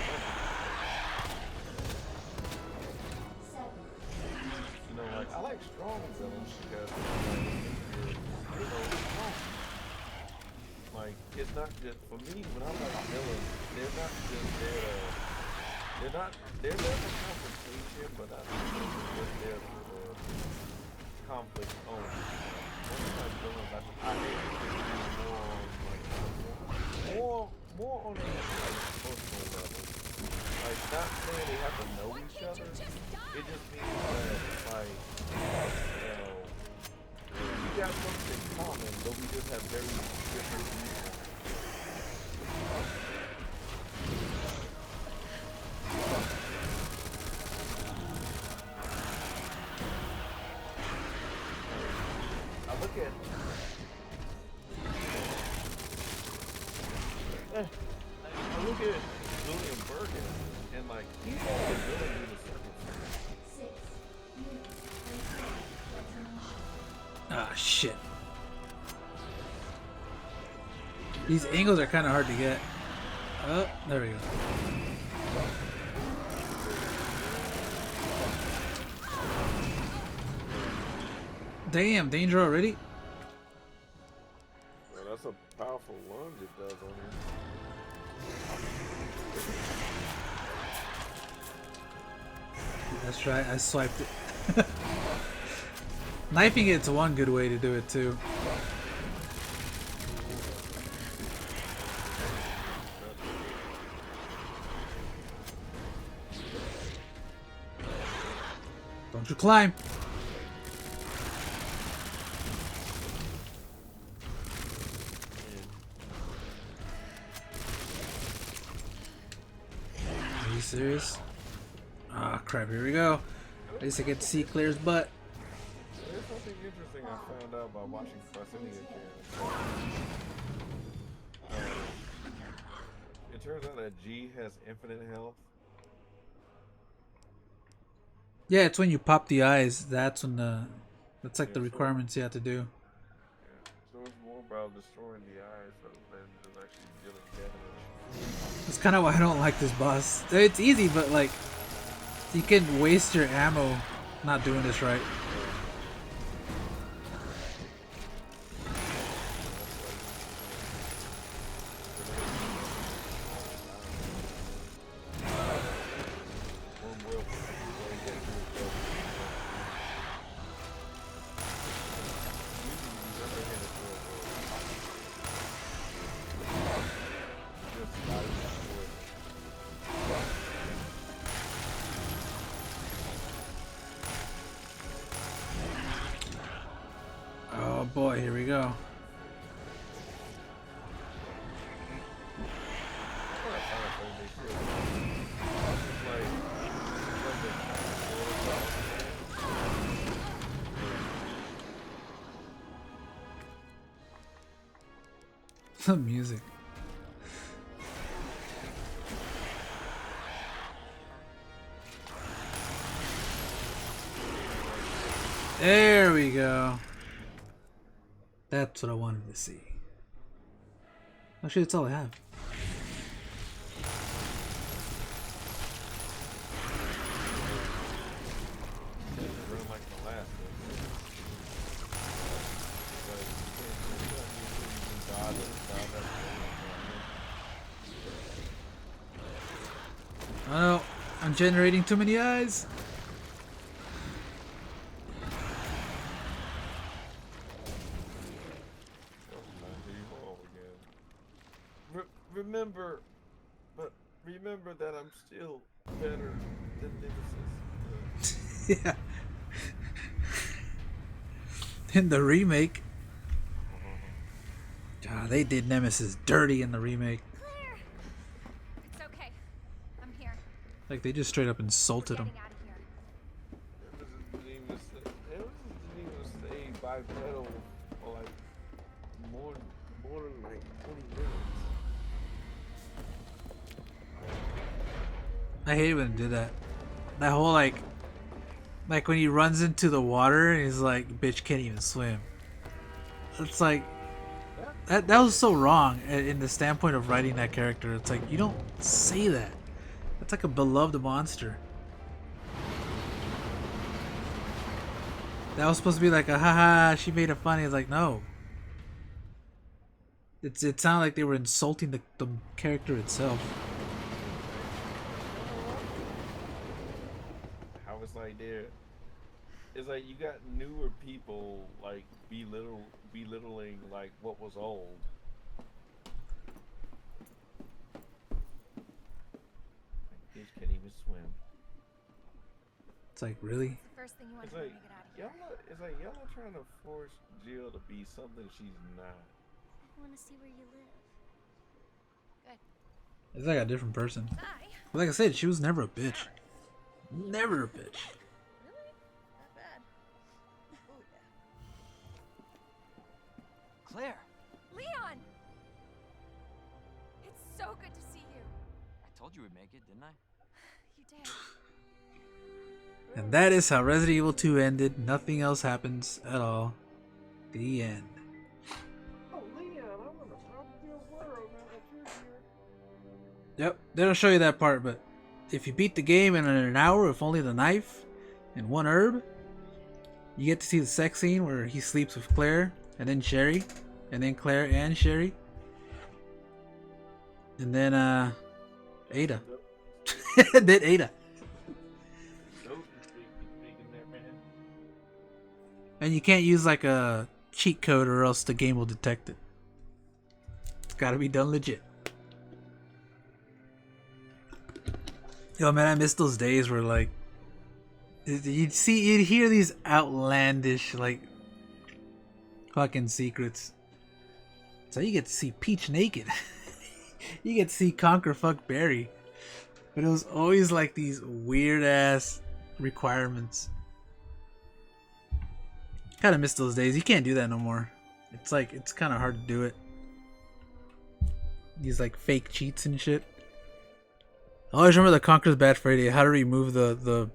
You know, like I like strong villains because like, your hero is strong. Like it's not just for me when I like villains, they're not just there to, they're there for confrontation, but not just there for conflict only. Most of my villains I hate more on like more on a like personal level. Like not saying they have to know each other. It just means that like you know we got something in common, but we just have very different viewpoints. I look at I look at Julian Bergen and like he's only a villain due to circumstances. Ah, shit. These angles are kind of hard to get. Oh, there we go. Damn, danger already? Well, that's a powerful lunge it does on him. That's right, I swiped it. Knifing it's one good way to do it too. Don't you climb! Are you serious? Ah, crap, here we go. At least I get to see Claire's butt. There's something interesting I found out by watching Presinia channel. It turns out that G has infinite health. Yeah, it's when you pop the eyes. That's when that's like the requirements you have to do. Yeah. So it's more about destroying the eyes than just actually dealing damage. That's kind of why I don't like this boss. It's easy, but like you can waste your ammo not doing this right. Oh boy, here we go. The music. There we go. That's what I wanted to see. Actually, that's all I have. Oh no, I'm generating too many eyes. Remember that I'm still better than Nemesis. Yeah. In the remake. They did Nemesis dirty in the remake. Claire! It's okay. I'm here. Like they just straight up insulted him. Nemesis didn't even stay bipedal for like more than like 20 minutes. I hate when they do that. That whole like when he runs into the water and he's like, bitch can't even swim. It's like that was so wrong in the standpoint of writing that character. It's like, you don't say that. That's like a beloved monster. That was supposed to be like a haha, she made it funny. It's like, no. It sounded like they were insulting the character itself. How it's like there, it's like you got newer people like belittling like what was old. Kids can't even swim. It's like, really? It's the first thing you want It's to do like when you get out of here. it's like y'all are trying to force Jill to be something she's not. I want to see where you live. It's like a different person. Hi. Like I said, she was never a bitch. Never a bitch. Really? Not bad. Oh, yeah. Claire, Leon! It's so good to see you. I told you we'd make it, didn't I? You did. And that is how Resident Evil 2 ended. Nothing else happens at all. The end. Oh, Leon, I want to talk to your world now that you're here. Yep, they don't show you that part, but if you beat the game in an hour with only the knife and one herb, you get to see the sex scene where he sleeps with Claire and then Sherry, and then Claire and Sherry, and then Ada. Then Ada. And you can't use like a cheat code or else the game will detect it. It's gotta be done legit. Yo, man, I miss those days where like you'd hear these outlandish like fucking secrets. So you get to see Peach naked. You get to see Conquer fuck Barry. But it was always like these weird ass requirements. Kind of miss those days. You can't do that no more. It's like, it's kind of hard to do it. These like fake cheats and shit. I always remember the Conquer's Bad Fur Day, how to remove the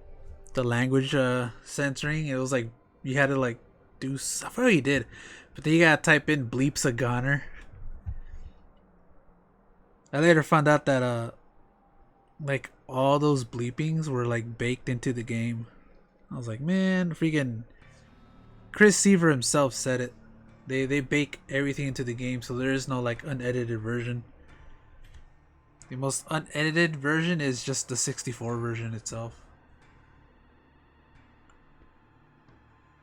language censoring. It was like you had to like do stuff. I forgot what you did, but then you gotta type in bleeps a goner. I later found out that like all those bleepings were like baked into the game. I was like, man, freaking Chris Seaver himself said it. They bake everything into the game, so there is no like unedited version. The most unedited version is just the 64 version itself.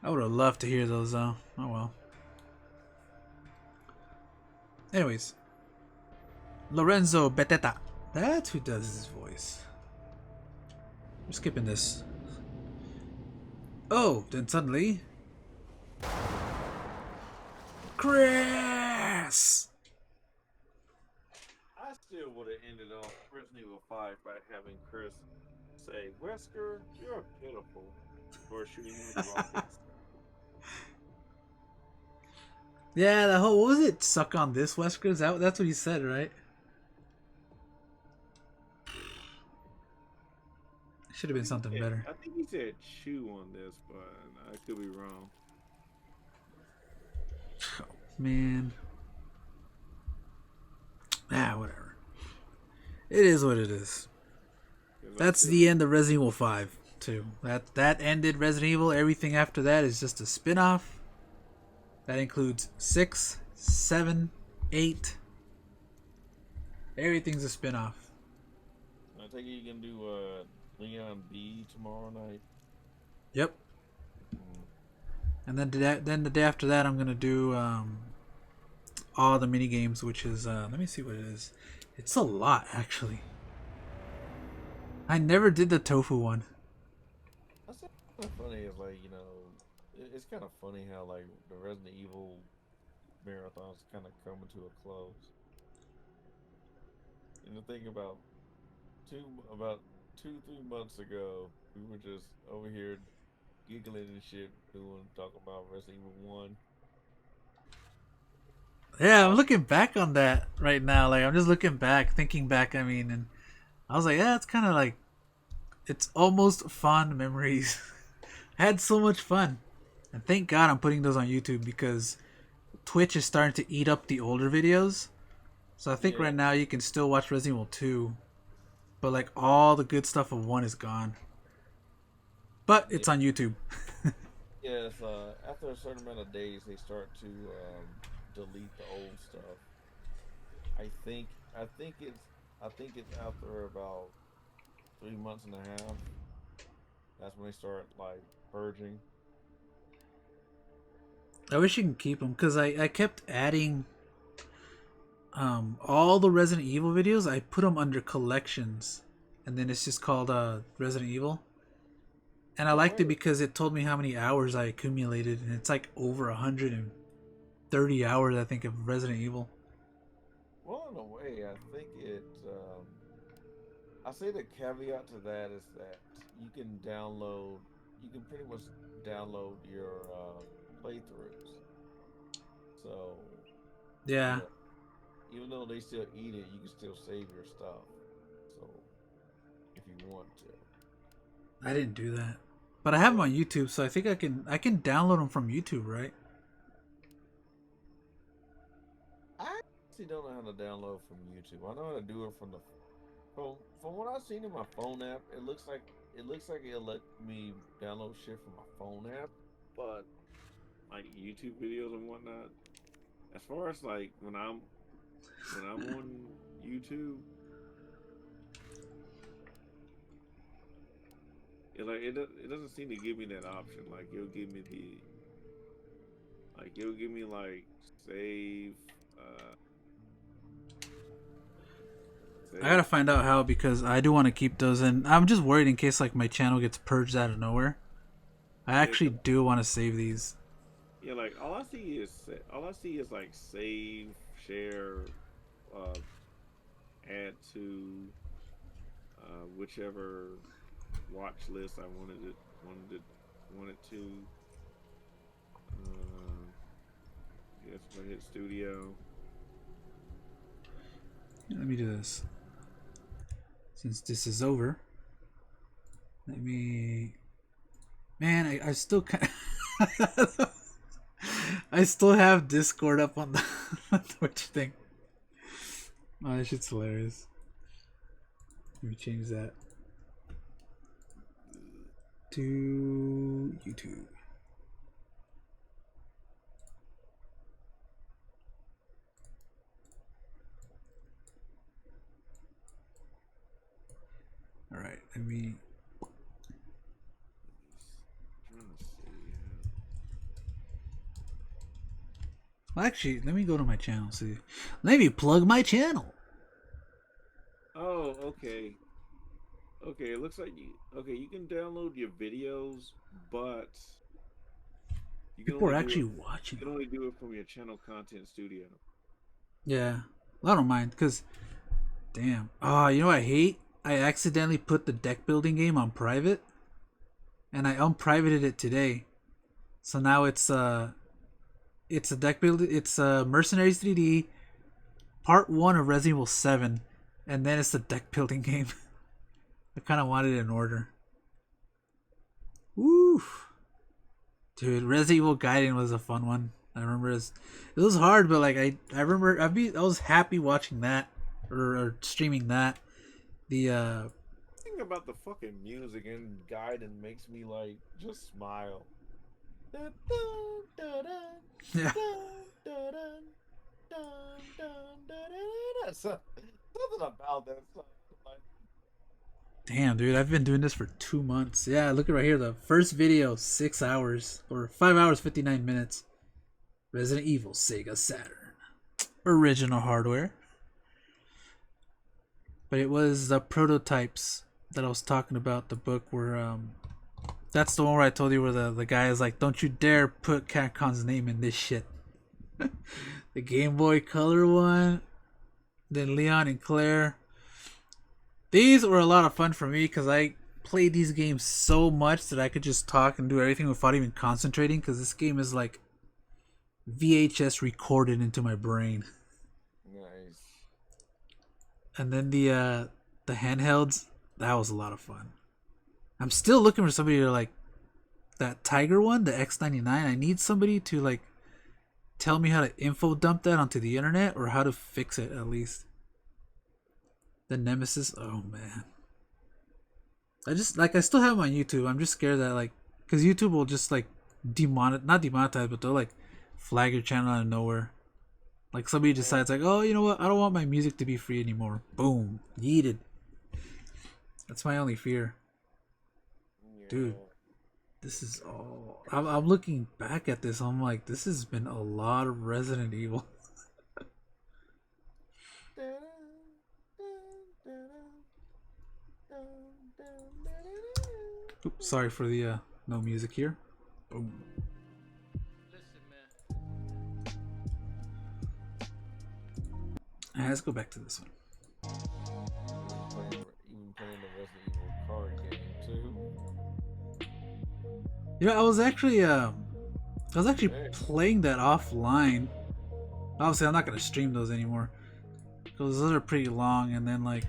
I would have loved to hear those though. Oh well. Anyways. Lorenzo Beteta. That's who does his voice. We're skipping this. Oh, then suddenly... Chris! I still would have ended off Resident Evil 5 by having Chris say, Wesker, you're pitiful for shooting me with rockets. Yeah, the whole, what was it? Suck on this, Wesker? That's what he said, right? Should have been something better. I think he said chew on this, but I could be wrong. Oh, man. Ah, whatever. It is what it is. That's the end of Resident Evil 5, too. That ended Resident Evil. Everything after that is just a spin-off. That includes 6, 7, 8. Everything's a spin-off. I think you can do Leon B tomorrow night. Yep. And then the day after that, I'm gonna do all the mini games, which is let me see what it is. It's a lot, actually. I never did the tofu one. That's kind of funny. Is like, you know, it's kind of funny how like the Resident Evil marathons kind of coming to a close. And the thing about 2-3 months ago, we were just over here giggling and shit, talking about Resident Evil 1. Yeah, I'm looking back on that right now. Like, I'm just looking back, thinking back. I mean, and I was like, yeah, it's kind of like, It's almost fond memories. I had so much fun. And thank God I'm putting those on YouTube because Twitch is starting to eat up the older videos. So I think Yeah. right now you can still watch Resident Evil 2, but like all the good stuff of 1 is gone. But Yeah. it's on YouTube. Yes. After a certain amount of days, they start to delete the old stuff. I think. I think it's. I think it's after about 3 months and a half. That's when they start like purging. I wish you can keep them because I kept adding all the Resident Evil videos. I put them under collections, and then it's just called Resident Evil. And I liked it because it told me how many hours I accumulated, and it's like over 130 hours, I think, of Resident Evil. Well, in a way, I think it. I say the caveat to that is that you can download. You can pretty much download your playthroughs. So, you Yeah, know, even though they still eat it, you can still save your stuff. So, if you want to. I didn't do that, but I have them Yeah. on YouTube, so I think I can download them from YouTube, right? I actually don't know how to download from YouTube. I know how to do it from the from what I've seen in my phone app. It looks like it'll let me download shit from my phone app, but like YouTube videos and whatnot. As far as like when I'm on YouTube, it doesn't seem to give me that option. Like it'll give me like save. Uh, I gotta find out how because I do want to keep those, and I'm just worried in case like my channel gets purged out of nowhere. I actually do want to save these. Yeah, like all I see is like save, share, uh, add to whichever watch list I wanted to. Yes, if I hit studio. Let me do this. Since this is over, let me. Man, I still kind. I still have Discord up on the Twitch thing. Oh, that shit's hilarious. Let me change that to YouTube. All right, let me. Well, actually, let me go to my channel. See, let me plug my channel. Oh, okay. Okay, it looks like you can download your videos, but People are actually watching. You can only do it from your channel content studio. Yeah, well, I don't mind because, damn. Oh, you know what I hate? I accidentally put the deck building game on private, and I unprivated it today. So now it's a deck build. It's Mercenaries 3D, Part 1 of Resident Evil 7, and then it's the deck building game. I kind of wanted it in order. Woo! Dude, Resident Evil Gaiden was a fun one. I remember it was hard, but like I remember I was happy watching that or streaming that. The Thing about the fucking music in Gaiden makes me like just smile. Yeah. Something about that song. Damn, dude, I've been doing this for 2 months. Yeah, look at right here. The first video, 6 hours or 5 hours 59 minutes. Resident Evil Sega Saturn, original hardware. But it was the prototypes that I was talking about. The book where that's the one where I told you where the guy is like, don't you dare put Capcom's name in this shit. The Game Boy Color one, then Leon and Claire. These were a lot of fun for me because I played these games so much that I could just talk and do everything without even concentrating because this game is like VHS recorded into my brain. Nice. And then the handhelds, that was a lot of fun. I'm still looking for somebody to like that Tiger one, the X99. I need somebody to like tell me how to info dump that onto the internet or how to fix it at least. The Nemesis, oh man. I still have it on YouTube. I'm just scared that like, cause YouTube will just like not demonetize, but they'll like flag your channel out of nowhere. Like somebody decides like, oh, you know what? I don't want my music to be free anymore. Boom, yeeted. That's my only fear, dude. This is all. I'm looking back at this. I'm like, this has been a lot of Resident Evil. Oops, sorry for the no music here. Boom. Let's go back to this one. Even playing the Resident Evil card game too. Yeah, I was actually playing that offline. Obviously, I'm not gonna stream those anymore because those are pretty long. And then like,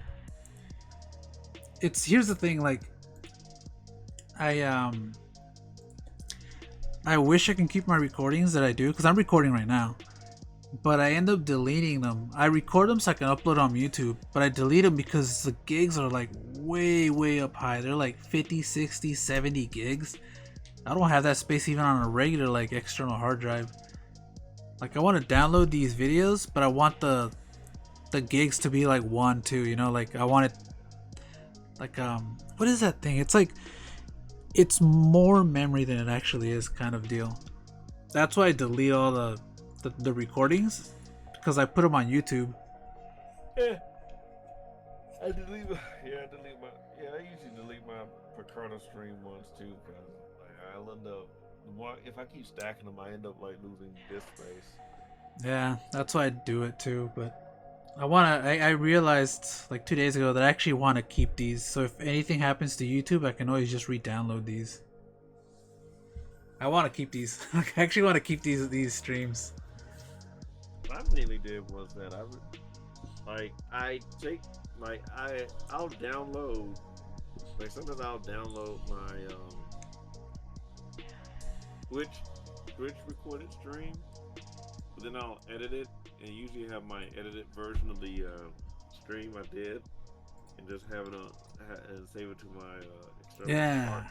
here's the thing. Like, I wish I can keep my recordings that I do because I'm recording right now. But I end up deleting them. I record them so I can upload on YouTube, but I delete them because the gigs are like way up high. They're like 50, 60, 70 gigs. I don't have that space even on a regular like external hard drive. Like I want to download these videos, but I want the gigs to be like 1, 2, you know, like I want it like what is that thing? It's like it's more memory than it actually is kind of deal. That's why I delete all the recordings because I put them on YouTube. Yeah, I delete my. I usually delete my Picarna stream ones too because like, I'll end up. If I keep stacking them, I end up like losing disk space. Yeah, that's why I do it too. But I realized like 2 days ago that I actually want to keep these. So if anything happens to YouTube, I can always just re-download these. I want to keep these. I actually want to keep these streams. What I mainly did was that I'll download like sometimes I'll download my Twitch recorded stream, but then I'll edit it and usually have my edited version of the stream I did and just have it on and save it to my external Yeah.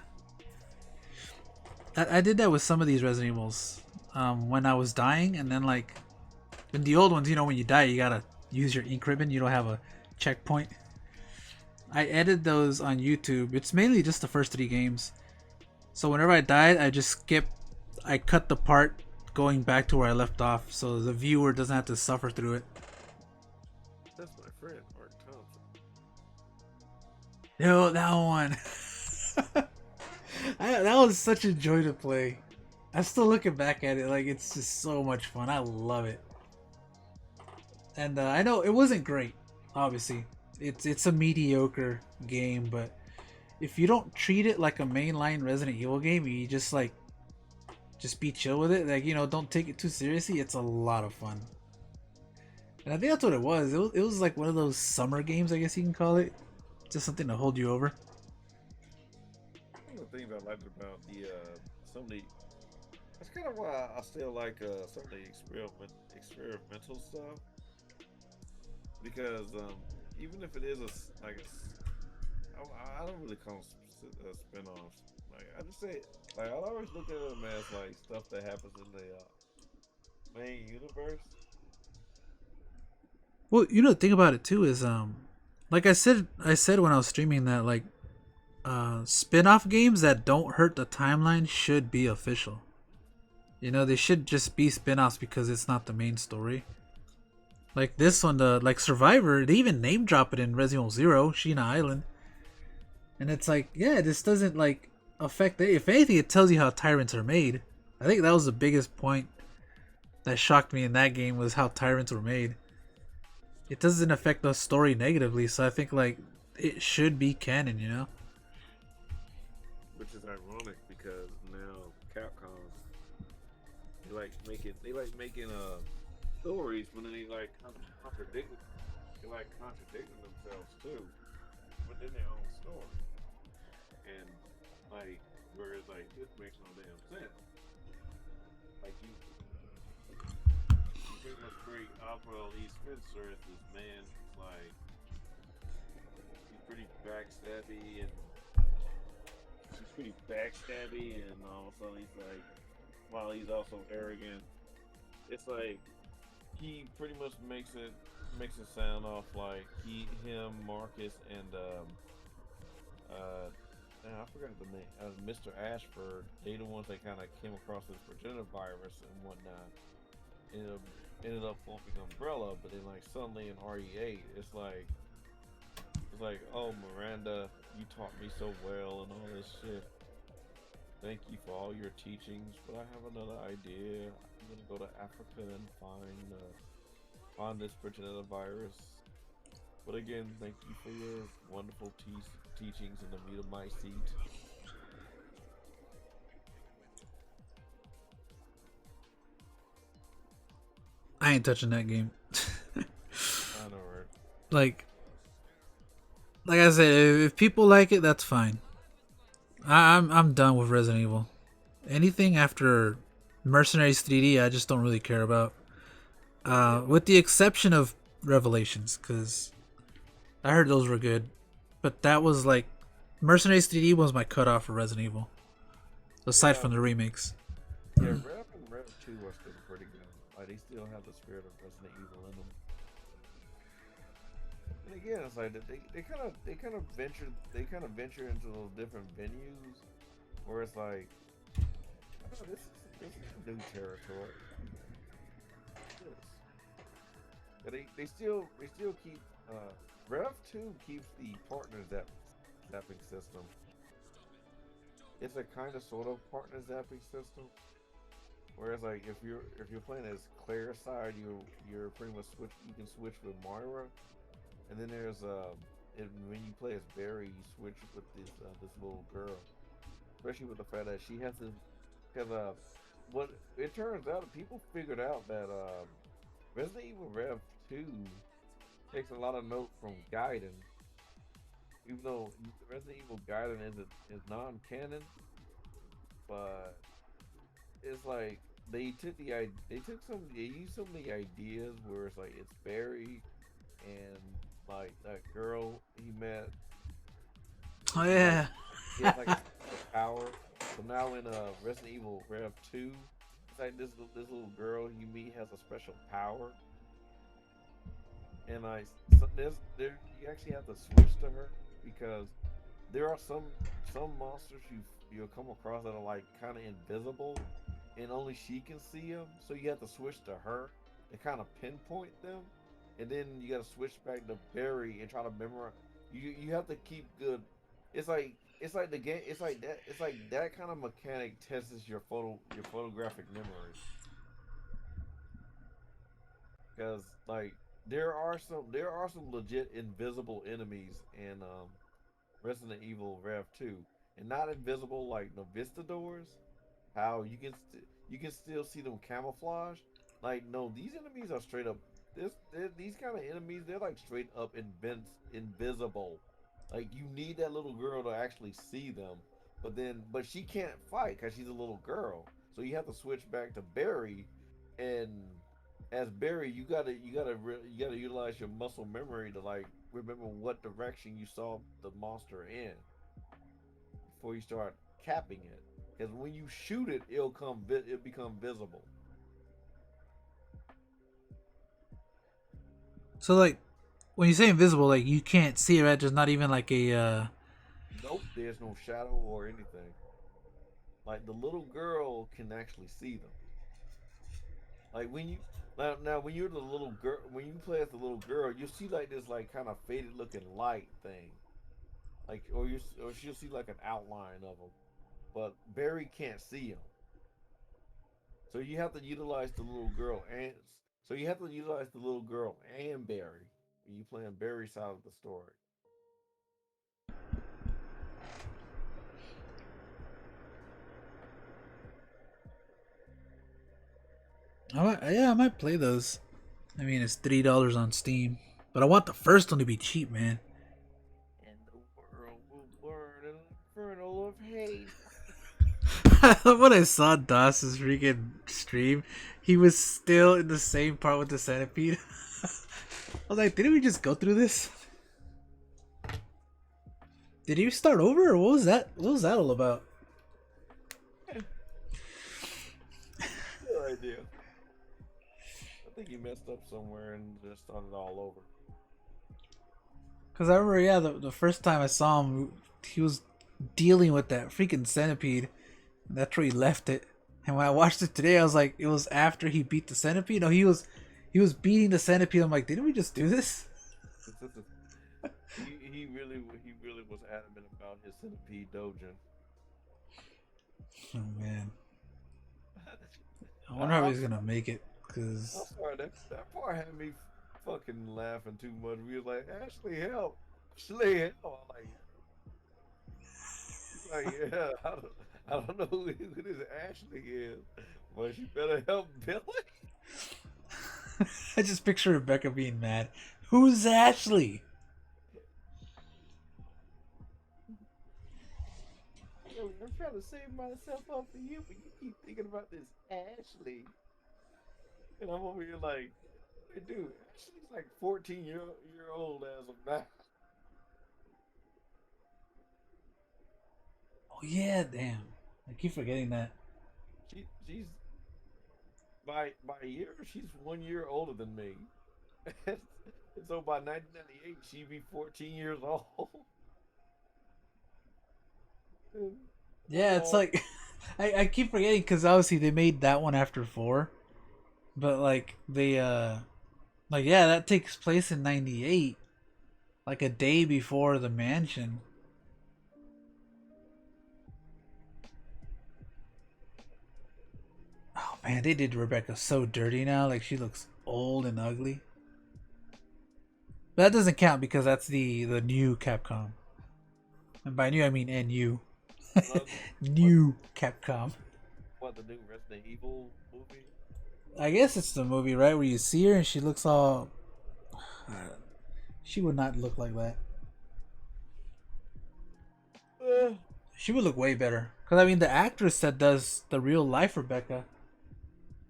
I did that with some of these Resident Evils when I was dying, and then like in the old ones, you know, when you die you gotta use your ink ribbon, you don't have a checkpoint. I edited those on YouTube. It's mainly just the first 3 games, so whenever I died I cut the part going back to where I left off so the viewer doesn't have to suffer through it. That's my friend Mark Thompson. Yo, that one. That was such a joy to play. I'm still looking back at it like it's just so much fun. I love it. And I know it wasn't great. Obviously, it's a mediocre game, but if you don't treat it like a mainline Resident Evil game, you just be chill with it. Like, you know, don't take it too seriously. It's a lot of fun. And I think that's what it was. It was like one of those summer games, I guess you can call it. Just something to hold you over. One of the things I liked about some of the that's kind of why I still like some of the experimental stuff, because even if it is I don't really call them spin-offs. Like I just say, like I always look at them as like stuff that happens in the main universe. Well, you know, the thing about it too is like I said when I was streaming that like spin-off games that don't hurt the timeline should be official. You know, they should just be spin-offs because it's not the main story. Like this one, like Survivor, they even name drop it in Resident Evil 0, Sheena Island. And it's like, yeah, this doesn't like affect it. If anything, it tells you how tyrants are made. I think that was the biggest point that shocked me in that game was how tyrants were made. It doesn't affect the story negatively, so I think like it should be canon, you know? Which is ironic because now Capcom they like making stories, but then they like contradicting themselves too within their own story. And Like, whereas like this makes no damn sense. Like you pretty much create Oswald E. Spencer as this man. It's like he's pretty backstabby and all of a sudden he's like, while he's also arrogant. It's like he pretty much makes it sound off like him, Marcus, and I forgot the name. Mr. Ashford. They the ones that kind of came across this progenitor virus and whatnot. Ended up forming Umbrella, but then like suddenly in RE8, it's like, oh Miranda, you taught me so well and all this shit. Thank you for all your teachings, but I have another idea. I'm gonna go to Africa and find this progenitor virus. But again, thank you for your wonderful teachings in the meat of my seat. I ain't touching that game. I know, right? Like I said, if people like it, that's fine. I'm done with Resident Evil. Anything after Mercenaries 3D, I just don't really care about. With the exception of Revelations, because I heard those were good, but that was like Mercenaries 3D was my cutoff for Resident Evil. Aside from the remakes. Yeah, Rev and Rev 2 are still pretty good. Like they still have the spirit of Resident Evil in them. And again, it's like they kind of venture into those different venues where it's like, oh, this is new territory. Yes. But they still keep Rev 2 keeps the partner zapping system. It's a kind of sort of partner zapping system. Whereas like if you're playing as Claire's side, you're pretty much you can switch with Moira. And then there's when you play as Barry, you switch with this little girl, especially with the fact that she has this. Because what it turns out, people figured out that Resident Evil Rev 2 takes a lot of note from Gaiden, even though Resident Evil Gaiden is non-canon, but it's like they used some of the ideas where it's like it's Barry and like that girl he met. Oh yeah. He has like a power. So now in Resident Evil Rev 2, it's like this little girl you meet has a special power. And you actually have to switch to her because there are some monsters you'll come across that are like kind of invisible and only she can see them. So you have to switch to her and kind of pinpoint them. And then you gotta switch back to Barry and try to memorize. You have to keep good. It's like the game. It's like that kind of mechanic tests your photographic memory. Because like there are some legit invisible enemies in Resident Evil Rev 2, and not invisible like the Vistadors. How you can still see them camouflage. Like no, these enemies are straight up. These kind of enemies, they're like straight up invisible. Like you need that little girl to actually see them, but she can't fight because she's a little girl. So you have to switch back to Barry, and as Barry, you gotta utilize your muscle memory to like remember what direction you saw the monster in before you start capping it. Because when you shoot it, it'll become visible. So like, when you say invisible, like you can't see it, right? There's not even like a. Nope, there's no shadow or anything. Like the little girl can actually see them. Like when you now when you're the little girl, when you play as the little girl, you see like this like kind of faded looking light thing, like or she'll see like an outline of them, but Barry can't see them. So you have to utilize the little girl and Barry when you playing Barry's side of the story. I might play those. I mean, it's $3 on Steam, but I want the first one to be cheap, man. And the world will burn in an inferno of hate. When I saw Doss's freaking stream, he was still in the same part with the centipede. I was like, didn't we just go through this? Did you start over, or what was that? What was that all about? No idea. I think he messed up somewhere and just started all over. Because I remember, yeah, the first time I saw him, he was dealing with that freaking centipede. And that's where he left it. And when I watched it today, I was like, it was after he beat the centipede. No, he was beating the centipede. I'm like, didn't we just do this? he really was adamant about his centipede dojo. Oh man, I wonder how he's gonna make it. Cause I'm sorry, that part had me fucking laughing too much. We was like, Ashley, help! Ashley, help! I'm like, yeah, I don't know who this Ashley is, but she better help Billy. I just picture Rebecca being mad. Who's Ashley? I'm trying to save myself up for you, but you keep thinking about this Ashley. And I'm over here like, hey, dude, Ashley's like 14 year old as of now. Oh yeah, damn. I keep forgetting that. She's by a year, she's 1 year older than me. And so by 1998, she'd be 14 years old. Yeah, it's like I keep forgetting because obviously they made that one after 4, but like they like yeah, that takes place in '98, like a day before the mansion. Oh man, they did Rebecca so dirty now. Like she looks old and ugly. But that doesn't count because that's the new Capcom. And by new I mean NU. New Capcom. What, the new Resident Evil movie? I guess it's the movie, right, where you see her and she looks all. She would not look like that. She would look way better. Cause I mean, the actress that does the real life Rebecca,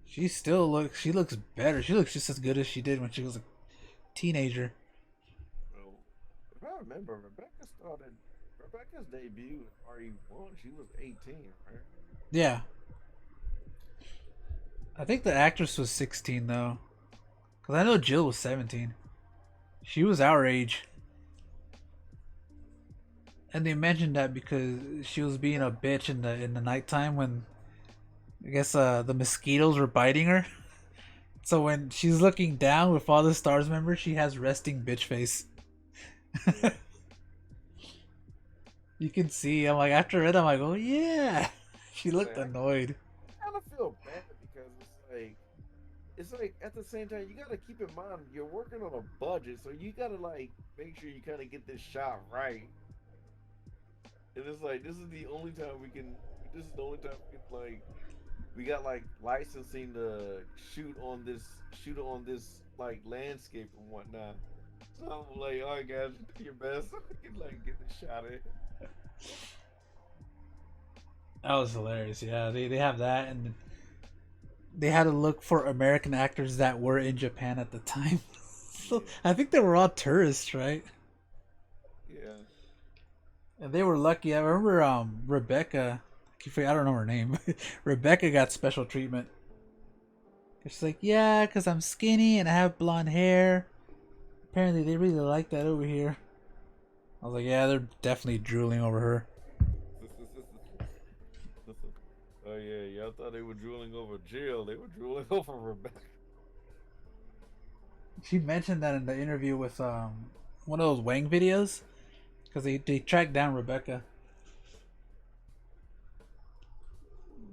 she looks better. She looks just as good as she did when she was a teenager. Well, if I remember, Rebecca's debut in RE1, she was 18, right? Yeah. I think the actress was 16 though. Cause I know Jill was 17. She was our age. And they mentioned that because she was being a bitch in the nighttime when I guess the mosquitoes were biting her. So when she's looking down with all the stars members, she has resting bitch face. You can see. I'm like, after it, I'm like, oh yeah. She looked annoyed. I kind of feel bad because it's like at the same time you gotta keep in mind you're working on a budget, so you gotta like make sure you kind of get this shot right. And it's like this is the only time we can. This is the only time we can like. We got like licensing to shoot on this like landscape and whatnot. So I'm like, all right, guys, do your best. You can like get the shot in. That was hilarious. Yeah, they have that, and they had to look for American actors that were in Japan at the time. So I think they were all tourists, right? Yeah. And they were lucky. I remember Rebecca. I don't know her name. Rebecca got special treatment. She's like, yeah, because I'm skinny and I have blonde hair. Apparently, they really like that over here. I was like, yeah, they're definitely drooling over her. Oh yeah, y'all thought they were drooling over Jill. They were drooling over Rebecca. She mentioned that in the interview with one of those Wang videos, because they tracked down Rebecca,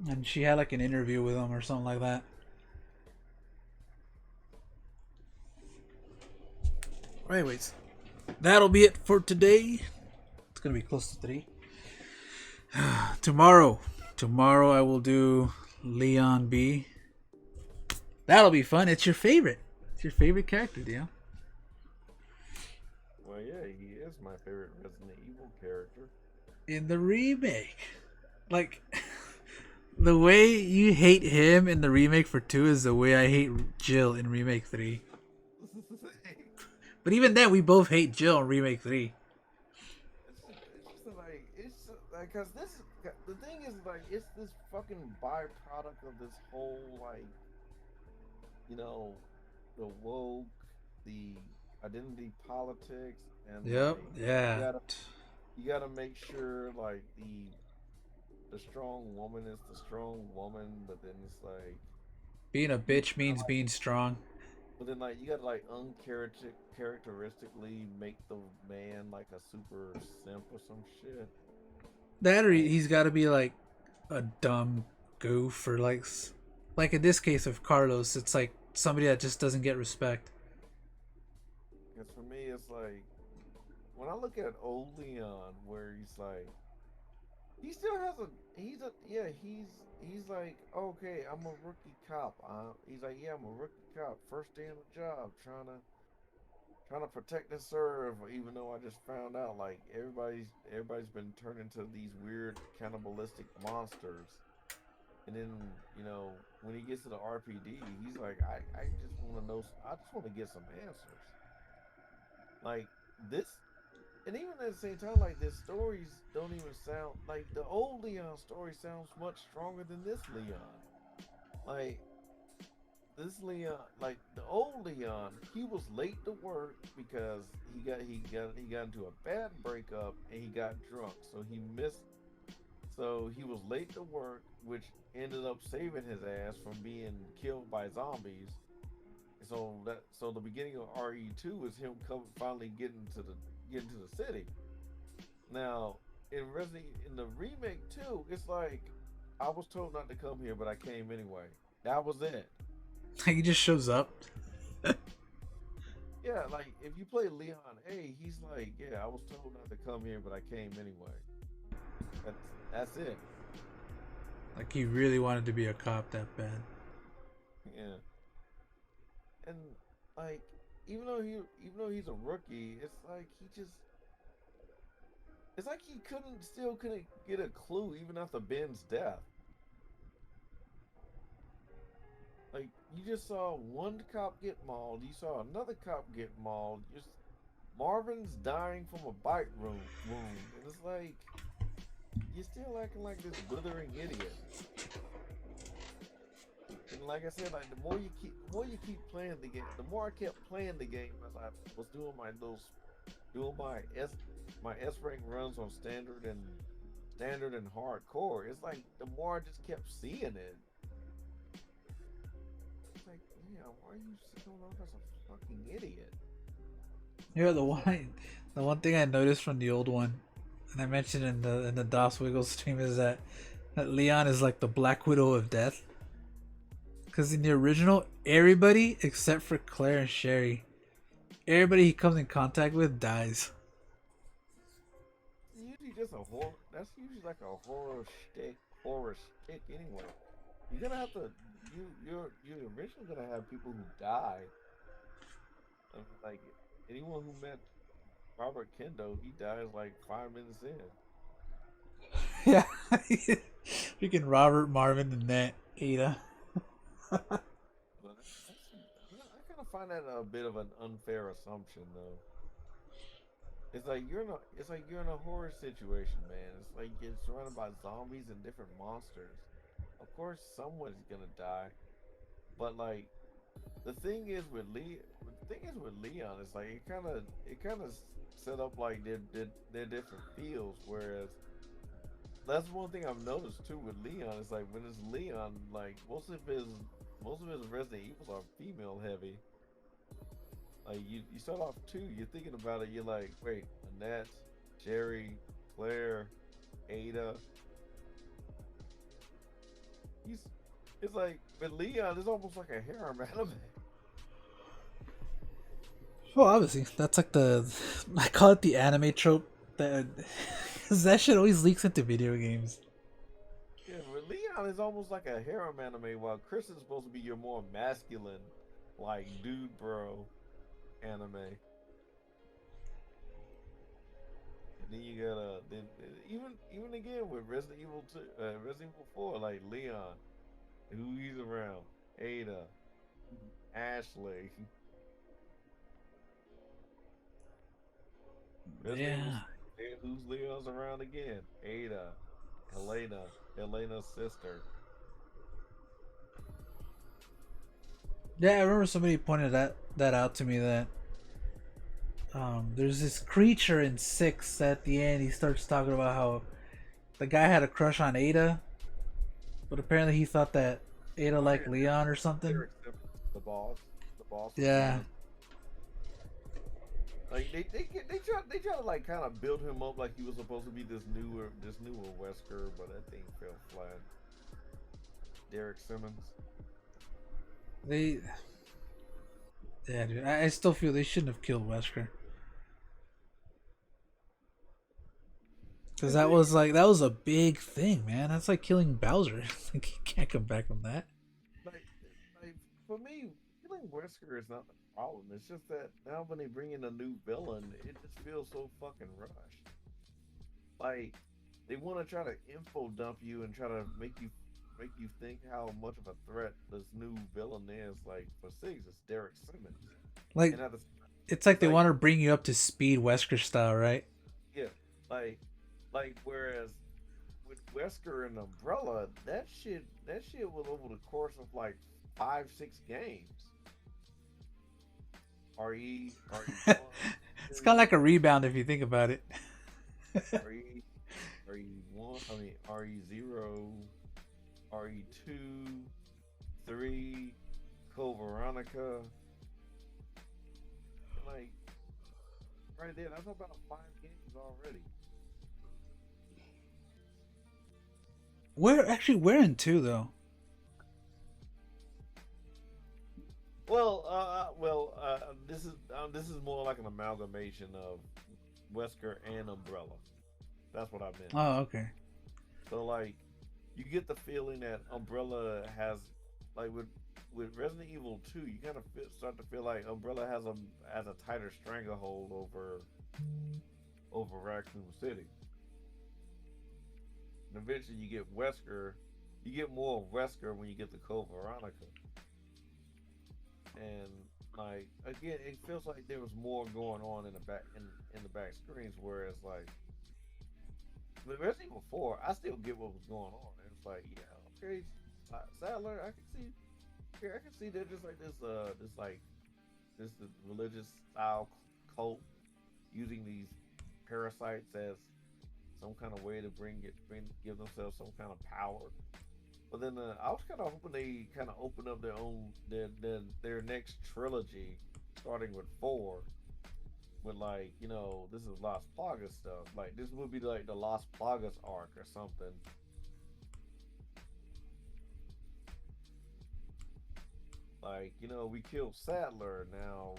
and she had like an interview with him or something like that. Anyways, that'll be it for today. It's gonna be close to 3. Tomorrow I will do Leon B. That'll be fun. It's your favorite. It's your favorite character, Dio. Well, yeah, he is my favorite Resident Evil character. In the remake. Like, The way you hate him in the remake for 2 is the way I hate Jill in remake 3. But even then, we both hate Jill in remake 3. It's like, cause the thing is like, it's this fucking byproduct of this whole like, you know, the woke, the identity politics, and Yep. like Yeah. you gotta make sure like the strong woman is the strong woman, but then it's like Being a you bitch means like, being strong. but then like you gotta like uncharacteristically make the man like a super simp or some shit. That or Like, he's got to be like a dumb goof or like in this case of Carlos, it's like somebody that just doesn't get respect. because for me, it's like when I look at old Leon, where he's like, he still has a, he's a, yeah, he's like, okay, I'm a rookie cop. He's like, yeah, I'm a rookie cop, first day on the job, trying to protect and serve. Even though I just found out like everybody's been turned into these weird cannibalistic monsters. And then, you know, when he gets to the RPD, he's like, I just want to know, I just want to get some answers. Like this, and even at the same time, like the stories don't even sound like the old Leon story sounds much stronger than this Leon. Like this Leon, like the old Leon, he was late to work because he got into a bad breakup and he got drunk, so he missed. So he was late to work, which ended up saving his ass from being killed by zombies. So the beginning of RE2 is him finally getting to the city. Now in the remake too, it's like I was told not to come here, but I came anyway. That was it. He just shows up. Yeah, like if you play Leon A, he's like, yeah, I was told not to come here, but I came anyway. That's that's it. Like he really wanted to be a cop that bad. Yeah, and like even though he's a rookie, it's like he couldn't get a clue even after Ben's death. Like you just saw one cop get mauled, you saw another cop get mauled. Just Marvin's dying from a wound, and it's like you're still acting like this blithering idiot. And like I said, like the more you keep playing the game, the more I kept playing the game as I was doing my S rank runs on standard and hardcore. It's like the more I just kept seeing it. It's like, yeah, why are you going off as a fucking idiot? Yeah, the one thing I noticed from the old one, and I mentioned in the DOS Wiggles stream, is that Leon is like the Black Widow of death. Because in the original, everybody except for Claire and Sherry, everybody he comes in contact with dies. It's usually just a horror. That's usually like a horror shtick anyway. You're gonna have to you're eventually gonna have people who die. I mean, like anyone who met Robert Kendo, he dies like 5 minutes in. Yeah. Freaking Robert, Marvin, and that Ada. But I kind of find that a bit of an unfair assumption, though. It's like you're in a horror situation, man. It's like you're surrounded by zombies and different monsters. Of course, someone's gonna die, but like the thing is with Leon, it's like it kind of set up like they're different fields. Whereas that's one thing I've noticed too with Leon. It's like when it's Leon, like most of his Resident Evils are female heavy. Like you start off too, you're thinking about it, you're like, wait, Annette, Jerry, Claire, Ada. He's it's like with Leon, it's almost like a harem anime. Well, obviously, that's like I call it the anime trope. That, cause that shit always leaks into video games. Yeah, with Leon is almost like a harem anime, while Chris is supposed to be your more masculine, like dude bro anime. then you got then even again with Resident Evil 2, Resident Evil 4, like Leon, who he's around, Ada, Ashley. Resident Evil Yeah. 6, who's Leon's around again? Ada, Helena, Helena's sister. Yeah, I remember somebody pointed that out to me that there's this creature in 6 at the end. He starts talking about how the guy had a crush on Ada, but apparently he thought that Ada Oh liked yeah, Leon or something. Derek Simmons, the boss was Yeah. Leon. Like they try to like kind of build him up like he was supposed to be this newer Wesker, but that thing fell flat. Derek Simmons. They Yeah, dude. I still feel they shouldn't have killed Wesker. Because that was a big thing, man. That's like killing Bowser. Like, he can't come back from that. Like, like for me, killing Wesker is not the problem. It's just that now when they bring in a new villain, it just feels so fucking rushed. Like they want to try to info dump you and try to make you think how much of a threat this new villain is. Like for six, it's Derek Simmons, Like, and at the it's like they want to bring you up to speed Wesker style, right? yeah, like whereas with Wesker and Umbrella, that shit was over the course of like 5-6 games. RE1, It's kind of like a rebound if you think about it. RE1, I mean RE0, RE2, 3, Code Veronica. Like right there, that's about 5 games already. Where in 2 though? This is more like an amalgamation of Wesker and Umbrella. That's what I meant. Oh, okay. So like, you get the feeling that Umbrella has, like with Resident Evil 2, you kind of start to feel like Umbrella has a tighter stranglehold over Raccoon City. And eventually, you get Wesker. You get more of Wesker when you get the Code Veronica. And like again, it feels like there was more going on in the back screens, whereas like with Resident Evil 4, I still get what was going on. And it's like, yeah, okay, Sadler, I can see that just like this religious style cult using these parasites as some kind of way to give themselves some kind of power. But then I was kind of hoping they kind of open up their next trilogy, starting with 4, with like, this is Las Plagas stuff. Like this would be like the Las Plagas arc or something. Like, we killed Sadler. Now,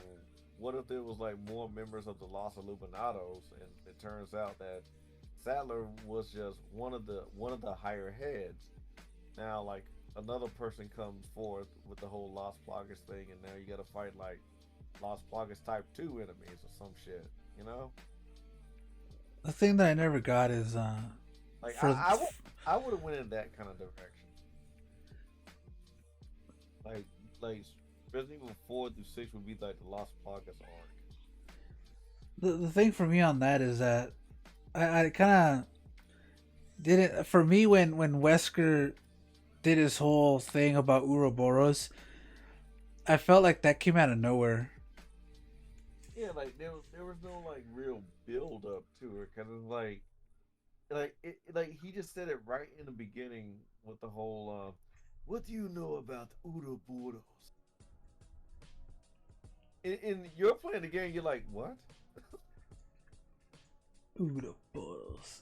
what if there was like more members of the Los Illuminados, and it turns out that Sadler was just one of the higher heads. Now, like, another person comes forth with the whole Las Plagas thing, and now you gotta fight, like, Las Plagas Type 2 enemies or some shit, The thing that I never got is like, I would have went in that kind of direction. Like Resident Evil 4 through 6 would be like the Las Plagas arc. the thing for me on that is that I kind of didn't, for me, when Wesker did his whole thing about Ouroboros, I felt like that came out of nowhere. Yeah, like there was no like real build up to it, because it's like he just said it right in the beginning with the whole what do you know about Ouroboros? And you're playing the game, you're like, what? Ouroboros.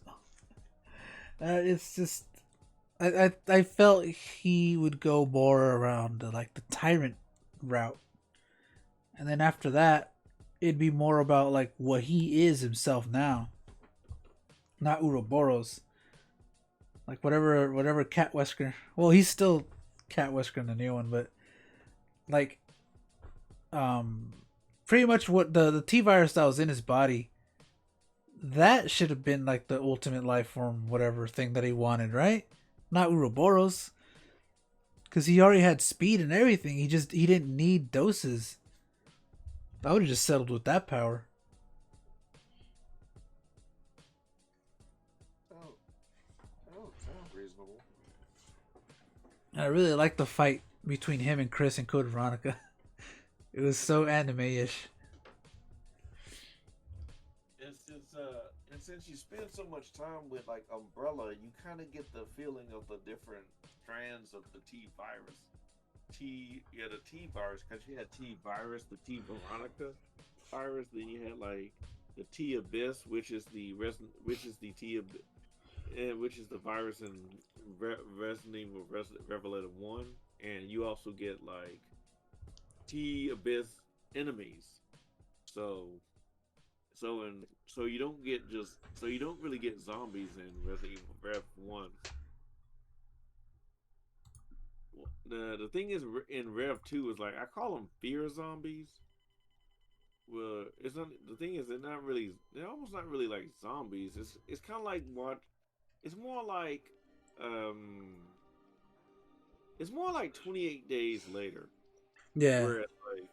It's just, I felt he would go more around like the tyrant route, and then after that, it'd be more about like what he is himself now, not Ouroboros. Like whatever Cat Wesker. Well, he's still Cat Wesker in the new one, but like, pretty much what the T virus that was in his body that should have been like the ultimate life form, whatever thing that he wanted, right? Not Ouroboros, because he already had speed and everything. He didn't need doses. I would have just settled with that power. Sounds reasonable. And I really like the fight between him and Chris and Code Veronica. It was so anime-ish. And since you spend so much time with like Umbrella, you kind of get the feeling of the different strands of the T virus. The T virus, because you had T virus, the T Veronica virus. Then you had like the T abyss, which is the which is the which is the virus in Resident Evil Revelator 1, and you also get like T abyss enemies. So you don't get you don't really get zombies in Resident Evil Rev 1. The thing is in Rev 2 is like I call them fear zombies. Well, it's not the thing is they're almost not really like zombies. It's kind of like what it's more like um it's more like 28 days later. Yeah. Where like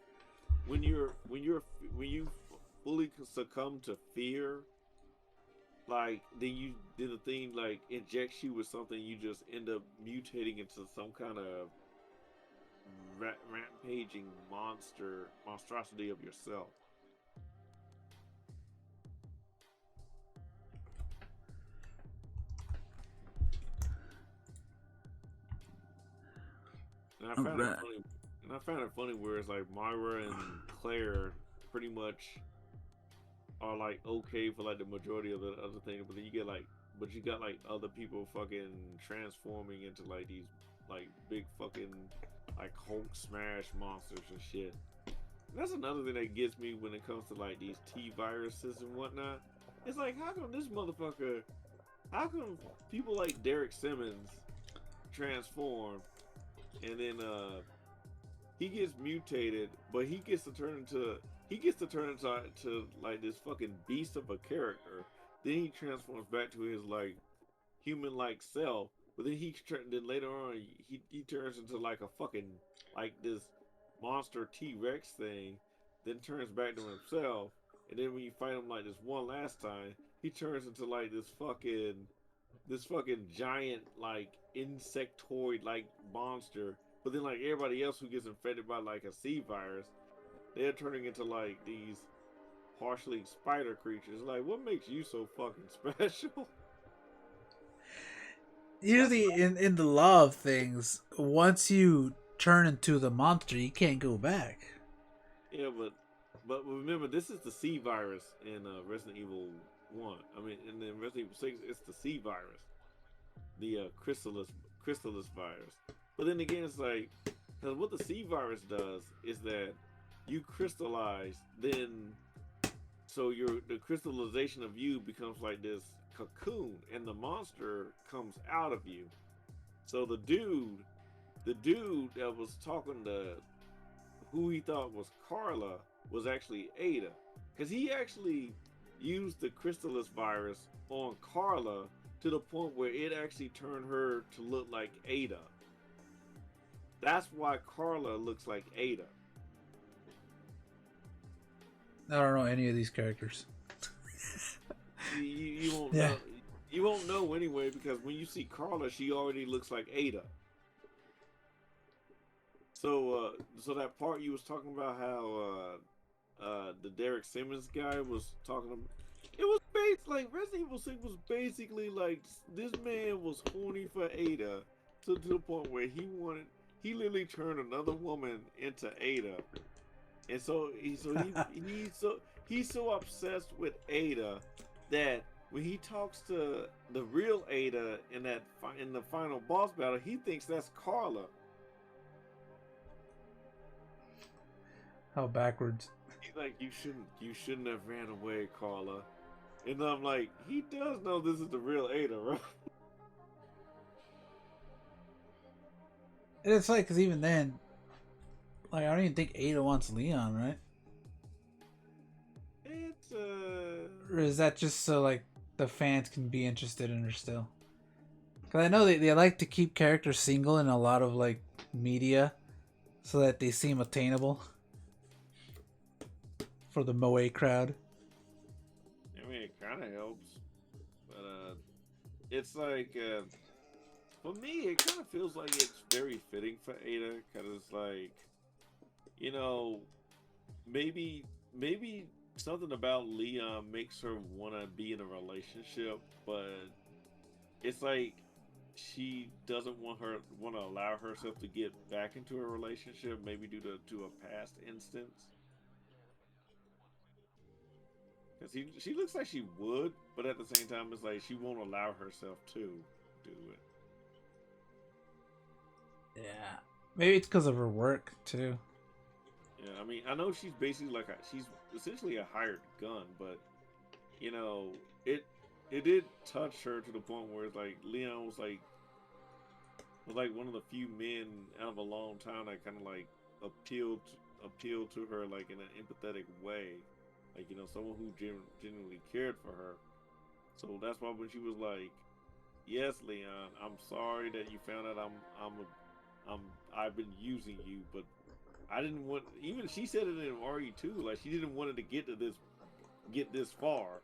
when you fully succumb to fear, like then the thing like injects you with something, you just end up mutating into some kind of rampaging monstrosity of yourself. And I found it funny. And I found it funny where it's like Myra and Claire pretty much are like okay for like the majority of the other things, but then you got like other people fucking transforming into like these like big fucking like Hulk smash monsters and shit. And that's another thing that gets me when it comes to like these T viruses and whatnot. It's like how come people like Derek Simmons transform and then he gets mutated, but he gets to turn into like this fucking beast of a character. Then he transforms back to his like human like self. But then later on he turns into like a fucking like this monster T-Rex thing. Then turns back to himself. And then when you fight him like this one last time, he turns into like this fucking giant like insectoid like monster. But then like everybody else who gets infected by like a C virus, they're turning into like these partially spider creatures. Like, what makes you so fucking special? Usually in the law of things, once you turn into the monster, you can't go back. Yeah, but remember, this is the C virus in Resident Evil 1. I mean, and then Resident Evil 6, it's the C virus, the chrysalis virus. But then again, it's like, because what the C virus does is that you crystallize, then so the crystallization of you becomes like this cocoon, and the monster comes out of you. So the dude that was talking to who he thought was Carla was actually Ada, because he actually used the chrysalis virus on Carla to the point where it actually turned her to look like Ada. That's why Carla looks like Ada. I don't know any of these characters. You won't know. You won't know anyway, because when you see Carla, she already looks like Ada. So that part you was talking about how the Derek Simmons guy was talking about, it was like Resident Evil 6 was basically like this man was horny for Ada to the point where he literally turned another woman into Ada. And so he's so obsessed with Ada that when he talks to the real Ada in the final boss battle, he thinks that's Carla. How backwards. He's like, you shouldn't have ran away, Carla. And I'm like, he does know this is the real Ada, right? And it's like, because even then, like, I don't even think Ada wants Leon, right? It's or is that just so like the fans can be interested in her still? Because I know they like to keep characters single in a lot of like media, so that they seem attainable for the Moe crowd. I mean, it kind of helps, but it's like for me, it kind of feels like it's very fitting for Ada, because it's like, you know, maybe something about Leon makes her want to be in a relationship, but it's like she doesn't want to allow herself to get back into a relationship, maybe due to a past instance. Because she looks like she would, but at the same time, it's like she won't allow herself to do it. Yeah, maybe it's because of her work too. Yeah, I mean, I know she's basically like she's essentially a hired gun, but you know, it it did touch her to the point where it's like Leon was like one of the few men out of a long time that kind of like appealed appealed to her like in an empathetic way, like someone who genuinely cared for her. So that's why when she was like, "Yes, Leon, I'm sorry that you found out I've been using you, but I didn't want." Even she said it in RE2, like she didn't want it to get this far.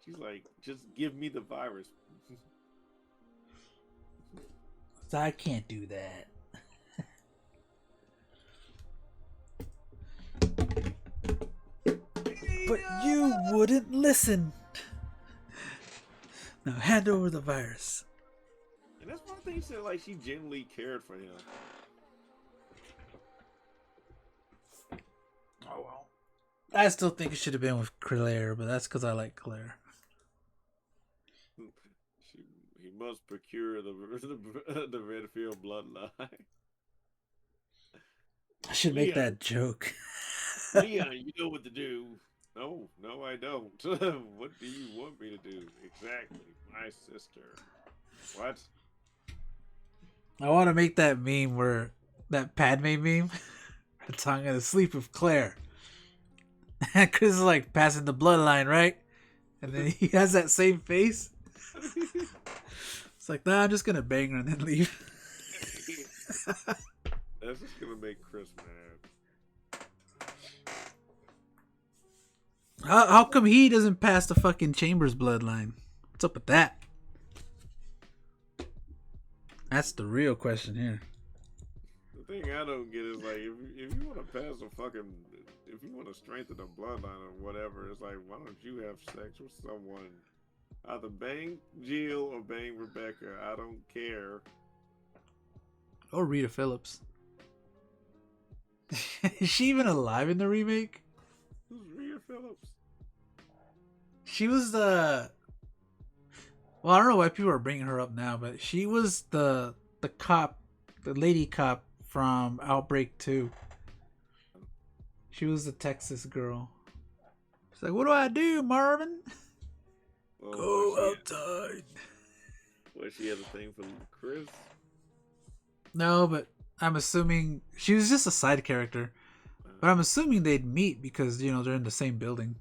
She's like, "Just give me the virus." So I can't do that. But you wouldn't listen. Now hand over the virus. And that's one thing she said, like she genuinely cared for him. Oh well. I still think it should have been with Claire, but that's because I like Claire. He must procure the Redfield bloodline. I should make that joke. Leon, you know what to do. No, I don't. What do you want me to do? Exactly. My sister. What? I want to make that meme where that Padme meme. It's I'm gonna sleep with Claire. And Chris is like passing the bloodline, right? And then he has that same face. It's like, nah, I'm just gonna bang her and then leave. That's just gonna make Chris mad. How come he doesn't pass the fucking Chambers bloodline? What's up with that? That's the real question here. The thing I don't get is like, if you want to pass a fucking, if you want to strengthen the bloodline or whatever, it's like, why don't you have sex with someone? Either bang Jill or bang Rebecca. I don't care. Or Rita Phillips. Is she even alive in the remake? Who's Rita Phillips? She was the... Well, I don't know why people are bringing her up now, but she was the cop, the lady cop from Outbreak 2. She was the Texas girl. She's like, what do I do, Marvin? Go outside. Well, she had a thing for Chris? No, but I'm assuming she was just a side character. But I'm assuming they'd meet because, they're in the same building.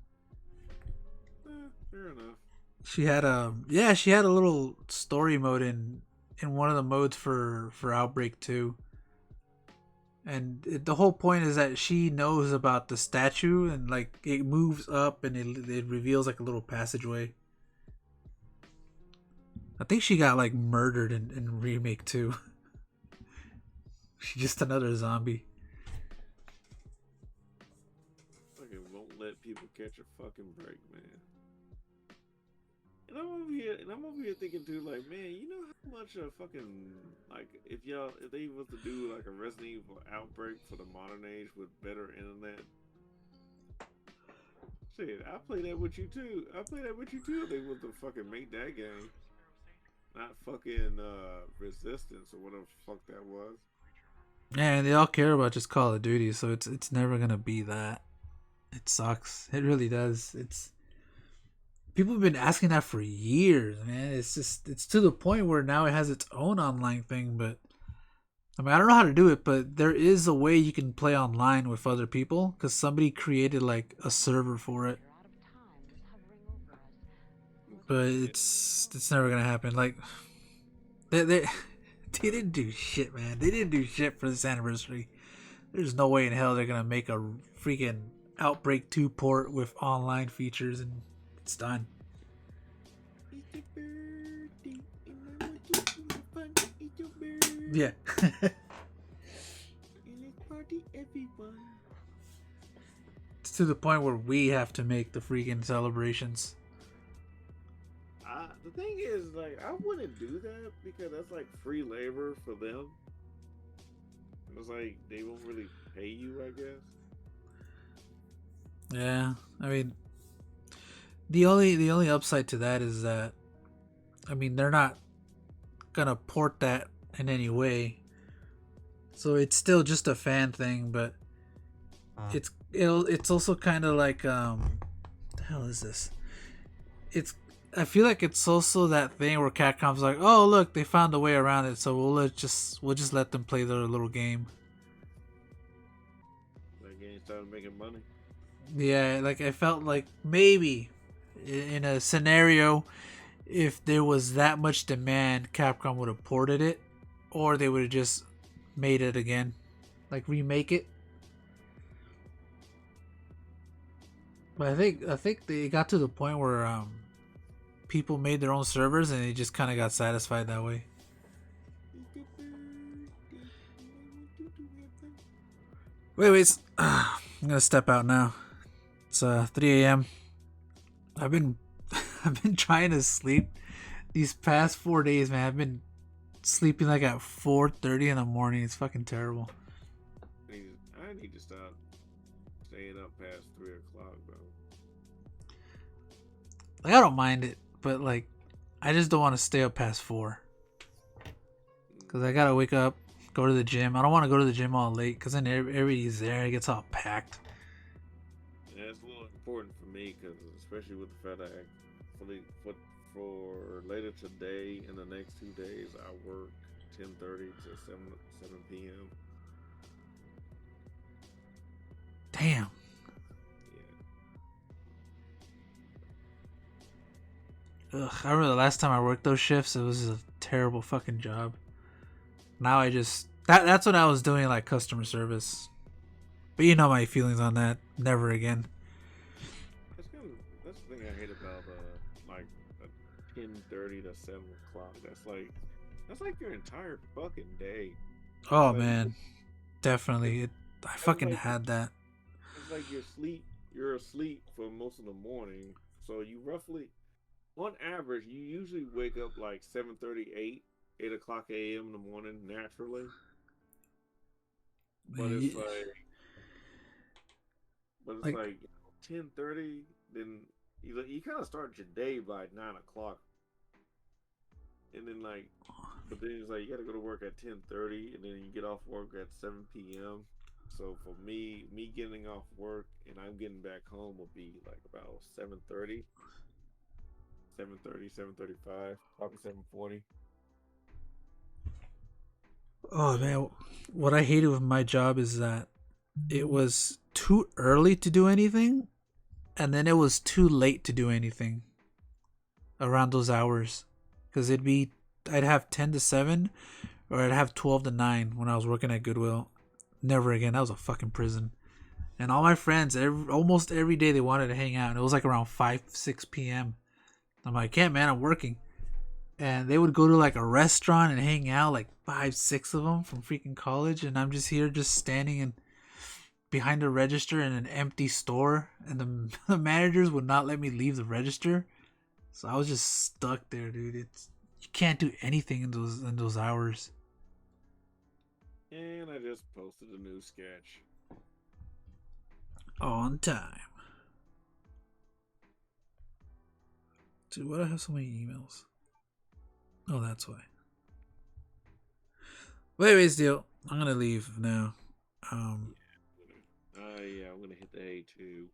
Fair enough. She had a little story mode in one of the modes for Outbreak 2. And the whole point is that she knows about the statue and like it moves up and it reveals like a little passageway. I think she got like murdered in Remake 2. She's just another zombie. Fucking won't let people catch a fucking break, man. And I'm over here thinking too, like, man, you know how much a fucking, like, if they was to do like a Resident Evil Outbreak for the modern age with better internet. Shit, I play that with you too. If they was to fucking make that game. Not fucking Resistance or whatever the fuck that was. Yeah, and they all care about just Call of Duty, so it's never gonna be that. It sucks. It really does. People have been asking that for years, man. It's to the point where now it has its own online thing, but I mean, I don't know how to do it, but there is a way you can play online with other people because somebody created like a server for it. but it's never gonna happen. Like they they didn't do shit, man. They didn't do shit for this anniversary. There's no way in hell they're gonna make a freaking Outbreak 2 port with online features and it's done. Yeah. It's to the point where we have to make the freaking celebrations. The thing is, like, I wouldn't do that because that's like free labor for them. It's like they won't really pay you, I guess. Yeah, I mean, the only upside to that is that, I mean, they're not gonna port that in any way, so it's still just a fan thing. But it's also kind of like the hell is this? I feel like it's also that thing where Capcom's like, oh look, they found a way around it, so we'll just let them play their little game. That game started making money. Yeah, like I felt like maybe in a scenario, if there was that much demand, Capcom would have ported it, or they would have just made it again, like remake it. But I think they got to the point where people made their own servers and they just kind of got satisfied that way. Wait, I'm gonna step out now. It's 3 a.m. I've been trying to sleep these past 4 days, man. I've been sleeping like at 4:30 in the morning. It's fucking terrible. I need to stop staying up past 3 o'clock, bro. Like I don't mind it, but like I just don't want to stay up past 4. Cause I gotta wake up, go to the gym. I don't want to go to the gym all late, cause then everybody's there. It gets all packed. Yeah, it's a little important for me, cause especially with the fact that for later today and the next 2 days, I work 10:30 to 7 p.m. Damn. Ugh, I remember the last time I worked those shifts, it was a terrible fucking job. Now I just that's what I was doing, like customer service. But you know my feelings on that. Never again. That's the thing I hate about like 10:30 to 7 o'clock. That's like your entire fucking day. Oh like, man, definitely. I fucking like, had that. It's like you're asleep for most of the morning, so you roughly, on average, you usually wake up like 7:38, 8 o'clock a.m. in the morning naturally. But it's like 10:30, then you kind of start your day by 9 o'clock, and then but then it's like you got to go to work at 10:30, and then you get off work at 7 p.m. So for me getting off work and I'm getting back home will be like about 7:30, 7:35, probably 7:40. Oh man, what I hated with my job is that it was too early to do anything, and then it was too late to do anything around those hours. Because I'd have 10 to 7, or I'd have 12 to 9 when I was working at Goodwill. Never again. That was a fucking prison. And all my friends, almost every day, they wanted to hang out. And it was like around 5, 6 p.m. I'm like, yeah, man, I'm working. And they would go to like a restaurant and hang out, like 5, 6 of them from freaking college. And I'm just here, just standing behind a register in an empty store. And the managers would not let me leave the register. So I was just stuck there, dude. You can't do anything in those hours. And I just posted a new sketch. On time. Dude, why do I have so many emails? Oh, that's why. But anyways, deal. I'm gonna leave now. Yeah, I'm gonna hit the A2.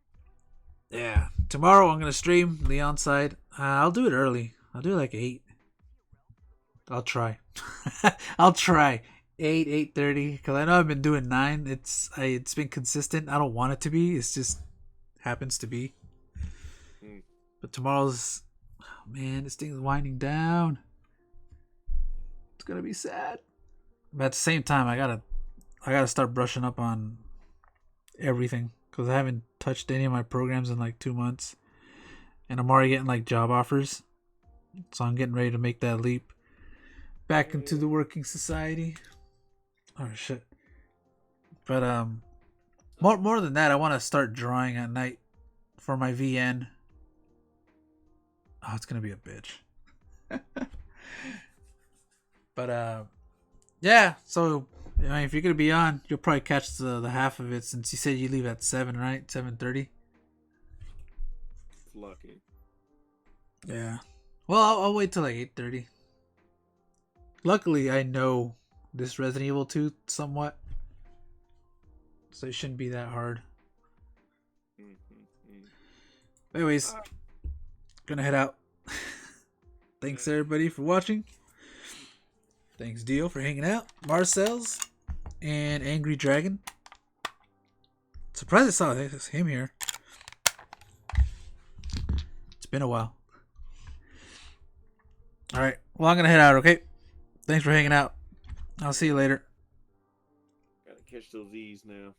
Yeah. Tomorrow I'm gonna stream Leon side. I'll do it early. I'll do it like 8. I'll try. I'll try. 8:30, because I know I've been doing 9. It's been consistent. I don't want it to be. It's just happens to be. But tomorrow's Oh, man, this thing's winding down. It's gonna be sad. But at the same time, I gotta start brushing up on everything because I haven't touched any of my programs in like 2 months, and I'm already getting like job offers. So I'm getting ready to make that leap back into the working society. Oh shit! But more than that, I want to start drawing at night for my VN. Oh, it's gonna be a bitch. But yeah. So if you're gonna be on, you'll probably catch the half of it since you said you leave at 7, right? 7:30. Lucky. Yeah. Well, I'll wait till like 8:30. Luckily, I know this Resident Evil 2 somewhat, so it shouldn't be that hard. Anyways, gonna head out. Thanks everybody for watching. Thanks Dio for hanging out. Marcel's and Angry Dragon. Surprised I saw him here. It's been a while. Alright, well I'm gonna head out, okay? Thanks for hanging out. I'll see you later. Gotta catch those E's now.